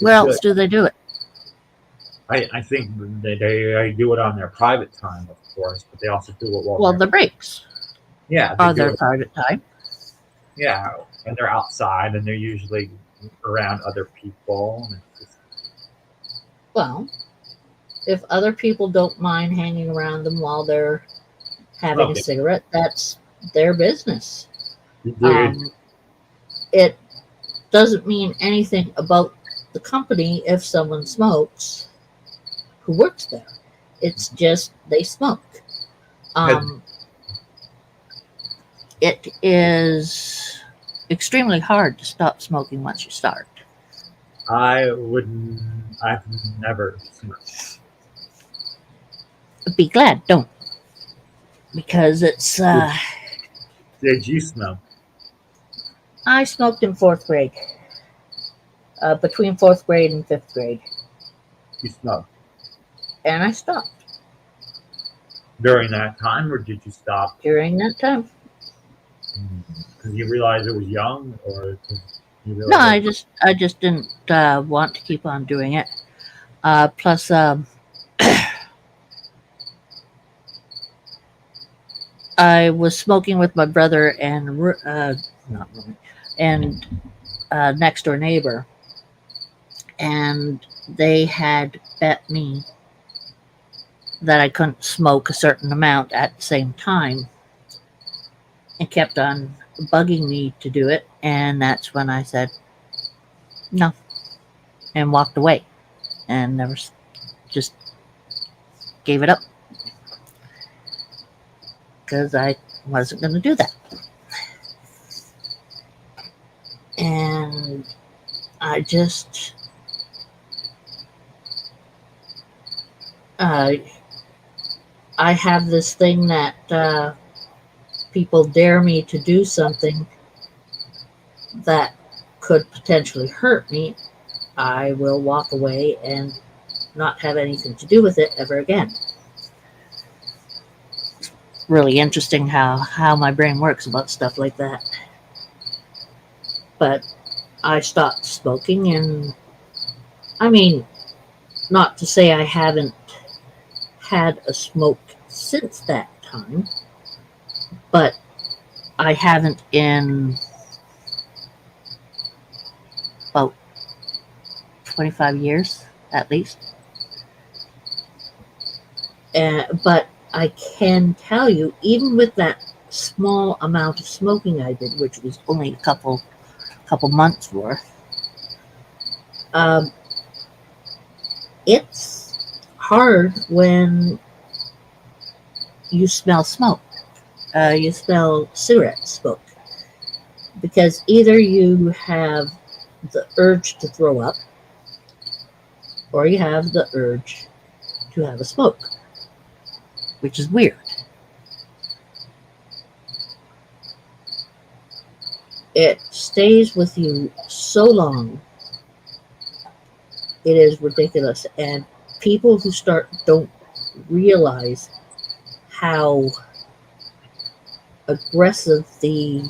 where else do they do it? I think they do it on their private time, of course, but they also do it while the breaks. Yeah, are their private time. Yeah, and they're outside, and they're usually around other people. And it's just... Well, if other people don't mind hanging around them while they're having a cigarette, that's their business. It doesn't mean anything about the company if someone smokes who works there. It's just they smoke. It is extremely hard to stop smoking once you start. I've never smoked. Be glad, don't. Because it's... Did you smoke? I smoked in 4th grade. Between 4th grade and 5th grade. You smoked? And I stopped. During that time, or did you stop? During that time. Because you realized it was young, or no, I just didn't want to keep on doing it. Plus, I was smoking with my brother and not roommate, and next door neighbor, and they had bet me that I couldn't smoke a certain amount at the same time, and kept on bugging me to do it. And that's when I said no and walked away and never, just gave it up because I wasn't going to do that. And I just I have this thing that people dare me to do something that could potentially hurt me, I will walk away and not have anything to do with it ever again. It's really interesting how my brain works about stuff like that. But I stopped smoking, and I mean, not to say I haven't had a smoke since that time, but I haven't in about 25 years at least. But I can tell you, even with that small amount of smoking I did, which was only a couple months worth, it's hard when you smell smoke. You smell cigarette smoke, because either you have the urge to throw up, or you have the urge to have a smoke, which is weird. It stays with you so long. It is ridiculous. And people who start don't realize how aggressive the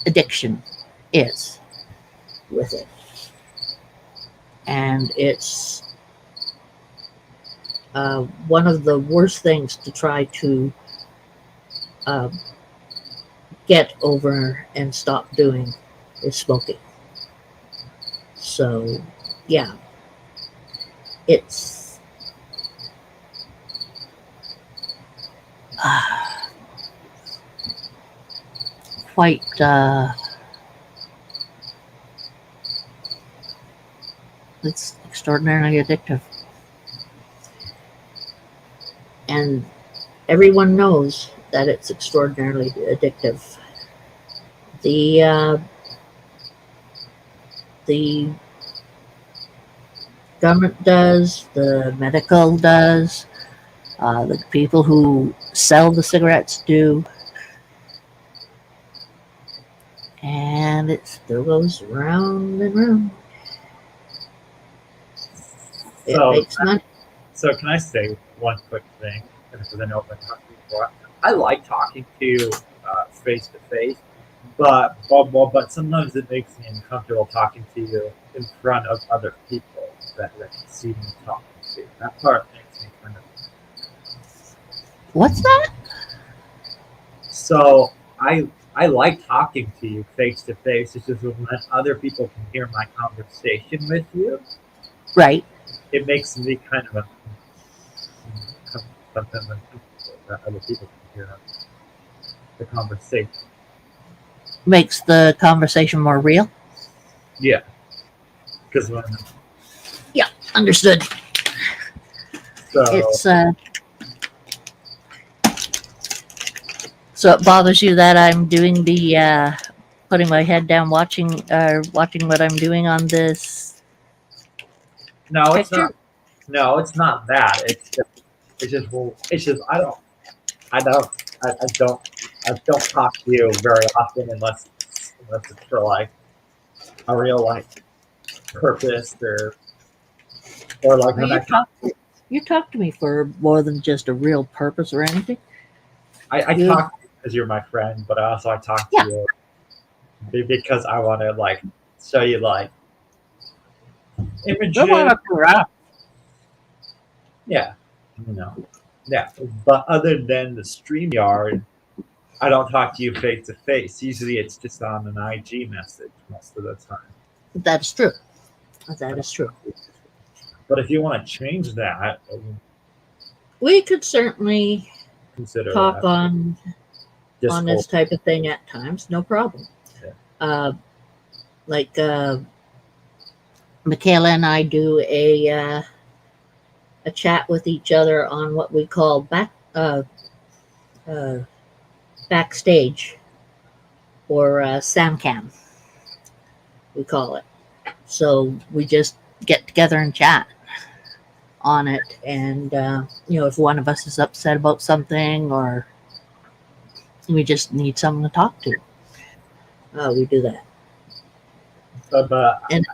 addiction is with it. And it's one of the worst things to try to get over and stop doing is smoking. So, yeah, it's quite it's extraordinarily addictive. And everyone knows that it's extraordinarily addictive. The government does, the medical does, the people who sell the cigarettes do, and it still goes round and round. It So, makes money. so can I say one quick thing? Because I know I've been talking before. I like talking to you face to face, but sometimes it makes me uncomfortable talking to you in front of other people that can see me talking to. That part makes me kind of. What's that? So I like talking to you face to face. It's just when other people can hear my conversation with you, Right. it makes me kind of sometimes uncomfortable that other people can hear the conversation. Makes the conversation more real. Yeah, because when Understood. so It's so it bothers you that I'm doing the putting my head down, watching what I'm doing on this no, it's picture. not. No, it's not that. It's just I don't I don't talk to you very often unless it's for like a real like purpose or like Well, when you talk to me for more than just a real purpose or anything. I You, talk to you because you're my friend, but I talk to yeah, you because I want to like show you like don't want images. to around. Yeah, you know, yeah. But other than the StreamYard, I don't talk to you face to face. Usually, it's just on an IG message most of the time. That's true. That is true. But if you want to change that, We could certainly consider talk that on Discord. this type of thing at times. No problem. Yeah. Like Michaela and I do a chat with each other on what we call uh, backstage or Samcam, we call it. So we just get together and chat on it, and if one of us is upset about something or we just need someone to talk to, we do that. But, but, And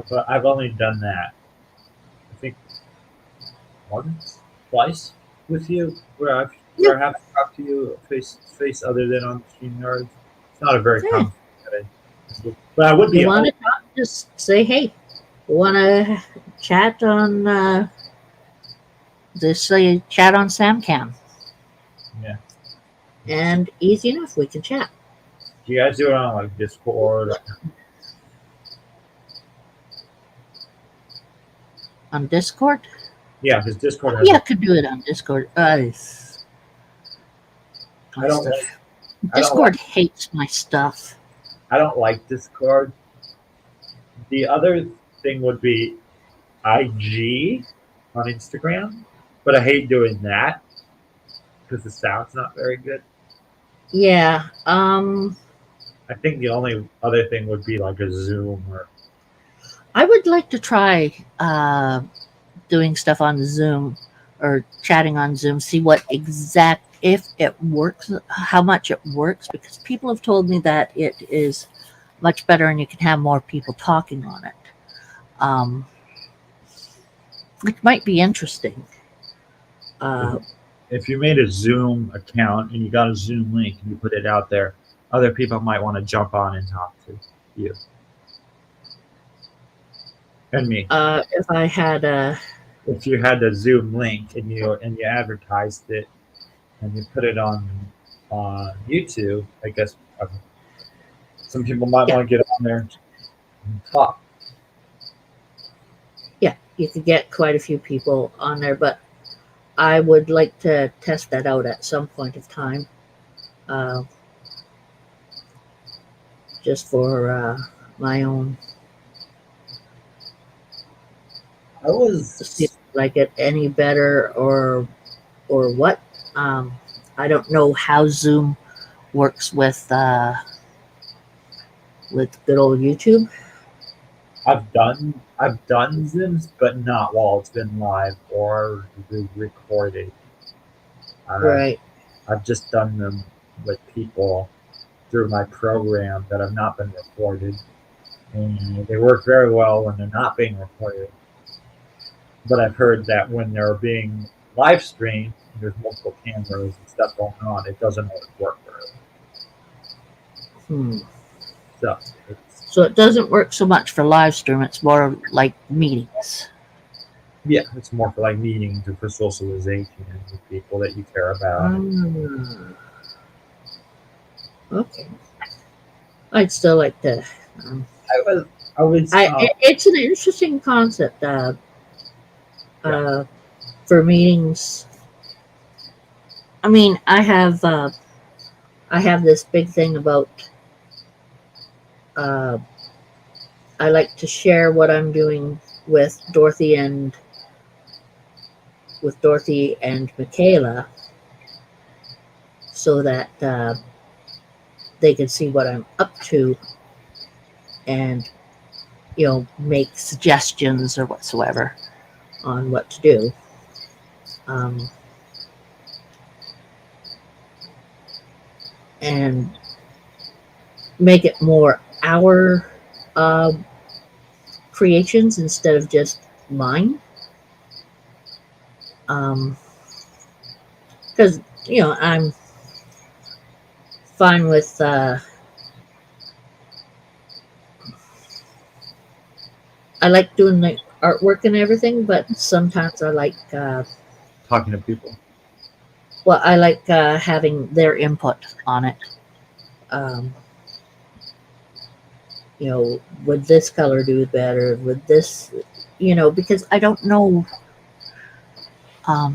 but I've only done that, I think, once, twice with you, where I have to talk to you face to face other than on StreamYard. It's not a very yeah, common setting. But I would if you be want open. to talk, just say, hey, you want to chat on this chat on Samcam, Yeah. and easy enough, we can chat Do you guys do it on like Discord? on Discord. Yeah, because Discord Oh has. yeah, could do it on Discord. I don't like. I don't like. Discord hates my stuff. I don't like Discord. The other thing would be IG on Instagram, but I hate doing that because the sound's not very good. Yeah. I think the only other thing would be like a Zoom or I would like to try doing stuff on Zoom or chatting on Zoom. See if it works, how much it works, because people have told me that it is much better and you can have more people talking on it. Which might be interesting. if you made a Zoom account and you got a Zoom link and you put it out there, other people might want to jump on and talk to you and me. If I had If you had the Zoom link and you advertised it and you put it on YouTube, I guess some people might yeah, want to get on there and talk. yeah, you could get quite a few people on there, but I would like to test that out at some point of time. Just for my own, I was to see if I like it any better or or what. I don't know how Zoom works with good old YouTube. I've done Zooms, but not while it's been live or recorded. Right. I've just done them with people through my program that have not been recorded, and they work very well when they're not being recorded. But I've heard that when they're being live streamed, and there's multiple cameras and stuff going on, it doesn't always work very well. Hmm. So So it doesn't work so much for live stream. It's more like meetings. yeah, it's more for like meetings and for socialization with people that you care about. Okay. I'd still like to. It's an interesting concept for meetings. I mean, I have this big thing about. I like to share what I'm doing with Dorothy and Michaela, so that they can see what I'm up to, and make suggestions or whatsoever on what to do. And make it more our creations instead of just mine. Because I'm fine with I like doing the artwork and everything, but sometimes I like talking to people. Well, I like having their input on it. Would this color do better? Would this, because I don't know. I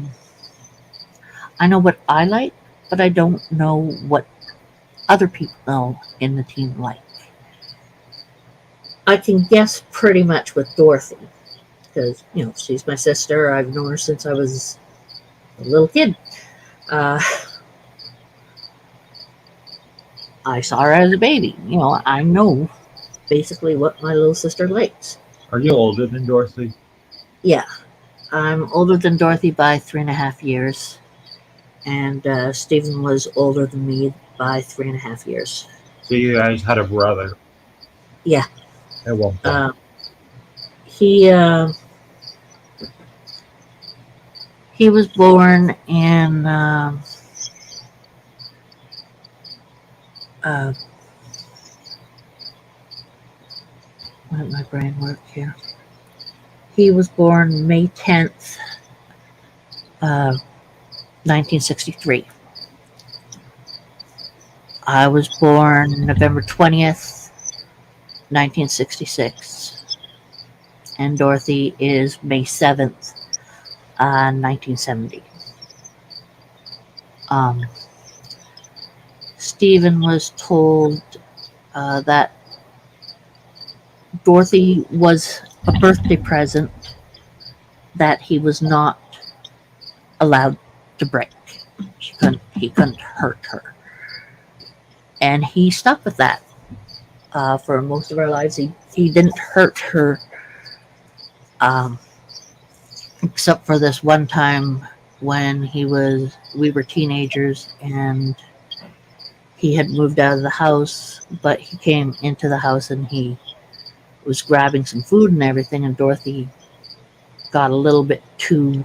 know what I like, but I don't know what other people know in the team like. I can guess pretty much with Dorothy because she's my sister. I've known her since I was a little kid. I saw her as a baby. I know basically what my little sister likes. Are you older than Dorothy? Yeah, I'm older than Dorothy by 3.5 years, and Stephen was older than me by 3.5 years. So you guys had a brother? Yeah. At one point. He was born in what did my brain work here? He was born May 10th, 1963. I was born November 20th, 1966. And Dorothy is May 7th, 1970. Stephen was told that Dorothy was a birthday present that he was not allowed to break. He couldn't hurt her. And he stuck with that for most of our lives. He didn't hurt her except for this one time when we were teenagers and he had moved out of the house, but he came into the house and he was grabbing some food and everything, and Dorothy got a little bit too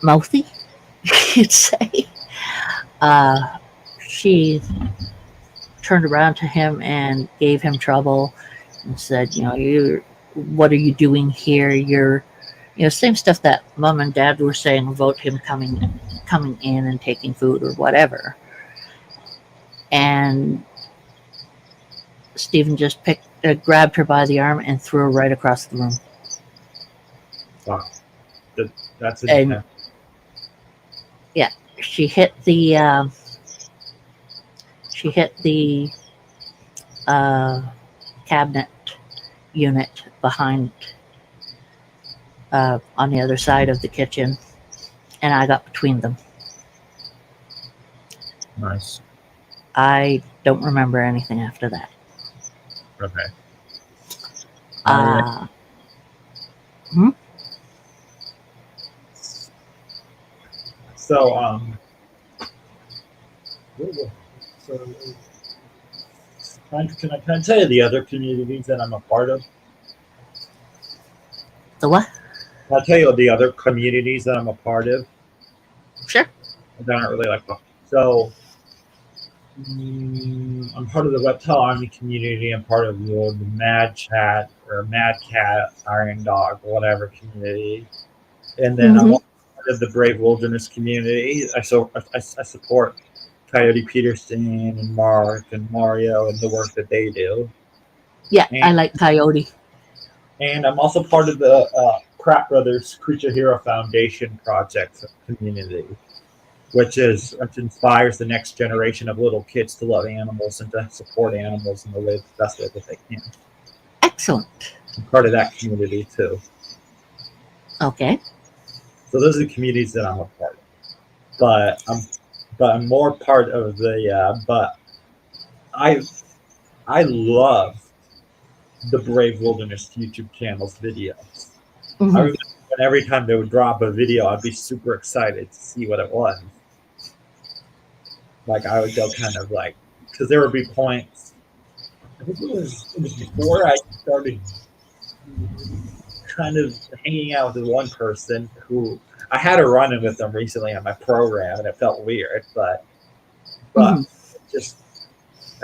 mouthy, you'd say. She turned around to him and gave him trouble and said, what are you doing here? You're, same stuff that mom and dad were saying about him coming in and taking food or whatever. And Stephen just grabbed her by the arm and threw her right across the room. Wow. That's intense. Yeah, she hit the cabinet unit behind on the other side of the kitchen, and I got between them. Nice. I don't remember anything after that. Okay. Uh, So, so can I tell you the other communities that I'm a part of? the what? I'll tell you the other communities that I'm a part of. Sure. That aren't really like so. I'm part of the Reptile Army community. I'm part of the Mad Chat or Mad Cat, Iron Dog, whatever community. And then I'm also part of the Brave Wilderness community. I support Coyote Peterson and Mark and Mario and the work that they do. Yeah, And, I like Coyote. and I'm also part of the Pratt Brothers Creature Hero Foundation project community, which inspires the next generation of little kids to love animals and to support animals in the best way that they can. Excellent. I'm part of that community too. Okay. So those are the communities that I'm a part of. But I'm more part of the but I love the Brave Wilderness YouTube channel's videos. I Mhm. remember when every time they would drop a video, I'd be super excited to see what it was. Like I would go kind of like, because there would be points. I think it was before I started kind of hanging out with one person who I had a run-in with them recently on my program, and it felt weird, but just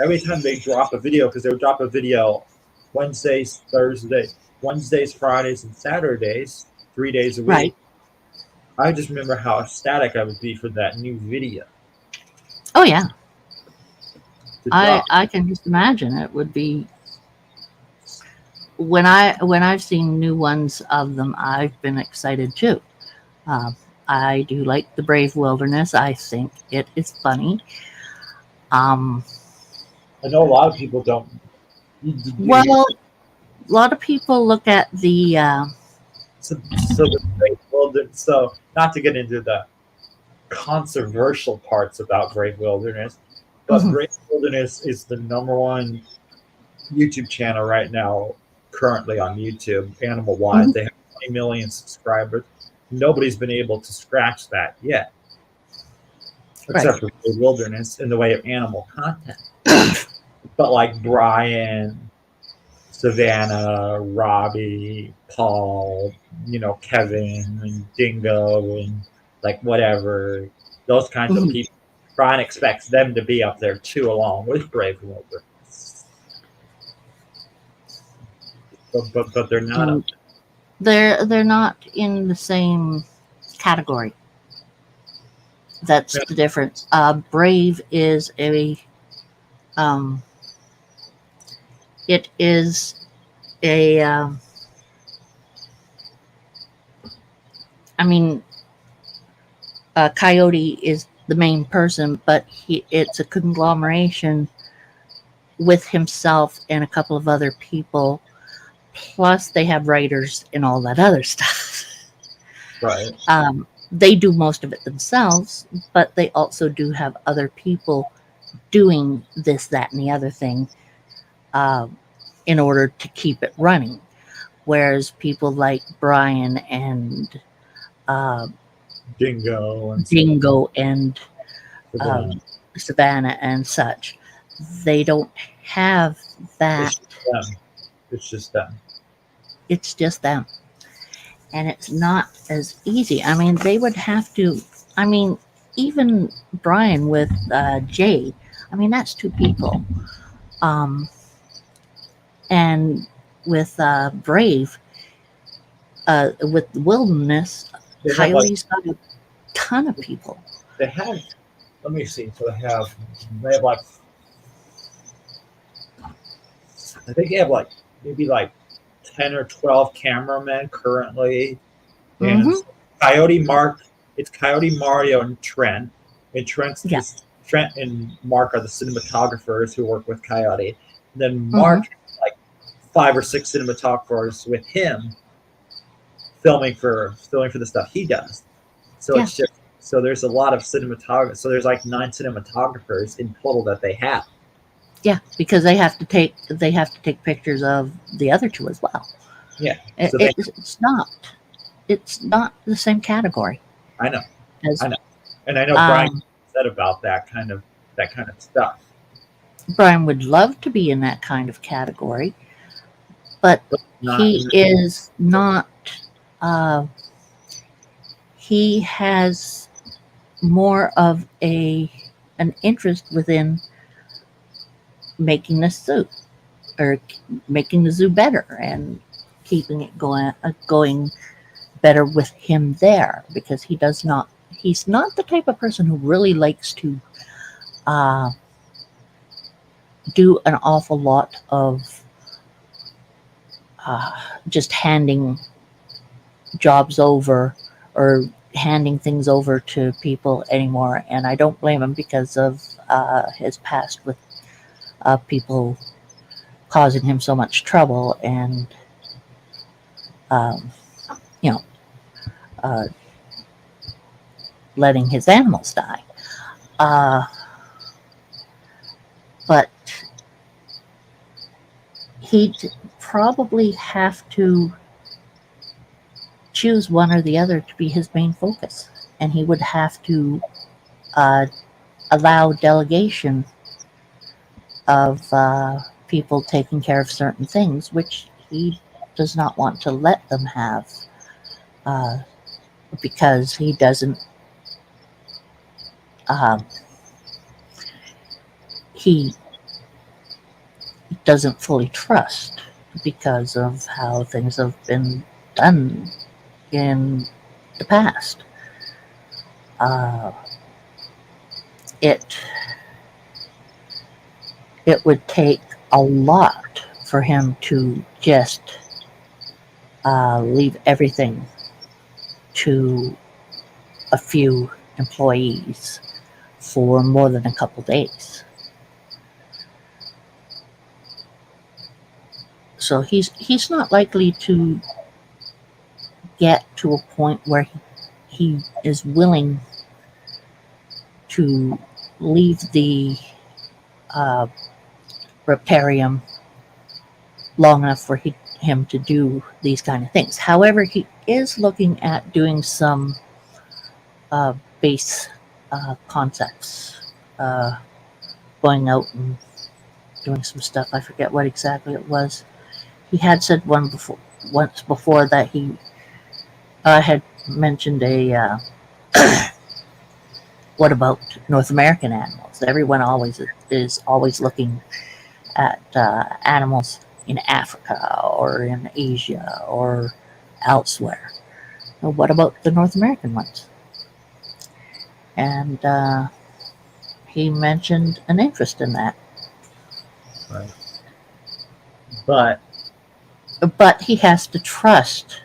every time they drop a video, because they would drop a video Wednesdays, Fridays, and Saturdays, 3 days a week. Right. I just remember how ecstatic I would be for that new video. Oh yeah. To drop. I can just imagine it would be when I've seen new ones of them. I've been excited too. I do like the Brave Wilderness. I think it is funny. I know a lot of people don't. Well, a lot of people look at the So the Brave Wilderness. So not to get into the controversial parts about Brave Wilderness, but Brave Wilderness is the #1 YouTube channel right now, currently on YouTube, animal wise. They have 20 million subscribers. Nobody's been able to scratch that yet, except for Brave Wilderness in the way of animal content. But like Brian, Savannah, Robbie, Paul, Kevin and Dingo and like whatever, those kinds of people. Brian expects them to be up there too, along with Brave Wilderness. But they're not up there. They're not in the same category. That's the difference. Brave is it is a I mean, Coyote is the main person, but it's a conglomeration with himself and a couple of other people. Plus, they have writers and all that other stuff. Right. They do most of it themselves, but they also do have other people doing this, that, and the other thing in order to keep it running. Whereas people like Brian and Dingo and Savannah and such, they don't have that. It's just them. It's just them. And it's not as easy. I mean, they would have to, even Brian with Jay, that's 2 people. And with Brave, with the Wilderness, Coyote's got a ton of people. They have, let me see, so they have like, I think they have like, maybe like 10 or 12 cameramen currently. And Coyote Mark, it's Coyote, Mario, and Trent. And Trent and Mark are the cinematographers who work with Coyote. And then Mark has like 5 or 6 cinematographers with him filming for the stuff he does. So Yeah. it's just so there's a lot of cinematographers. So there's like 9 cinematographers in total that they have. Yeah, because they have to take pictures of the other two as well. Yeah. It, So they, it's not the same category. I know, As, I know, and I know Brian um, said about that kind of stuff. Brian would love to be in that kind of category, but Not he is not. He has more of an interest within making the zoo or making the zoo better and keeping it going better with him there, because he's not the type of person who really likes to uh, do an awful lot of uh, just handing jobs over or handing things over to people anymore. And I don't blame him because of his past with people causing him so much trouble and um, you know uh, letting his animals die. But he'd probably have to choose one or the other to be his main focus, and he would have to uh, allow delegation of people taking care of certain things, which he does not want to let them have, uh, because he doesn't. He doesn't fully trust because of how things have been done in the past. It would take a lot for him to just leave everything to a few employees for more than a couple days. So he's not likely to get to a point where he is willing to leave the uh, Reptarium long enough for him to do these kind of things. However, he is looking at doing some base concepts, going out and doing some stuff. I forget what exactly it was. He had said once before that he had mentioned a what about North American animals? Everyone is always looking at animals in Africa or in Asia or elsewhere. Well, what about the North American ones? And he mentioned an interest in that. Right. But he has to trust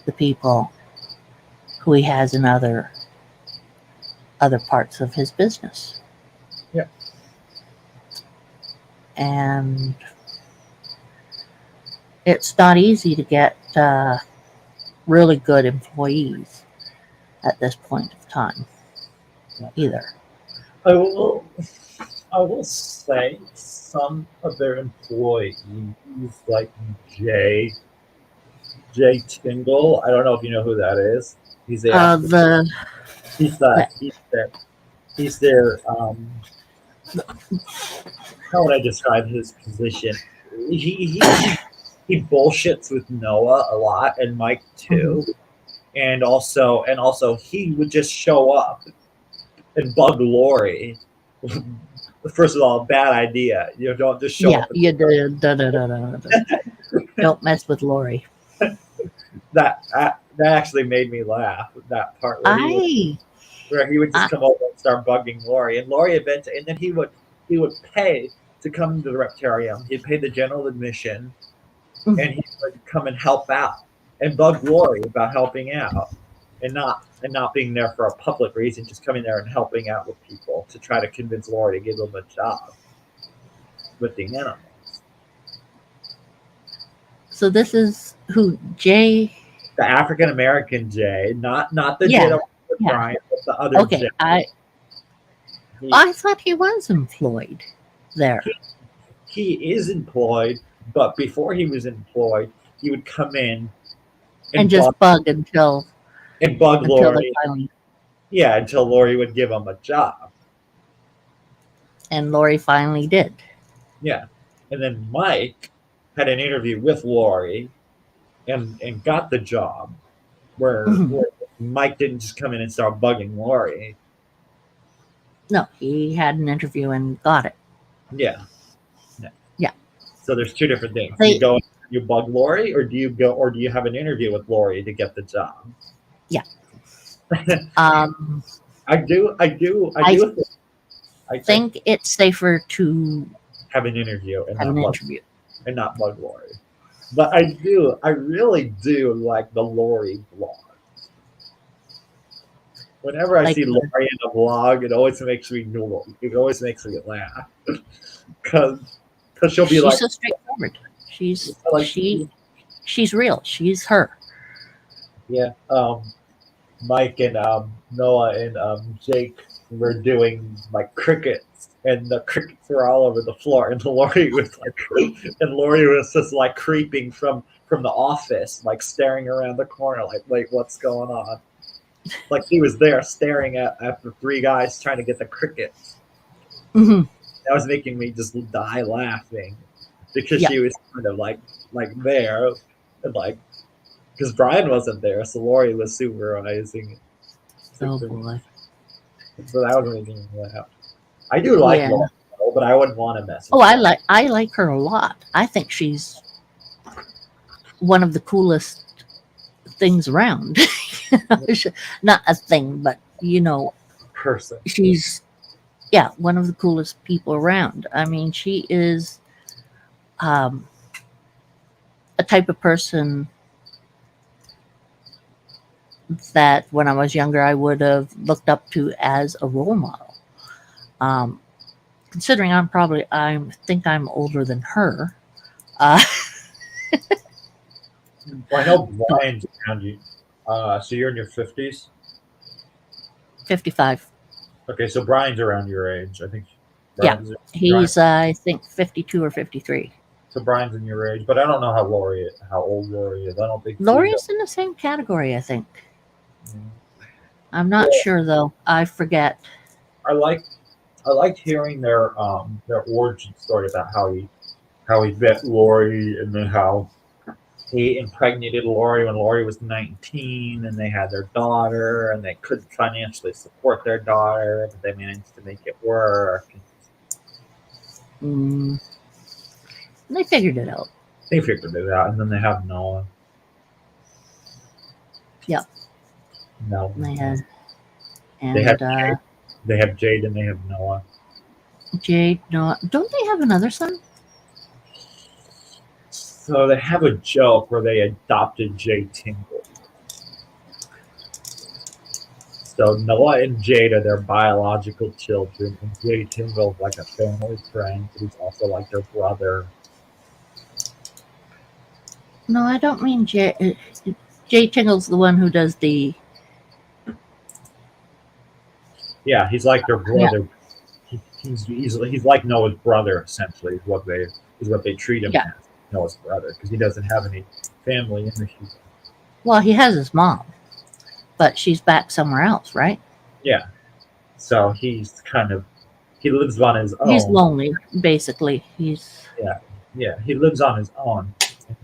the people who he has in other parts of his business. Yeah. And it's not easy to get really good employees at this point of time either. I will say some of their employees, like Jay Tingle. I don't know if you know who that is. He's the he's their how would I describe his position? He bullshits with Noah a lot and Mike too. And also he would just show up and bug Lori. First of all, bad idea. You know, don't just show up. Yeah, don't mess with Lori. That actually made me laugh. That part where he would just come over and start bugging Lori, and Lori eventually, and then he would pay to come to the Reptarium. He'd pay the general admission, and he would come and help out and bug Lori about helping out, and not being there for a public reason, just coming there and helping out with people to try to convince Lori to give them a job with the animals. So this is who Jay. The African American Jay, not the Jay Yeah, that was with yeah. Brian, but the other Okay, Jay. He, I thought he was employed there he is employed, but before he was employed, he would come in and and just bug until bug they Lori. finally, Yeah, until Lori would give him a job. and Lori finally did. Yeah. And then Mike had an interview with Lori and got the job Mhm. where Mike didn't just come in and start bugging Lori. No, he had an interview and got it. Yeah. Yeah. So there's two different things. They- You go you bug Lori or do you have an interview with Lori to get the job? Yeah. I do I think it's safer to have an interview and have not an bug interview. and not bug Lori. But I really do like the Lori vlog. Whenever I Like see the- Lori in a vlog, it always makes me laugh. Cause she'll be She's like, so straightforward. She's like she's real. She's her. yeah, Mike and Noah and Jake were doing like crickets, and the crickets were all over the floor, and Lori was just like creeping from the office, like staring around the corner, like what's going on? Like he was there staring at the three guys trying to get the crickets. Mhm. That was making me just die laughing because Yeah. she was kind of like there, and like because Brian wasn't there, so Lori was supervising. Oh boy. So that was making me laugh. I do like Yeah. Lori, though, but I wouldn't want to mess Oh, with I like her a lot. I think she's one of the coolest things around. Not a thing, but person. she's one of the coolest people around. I mean, she is a type of person that when I was younger I would have looked up to as a role model. Considering I think I'm older than her. Well, I know Brian's around you. So you're in your 50s? 55. Okay, so Brian's around your age. I think Yeah. Brian's, He's I think 52 or 53. so Brian's in your age, but I don't know how old Lori is. I don't think Lori's in the same category, I think. I'm not sure though. I forget. I liked hearing their origin story about how he met Lori and then how he impregnated Lori when Lori was 19 and they had their daughter and they couldn't financially support their daughter, but they managed to make it work. Mm, they figured it out. They figured it out, and then they have Noah. Yep. No. They had They have they have Jade and they have Noah. Jade. No, don't they have another son? So they have a joke where they adopted Jade Tingle. So Noah and Jade are their biological children, and Jade Tingle is like a family friend, but he's also like their brother. No, I don't mean Jade. Jade Tingle's the one who does the. Yeah, he's like their brother. He's like Noah's brother essentially. Is what they treat him Yeah. as, Noah's brother, because he doesn't have any family in the future. Well, he has his mom, but she's back somewhere else, right? Yeah, so he lives on his own. He's lonely, basically. He Lives on his own. And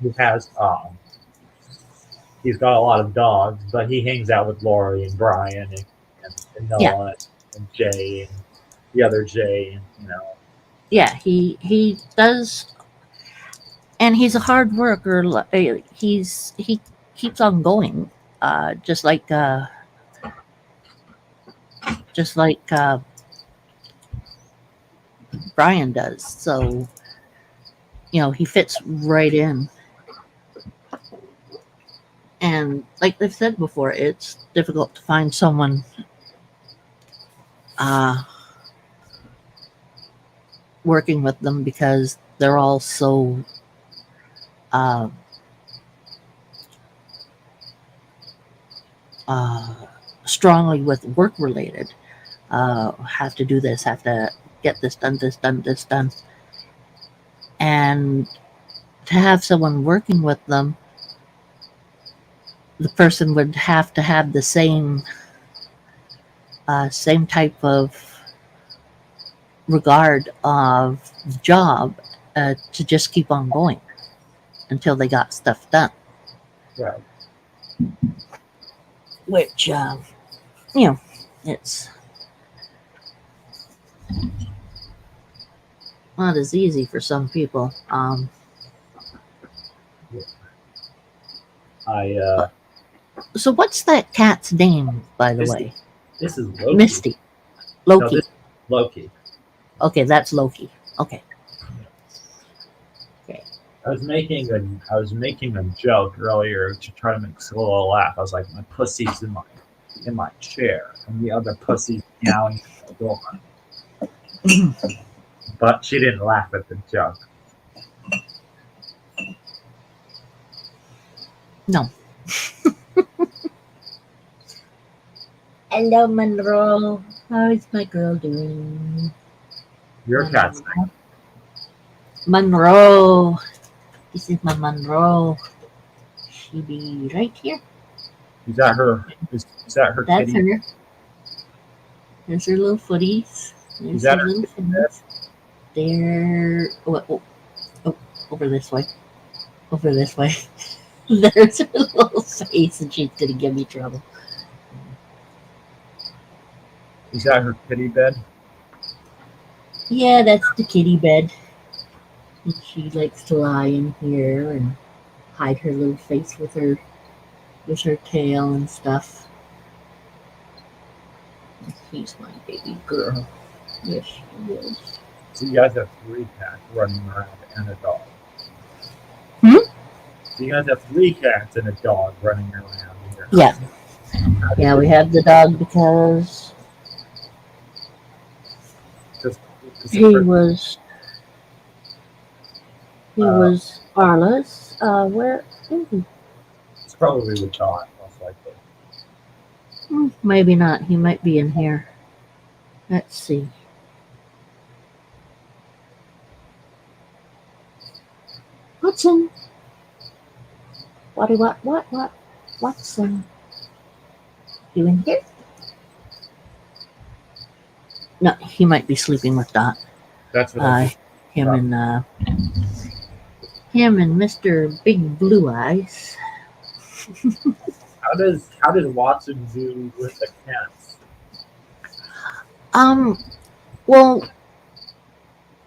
he's got a lot of dogs, but he hangs out with Lori and Brian and Noah and Jay and the other Jay, Yeah, he does, and he's a hard worker. He keeps on going, just like Brian does. So he fits right in. And like they've said before, it's difficult to find someone working with them because they're all so uh, strongly with work related. Have to do this, have to get this done, this done. And to have someone working with them, the person would have to have the same type of regard of the job to just keep on going until they got stuff done. Right. Which, it's not as easy for some people. I So, what's that cat's name, by the Misty. way? This is Loki. Misty. No, Loki. this is Loki. Okay, that's Loki. Okay. I was making a joke earlier to try to make Solo laugh. I was like, my pussy's in my chair, and the other pussy's meowing at the door. But she didn't laugh at the joke. No. Hello, Monroe. How is my girl doing? Your cat's name. Monroe. This is my Monroe. She be right here. Is that her? Is that her That's kitty? her. There's her little footies. There's Is that her her little footies. There. Oh, over this way. Over this way. There's her little face, and she's gonna give me trouble. Is that her kitty bed? Yeah, that's the kitty bed. And she likes to lie in here and hide her little face with her tail and stuff. She's my baby girl. Yes, she is. So you guys have 3 cats running around and a dog. Hmm? So you guys have 3 cats and a dog running around here. Yeah. Yeah, we have the dog because he was Arla's. Where is he? It's probably with Dot, most likely. Maybe not. He might be in here. Let's see. Watson. What? Watson. You in here? No, he might be sleeping with Dot. That's what I Him and Mr. Big Blue Eyes. How does Watson do with the cats? Well,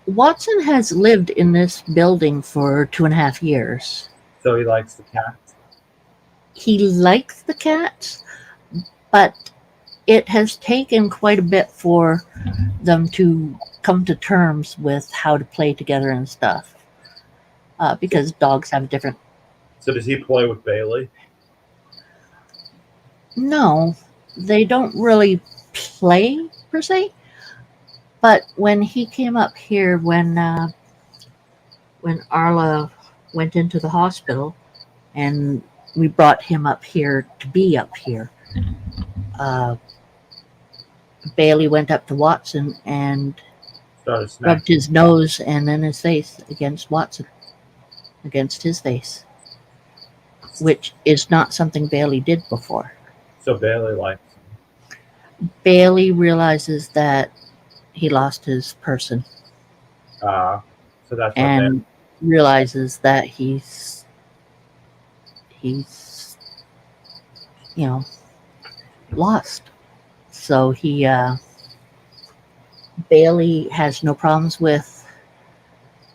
Watson has lived in this building for 2.5 years. So he likes the cats? He likes the cats, but it has taken quite a bit for them to come to terms with how to play together and stuff. Because dogs have different. So does he play with Bailey? No, they don't really play per se. But when he came up here, when Arla went into the hospital, and we brought him up here to be up here, Bailey went up to Watson and Started smacking. rubbed his nose and then his face against Watson, against his face, which is not something Bailey did before. So Bailey likes him. Bailey realizes that he lost his person So that's what and realizes that he's lost. So Bailey has no problems with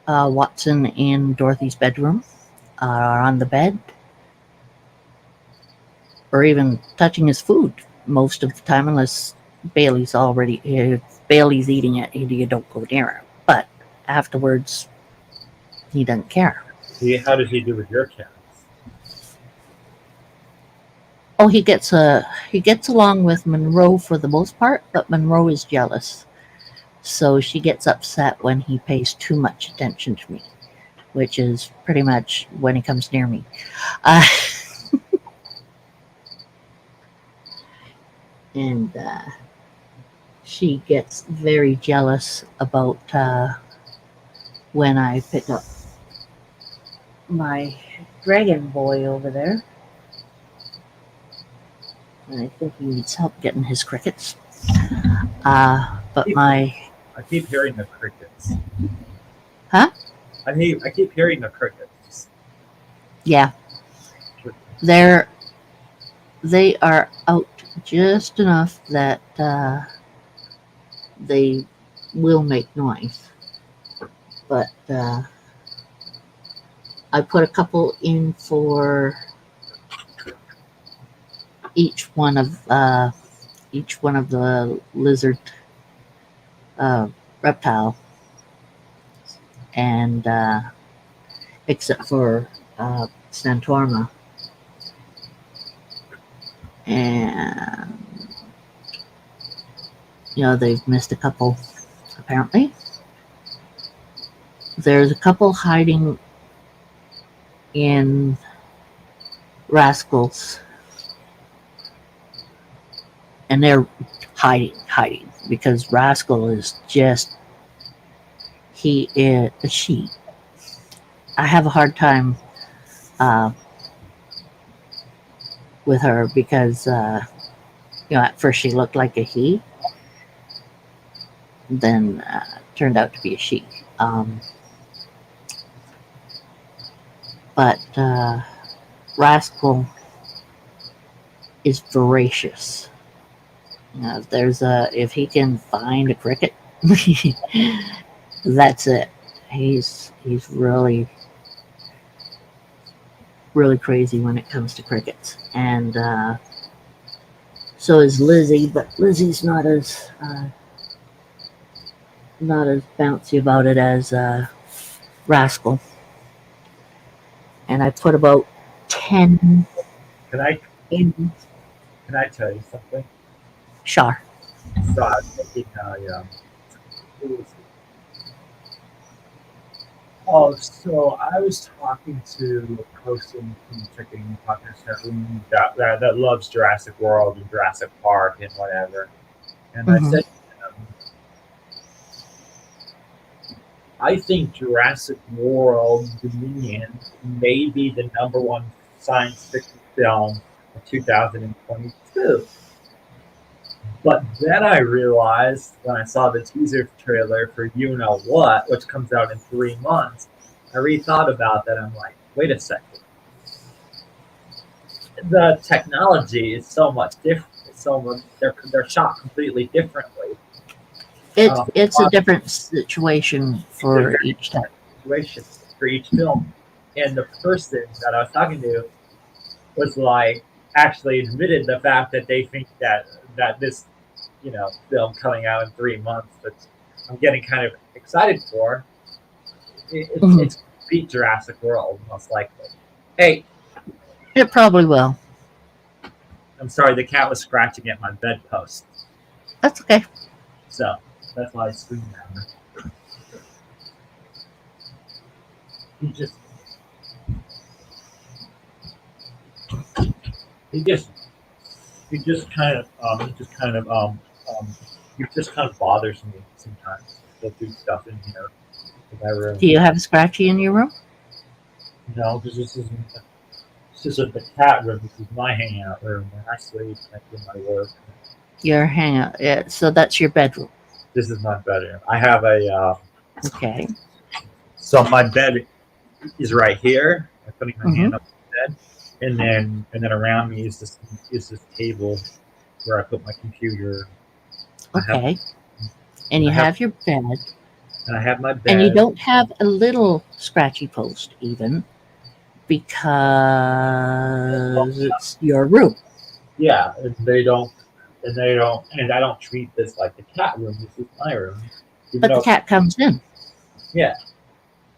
Watson in Dorothy's bedroom, or on the bed, or even touching his food most of the time, unless Bailey's eating it. You don't go near him. But afterwards, he doesn't care. How does he do with your cats? Oh, he gets along with Monroe for the most part, but Monroe is jealous. So she gets upset when he pays too much attention to me, which is pretty much when he comes near me. and she gets very jealous about when I pick up my dragon boy over there. And I think he needs help getting his crickets. But my I keep hearing the crickets. Huh? I keep hearing the crickets. yeah, they are out just enough that they will make noise. But I put a couple in for each one of the lizard uh, reptile, and except for Santorma, and they've missed a couple. Apparently, there's a couple hiding in Rascals, and they're hiding because Rascal is just she. I have a hard time with her because at first she looked like a he, then turned out to be a she. But Rascal is voracious. If he can find a cricket, that's it. He's really crazy when it comes to crickets, and so is Lizzie. But Lizzie's not as bouncy about it as Rascal. And I put about 10 Can I in. can I tell you something? Sure. So I was thinking, who was it? Oh, so I was talking to a person from Chicken Podcast Room that loves Jurassic World and Jurassic Park and whatever, and I said, I think Jurassic World Dominion may be the #1 science fiction film of 2022. But then I realized when I saw the teaser trailer for You Know What, which comes out in 3 months, I rethought about that. I'm like, wait a second. The technology is so much different. They're shot completely differently. It's a different situation for each time. Situation for each film. And the person that I was talking to was like, actually admitted the fact that they think that this film coming out in 3 months that I'm getting kind of excited for, it's beat Jurassic World most likely. Hey, it probably will. I'm sorry, the cat was scratching at my bedpost. That's okay. So that's why I screamed at her. He just kind of bothers me sometimes. He'll do stuff in here in my room. Do you have a Scratchy in your room? No, because this isn't the cat room. This is my hangout room where I sleep and I do my work. Your hangout. Yeah, so that's your bedroom. This is my bedroom. I have a. Okay. So my bed is right here. I'm putting my hand up the bed, and then around me is this table where I put my computer. Okay. And you have your bed. And I have my bed. And you don't have a little scratchy post even because it's your room. Yeah, and I don't treat this like the cat room. This is my room. But the cat comes in. Yeah.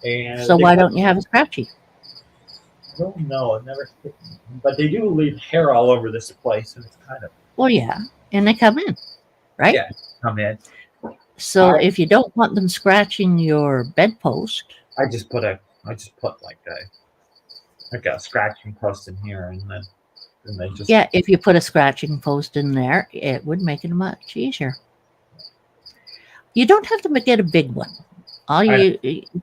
And so why don't you have a Scratchy? I don't know. It never hit me. But they do leave hair all over this place, and it's kind of. Well, yeah, and they come in, right? Yeah, come in. So if you don't want them scratching your bedpost, I just put like a scratching post in here, and then and they just Yeah, if you put a scratching post in there, it would make it much easier. You don't have to get a big one. All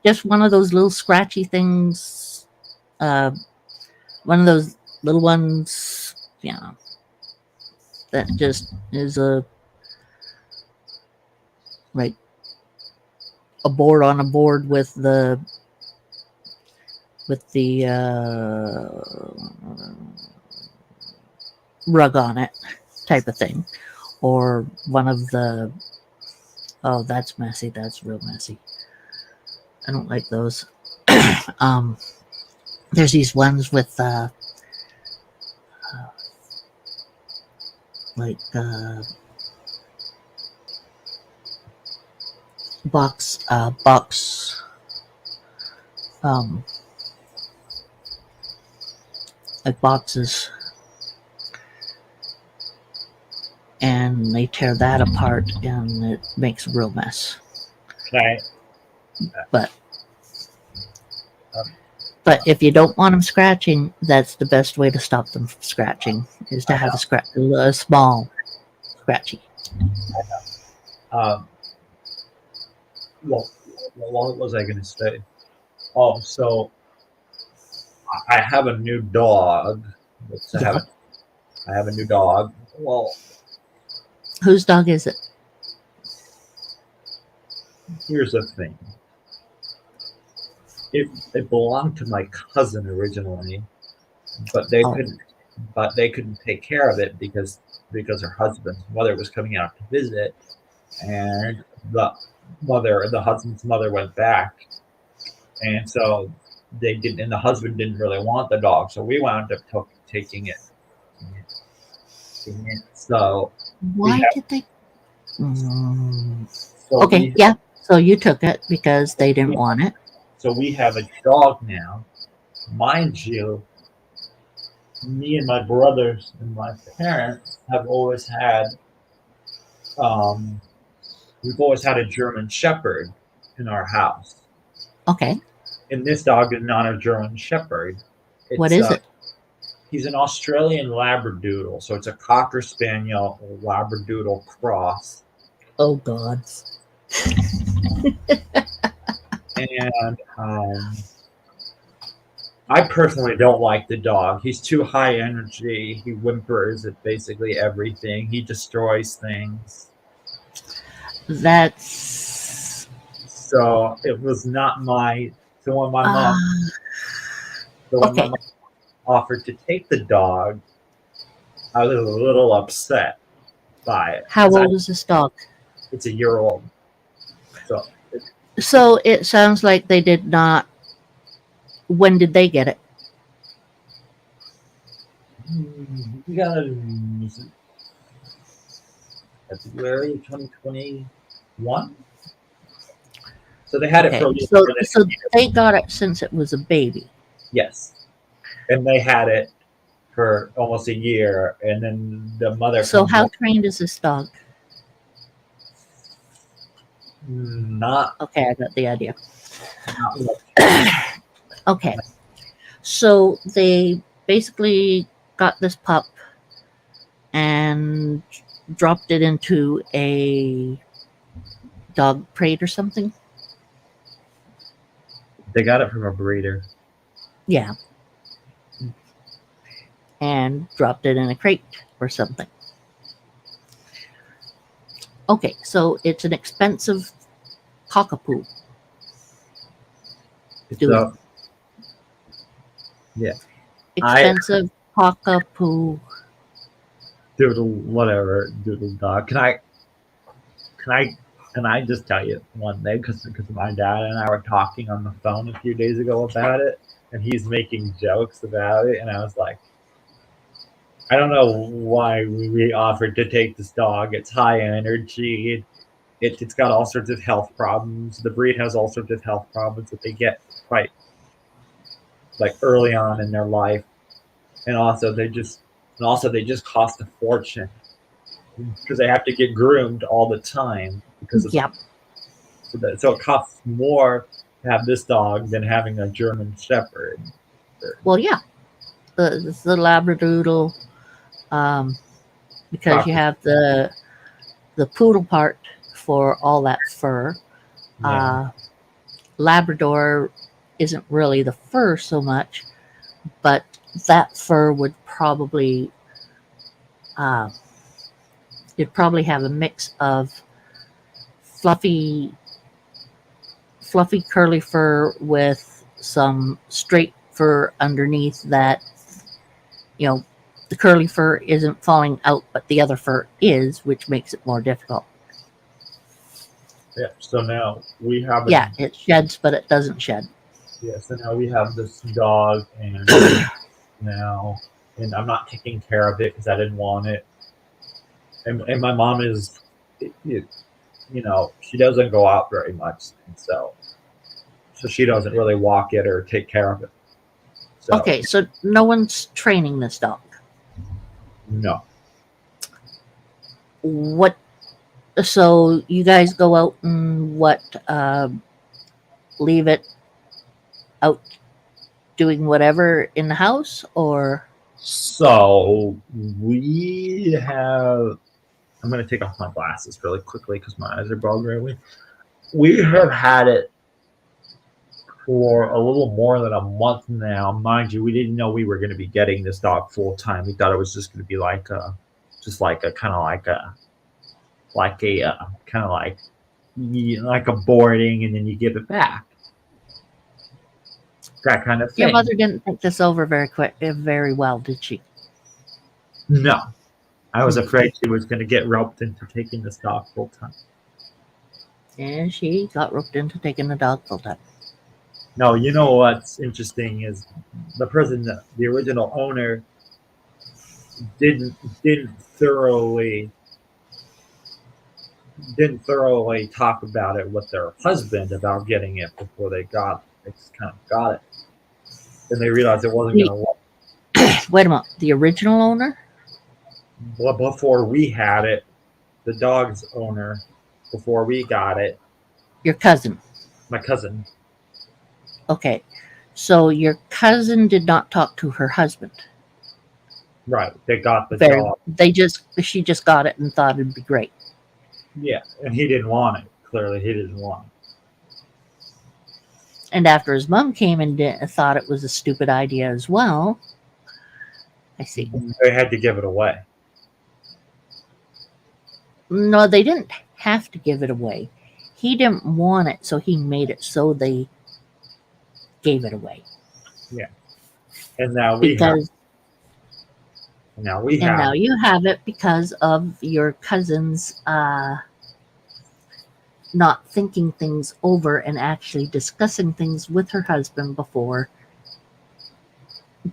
just one of those little scratchy things. One of those little ones. Yeah, that just is like a board on a board with the rug on it, type of thing, or one of the. Oh, that's messy. That's real messy. I don't like those. um, there's these ones with like box um like boxes, and they tear that apart and it makes a real mess. okay. But Um, but if you don't want them scratching, that's the best way to stop them from scratching, is to I have a small scratchy. Um, well, what was I going to say? Oh, so I have a new dog. Yeah. I have a new dog. Well, Whose dog is it? here's the thing. It belonged to my cousin originally, but they Oh. couldn't take care of it because her husband's mother was coming out to visit, and the husband's mother went back, and so they didn't, and the husband didn't really want the dog, so we wound up taking it. So Why have- did they? Mm, so okay, yeah. So you took it because they didn't Yeah. want it. So we have a dog now, mind you. Me and my brothers and my parents have always had we've always had a German Shepherd in our house. Okay, And this dog is not a German Shepherd. what is it? He's an Australian Labradoodle, so it's a Cocker Spaniel Labradoodle cross. Oh God. And I personally don't like the dog. He's too high energy. He whimpers at basically everything. He destroys things. That's So it was not my. So when my mom, okay. offered to take the dog, I was a little upset by it. How 'Cause old is this dog? It's a year old. So So it sounds like they did not. When did they get it? we got it in February 2021. So they had it for a Okay, little over this so year. they got it since it was a baby. Yes. And they had it for almost a year, and then the mother. So comes how along- trained is this dog? Not. Okay, I got the idea. not Okay, so they basically got this pup and dropped it into a dog crate or something. They got it from a breeder. Yeah. And dropped it in a crate or something. Okay, so it's an expensive cockapoo. It's Doodle. Yeah. Expensive cockapoo. Doodle dog. Can I just tell you one thing? Because my dad and I were talking on the phone a few days ago about it, and he's making jokes about it, and I was like, I don't know why we offered to take this dog. It's high energy. It's got all sorts of health problems. The breed has all sorts of health problems that they get quite like early on in their life, and also they just cost a fortune because they have to get groomed all the time because of Yep. so it costs more to have this dog than having a German Shepherd. Well, yeah. The Labradoodle because you have the poodle part for all that fur. Yeah. Labrador isn't really the fur so much, but that fur would probably you'd probably have a mix of fluffy curly fur with some straight fur underneath that, the curly fur isn't falling out, but the other fur is, which makes it more difficult. Yeah. So now we have Yeah, it sheds, but it doesn't shed. Yeah, so now we have this dog, and now, and I'm not taking care of it because I didn't want it. And my mom is, she doesn't go out very much, and so she doesn't really walk it or take care of it. So, Okay, so no one's training this dog. No. What? So you guys go out and leave it out doing whatever in the house, or? So we have. I'm going to take off my glasses really quickly because my eyes are bothering me. We have had it for a little more than a month now. Mind you, we didn't know we were going to be getting this dog full time. We thought it was just going to be like a boarding, and then you give it back. That kind of thing. Your mother didn't think this over very well, did she? No. I was afraid she was going to get roped into taking this dog full time. And she got roped into taking the dog full time. No, you know what's interesting is the original owner didn't thoroughly talk about it with their husband about getting it before they got it. And they realized it wasn't going to work. Wait a minute, the original owner? Well, before we had it, the dog's owner, before we got it. Your cousin? My cousin. Okay, so your cousin did not talk to her husband. Right, they got the dog. She just got it and thought it'd be great. Yeah, and he didn't want it. Clearly, he didn't want it. And after his mom came and thought it was a stupid idea as well. I see. They had to give it away. No, they didn't have to give it away. He didn't want it, so he made it so they gave it away. Yeah. And now you have it because of your cousin's not thinking things over and actually discussing things with her husband before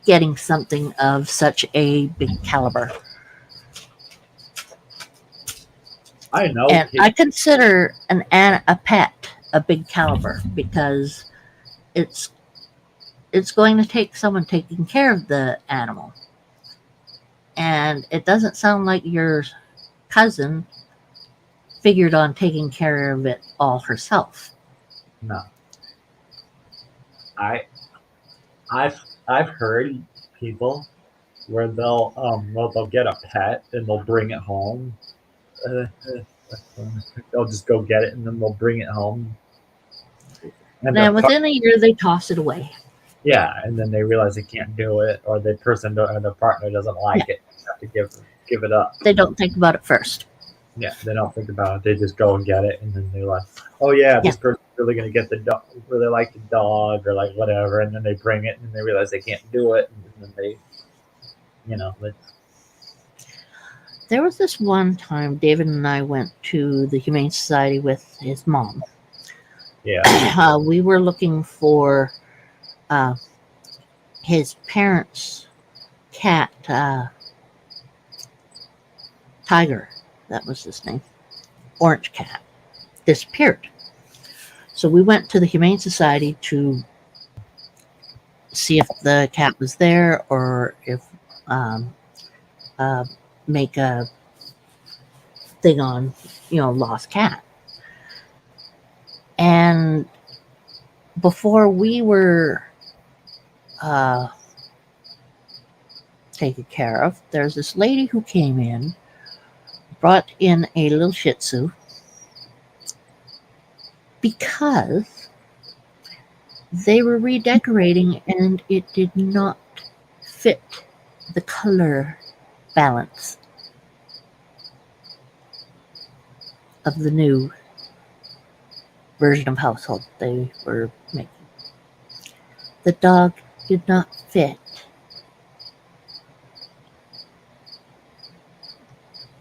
getting something of such a big caliber. I know. And I consider a pet a big caliber because it's going to take someone taking care of the animal. And it doesn't sound like your cousin figured on taking care of it all herself. No. I've heard people where they'll get a pet and they'll bring it home. They'll just go get it and then they'll bring it home. And then within a year they toss it away. Yeah, and then they realize they can't do it, or the person or the partner doesn't like it. They have to give it up. They don't think about it first. Yeah, they don't think about it. They just go and get it, and then they're like, "Oh yeah, this person's really gonna get the dog, really like the dog, or like whatever." And then they bring it, and they realize they can't do it, and then they, There was this one time David and I went to the Humane Society with his mom. Yeah. We were looking for his parents' cat, Tiger, that was his name, orange cat, disappeared. So we went to the Humane Society to see if the cat was there or if make a thing on, lost cat. And before we were taken care of. There's this lady who came in, brought in a little Shih Tzu because they were redecorating and it did not fit the color balance of the new version of household they were making. The dog did not fit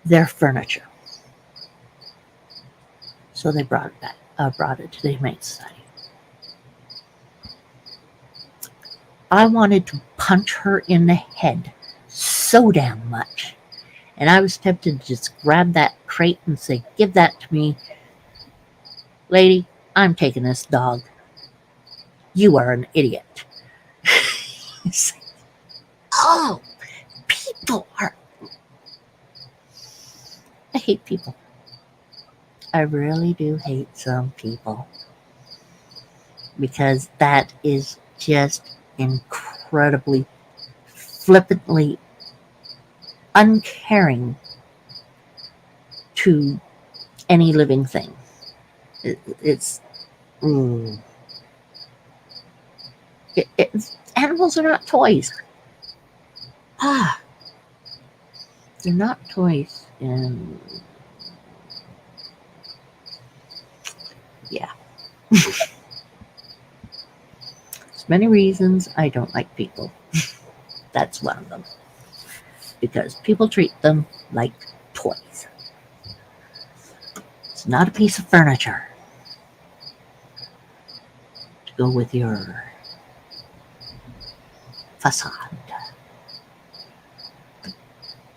their furniture. So they brought it back, brought it to the Humane Society. I wanted to punch her in the head so damn much. And I was tempted to just grab that crate and say, give that to me. Lady, I'm taking this dog. You are an idiot. It's like, oh, people are. I hate people. I really do hate some people. Because that is just incredibly, flippantly uncaring to any living thing. It's animals are not toys. They're not toys, and yeah. There's many reasons I don't like people. That's one of them. Because people treat them like toys. It's not a piece of furniture to go with your facade.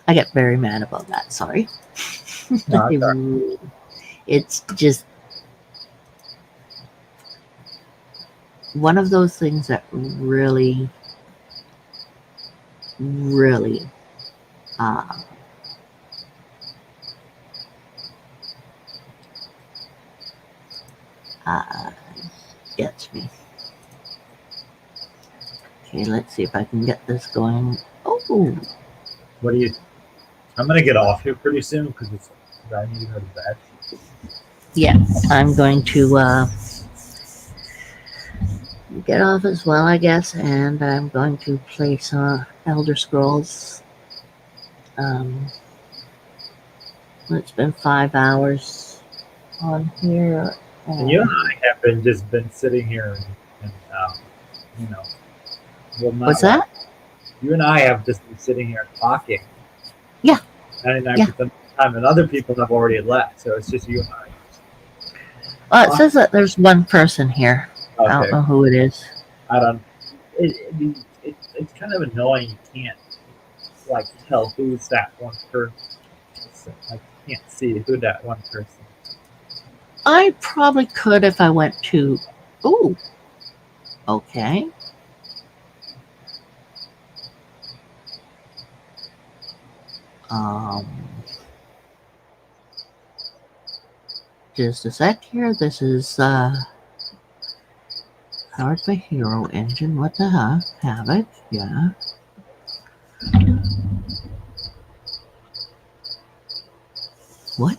I get very mad about that, sorry. No, It's just one of those things that really, really gets me. Okay, let's see if I can get this going. Oh, What do you? I'm gonna get off here pretty soon because I need to go to bed. yeah, I'm going to get off as well, I guess, and I'm going to play some Elder Scrolls. It's been 5 hours on here. And you and I have been sitting here and you know, well, not What's that? You and I have just been sitting here talking. Yeah. 99% of the time, and other people have already left, so it's just you and I. Well, it says that there's one person here. Okay. I don't know who it is. I don't. It's kind of annoying. You can't like tell who's that one person. Like you can't see who that one person. I probably could if I went to. Ooh. Okay. Just a sec here. This is powered by Hero Engine. What the heck? Havoc. Yeah. What?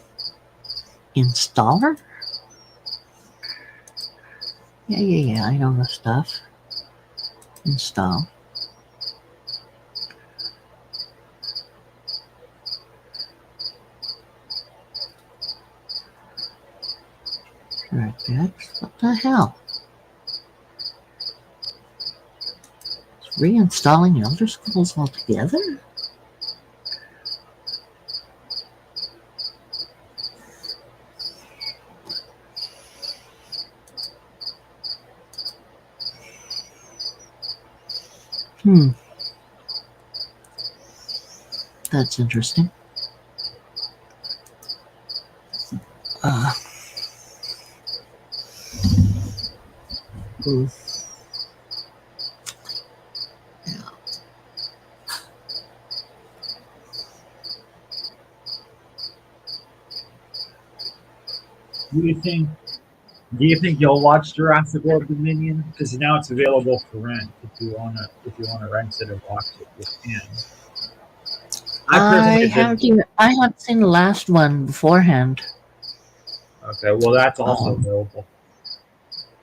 Installer? Yeah. I know the stuff. Install. Right, Dex. What the hell? It's reinstalling Elder Scrolls altogether? That's interesting. Ooh. Do you think you'll watch Jurassic World Dominion? Because now it's available for rent if you wanna rent it or watch it, you can. personally didn't. I haven't seen the last one beforehand. Okay, well, that's also available.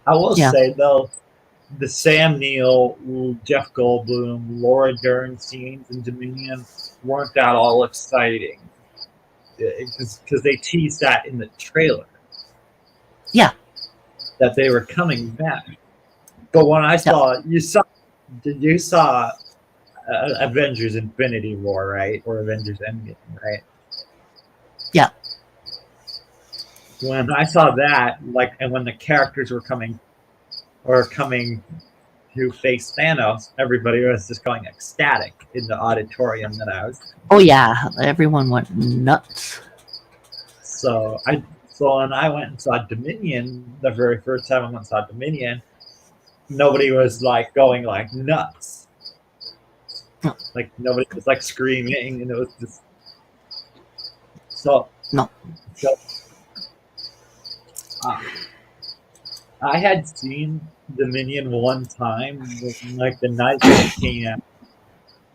I will Yeah. say, though, the Sam Neill, Jeff Goldblum, Laura Dern scenes in Dominion weren't that all exciting. Because they teased that in the trailer. Yeah. That they were coming back. But when I saw, you saw Avengers Infinity War, right? Or Avengers Endgame, right? Yeah. When I saw that, like, and when the characters were coming to face Thanos, everybody was just going ecstatic in the auditorium that I was. Oh yeah, everyone went nuts. So when I went and saw Dominion, the very first time I went and saw Dominion, nobody was like going like nuts. Like nobody was like screaming, and it was just so. No. So, I had seen Dominion one time, like the night that it came out,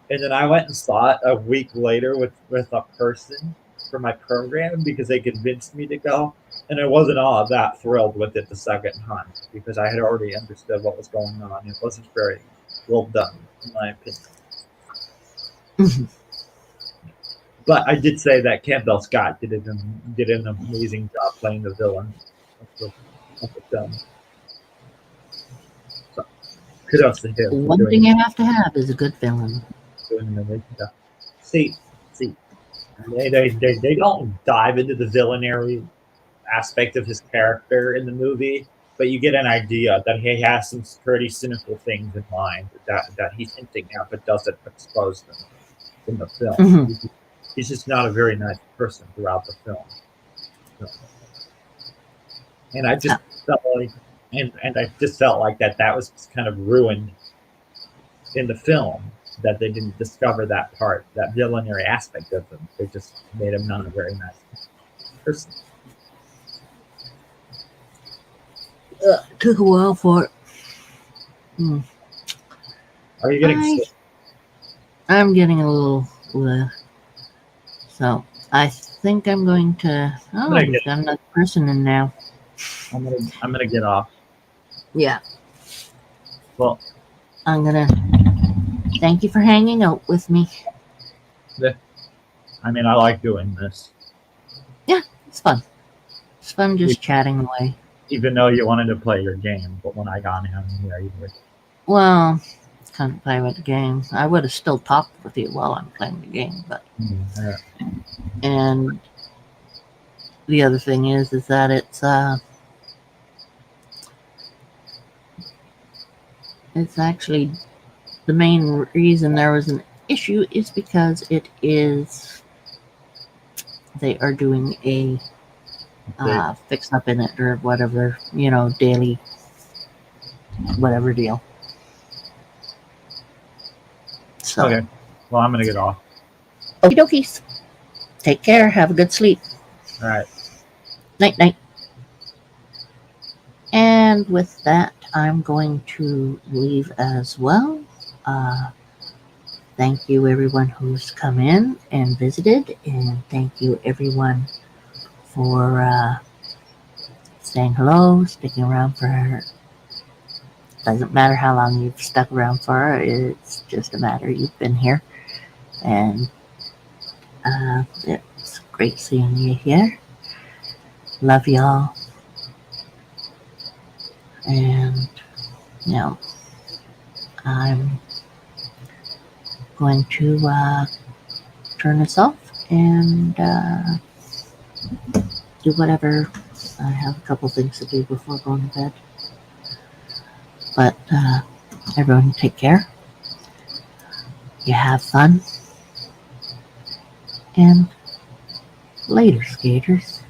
and then I went and saw it a week later with a person for my program because they convinced me to go, and I wasn't all that thrilled with it the second time because I had already understood what was going on. It wasn't very well done, in my opinion. Mhm. But I did say that Campbell Scott did an amazing job playing the villain of the film. So kudos to him. One thing you have to have is a good villain. Doing an amazing job. See, they don't dive into the villainary aspect of his character in the movie, but you get an idea that he has some pretty cynical things in mind that he's hinting at, but doesn't expose them in the film. Mhm. He's just not a very nice person throughout the film. So, and I just felt like, and I just felt like that was kind of ruined in the film, that they didn't discover that part, that villainary aspect of him. They just made him not a very nice person. Took a while for it. Are you getting sick? I'm getting a little. So I think I'm going to. Oh, we've got another person in now. I'm gonna get off. Yeah. Well, I'm gonna thank you for hanging out with me. I mean, I like doing this. Yeah, it's fun. It's fun just chatting away. Even though you wanted to play your game, but when I got in here, you were. Well, couldn't play with the game. I would have still talked with you while I'm playing the game, but. Yeah. And the other thing is that it's actually the main reason there was an issue is because they are doing a fix up in it or whatever, daily whatever deal. So, okay. Well, I'm gonna get off. Okie dokies. Take care. Have a good sleep. All right. Night, night. And with that, I'm going to leave as well. Thank you, everyone who's come in and visited, and thank you, everyone, for saying hello, sticking around for. Doesn't matter how long you've stuck around for. It's just a matter you've been here, and it's great seeing you here. Love y'all, and I'm going to turn this off and do whatever. I have a couple things to do before going to bed. But everyone take care. You have fun. And later, skaters.